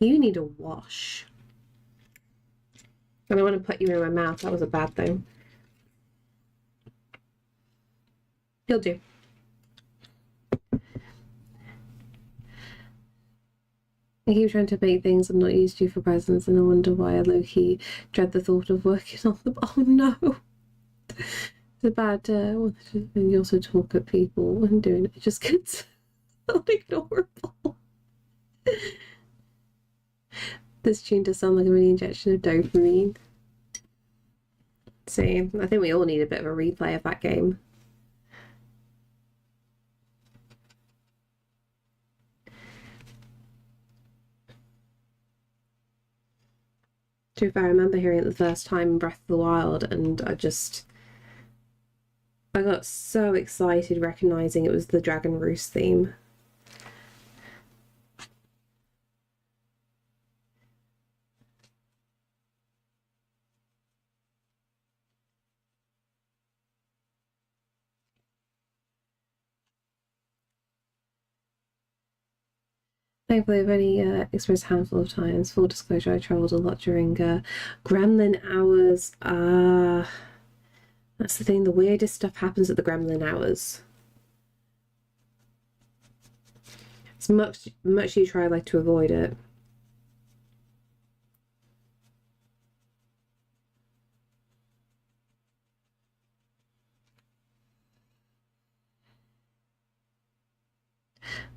S1: You need a wash. I don't want to put you in my mouth. That was a bad thing. You'll do. I keep trying to make things I'm not used to for presents, and I wonder why I low-key dread the thought of working on them. Oh no! It's a bad, and you also talk at people when doing it. It just gets unignorable. This tune does sound like a mini injection of dopamine. See, I think we all need a bit of a replay of that game. To be fair, I remember hearing it the first time in Breath of the Wild, and I got so excited recognizing it was the Dragon Roost theme. Thankfully, I've only experienced a handful of times. Full disclosure, I travelled a lot during gremlin hours. That's the thing, the weirdest stuff happens at the gremlin hours. As much you try like to avoid it.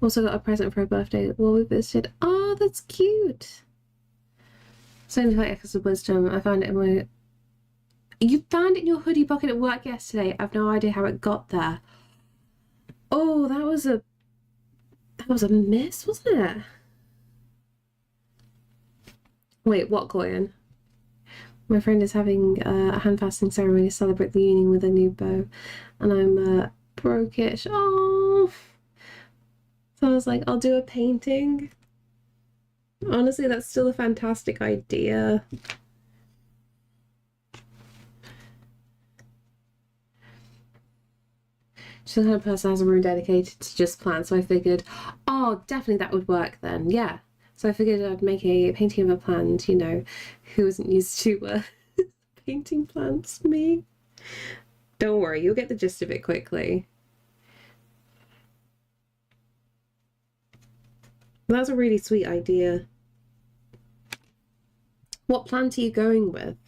S1: Also got a present for her birthday while we visited. Oh, that's cute. Something like Echoes of Wisdom. I found it in my... You found it in your hoodie pocket at work yesterday. I've no idea how it got there. Oh, that was a miss, wasn't it? Wait, what, Goyen? My friend is having a hand fasting ceremony to celebrate the union with a new beau, and I'm broke-ish. Oh. So I was like, I'll do a painting. Honestly, that's still a fantastic idea. She's the kind of person who has a room dedicated to just plants, so I figured, oh, definitely that would work then, yeah. So I figured I'd make a painting of a plant, you know, who isn't used to painting plants, me. Don't worry, you'll get the gist of it quickly. That's a really sweet idea. What plant are you going with?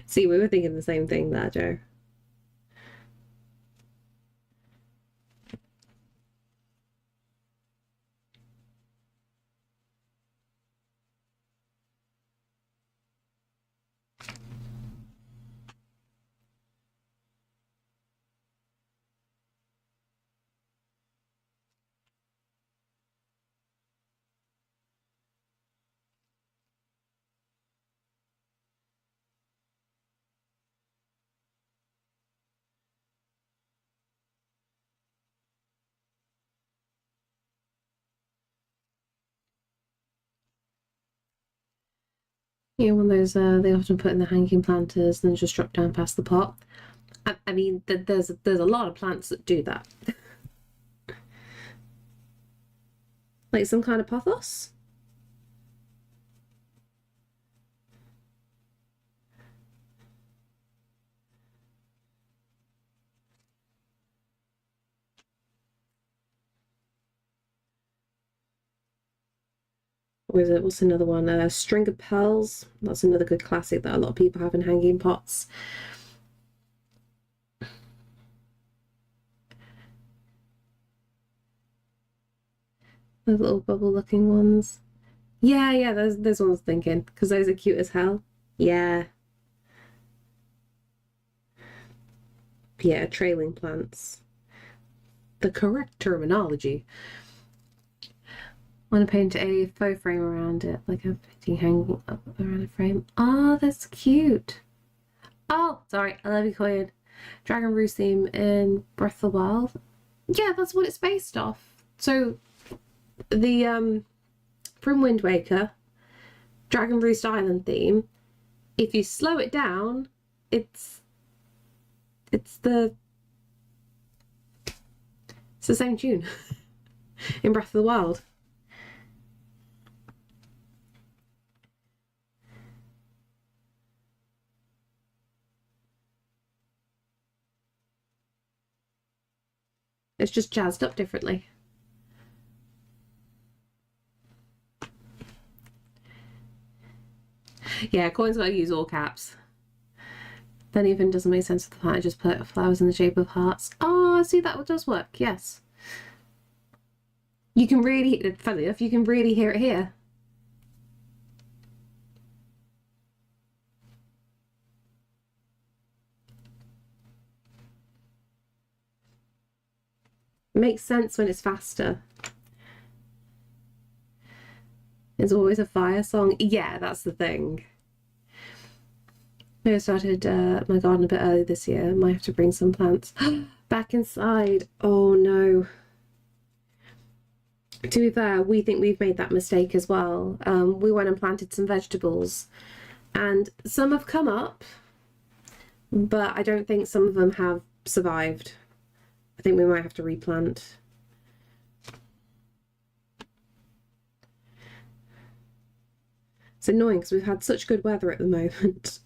S1: See, we were thinking the same thing there, Joe. You know, one of those they often put in the hanging planters and then just drop down past the pot. I mean, there's a lot of plants that do that. Like some kind of pothos? Or is it, what's another one? String of Pearls. That's another good classic that a lot of people have in hanging pots. Those little bubble looking ones. Yeah, those ones I was thinking, because those are cute as hell. Yeah. Yeah, trailing plants. The correct terminology. I want to paint a faux frame around it, like a painting hanging up around a frame. Oh, that's cute. Oh, sorry, I love you, Coin. Dragon Roost theme in Breath of the Wild. Yeah, that's what it's based off. So the from Wind Waker, Dragon Roost Island theme, if you slow it down, it's the same tune in Breath of the Wild. It's just jazzed up differently. Yeah, coins gotta use all caps. Then even doesn't make sense to the plan. I just put flowers in the shape of hearts. Oh, see, that does work. Yes. You can really, funny enough, you can really hear it here. It makes sense when it's faster. It's always a fire song. Yeah, that's the thing. Maybe I started my garden a bit early this year. Might have to bring some plants back inside. Oh no. To be fair, we think we've made that mistake as well. We went and planted some vegetables and some have come up, but I don't think some of them have survived. I think we might have to replant. It's annoying because we've had such good weather at the moment.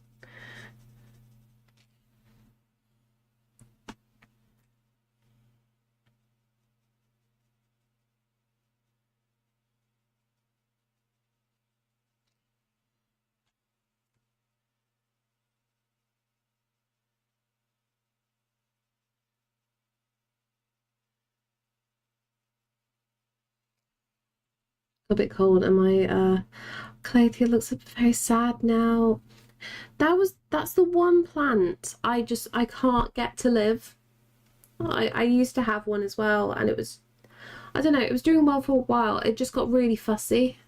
S1: A bit cold and my Calathea looks very sad now. That's the one plant I can't get to live. I used to have one as well and it was, I don't know, it was doing well for a while. It just got really fussy.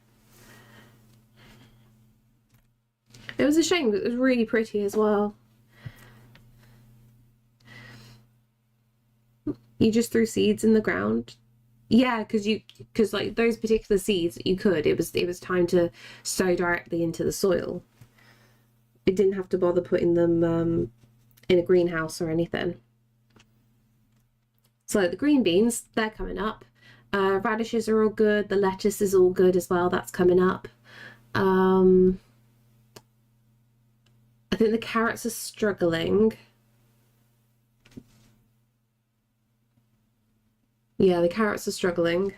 S1: It was a shame, but it was really pretty as well. You just threw seeds in the ground. Yeah, because like those particular seeds you could, it was time to sow directly into the soil. It didn't have to bother putting them in a greenhouse or anything. So the green beans, they're coming up. Radishes are all good. The lettuce is all good as well. That's coming up. I think the carrots are struggling. Yeah, the carrots are struggling.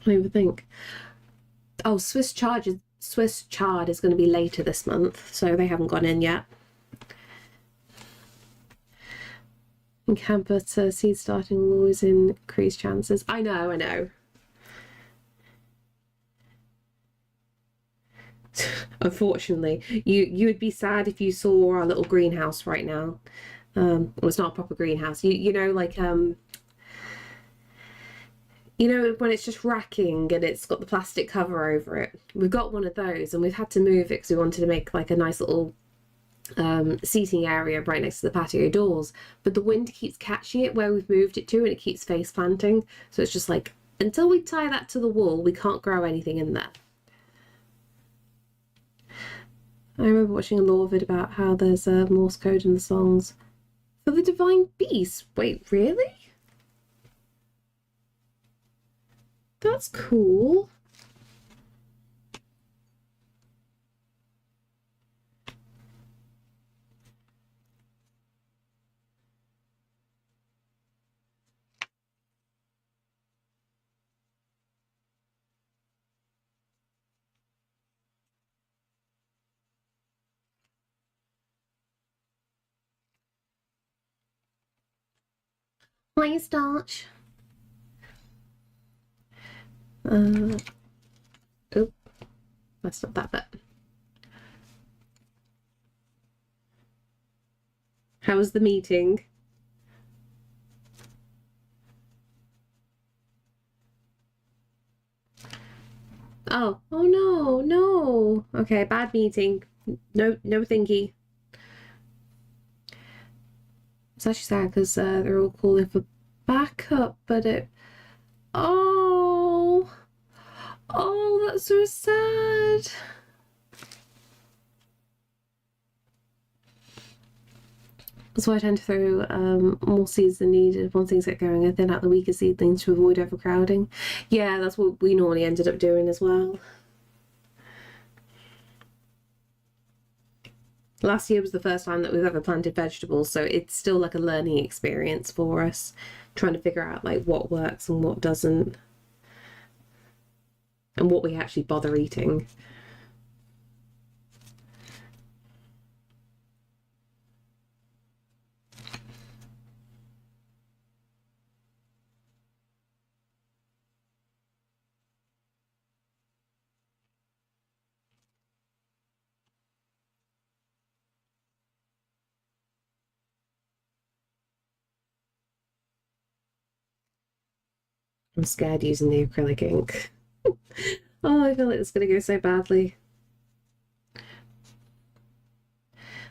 S1: I don't even think. Oh, Swiss chard is going to be later this month, so they haven't gone in yet. And can put seed starting will always increase chances. I know, I know. Unfortunately, you would be sad if you saw our little greenhouse right now. Well, it's not a proper greenhouse. You know, like you know when it's just racking and it's got the plastic cover over it. We've got one of those, and we've had to move it because we wanted to make like a nice little seating area right next to the patio doors. But the wind keeps catching it where we've moved it to, and it keeps face planting. So it's just like until we tie that to the wall, we can't grow anything in there. I remember watching a lore vid about how there's a Morse code in the songs for the Divine Beast. Wait, really? That's cool. Hi, Starch. Oh, that's not that bit. How was the meeting? Oh no, no. Okay, bad meeting. No thingy. it's actually sad because they're all calling for backup, but it... Oh, that's so sad. So I tend to throw more seeds than needed once things get going and thin out the weaker seedlings to avoid overcrowding. Yeah, that's what we normally ended up doing as well. Last year was the first time that we've ever planted vegetables, so it's still like a learning experience for us, trying to figure out like what works and what doesn't, and what we actually bother eating. I'm scared using the acrylic ink. Oh, I feel like it's going to go so badly.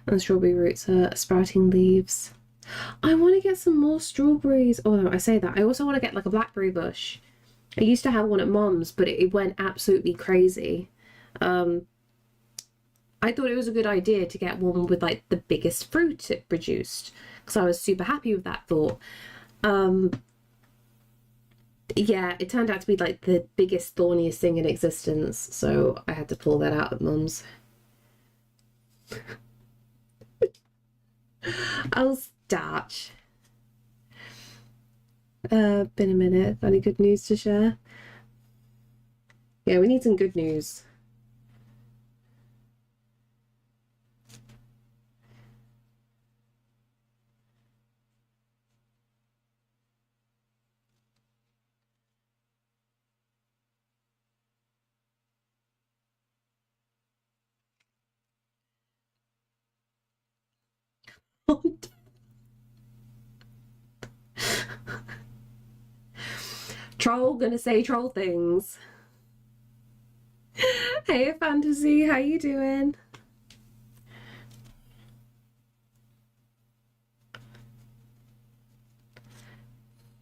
S1: And strawberry roots are sprouting leaves. I want to get some more strawberries. Oh no, I say that. I also want to get like a blackberry bush. I used to have one at Mom's, but it went absolutely crazy. I thought it was a good idea to get one with like the biggest fruit it produced, because I was super happy with that thought. Yeah, it turned out to be like the biggest, thorniest thing in existence, so I had to pull that out at Mum's. I'll start. Been a minute. Got any good news to share? Yeah, we need some good news. Troll gonna say troll things. Hey Fantasy, how you doing?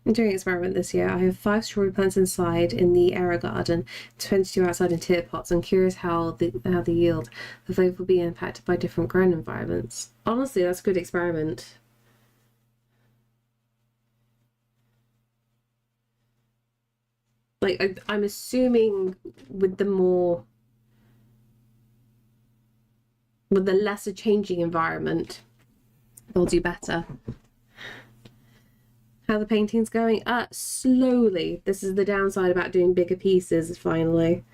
S1: I'm doing an experiment this year. I have 5 strawberry plants inside in the area garden, 22 outside in tier pots. I'm curious how the yield, the flavour will be impacted by different growing environments. Honestly, that's a good experiment. Like, I'm assuming with the lesser changing environment, they'll do better. How the painting's going? Slowly. This is the downside about doing bigger pieces, finally.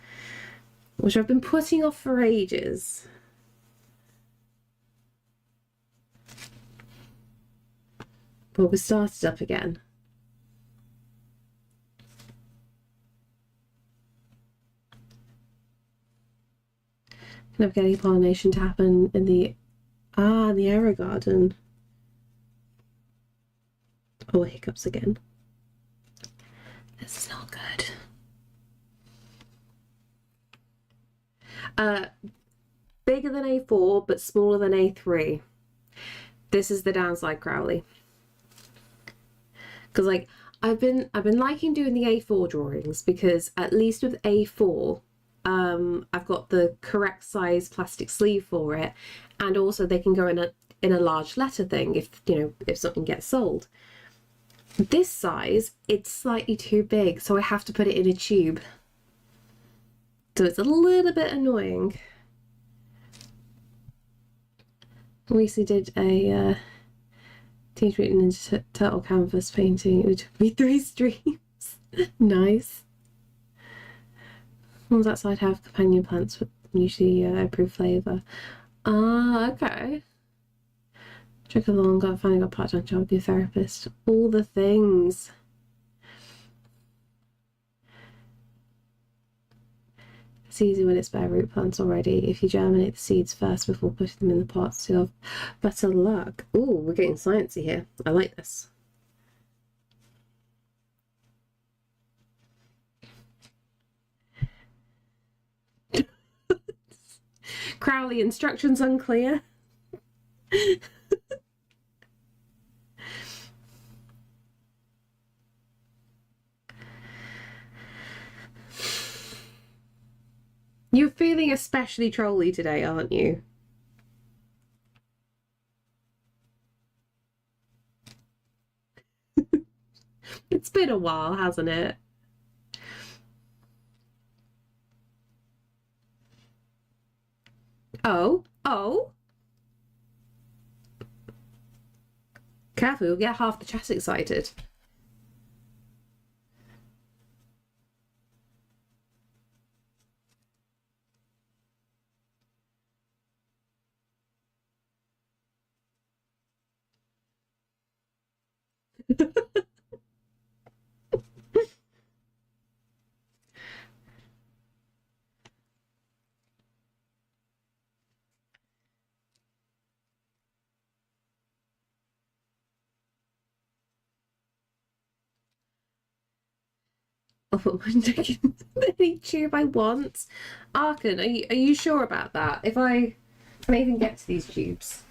S1: Which I've been putting off for ages. But we started up again. Never get any pollination to happen in the area garden. Oh, hiccups again. This is not good. Bigger than A4, but smaller than A3. This is the downside, Crowley. Because like I've been liking doing the A4 drawings, because at least with A4, I've got the correct size plastic sleeve for it, and also they can go in a large letter thing if if something gets sold. This size, it's slightly too big, so I have to put it in a tube. So it's a little bit annoying. I recently did a Teenage Mutant Ninja Turtle canvas painting. It took me 3 streams. Nice. Ones outside have companion plants with usually approved flavour. Okay. Trick along, finally got a part-time job, be a therapist. All the things. It's easy when it's bare root plants already. If you germinate the seeds first before putting them in the pots, you'll have better luck. Ooh, we're getting sciencey here. I like this. Crowley, instructions unclear. You're feeling especially trolly today, aren't you? It's been a while, hasn't it? Oh, oh. Careful, you'll get half the chat excited. I'll put mine taking any tube I want. Arkan, are you sure about that? If I can even get to these tubes.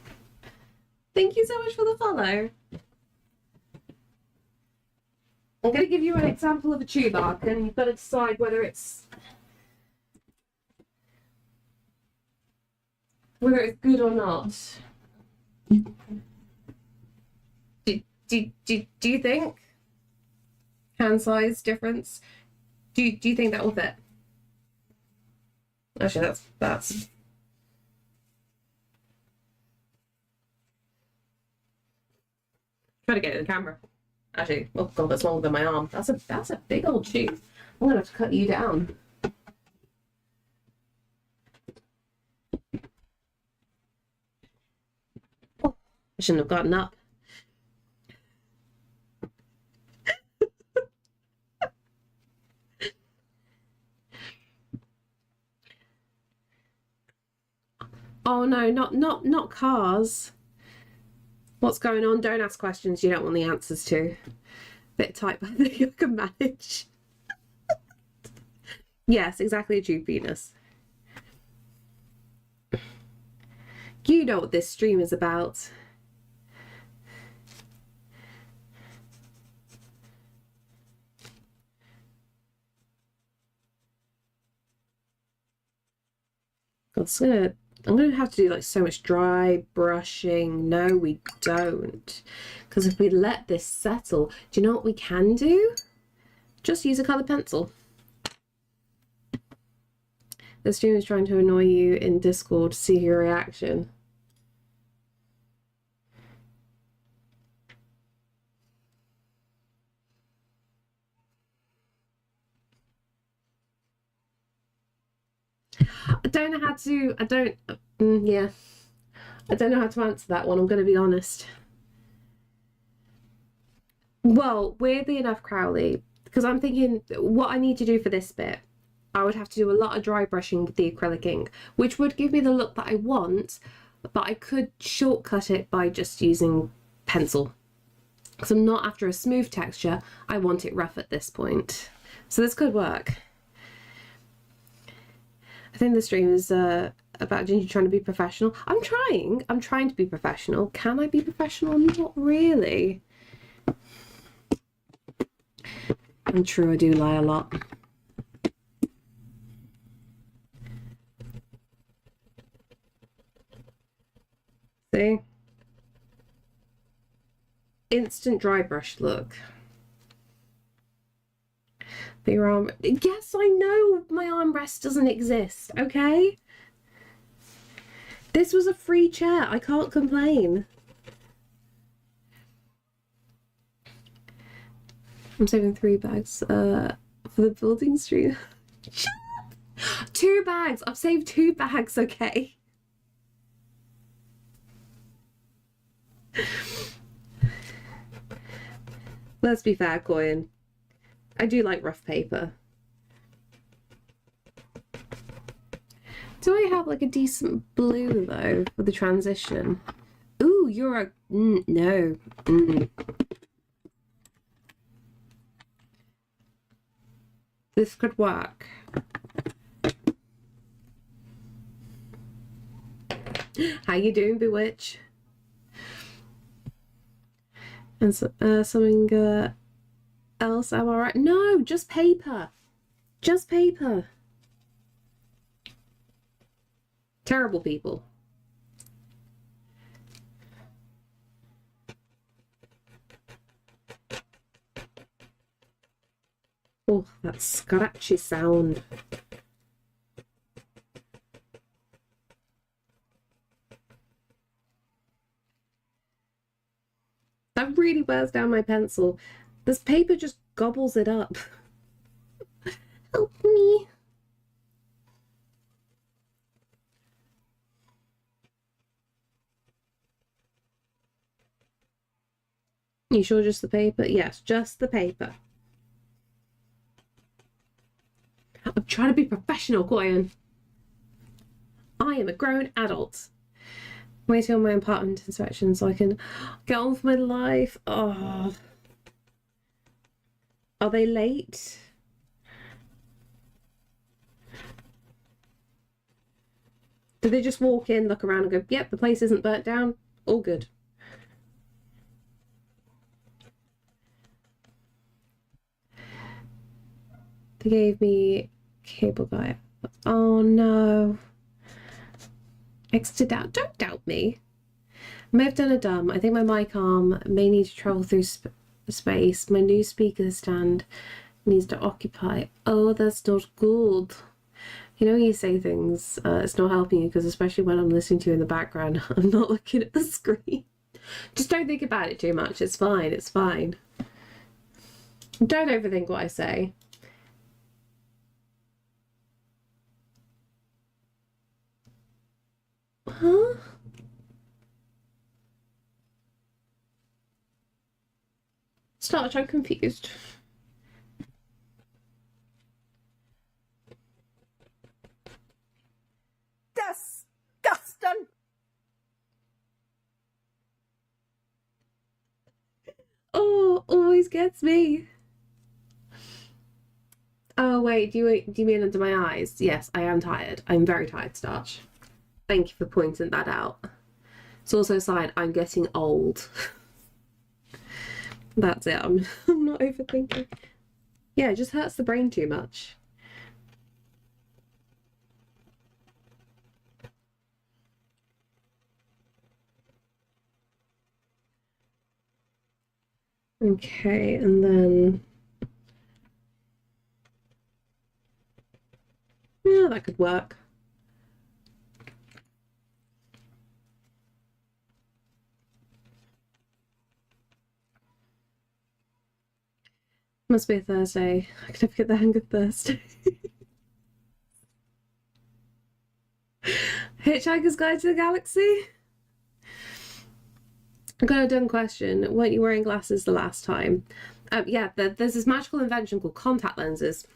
S1: Thank you so much for the follow. I'm going to give you an example of a tube, Arkan. You've got to decide whether it's good or not. Do you think? Hand size difference? Do you think that will fit? Actually, that's try to get it in the camera. Actually, oh god, that's longer than my arm. That's a big old tube. I'm gonna have to cut you down. Oh, I shouldn't have gotten up. Oh no, not cars. What's going on? Don't ask questions you don't want the answers to. Bit tight, but I think I can manage. Yes, exactly, a tube penis. You know what this stream is about. I'm gonna have to do like so much dry brushing. No, we don't. Because if we let this settle, do you know what we can do? Just use a colored pencil. The stream is trying to annoy you in Discord to see your reaction. I don't know how to, yeah. I don't know how to answer that one, I'm going to be honest. Well, weirdly enough, Crowley, because I'm thinking what I need to do for this bit, I would have to do a lot of dry brushing with the acrylic ink, which would give me the look that I want, but I could shortcut it by just using pencil. Because I'm not after a smooth texture, I want it rough at this point. So this could work. I think the stream is about Ginger trying to be professional. I'm trying to be professional. Can I be professional? Not really. And true, I do lie a lot. See? Instant dry brush look. Your arm. Yes, I know my armrest doesn't exist, okay? This was a free chair. I can't complain. I'm saving 3 bags for the building stream. 2 bags. I've saved 2 bags, okay? Let's be fair, Coin. I do like rough paper. Do I have like a decent blue though for the transition? Ooh, you're a no. This could work. How you doing, Bewitch? And so, something else, am I right? No, just paper. Just paper. Terrible people. Oh, that scratchy sound. That really wears down my pencil. This paper just gobbles it up. Help me. You sure just the paper? Yes, just the paper. I'm trying to be professional, Goyen. I am a grown adult. Waiting on my apartment inspection so I can get on with my life. Oh. Are they late? Did they just walk in, look around and go, yep, the place isn't burnt down? All good. They gave me cable guy. Oh no. Extra doubt. Don't doubt me. I may have done a dumb. I think my mic arm may need to travel through space. My new speaker stand needs to occupy. Oh, that's not good. You know, you say things, it's not helping you, because especially when I'm listening to you in the background, I'm not looking at the screen. Just don't think about it too much. It's fine. It's fine. Don't overthink what I say. Huh? Starch, I'm confused.
S2: Disgusting.
S1: Oh, always gets me. Oh wait, do you mean under my eyes? Yes, I am tired. I'm very tired, Starch. Thank you for pointing that out. It's also a sign I'm getting old. That's it. I'm not overthinking. Yeah, it just hurts the brain too much. Okay, and then yeah, that could work. Must be a Thursday. I can never get the hang of Thursday. Hitchhiker's Guide to the Galaxy? I got a dumb question. Weren't you wearing glasses the last time? Yeah, there's this magical invention called contact lenses,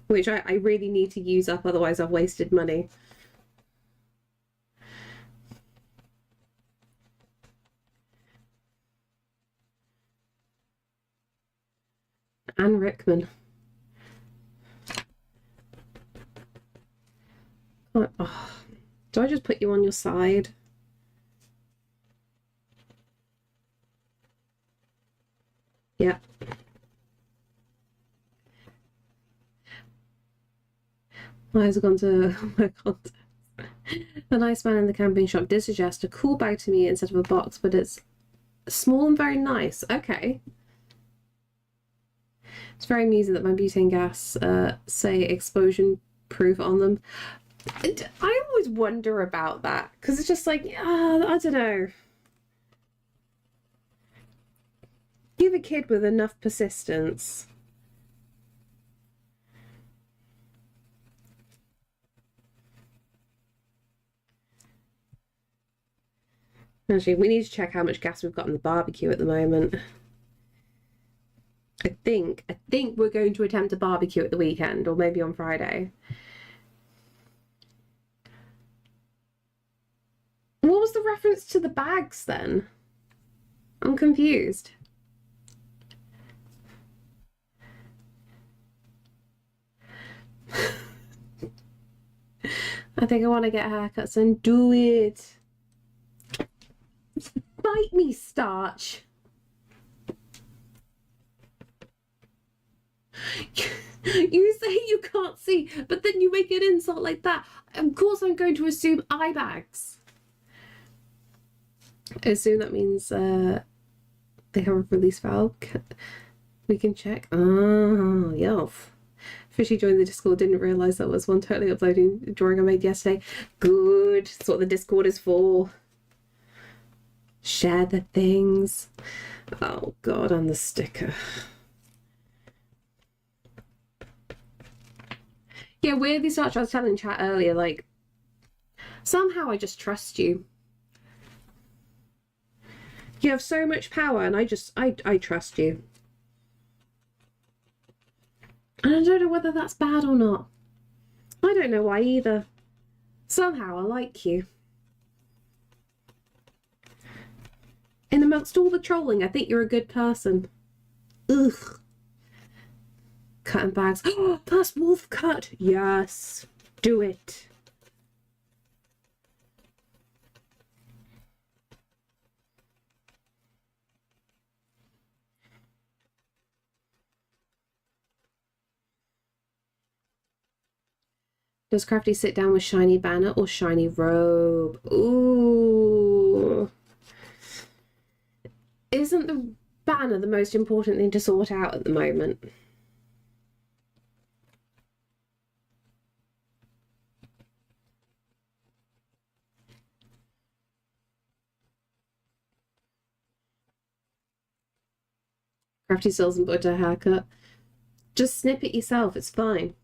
S1: which I really need to use up, otherwise I've wasted money. Anne Rickman. Oh, do I just put you on your side? Yeah. My eyes have gone to my contacts. The nice man in the camping shop did suggest a cool bag to me instead of a box, but it's small and very nice. Okay. It's very amusing that my butane gas say explosion proof on them. I always wonder about that, because it's just like, I don't know. Give a kid with enough persistence. Actually, we need to check how much gas we've got in the barbecue at the moment. I think we're going to attempt a barbecue at the weekend, or maybe on Friday. What was the reference to the bags then? I'm confused. I think I want to get haircuts and do it. Bite me, Starch. You say you can't see, but then you make an insult like that. Of course I'm going to assume eye bags. I assume that means they have a release valve. We can check. Oh, yes. Fishy joined the Discord, didn't realise that was one totally uploading a drawing I made yesterday. Good. That's what the Discord is for. Share the things. Oh god, and the sticker. Yeah, weirdly, I was telling chat earlier, like, somehow I just trust you. You have so much power, and I trust you. And I don't know whether that's bad or not. I don't know why either. Somehow I like you. In amongst all the trolling, I think you're a good person. Ugh. Cutting bags. Oh, plus wolf cut. Yes. Do it. Does Crafty sit down with shiny banner or shiny robe? Ooh. Isn't the banner the most important thing to sort out at the moment? Crafty still hasn't booked a haircut. Just snip it yourself, it's fine.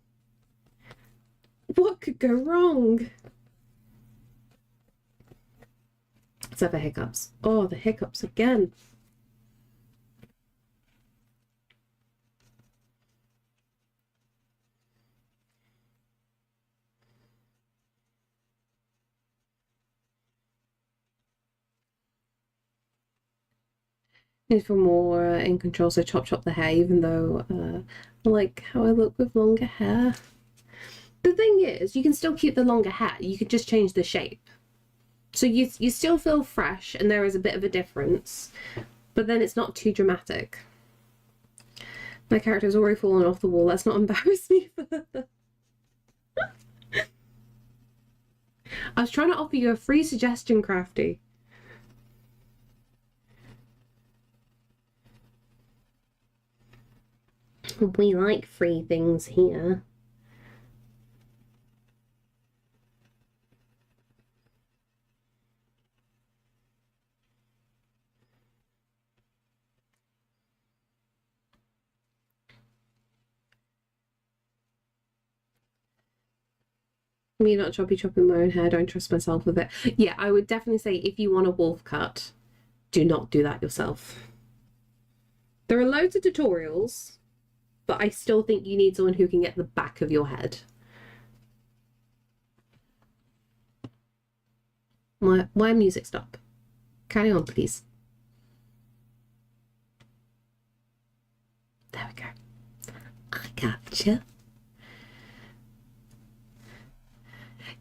S1: What could go wrong? Except for hiccups. Oh, the hiccups again. Need to feel more in control, so chop the hair, even though I like how I look with longer hair. The thing is, you can still keep the longer hair, you could just change the shape. So you still feel fresh, and there is a bit of a difference, but then it's not too dramatic. My character's already fallen off the wall, let's not embarrass me further. I was trying to offer you a free suggestion, Crafty. We like free things here. Me not chopping my own hair, don't trust myself with it. Yeah, I would definitely say if you want a wolf cut, do not do that yourself. There are loads of tutorials, but I still think you need someone who can get the back of your head. Why music stop? Carry on, please. There we go. I gotcha.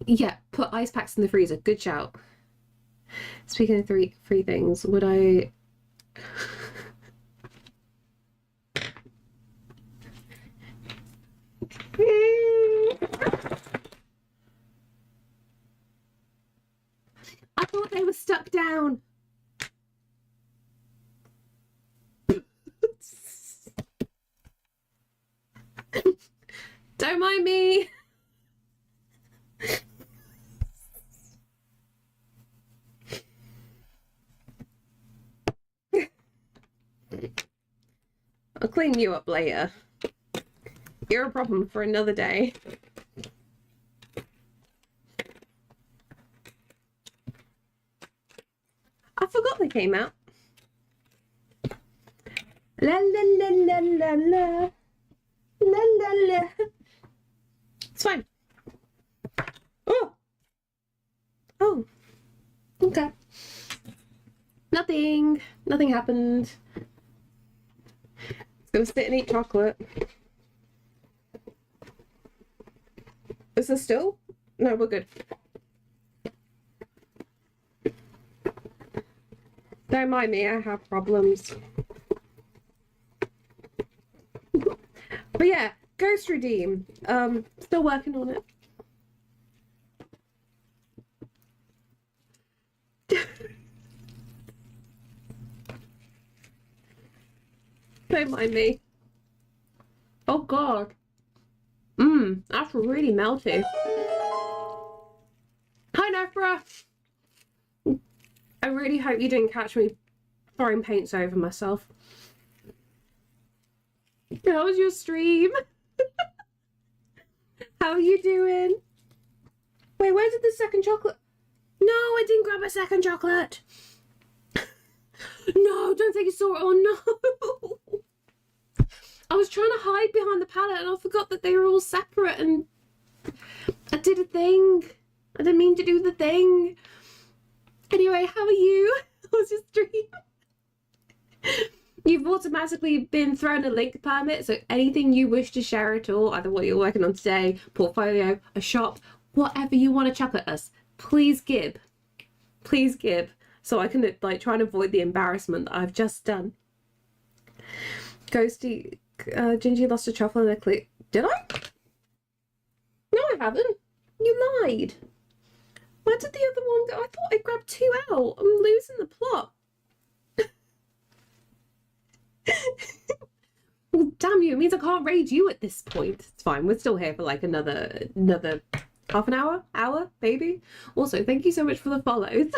S1: Yeah, put ice packs in the freezer. Good shout. Speaking of three things, would I... I thought they were stuck down. Don't mind me. I'll clean you up later. You're a problem for another day. I forgot they came out. La la la la la la. La la la. It's fine. Oh. Oh. Okay. Nothing happened. It's gonna sit and eat chocolate. Is this still? No, we're good. Don't mind me, I have problems. But yeah, Ghost Redeem. Still working on it. Don't mind me. Oh god. That's really melty. Hi Nefra. I really hope you didn't catch me throwing paints over myself. How was your stream? How are you doing? Wait, where did the second chocolate? No, I didn't grab a second chocolate. No, don't think you saw it. Oh no. I was trying to hide behind the palette and I forgot that they were all separate and I did a thing. I didn't mean to do the thing. Anyway, how are you? How was your stream? You've automatically been thrown a link permit, so anything you wish to share at all, either what you're working on today, portfolio, a shop, whatever you want to chuck at us, please give. Please give, so I can like try and avoid the embarrassment that I've just done. Ghosty, Gingy lost a truffle in a clip. Did I? No, I haven't. You lied. Where did the other one go? I thought I grabbed 2 out. I'm losing the plot. Well, damn you, it means I can't raid you at this point. It's fine, we're still here for like another half an hour, maybe. Also, thank you so much for the follows.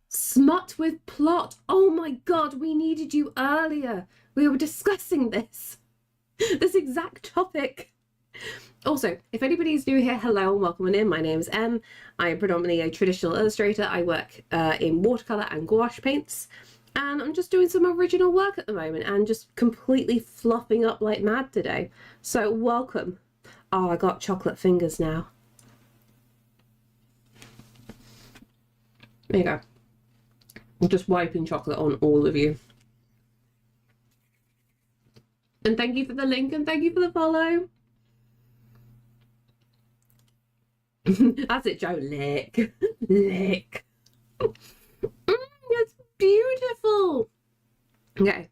S1: Smut with plot. Oh my god, we needed you earlier. We were discussing this exact topic. Also, if anybody's new here, hello and welcome on in. My name is Em. I am predominantly a traditional illustrator. I work in watercolor and gouache paints. And I'm just doing some original work at the moment and just completely flopping up like mad today. So welcome. Oh, I got chocolate fingers now. There you go. I'm just wiping chocolate on all of you. And thank you for the link and thank you for the follow. That's it, Joe. Lick. Lick. It's beautiful. Okay,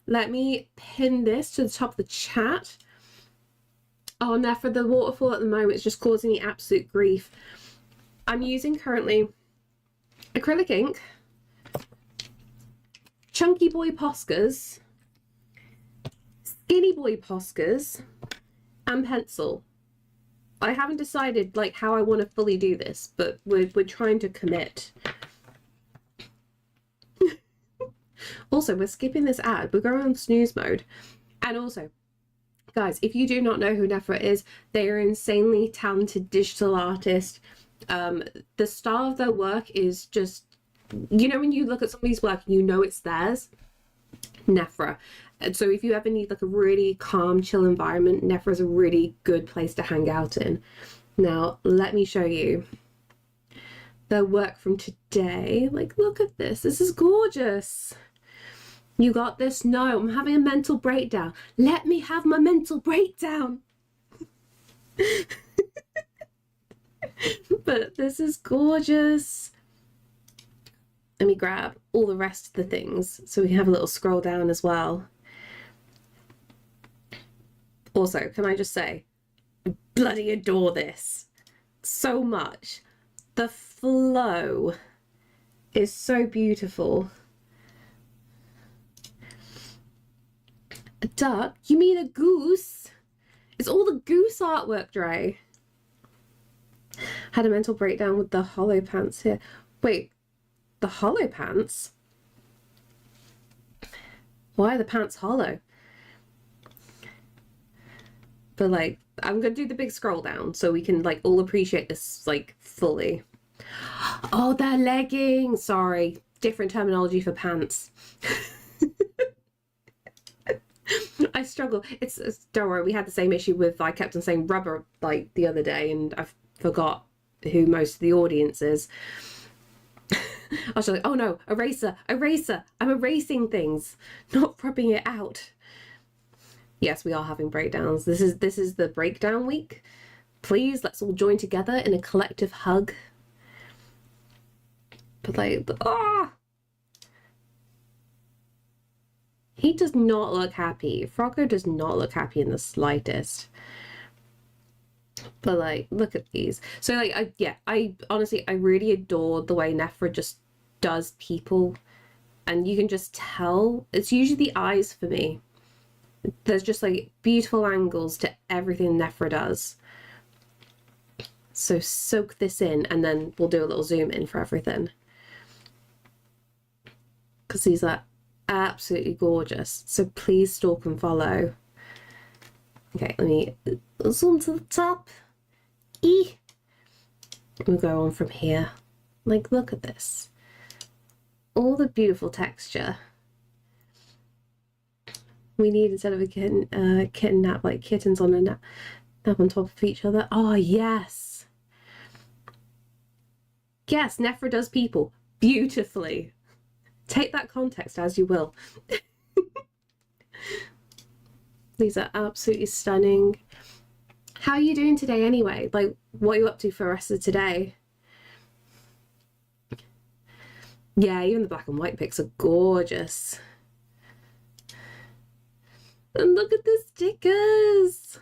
S1: let me pin this to the top of the chat. Oh, now for the waterfall at the moment, it's just causing me absolute grief. I'm using currently acrylic ink, chunky boy Poscas, skinny boy Poscas, and pencil. I haven't decided like how I want to fully do this, but we're trying to commit. Also, we're skipping this ad. We're going on snooze mode. And also, guys, if you do not know who Nefra is, they are an insanely talented digital artist. The style of their work is just, you know, when you look at somebody's work, you know it's theirs. Nefra. And so if you ever need like a really calm, chill environment, Nefra is a really good place to hang out in. Now, let me show you their work from today. Like, look at this. This is gorgeous. You got this? No, I'm having a mental breakdown. Let me have my mental breakdown. But this is gorgeous. Let me grab all the rest of the things so we can have a little scroll down as well. Also, can I just say, I bloody adore this so much. The flow is so beautiful. A duck? You mean a goose? It's all the goose artwork, Dre. Had a mental breakdown with the hollow pants here. Wait, the hollow pants? Why are the pants hollow? But like, I'm gonna do the big scroll down so we can like all appreciate this like fully. Oh, they're leggings. Sorry, different terminology for pants. I struggle. It's don't worry. We had the same issue with, I kept on saying rubber like the other day, and I forgot who most of the audience is. I was like, oh no, eraser. I'm erasing things, not rubbing it out. Yes, we are having breakdowns. This is the breakdown week. Please, let's all join together in a collective hug. But like, He does not look happy. Froggo does not look happy in the slightest. But like, look at these. So like, I honestly, I really adore the way Nephra just does people. And you can just tell, it's usually the eyes for me. There's just like beautiful angles to everything Nephra does. So soak this in and then we'll do a little zoom in for everything. Because these are absolutely gorgeous. So please stalk and follow. Okay, let me zoom to the top. We'll go on from here. Like, look at this. All the beautiful texture. We need, instead of a kitten nap, like kittens on a nap on top of each other. Oh, yes. Yes, Nephra does people beautifully. Take that context as you will. These are absolutely stunning. How are you doing today anyway? Like, what are you up to for the rest of today? Yeah, even the black and white pics are gorgeous. And look at the stickers.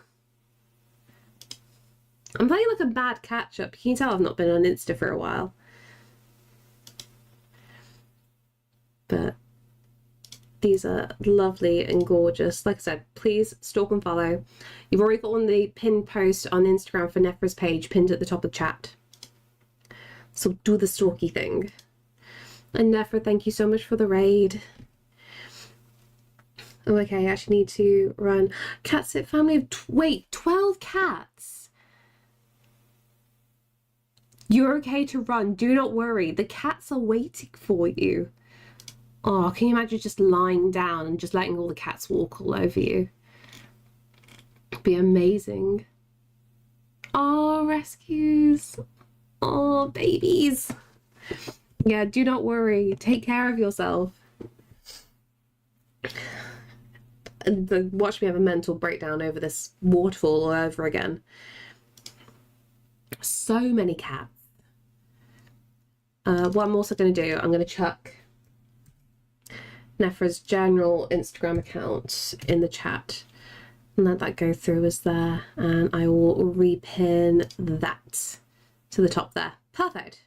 S1: I'm playing like a bad catch up. You can tell I've not been on Insta for a while. But these are lovely and gorgeous. Like I said, please stalk and follow. You've already got on the pinned post on Instagram for Nephra's page pinned at the top of the chat. So do the stalky thing. And Nephra, thank you so much for the raid. Oh, okay, I actually need to run. Cat sit family of, wait, 12 cats? You're okay to run, do not worry. The cats are waiting for you. Oh, can you imagine just lying down and just letting all the cats walk all over you? It'd be amazing. Oh, rescues. Oh, babies. Yeah, do not worry. Take care of yourself. Watch me have a mental breakdown over this waterfall all over again. So many cats. What I'm also going to do, I'm going to chuck Nephra's general Instagram account in the chat and let that go through as there, and I will repin that to the top there. Perfect.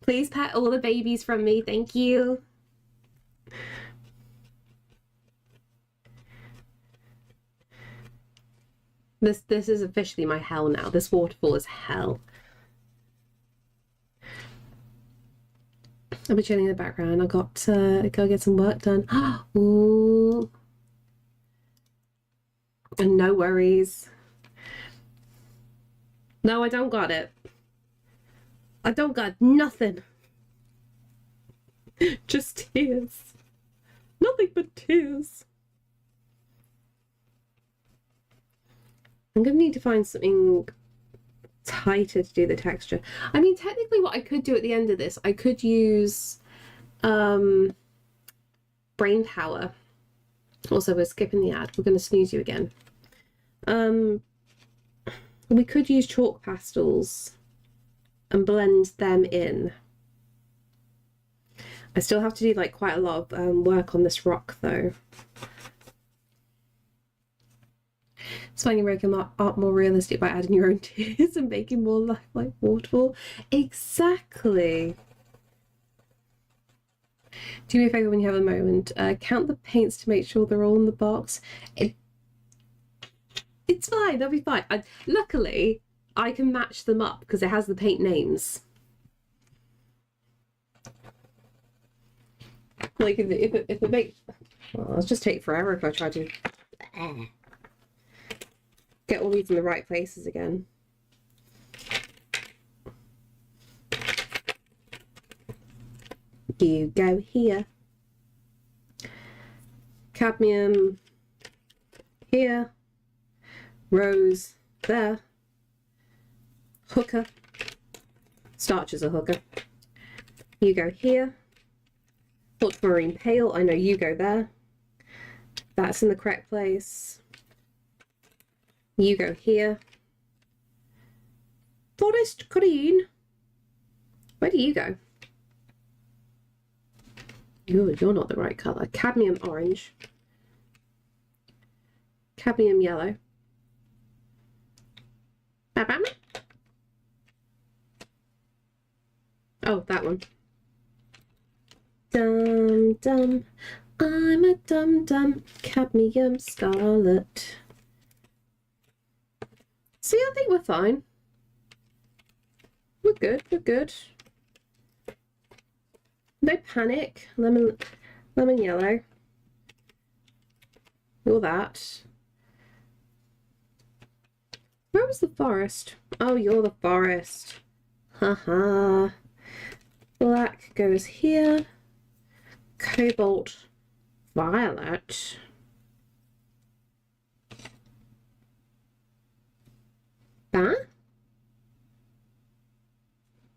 S1: Please pet all the babies from me, thank you. This is officially my hell now. This waterfall is hell. I'll be chilling in the background. I gotta get some work done. Ooh. And no worries. No, I don't got it. I don't got nothing. Just tears. Nothing but tears. I'm gonna need to find something tighter to do the texture. I mean, technically what I could do at the end of this, I could use brain power. Also, we're skipping the ad. We're going to snooze you again. We could use chalk pastels and blend them in. I still have to do like quite a lot of work on this rock though. It's finding making art more realistic by adding your own tears and making more lifelike waterfall. Exactly. Do me a favour when you have a moment. Count the paints to make sure they're all in the box. It's fine. They'll be fine. Luckily, I can match them up because it has the paint names. Like if it makes, well, I'll just take forever if I try to get all these in the right places again. You go here. Cadmium here. Rose there. Hooker. Starch is a hooker. You go here. Ultramarine pale. I know you go there. That's in the correct place. You go here. Forest green. Where do you go? You're not the right colour. Cadmium orange. Cadmium yellow. Bam. Oh, that one. Dum dum. I'm a dum dum. Cadmium scarlet. See, I think we're fine. We're good. We're good. No panic. Lemon yellow. All that. Where was the forest? Oh, you're the forest. Haha. Black goes here. Cobalt violet. Ba?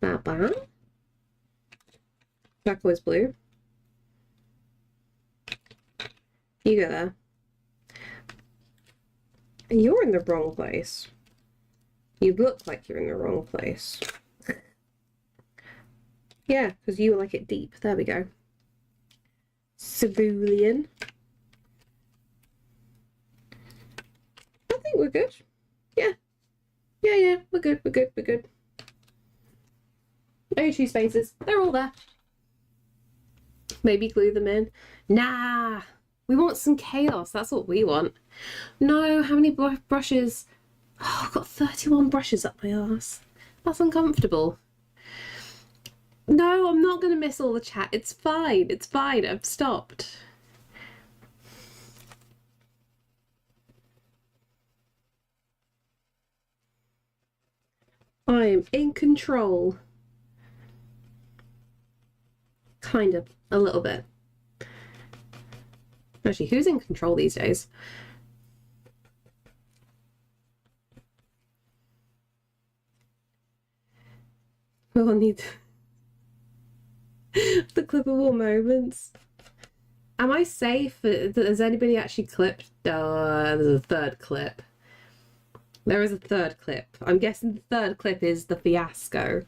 S1: Ba. Turquoise blue. You go there. You're in the wrong place. You look like you're in the wrong place. Yeah, because you like it deep. There we go. Cerulean. I think we're good. Yeah. Yeah, we're good. Only 2 spaces. They're all there. Maybe glue them in. Nah. We want some chaos. That's what we want. No, how many brushes? Oh, I've got 31 brushes up my arse. That's uncomfortable. No, I'm not going to miss all the chat. It's fine. It's fine. I've stopped. I'm in control. Kind of. A little bit. Actually, who's in control these days? We'll need the clippable moments. Am I safe? Has anybody actually clipped? There's a third clip. There is a third clip. I'm guessing the third clip is the fiasco.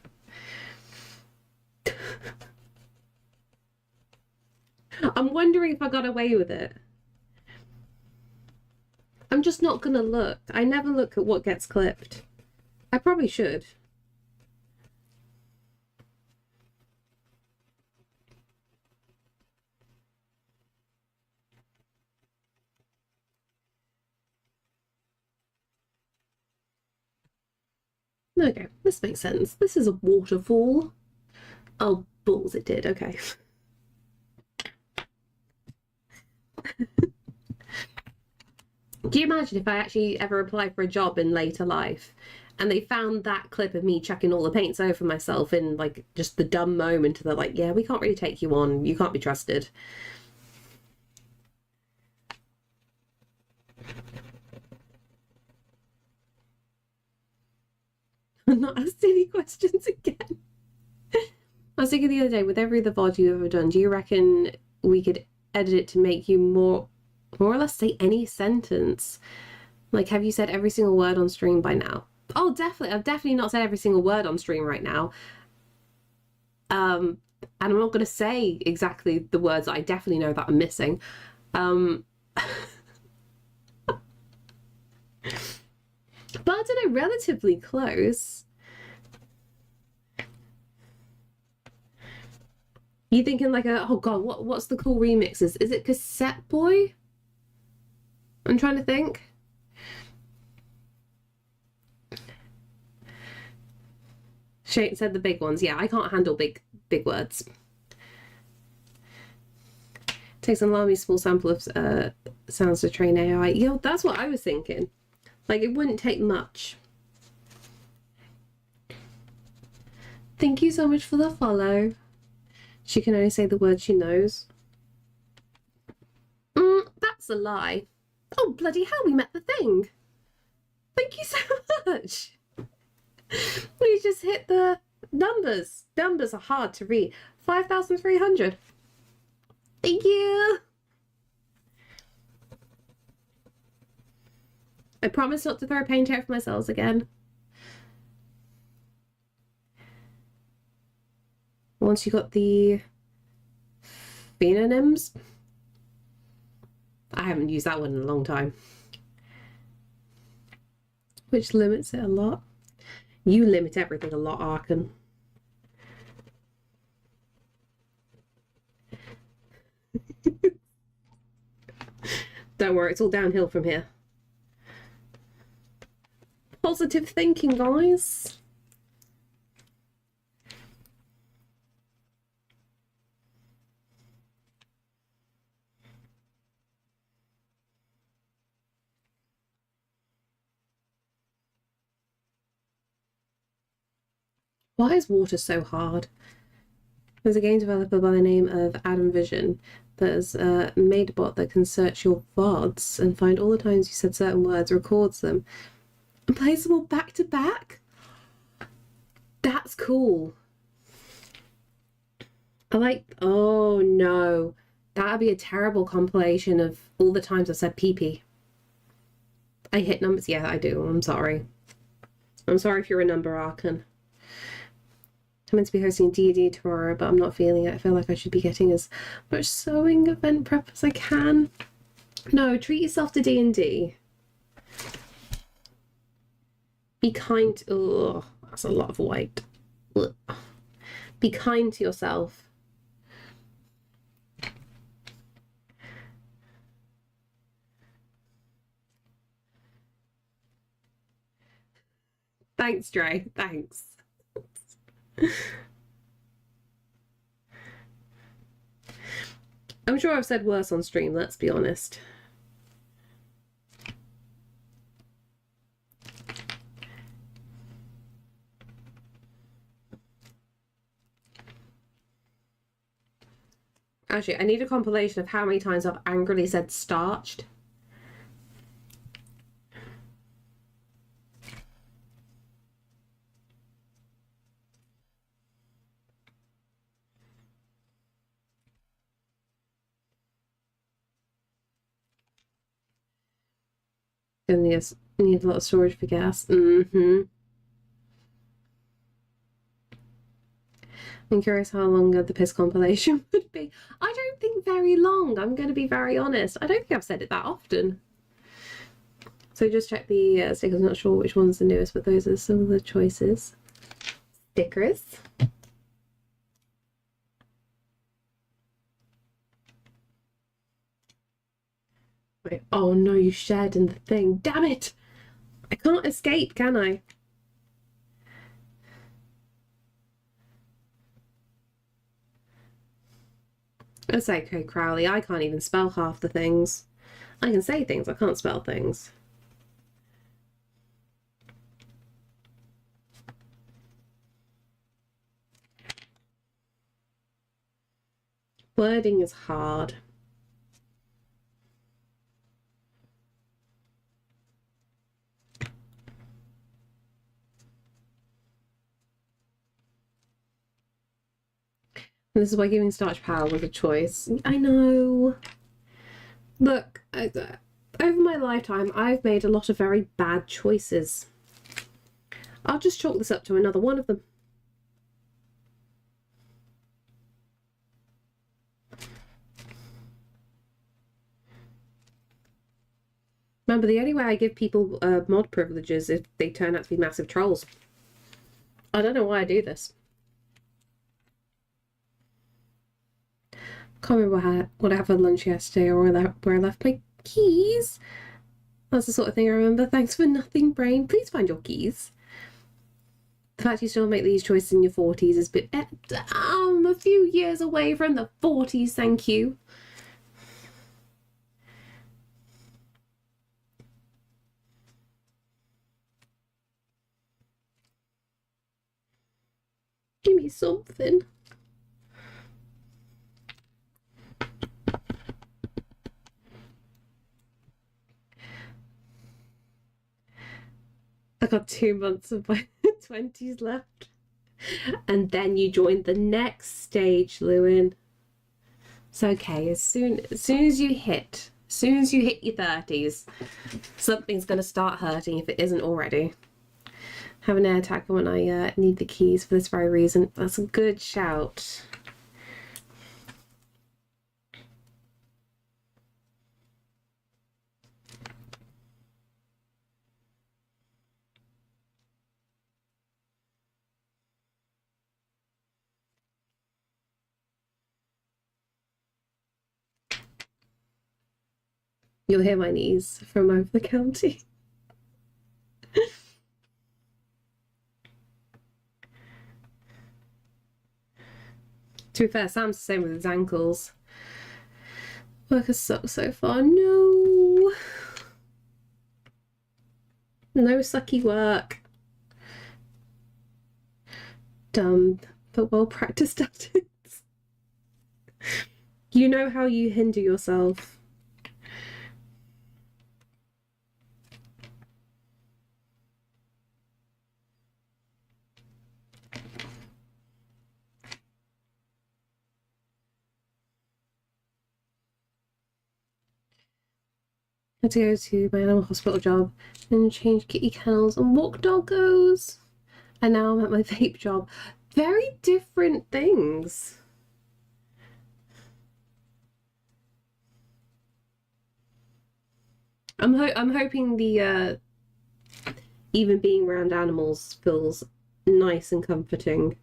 S1: I'm wondering if I got away with it. I'm just not gonna look. I never look at what gets clipped. I probably should. Okay, this makes sense. This is a waterfall. Oh, balls, it did. Okay. Do you imagine if I actually ever applied for a job in later life and they found that clip of me chucking all the paints over myself in like just the dumb moment, and they're like, yeah, we can't really take you on. You can't be trusted. I'm not asking any questions again. I was thinking the other day, with every other VOD you've ever done, do you reckon we could edit it to make you more or less say any sentence? Like, have you said every single word on stream by now? Oh, definitely. I've definitely not said every single word on stream right now. And I'm not going to say exactly the words that I definitely know that I'm missing. But I don't know, relatively close. You thinking like a, oh god, what's the cool remixes? Is it Cassette Boy? I'm trying to think. Shane said the big ones. Yeah, I can't handle big words. Takes an alarmingly small sample of sounds to train AI. Yeah, that's what I was thinking. Like, it wouldn't take much. Thank you so much for the follow. She can only say the words she knows. That's a lie. Oh, bloody hell, we met the thing. Thank you so much. We just hit the numbers. Numbers are hard to read. 5,300. Thank you. I promise not to throw paint out for myself again. Once you got the Phononyms. I haven't used that one in a long time. Which limits it a lot. You limit everything a lot, Arkan. Don't worry, it's all downhill from here. Positive thinking, guys. Why is water so hard? There's a game developer by the name of Adam Vision that has made a bot that can search your VODs and find all the times you said certain words, records them, and plays them all back to back. That's cool. I like, oh no, that'd be a terrible compilation of all the times I said pee-pee. I hit numbers, yeah, I do, I'm sorry. I'm sorry if you're a number, Arkan. I'm meant to be hosting D&D tomorrow, but I'm not feeling it. I feel like I should be getting as much sewing event prep as I can. No, treat yourself to D&D. Be kind. Oh, that's a lot of white. Ugh. Be kind to yourself. Thanks, Dre. Thanks. I'm sure I've said worse on stream, let's be honest. Actually, I need a compilation of how many times I've angrily said starched. And need a lot of storage for gas. I'm curious how long the piss compilation would be. I don't think very long. I'm going to be very honest. I don't think I've said it that often. So just check the stickers. I'm not sure which one's the newest, but those are some of the choices. Stickers. Wait, oh no, you shared in the thing. Damn it! I can't escape, can I? It's okay, Crowley. I can't even spell half the things. I can say things, I can't spell things. Wording is hard. And this is why giving starch power was a choice. I know. Look, over my lifetime, I've made a lot of very bad choices. I'll just chalk this up to another one of them. Remember, the only way I give people mod privileges is if they turn out to be massive trolls. I don't know why I do this. Can't remember what I had for lunch yesterday or where I left my keys. That's the sort of thing I remember. Thanks for nothing, brain. Please find your keys. The fact you still make these choices in your 40s is a bit a few years away from the 40s, thank you. Give me something. I got 2 months of my 20s left. And then you joined the next stage, Lewin. It's okay. As soon as you hit your 30s, something's gonna start hurting if it isn't already. Have an air attacker when I need the keys for this very reason. That's a good shout. You'll hear my knees from over the county. To be fair, Sam's the same with his ankles. Work has sucked so far. No. No sucky work. Dumb, but well practiced at it. You know how you hinder yourself. Had to go to my animal hospital job and change kitty kennels and walk doggos. And now I'm at my vape job. Very different things. I'm hoping the even being around animals feels nice and comforting.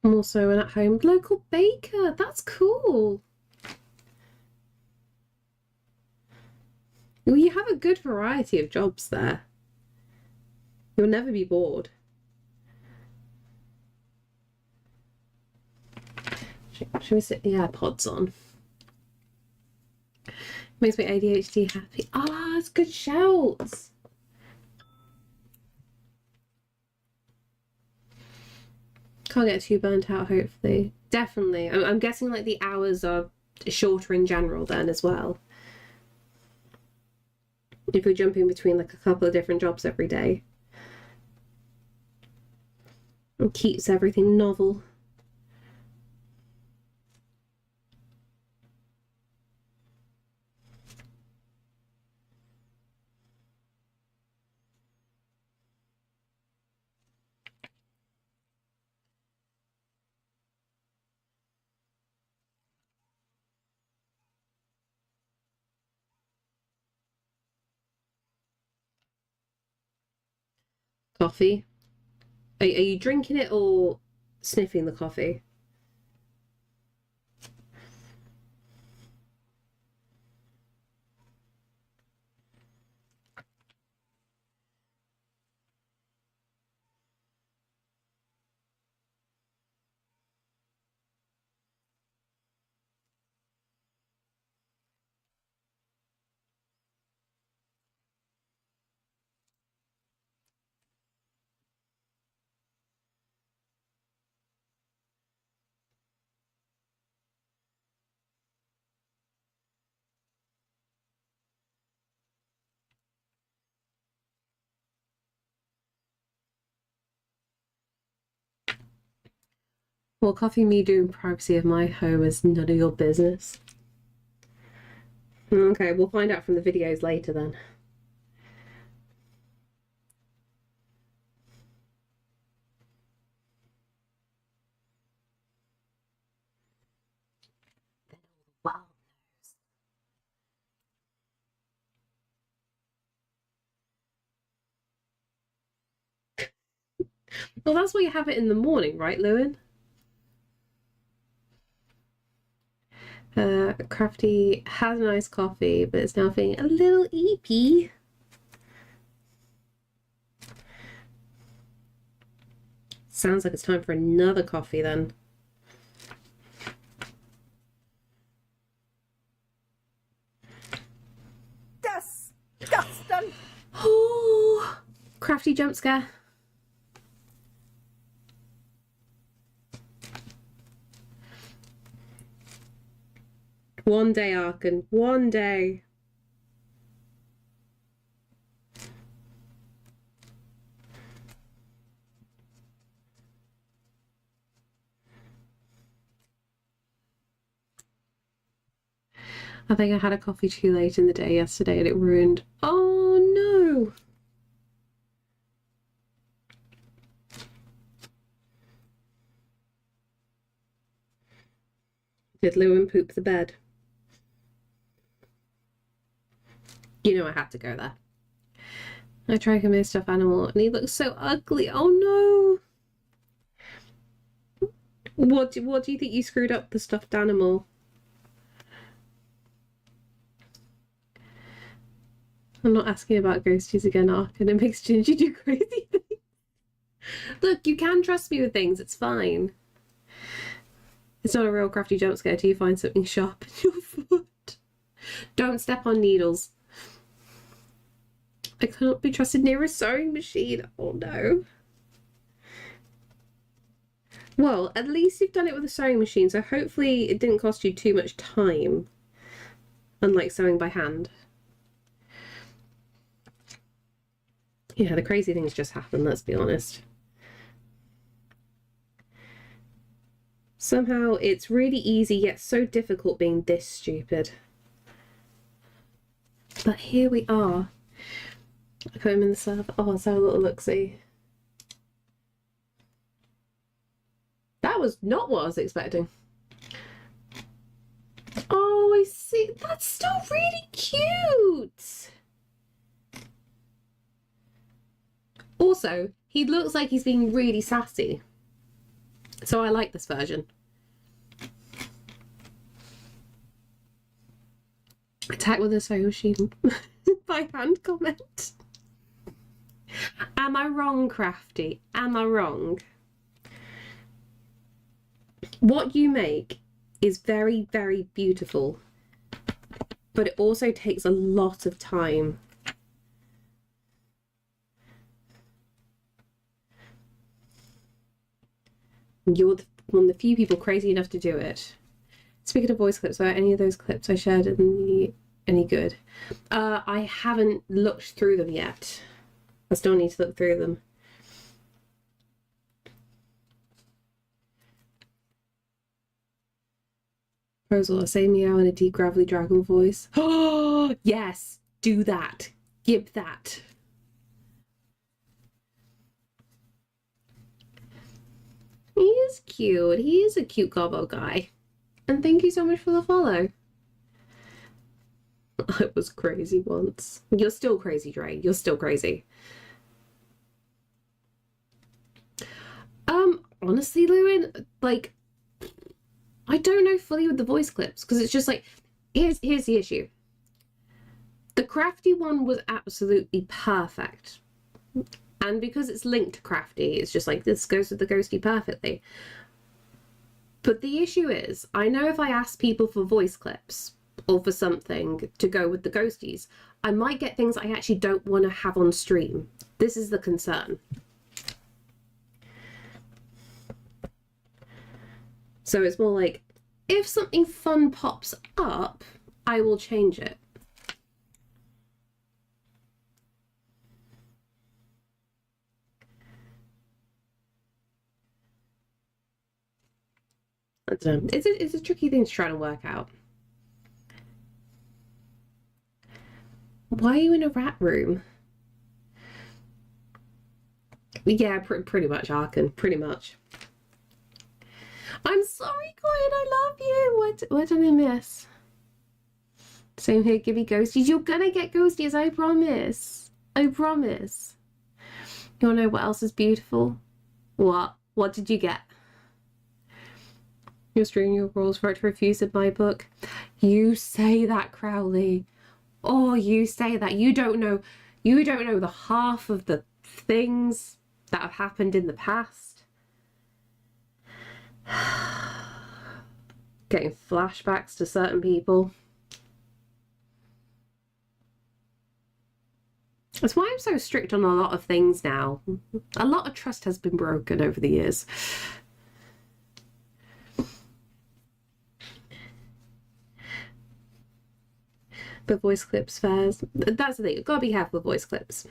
S1: I'm also an at-home local baker. That's cool. Well, you have a good variety of jobs there. You'll never be bored. Should we sit the AirPods on? Makes me ADHD happy. Ah, it's good shouts. Can't get too burnt out, hopefully. Definitely. I'm guessing like the hours are shorter in general then as well. If you're jumping between like a couple of different jobs every day. It keeps everything novel. Coffee. Are you drinking it or sniffing the coffee? What coffee me do in privacy of my home is none of your business. Okay, we'll find out from the videos later then. Wow. Well, that's why you have it in the morning, right, Lewin? Crafty has a nice coffee, but it's now feeling a little eepy. Sounds like it's time for another coffee then.
S2: Disgusting.
S1: Oh, crafty jump scare. One day, Arkan. One day. I think I had a coffee too late in the day yesterday and it ruined. Oh no! Did Lewin poop the bed? You know I had to go there. I tried to make a stuffed animal and he looks so ugly. Oh What do you think you screwed up the stuffed animal? I'm not asking about ghosties again, Ark, and it makes Gingy do crazy things. Look, you can trust me with things. It's fine. It's not a real crafty jump scare till you find something sharp in your foot. Don't step on needles. I cannot be trusted near a sewing machine. Oh no. Well, at least you've done it with a sewing machine, so hopefully it didn't cost you too much time. Unlike sewing by hand. Yeah, the crazy things just happen, let's be honest. Somehow it's really easy yet so difficult being this stupid. But here we are. I put him in the surf. Oh, let's have a little look-see. That was not what I was expecting. Oh, I see. That's still really cute. Also, he looks like he's being really sassy. So I like this version. Attack with a sewing machine by hand comment. Am I wrong, Crafty? Am I wrong? What you make is very, very beautiful, but it also takes a lot of time. You're one of the few people crazy enough to do it. Speaking of voice clips, are any of those clips I shared any good? I haven't looked through them yet. I still need to look through them. Proposal, say meow in a deep gravelly dragon voice. Oh yes, do that. Give that. He is cute. He is a cute gobbo guy. And thank you so much for the follow. I was crazy once. You're still crazy, Dre. You're still crazy. Honestly, Lewin, like, I don't know fully with the voice clips because it's just like, here's the issue. The crafty one was absolutely perfect. And because it's linked to crafty, it's just like, this goes with the ghosty perfectly. But the issue is, I know if I ask people for voice clips or for something to go with the ghosties, I might get things I actually don't want to have on stream. This is the concern. So it's more like, if something fun pops up, I will change it. I don't know. It's a tricky thing to try to work out. Why are you in a rat room? Yeah, pretty much, Arkan. Pretty much. I'm sorry, Coin. I love you. What did I miss? Same here. Give me ghosties. You're gonna get ghosties. I promise. I promise. You wanna know what else is beautiful? What? What did you get? You're stringing your rules for it to refuse in my book. You say that, Crowley. Oh, you say that. You don't know the half of the things that have happened in the past. Getting flashbacks to certain people. That's why I'm so strict on a lot of things now. A lot of trust has been broken over the years. But voice clips fairs. That's the thing. You've got to be careful with voice clips.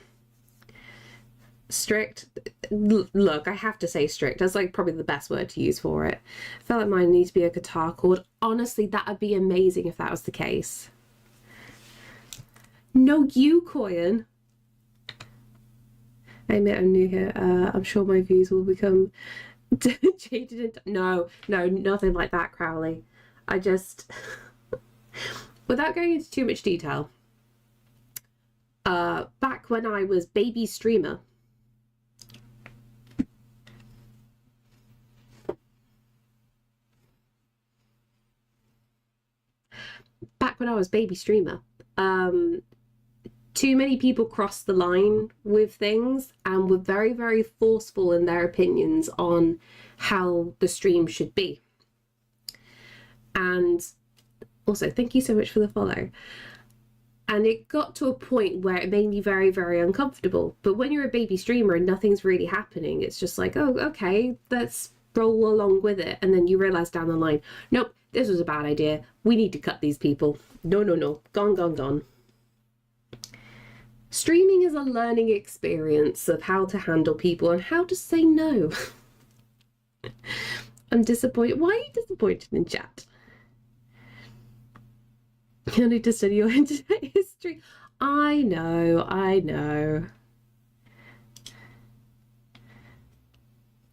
S1: Strict. Look, I have to say strict. That's like probably the best word to use for it. I felt like mine needs to be a guitar chord. Honestly, that would be amazing if that was the case. No, you, Coyan. I admit I'm new here. I'm sure my views will become jaded. No, nothing like that, Crowley. I just... Without going into too much detail, back when I was baby streamer, when I was baby streamer. Too many people crossed the line with things and were very, very forceful in their opinions on how the stream should be. And also, thank you so much for the follow. And it got to a point where it made me very, very uncomfortable. But when you're a baby streamer and nothing's really happening, it's just like, oh, okay, let's roll along with it. And then you realize down the line, nope, this was a bad idea. We need to cut these people. No, no, no. Gone, gone, gone. Streaming is a learning experience of how to handle people and how to say no. I'm disappointed. Why are you disappointed in chat? You need to study your internet history. I know, I know.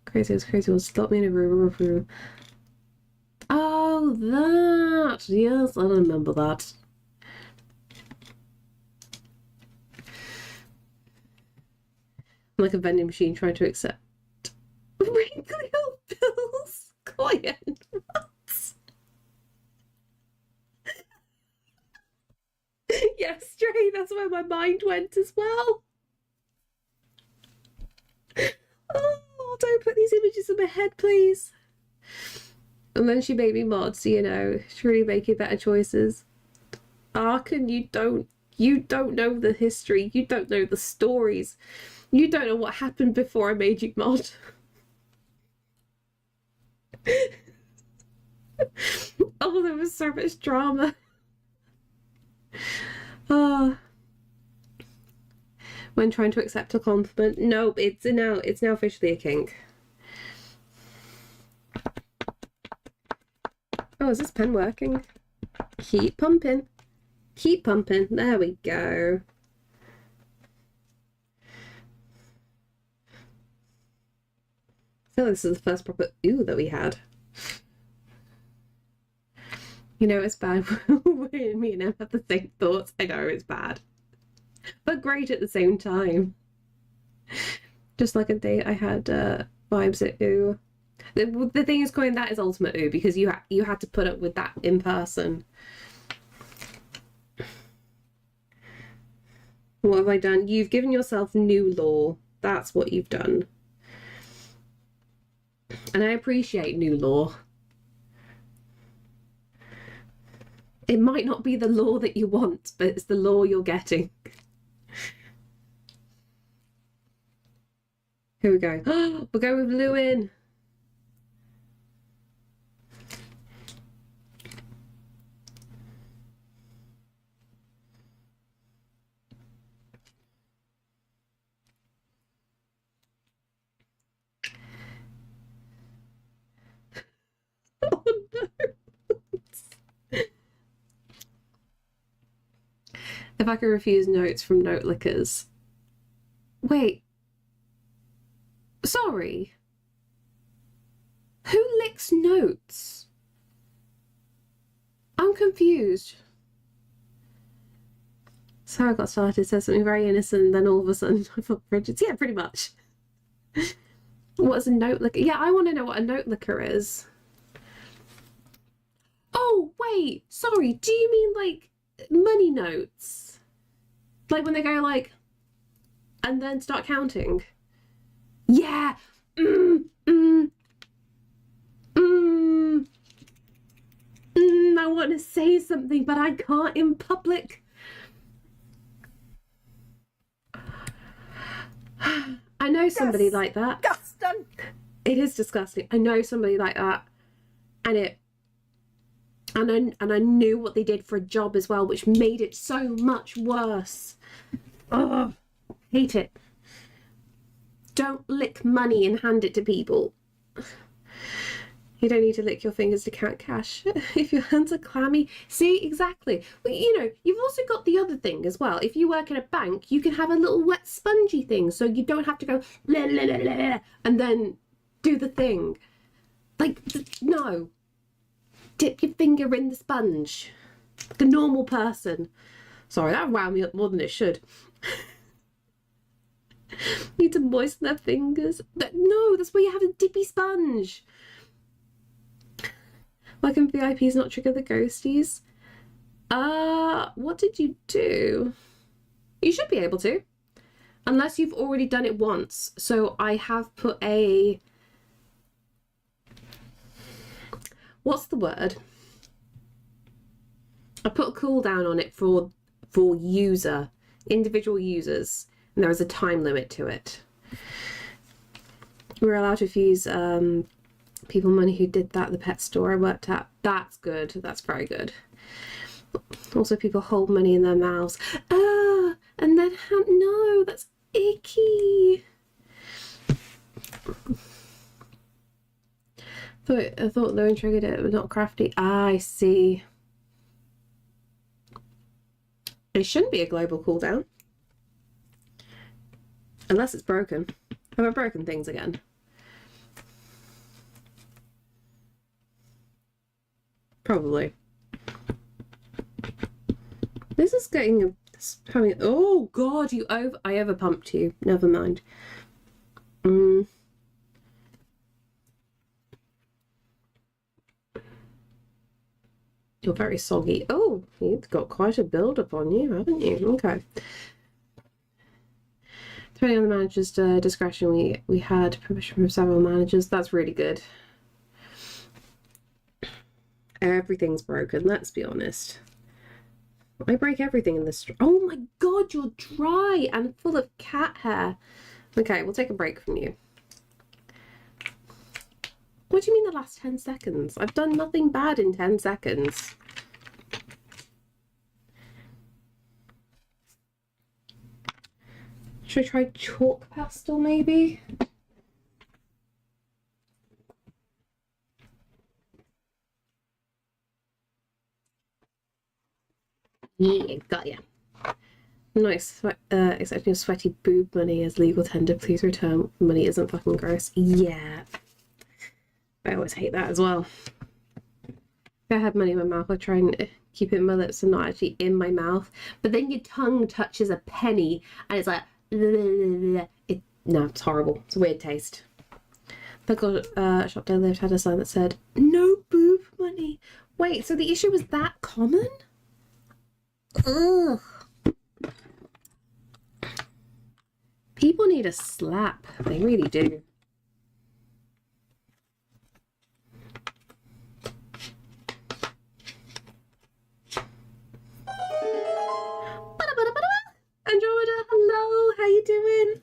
S1: Crazy will stop me in a room. Oh, that. Yes, I remember that. I'm like a vending machine trying to accept wrinkly old bills. Quiet. Yes, Stray, that's where my mind went as well. Oh, don't put these images in my head, please. And then she made me mod, so you know, she's really making better choices. Arkan, you don't know the history, you don't know the stories. You don't know what happened before I made you mod. Oh, there was so much drama. When trying to accept a compliment. Nope, it's now officially a kink. Oh, is this pen working? Keep pumping. Keep pumping. There we go. I feel like this is the first proper ooh that we had. You know it's bad when me and Em have the same thoughts. I know it's bad. But great at the same time. Just like a date I had vibes at ooh. The thing is, Coin, that is ultimate ooh, because you had to put up with that in person. What have I done? You've given yourself new lore. That's what you've done. And I appreciate new lore. It might not be the lore that you want, but it's the lore you're getting. Here we go. We'll go with Lewin. Oh no. If I could refuse notes from note lickers. Wait. Sorry. Who licks notes? I'm confused. So I got started, said something very innocent, and then all of a sudden I felt rigid. Yeah, pretty much. What's a note licker? Yeah, I want to know what a note licker is. Oh, wait, sorry. Do you mean like money notes? Like when they go like, and then start counting? Yeah. I want to say something, but I can't in public. I know somebody like that.
S2: Disgusting.
S1: It is disgusting. I know somebody like that, and I knew what they did for a job as well, which made it so much worse. Oh, hate it. Don't lick money and hand it to people. You don't need to lick your fingers to count cash. If your hands are clammy. See, exactly. Well, you know, you've also got the other thing as well. If you work in a bank, you can have a little wet spongy thing, so you don't have to go la, la, la, la, la, and then do the thing. Like, no. Dip your finger in the sponge. The normal person. Sorry, that wound me up more than it should. Need to moisten their fingers. No, that's where you have a dippy sponge. Why can VIPs not trigger the ghosties? What did you do? You should be able to. Unless you've already done it once. So I have put a... What's the word? I put a cooldown on it for individual users. And there is a time limit to it. We're allowed to use people money who did that at the pet store I worked at. That's good. That's very good. Also, people hold money in their mouths. And then no, that's icky. I thought no one triggered it, but not crafty. I see. It shouldn't be a global cooldown. Unless it's broken. Have I broken things again? Probably. This is getting having. Oh God, I over pumped you. Never mind. You're very soggy. Oh, you've got quite a build-up on you, haven't you? Okay. Depending on the manager's discretion, we had permission from several managers. That's really good. Everything's broken, let's be honest. I break everything in this. Oh my God, you're dry and full of cat hair. Okay, we'll take a break from you. What do you mean the last 10 seconds? I've done nothing bad in 10 seconds. Should I try chalk pastel maybe? Yeah, got ya. Nice. Accepting sweaty boob money as legal tender. Please return. Money isn't fucking gross. Yeah. I always hate that as well. If I had money in my mouth, I'd try and keep it in my lips and not actually in my mouth. But then your tongue touches a penny and it's like, no, it's horrible. It's a weird taste. The shop they lived had a sign that said, no boob money. Wait, so the issue was that common? Ugh. People need a slap. They really do. Andromeda, hello, how you doing?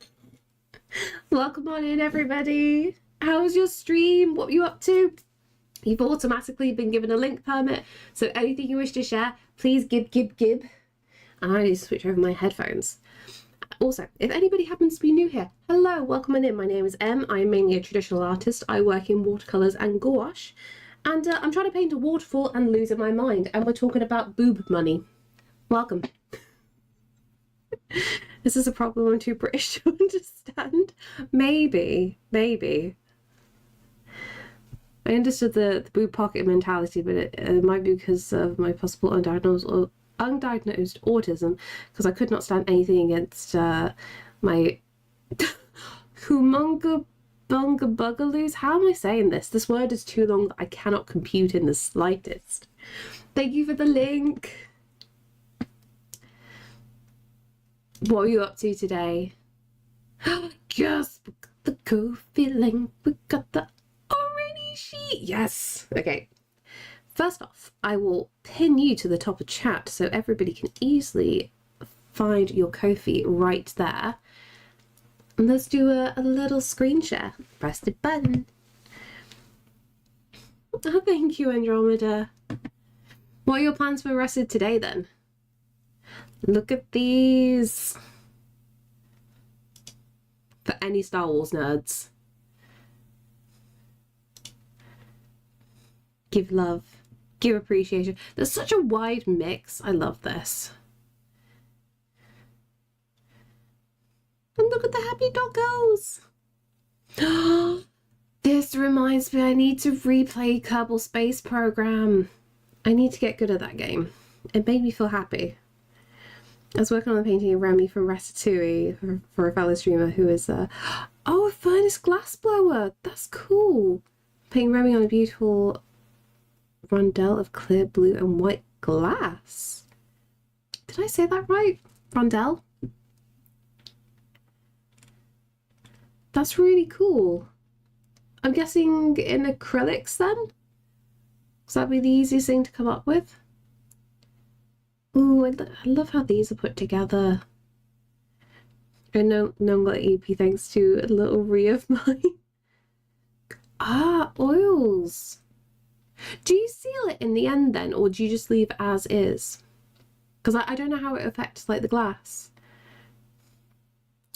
S1: Welcome on in, everybody. How was your stream? What were you up to? You've automatically been given a link permit, so anything you wish to share, please gib. And I need to switch over my headphones. Also, if anybody happens to be new here, hello, welcome on in. My name is Em. I'm mainly a traditional artist. I work in watercolours and gouache. And I'm trying to paint a waterfall and losing my mind. And we're talking about boob money. Welcome. This is a problem I'm too British to understand. Maybe. I understood the boob pocket mentality, but it might be because of my possible undiagnosed autism, because I could not stand anything against my humunga bunga bugaloos. How am I saying this? This word is too long that I cannot compute in the slightest. Thank you for the link. What are you up to today? Yes, we got the coffee link. We got the already sheet. Yes. Okay. First off, I will pin you to the top of chat so everybody can easily find your Ko-fi right there. And let's do a little screen share. Press the button. Oh, thank you, Andromeda. What are your plans for Rested today then? Look at these. For any Star Wars nerds. Give love. Give appreciation. There's such a wide mix. I love this. And look at the happy doggos. This reminds me I need to replay Kerbal Space Program. I need to get good at that game. It made me feel happy. I was working on the painting of Remy from Ratatouille for a fellow streamer who is a furnace glassblower. That's cool. Painting Remy on a beautiful rondelle of clear blue and white glass. Did I say that right? Rondelle? That's really cool. I'm guessing in acrylics then? Because that'd be the easiest thing to come up with. Ooh, I love how these are put together. I know got EP thanks to a little Ree of mine. Ah, oils. Do you seal it in the end then, or do you just leave as is? Because I don't know how it affects like the glass.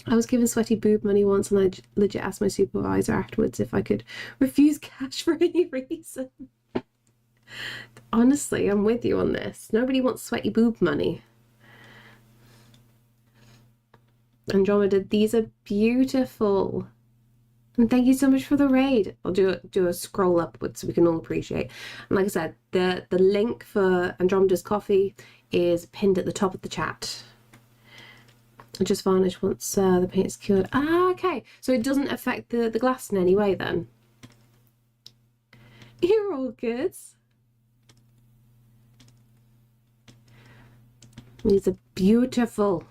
S1: I was given sweaty boob money once and I legit asked my supervisor afterwards if I could refuse cash for any reason. Honestly, I'm with you on this. Nobody wants sweaty boob money. Andromeda, these are beautiful. And thank you so much for the raid. I'll do a scroll upwards so we can all appreciate. And like I said, the link for Andromeda's coffee is pinned at the top of the chat. I just varnish once the paint is cured. Ah, okay. So it doesn't affect the glass in any way then. You're all good. These are beautiful.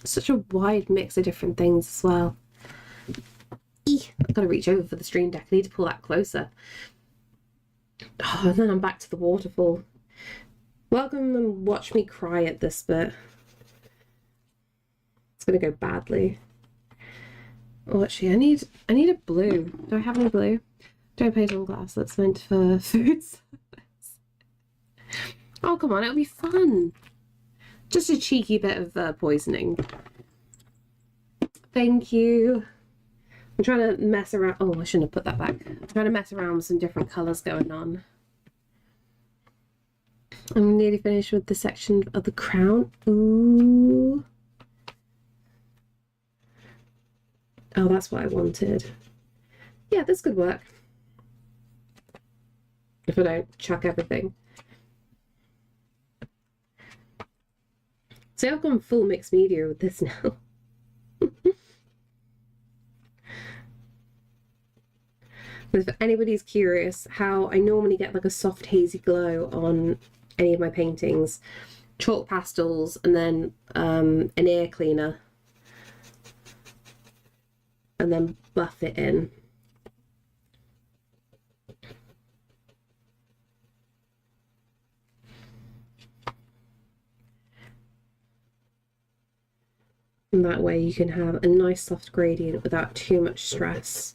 S1: Such a wide mix of different things as well. I've got to reach over for the stream deck. I need to pull that closer. Oh, and then I'm back to the waterfall. Welcome and watch me cry at this bit. It's gonna go badly. Oh, actually, I need a blue. Do I have any blue? Don't paint on glass. That's meant for food service. Oh, come on, it'll be fun. Just a cheeky bit of poisoning. Thank you. I'm trying to mess around. Oh, I shouldn't have put that back. I'm trying to mess around with some different colours going on. I'm nearly finished with the section of the crown. Ooh. Oh, that's what I wanted. Yeah, this could work. If I don't chuck everything. See, I've gone full mixed media with this now. If anybody's curious how I normally get like a soft hazy glow on any of my paintings, chalk pastels and then an air cleaner and then buff it in. And that way you can have a nice soft gradient without too much stress.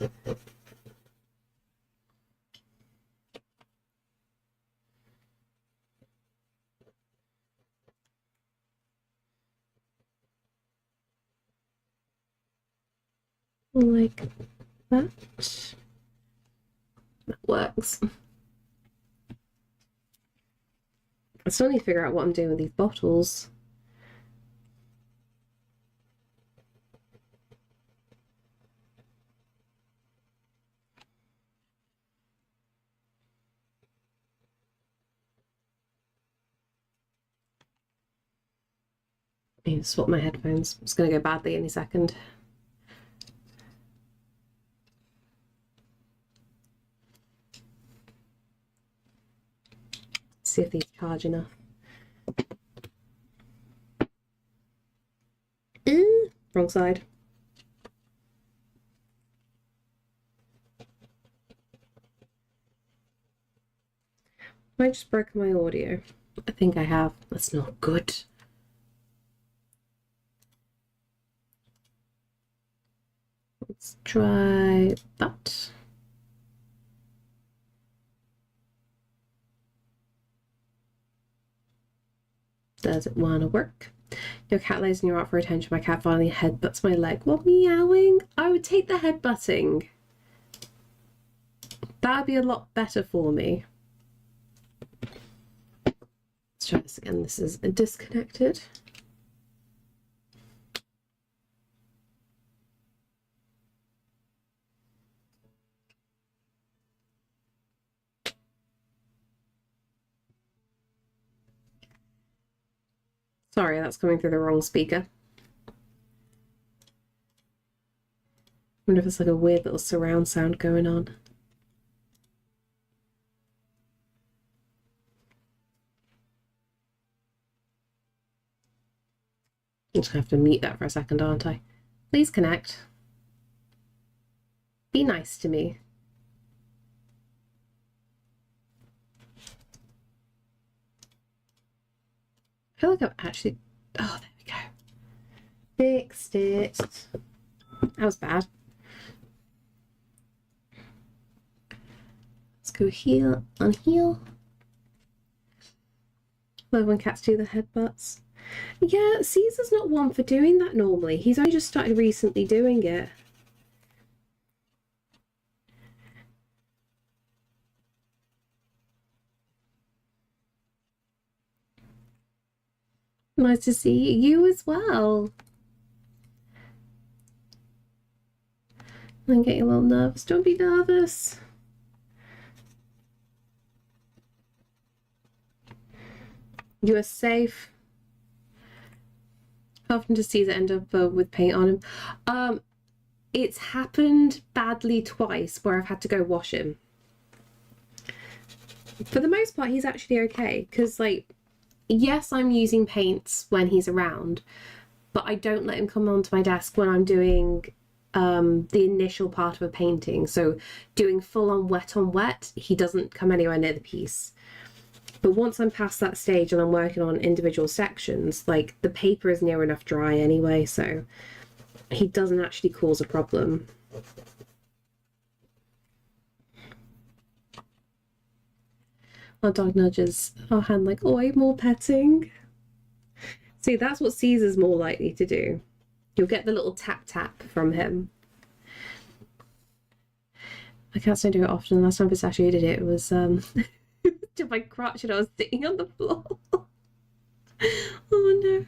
S1: Like that. That works. I still need to figure out what I'm doing with these bottles. I need to swap my headphones. It's going to go badly any second. See if these charge enough. Wrong side. I just broke my audio. I think I have. That's not good. Let's try that. Does it want to work? Your cat lays in your art for attention. My cat finally headbutts my leg while meowing. I would take the headbutting. That would be a lot better for me. Let's try this again. This is disconnected. Sorry, that's coming through the wrong speaker. I wonder if it's like a weird little surround sound going on. I'm just gonna have to mute that for a second, aren't I? Please connect. Be nice to me. I feel like I've actually... Oh, there we go. Fixed it. That was bad. Let's go heal, unheal. Love when cats do the headbutts. Yeah, Caesar's not one for doing that normally. He's only just started recently doing it. Nice to see you as well. I'm getting a little nervous. Don't be nervous. You are safe. How often does Caesar end up with paint on him? It's happened badly twice where I've had to go wash him. For the most part, he's actually okay because, like, yes, I'm using paints when he's around, but I don't let him come onto my desk when I'm doing the initial part of a painting. So doing full on wet, he doesn't come anywhere near the piece. But once I'm past that stage and I'm working on individual sections, like, the paper is near enough dry anyway, so he doesn't actually cause a problem. Our dog nudges our hand like, oi, more petting. See, that's what Caesar's more likely to do. You'll get the little tap tap from him. My cats don't do it often. Last time Pistachio did it, it was to my crotch and I was sitting on the floor. Oh no.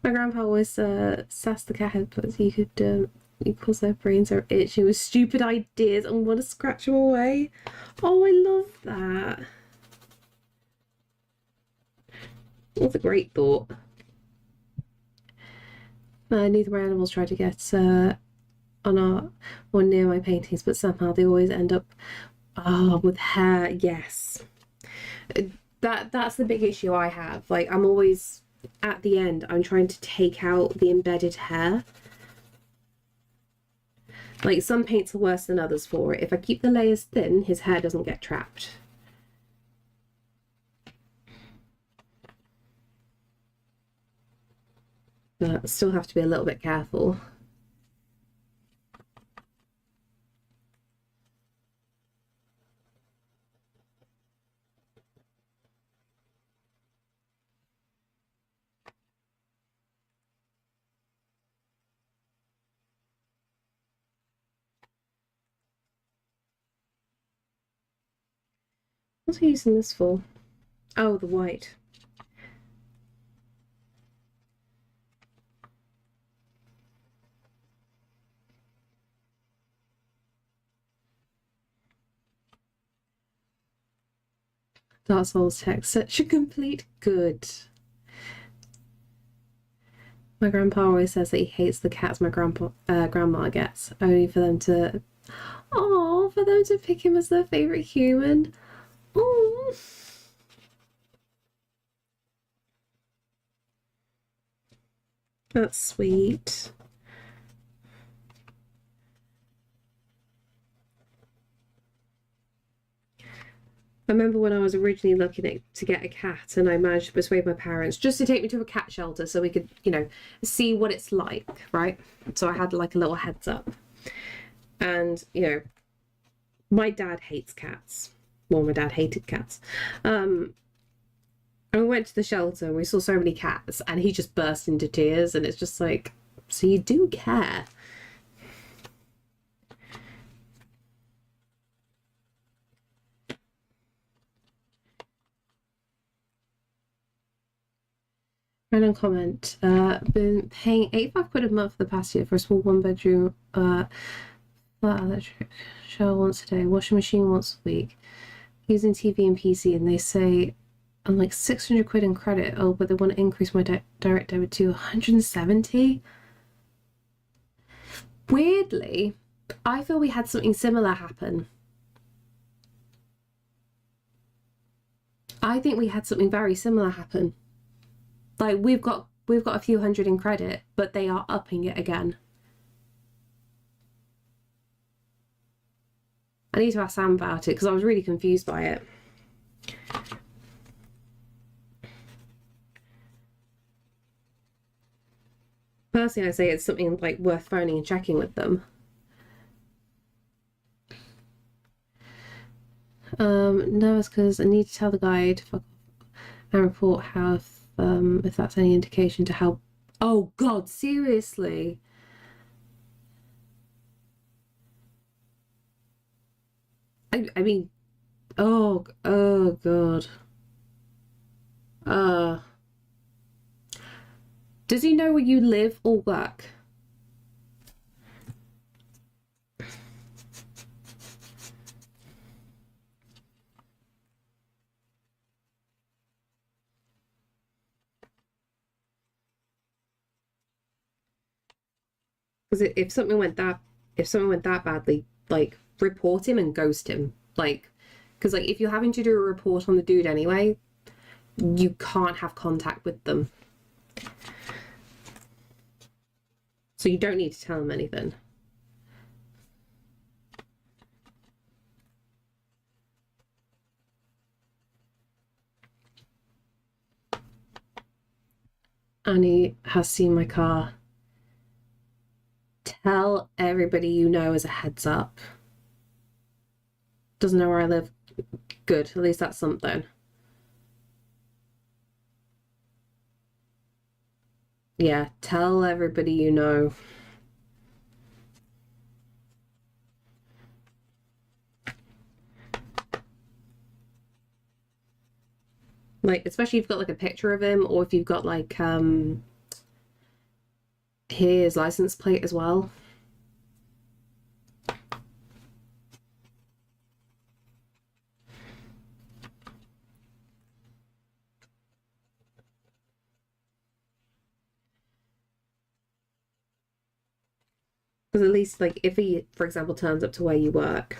S1: My grandpa always sassed the cat headbutts. You cause their brains are itchy with stupid ideas and want to scratch them away. Oh, I love that. That's a great thought. Neither of my animals try to get on our or near my paintings, but somehow they always end up with hair. Yes, that's the big issue I have. Like, I'm always at the end, I'm trying to take out the embedded hair. Like, some paints are worse than others for it. If I keep the layers thin, his hair doesn't get trapped. But still have to be a little bit careful. What are you using this for? Oh, the white. Dark Souls text, such a complete good. My grandpa always says that he hates the cats my grandma gets, only for them to, for them to pick him as their favourite human. Oh. That's sweet. I remember when I was originally looking to get a cat and I managed to persuade my parents just to take me to a cat shelter so we could, see what it's like, right? So I had like a little heads up. And, my dad hates cats. Well, my dad hated cats. And we went to the shelter and we saw so many cats and he just burst into tears and it's just like, so you do care. Random comment. Been paying £85 a month for the past year for a small one-bedroom flat electric shower once a day, washing machine once a week, using TV and PC, and they say I'm like £600 in credit. Oh, but they want to increase my direct debit to 170. Weirdly, I feel we had something similar happen. I think we had something very similar happen. Like, we've got we've got a few hundred in credit, but they are upping it again. I need to ask Sam about it because I was really confused by it. Personally, I say it's something like worth phoning and checking with them. No, it's because I need to tell the guy to fuck off and report how if that's any indication to help. Oh God, seriously. I mean, oh God. Does he know where you live or work? Because if something went that badly, like report him and ghost him. Like, because like if you're having to do a report on the dude anyway, you can't have contact with them. So you don't need to tell him anything. Annie has seen my car. Tell everybody you know as a heads up. Doesn't know where I live. Good, at least that's something. Yeah, tell everybody you know. Like, especially if you've got like a picture of him, or if you've got like his license plate as well. Because at least, like, if he, for example, turns up to where you work,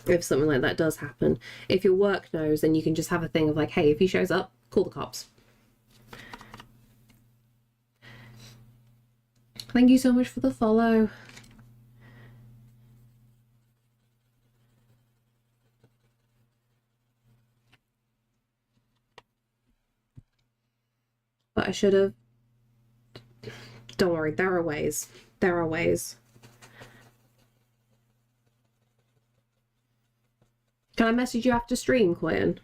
S1: if something like that does happen, if your work knows, then you can just have a thing of like, hey, if he shows up, call the cops. Thank you so much for the follow. But I should have. Don't worry, there are ways. There are ways. Can I message you after stream, Quinn?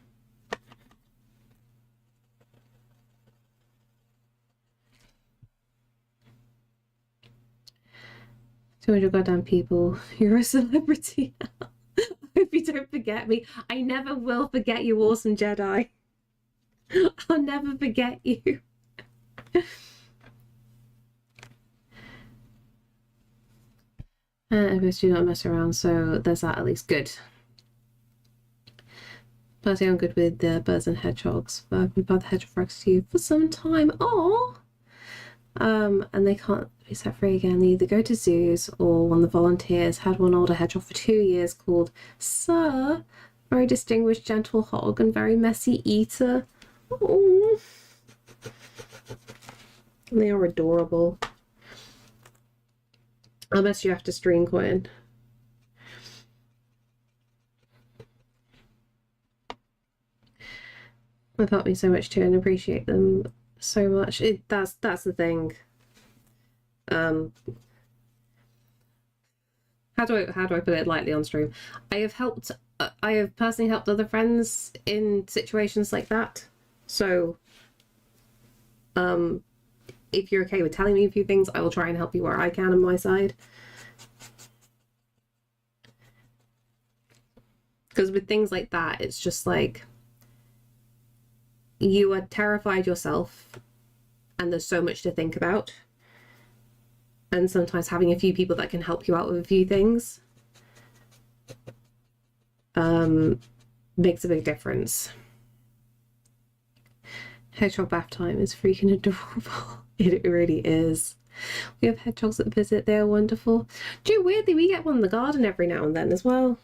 S1: "200 goddamn people. You're a celebrity now. I hope you don't forget me. I never will forget you, awesome Jedi. I'll never forget you." I guess do not mess around, so there's that at least. Good. Personally, I'm good with the birds and hedgehogs, but I've been by the hedgehog rescue for some time. Oh, and they can't be set free again. They either go to zoos or one of the volunteers had one older hedgehog for 2 years called Sir. Very distinguished, gentle hog and very messy eater. Oh, they are adorable. I'll mess you after stream, Quinn. They've helped me so much too, and appreciate them so much. That's the thing. How do I put it lightly on stream? I have personally helped other friends in situations like that. So, if you're okay with telling me a few things, I will try and help you where I can on my side. Because with things like that, it's just like, you are terrified yourself and there's so much to think about. And sometimes having a few people that can help you out with a few things makes a big difference. Hedgehog bath time is freaking adorable. It really is. We have hedgehogs that visit. They're wonderful. Weirdly, we get one in the garden every now and then as well.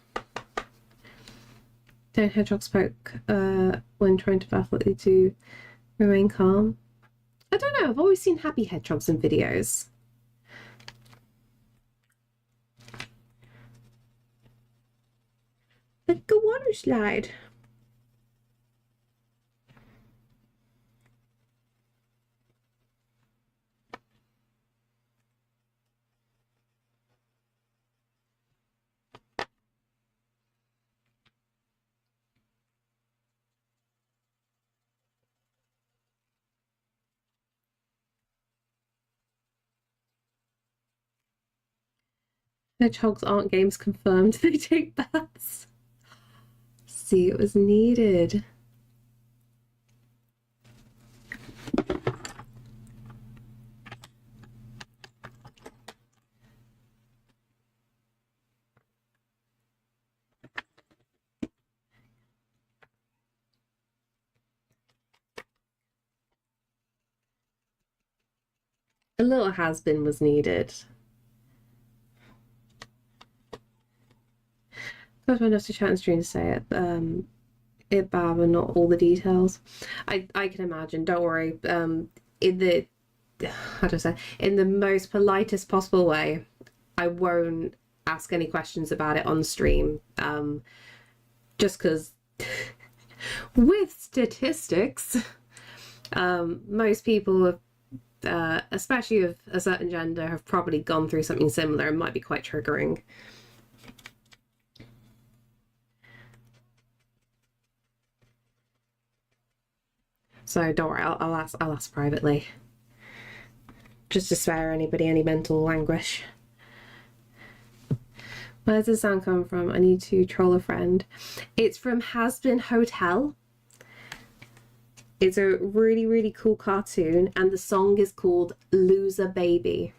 S1: Don't hedgehogs poke when trying to bath like they do remain calm? I don't know, I've always seen happy hedgehogs in videos. Like a water slide. Hedgehogs aren't games confirmed. They take baths. See, it was needed. A little has-been was needed. Got enough to chat and stream to say it. Bab and not all the details. I can imagine. Don't worry. In the how do I say, in the most politest possible way, I won't ask any questions about it on stream. Just because with statistics, most people have, especially of a certain gender, have probably gone through something similar and might be quite triggering. So don't worry, I'll ask privately. Just to spare anybody any mental anguish. Where does the sound come from? I need to troll a friend. It's from Has Been Hotel. It's a really, really cool cartoon, and the song is called Loser Baby.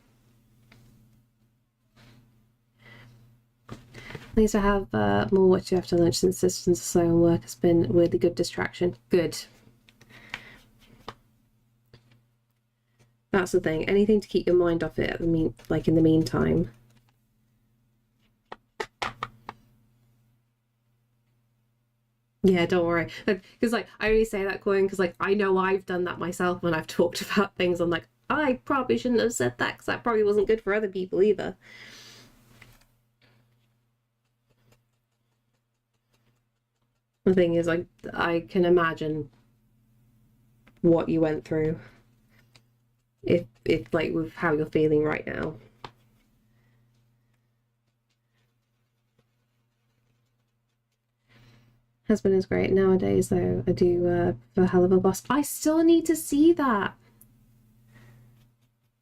S1: Please, I have more watching after lunch since systems are slow and work has been a really good distraction. Good. That's the thing. Anything to keep your mind off it like in the meantime. Yeah, don't worry. Because like I only say that, Coin, because like I know I've done that myself when I've talked about things. I'm like, I probably shouldn't have said that because that probably wasn't good for other people either. The thing is, I can imagine what you went through. If like with how you're feeling right now. Husband is great nowadays though. I do for Hell of a Boss. I still need to see that.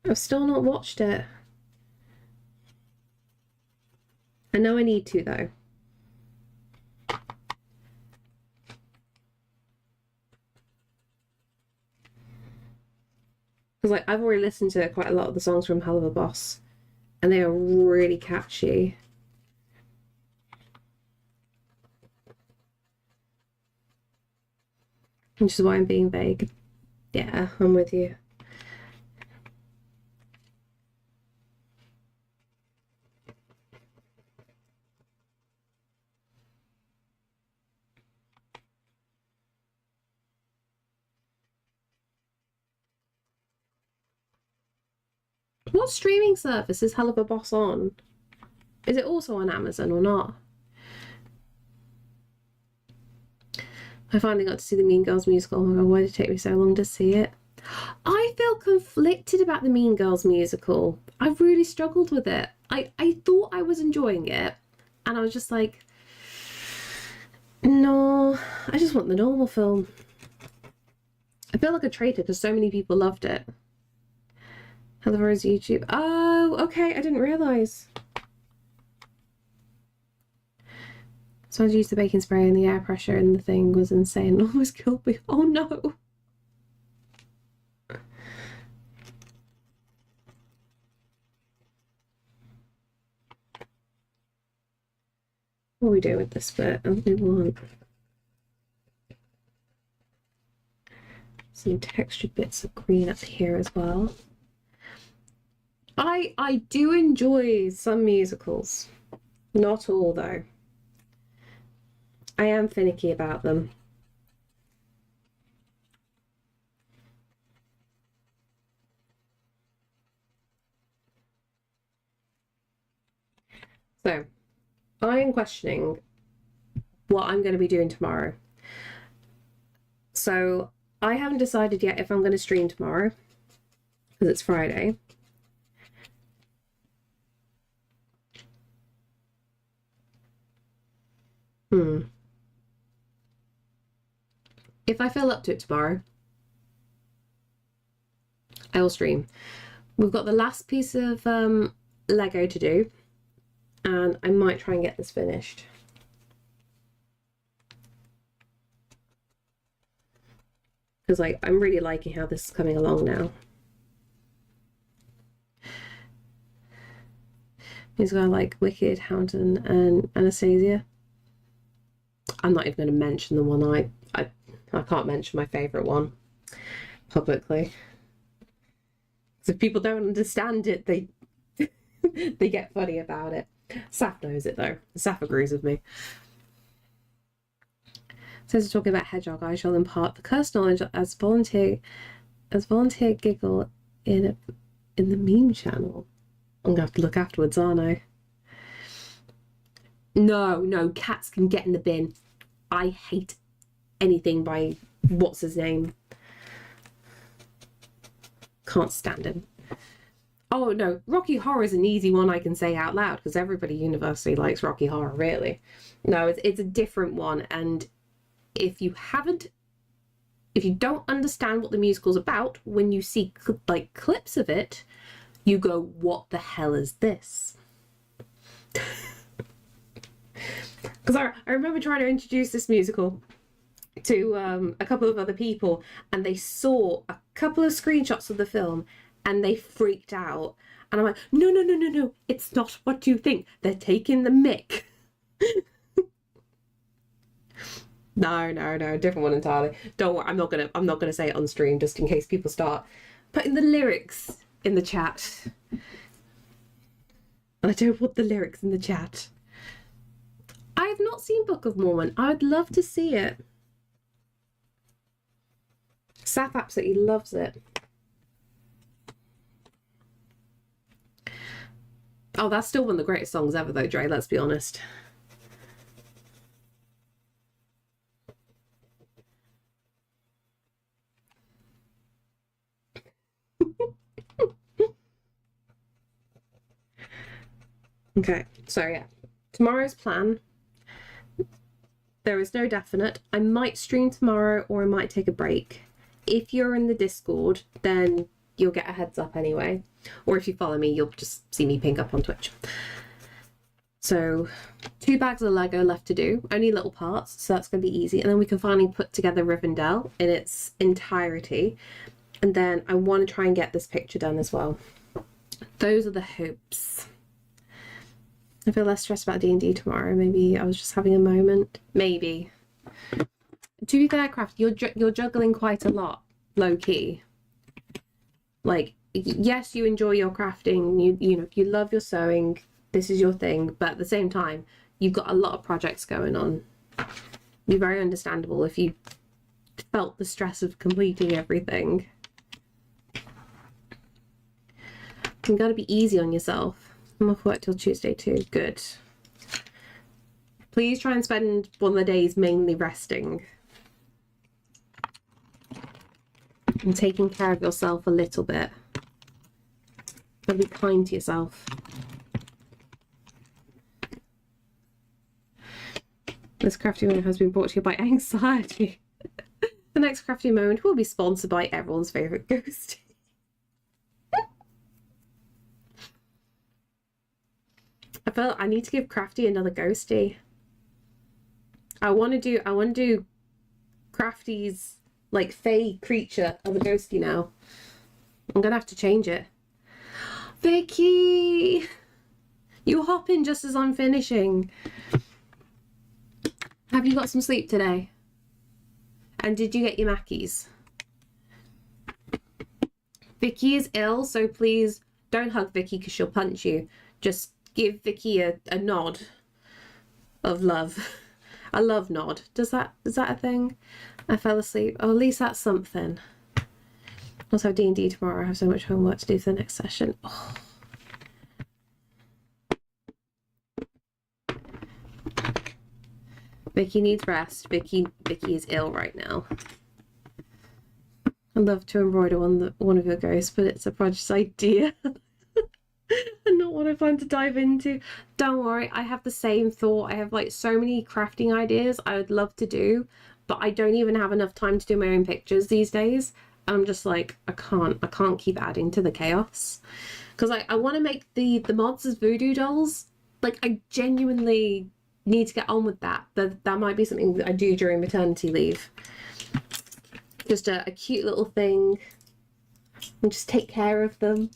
S1: I've still not watched it. I know I need to though. Because like I've already listened to quite a lot of the songs from Hell of a Boss, and they are really catchy. Which is why I'm being vague. Yeah, I'm with you. What streaming service is Hell of a Boss on? Is it also on Amazon or not? I finally got to see the Mean Girls musical. Oh my god, why did it take me so long to see it? I feel conflicted about the Mean Girls musical. I really struggled with it. I thought I was enjoying it, and I was just like, no, I just want the normal film. I feel like a traitor because so many people loved it. Hello, is YouTube. Oh, okay, I didn't realise. So I used the baking spray and the air pressure and the thing was insane. Almost killed me. Oh no. What do we do with this bit? We want some textured bits of green up here as well. I do enjoy some musicals. Not all though. I am finicky about them. I am questioning what I'm going to be doing tomorrow. So I haven't decided yet if I'm going to stream tomorrow, because it's Friday. If I feel up to it tomorrow, I will stream. We've got the last piece of Lego to do, and I might try and get this finished. Because like I'm really liking how this is coming along now. He's got like Wicked, Hountain, and Anastasia. I'm not even going to mention the one I can't mention my favourite one publicly. So if people don't understand it, they they get funny about it. Saf knows it though. Saf agrees with me. Since we're talking about Hedgehog, I shall impart the cursed knowledge as volunteer giggle in the meme channel. I'm gonna have to look afterwards, aren't I? No, cats can get in the bin. I hate anything by what's his name. Can't stand him. Oh no, Rocky Horror is an easy one I can say out loud because everybody universally likes Rocky Horror, really. No, it's a different one, and if you don't understand what the musical's about, when you see like clips of it, you go, what the hell is this? Because I remember trying to introduce this musical to a couple of other people, and they saw a couple of screenshots of the film and they freaked out, and I'm like, no, it's not what you think, they're taking the mick. No, different one entirely. Don't worry, I'm not gonna say it on stream just in case people start putting the lyrics in the chat. I don't want the lyrics in the chat. I have not seen Book of Mormon. I would love to see it. Saf absolutely loves it. Oh, that's still one of the greatest songs ever though, Dre, let's be honest. Okay, so yeah, tomorrow's plan. There is no definite. I might stream tomorrow or I might take a break. If you're in the Discord, then you'll get a heads up anyway. Or if you follow me, you'll just see me ping up on Twitch. So 2 bags of Lego left to do, only little parts, so that's going to be easy. And then we can finally put together Rivendell in its entirety. And then I want to try and get this picture done as well. Those are the hopes. I feel less stressed about D&D tomorrow. Maybe I was just having a moment. Maybe. To be fair, Craft, you're juggling quite a lot, low key. Like, yes, you enjoy your crafting. You know, you love your sewing. This is your thing. But at the same time, you've got a lot of projects going on. It'd be very understandable if you felt the stress of completing everything. You gotta be easy on yourself. I'm off work till Tuesday too. Good. Please try and spend one of the days mainly resting and taking care of yourself a little bit. And be kind to yourself. This crafty moment has been brought to you by anxiety. The next crafty moment will be sponsored by everyone's favourite ghostie. I felt I need to give Crafty another ghostie. I want to do Crafty's like fey creature of a ghostie now. I'm gonna have to change it. Vicky, you hop in just as I'm finishing. Have you got some sleep today? And did you get your Mackies? Vicky is ill, so please don't hug Vicky because she'll punch you. Just give Vicky a nod of love. A love nod. Is that a thing? I fell asleep. Oh, at least that's something. Also D&D tomorrow. I have so much homework to do for the next session. Oh. Vicky needs rest. Vicky is ill right now. I'd love to embroider one of your ghosts, but it's a project idea. And not what I plan to dive into. Don't worry, I have the same thought. I have like so many crafting ideas I would love to do, but I don't even have enough time to do my own pictures these days. I'm just like, I can't keep adding to the chaos. Because I want to make the mods as voodoo dolls. Like, I genuinely need to get on with that. That might be something that I do during maternity leave. Just a cute little thing. And just take care of them.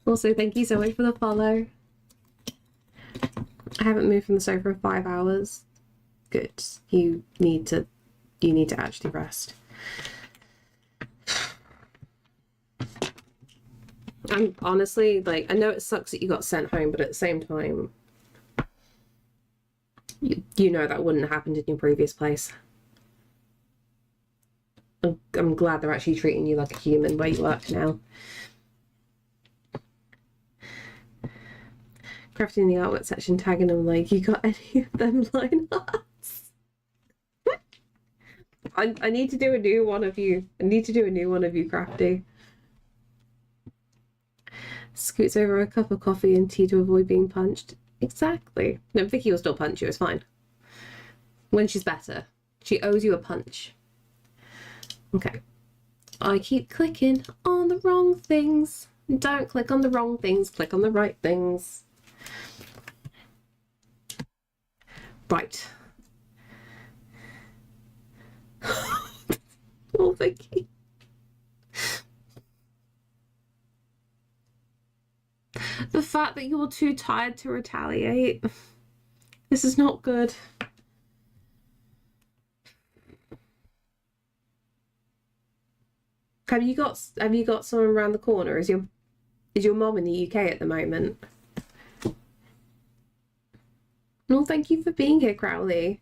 S1: Also, thank you so much for the follow. I haven't moved from the sofa in 5 hours. Good. You need to actually rest. I'm honestly, like, I know it sucks that you got sent home, but at the same time, you know that wouldn't have happened in your previous place. I'm glad they're actually treating you like a human where you work now. Crafting the artwork section, tagging them like, you got any of them line arts? I need to do a new one of you. I need to do a new one of you, Crafty. Scoots over a cup of coffee and tea to avoid being punched. Exactly. No, Vicky will still punch you, it's fine. When she's better. She owes you a punch. Okay. I keep clicking on the wrong things. Don't click on the wrong things, click on the right things. Right. Oh, Vicky. The fact that you're too tired to retaliate. This is not good. Have you got someone around the corner? Is your mom in the UK at the moment? No, thank you for being here, Crowley.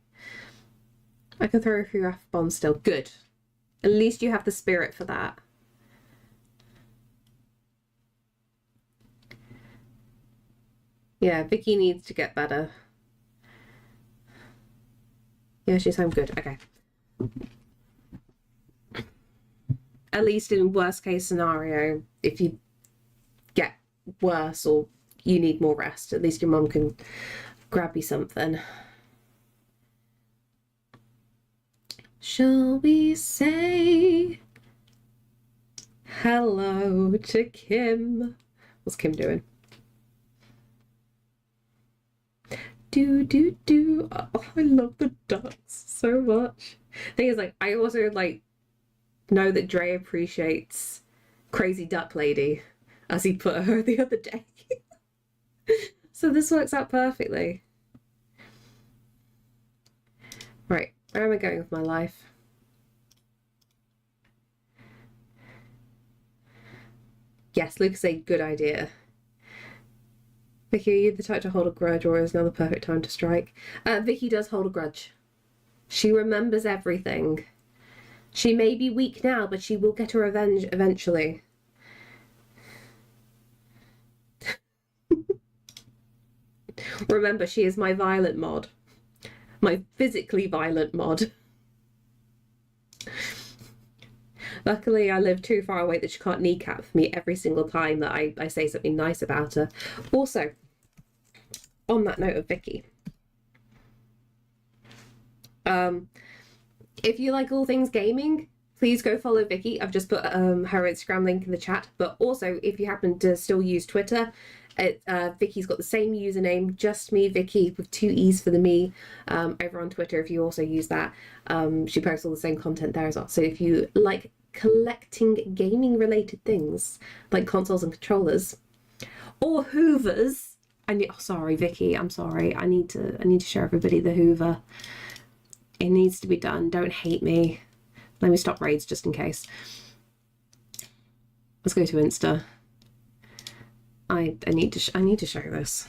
S1: I can throw a few F-bombs still. Good. At least you have the spirit for that. Yeah, Vicky needs to get better. Yeah, she's home. Good. Okay. At least in worst case scenario, if you get worse or you need more rest, at least your mum can grab you something. Shall we say hello to Kim? What's Kim doing? Do. Oh, I love the ducks so much. Thing is, like, I also like know that Dre appreciates Crazy Duck Lady, as he put her the other day. So this works out perfectly. Right, where am I going with my life? Yes, Lucas, a good idea. Vicky, are you the type to hold a grudge, or is now the perfect time to strike? Vicky does hold a grudge. She remembers everything. She may be weak now, but she will get her revenge eventually. Remember, she is my violent mod. My physically violent mod. Luckily, I live too far away that she can't kneecap me every single time that I say something nice about her. Also, on that note of Vicky, if you like all things gaming, please go follow Vicky. I've just put her Instagram link in the chat. But also, if you happen to still use Twitter, Vicky's got the same username, just me, Vicky, with 2 E's for the me, over on Twitter if you also use that. She posts all the same content there as well. So if you like collecting gaming related things like consoles and controllers or hoovers, sorry Vicky, I'm sorry, I need to show everybody the hoover. It needs to be done. Don't hate me. Let me stop raids just in case. Let's go to Insta. I need to show this.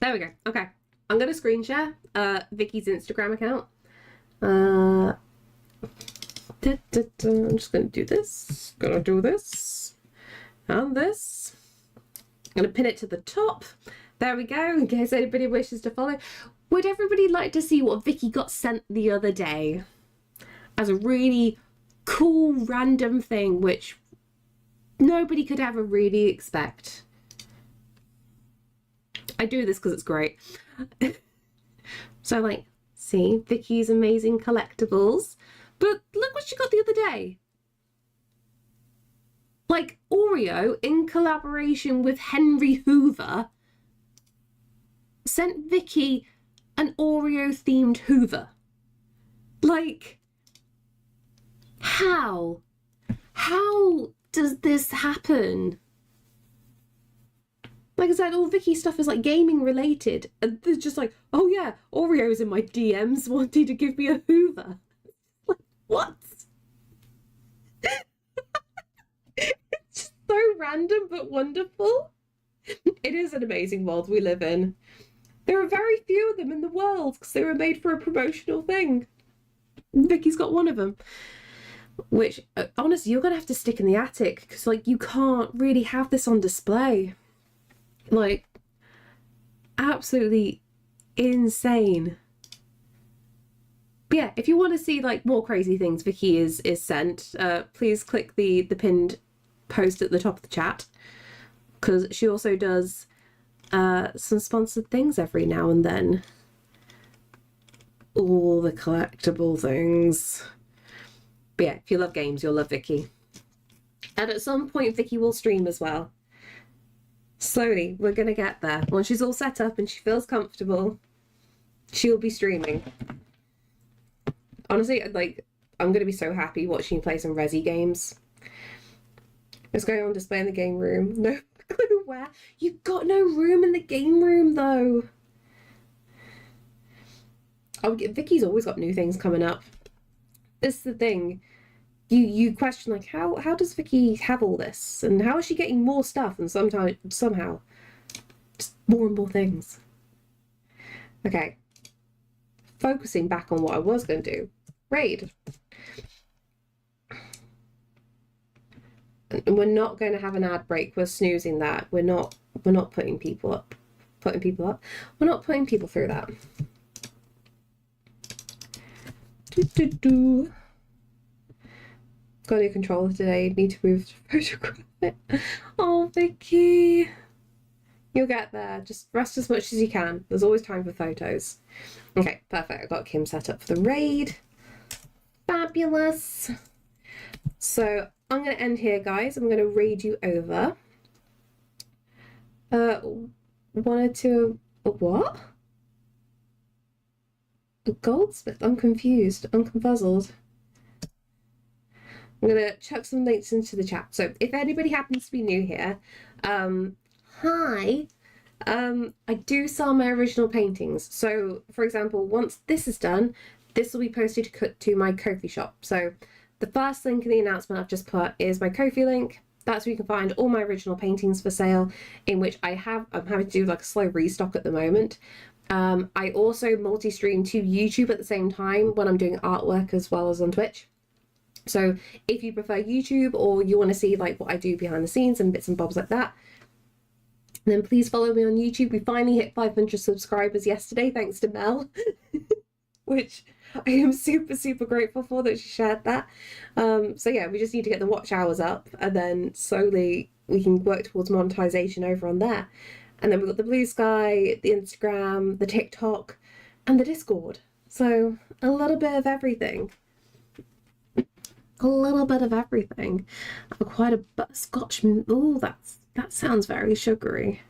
S1: There we go. Okay, I'm gonna screen share Vicky's Instagram account. I'm just gonna do this. Gonna do this and this. going to pin it to the top. There we go, in case anybody wishes to follow. Would everybody like to see what Vicky got sent the other day as a really cool random thing which nobody could ever really expect? I do this because it's great. So like, see, Vicky's amazing collectibles. But look what she got the other day. Like, Oreo, in collaboration with Henry Hoover, sent Vicky an Oreo-themed Hoover. Like, how? How does this happen? Like I said, all Vicky stuff is like gaming related. And they're just like, oh yeah, Oreo's in my DMs wanting to give me a Hoover. Like, what? It's just so random but wonderful. It is an amazing world we live in. There are very few of them in the world because they were made for a promotional thing. Vicky's got one of them. Which, honestly, you're going to have to stick in the attic because, like, you can't really have this on display. Like, absolutely insane. But yeah, if you want to see, like, more crazy things Vicky is sent, please click the pinned post at the top of the chat. Because she also does some sponsored things every now and then. All the collectible things. But yeah, if you love games, you'll love Vicky. And at some point, Vicky will stream as well. Slowly, we're going to get there. Once she's all set up and she feels comfortable, she'll be streaming. Honestly, like, I'm going to be so happy watching you play some Resi games. It's going on display in the game room. No clue where. You've got no room in the game room, though. Oh, Vicky's always got new things coming up. This is the thing. You question, like, how does Vicky have all this? And how is she getting more stuff? And somehow, just more and more things. Okay. Focusing back on what I was going to do. Raid. And we're not going to have an ad break. We're snoozing that. We're not putting people up. We're not putting people through that. Got a new controller today. Need to move to photograph it. Oh, Vicky. You'll get there. Just rest as much as you can. There's always time for photos. Okay, perfect. I got Kim set up for the raid. Fabulous. So I'm going to end here, guys. I'm going to raid you over. Wanted to... What? A goldsmith? I'm confused. I'm confuzzled. I'm going to chuck some links into the chat. So if anybody happens to be new here, hi. I do sell my original paintings. So, for example, once this is done, this will be posted to my Ko-fi shop. So the first link in the announcement I've just put is my Ko-fi link. That's where you can find all my original paintings for sale, in which I'm having to do like a slow restock at the moment. I also multi-stream to YouTube at the same time when I'm doing artwork as well as on Twitch. So if you prefer YouTube or you want to see like what I do behind the scenes and bits and bobs like that, then please follow me on YouTube. We finally hit 500 subscribers yesterday, thanks to Mel, which I am super, super grateful for that she shared that. So yeah, we just need to get the watch hours up and then slowly we can work towards monetization over on there. And then we've got the Blue Sky, the Instagram, the TikTok, and the Discord. So a little bit of everything. A little bit of everything. Quite a butterscotch. Oh, that sounds very sugary.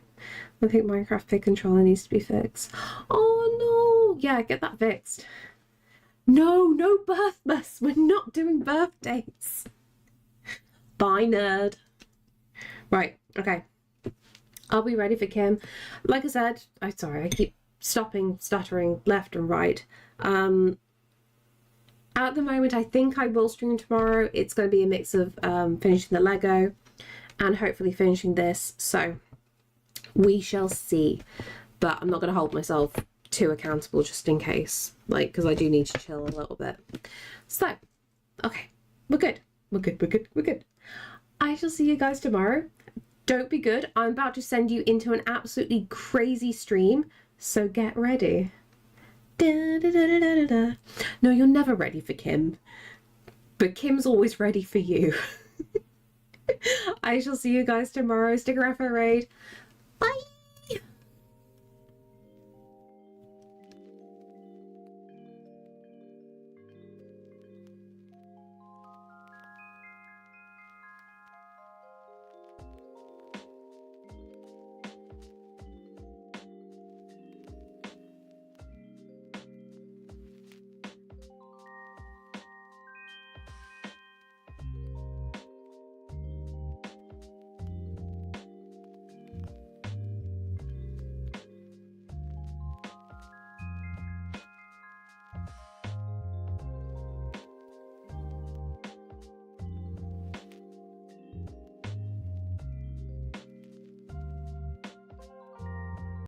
S1: I think Minecraft Pig controller needs to be fixed. Oh no! Yeah, get that fixed. No birthmas. We're not doing birthdays. Bye, nerd. Right. Okay. I'll be ready for Kim. Like I said, I keep stuttering left and right. At the moment, I think I will stream tomorrow. It's going to be a mix of finishing the Lego and hopefully finishing this. So we shall see. But I'm not going to hold myself too accountable just in case. Like, because I do need to chill a little bit. So, okay. We're good. We're good. I shall see you guys tomorrow. Don't be good. I'm about to send you into an absolutely crazy stream, so get ready. Da, da, da, da, da, da. No, you're never ready for Kim, but Kim's always ready for you. I shall see you guys tomorrow. Stick around for a raid. Bye.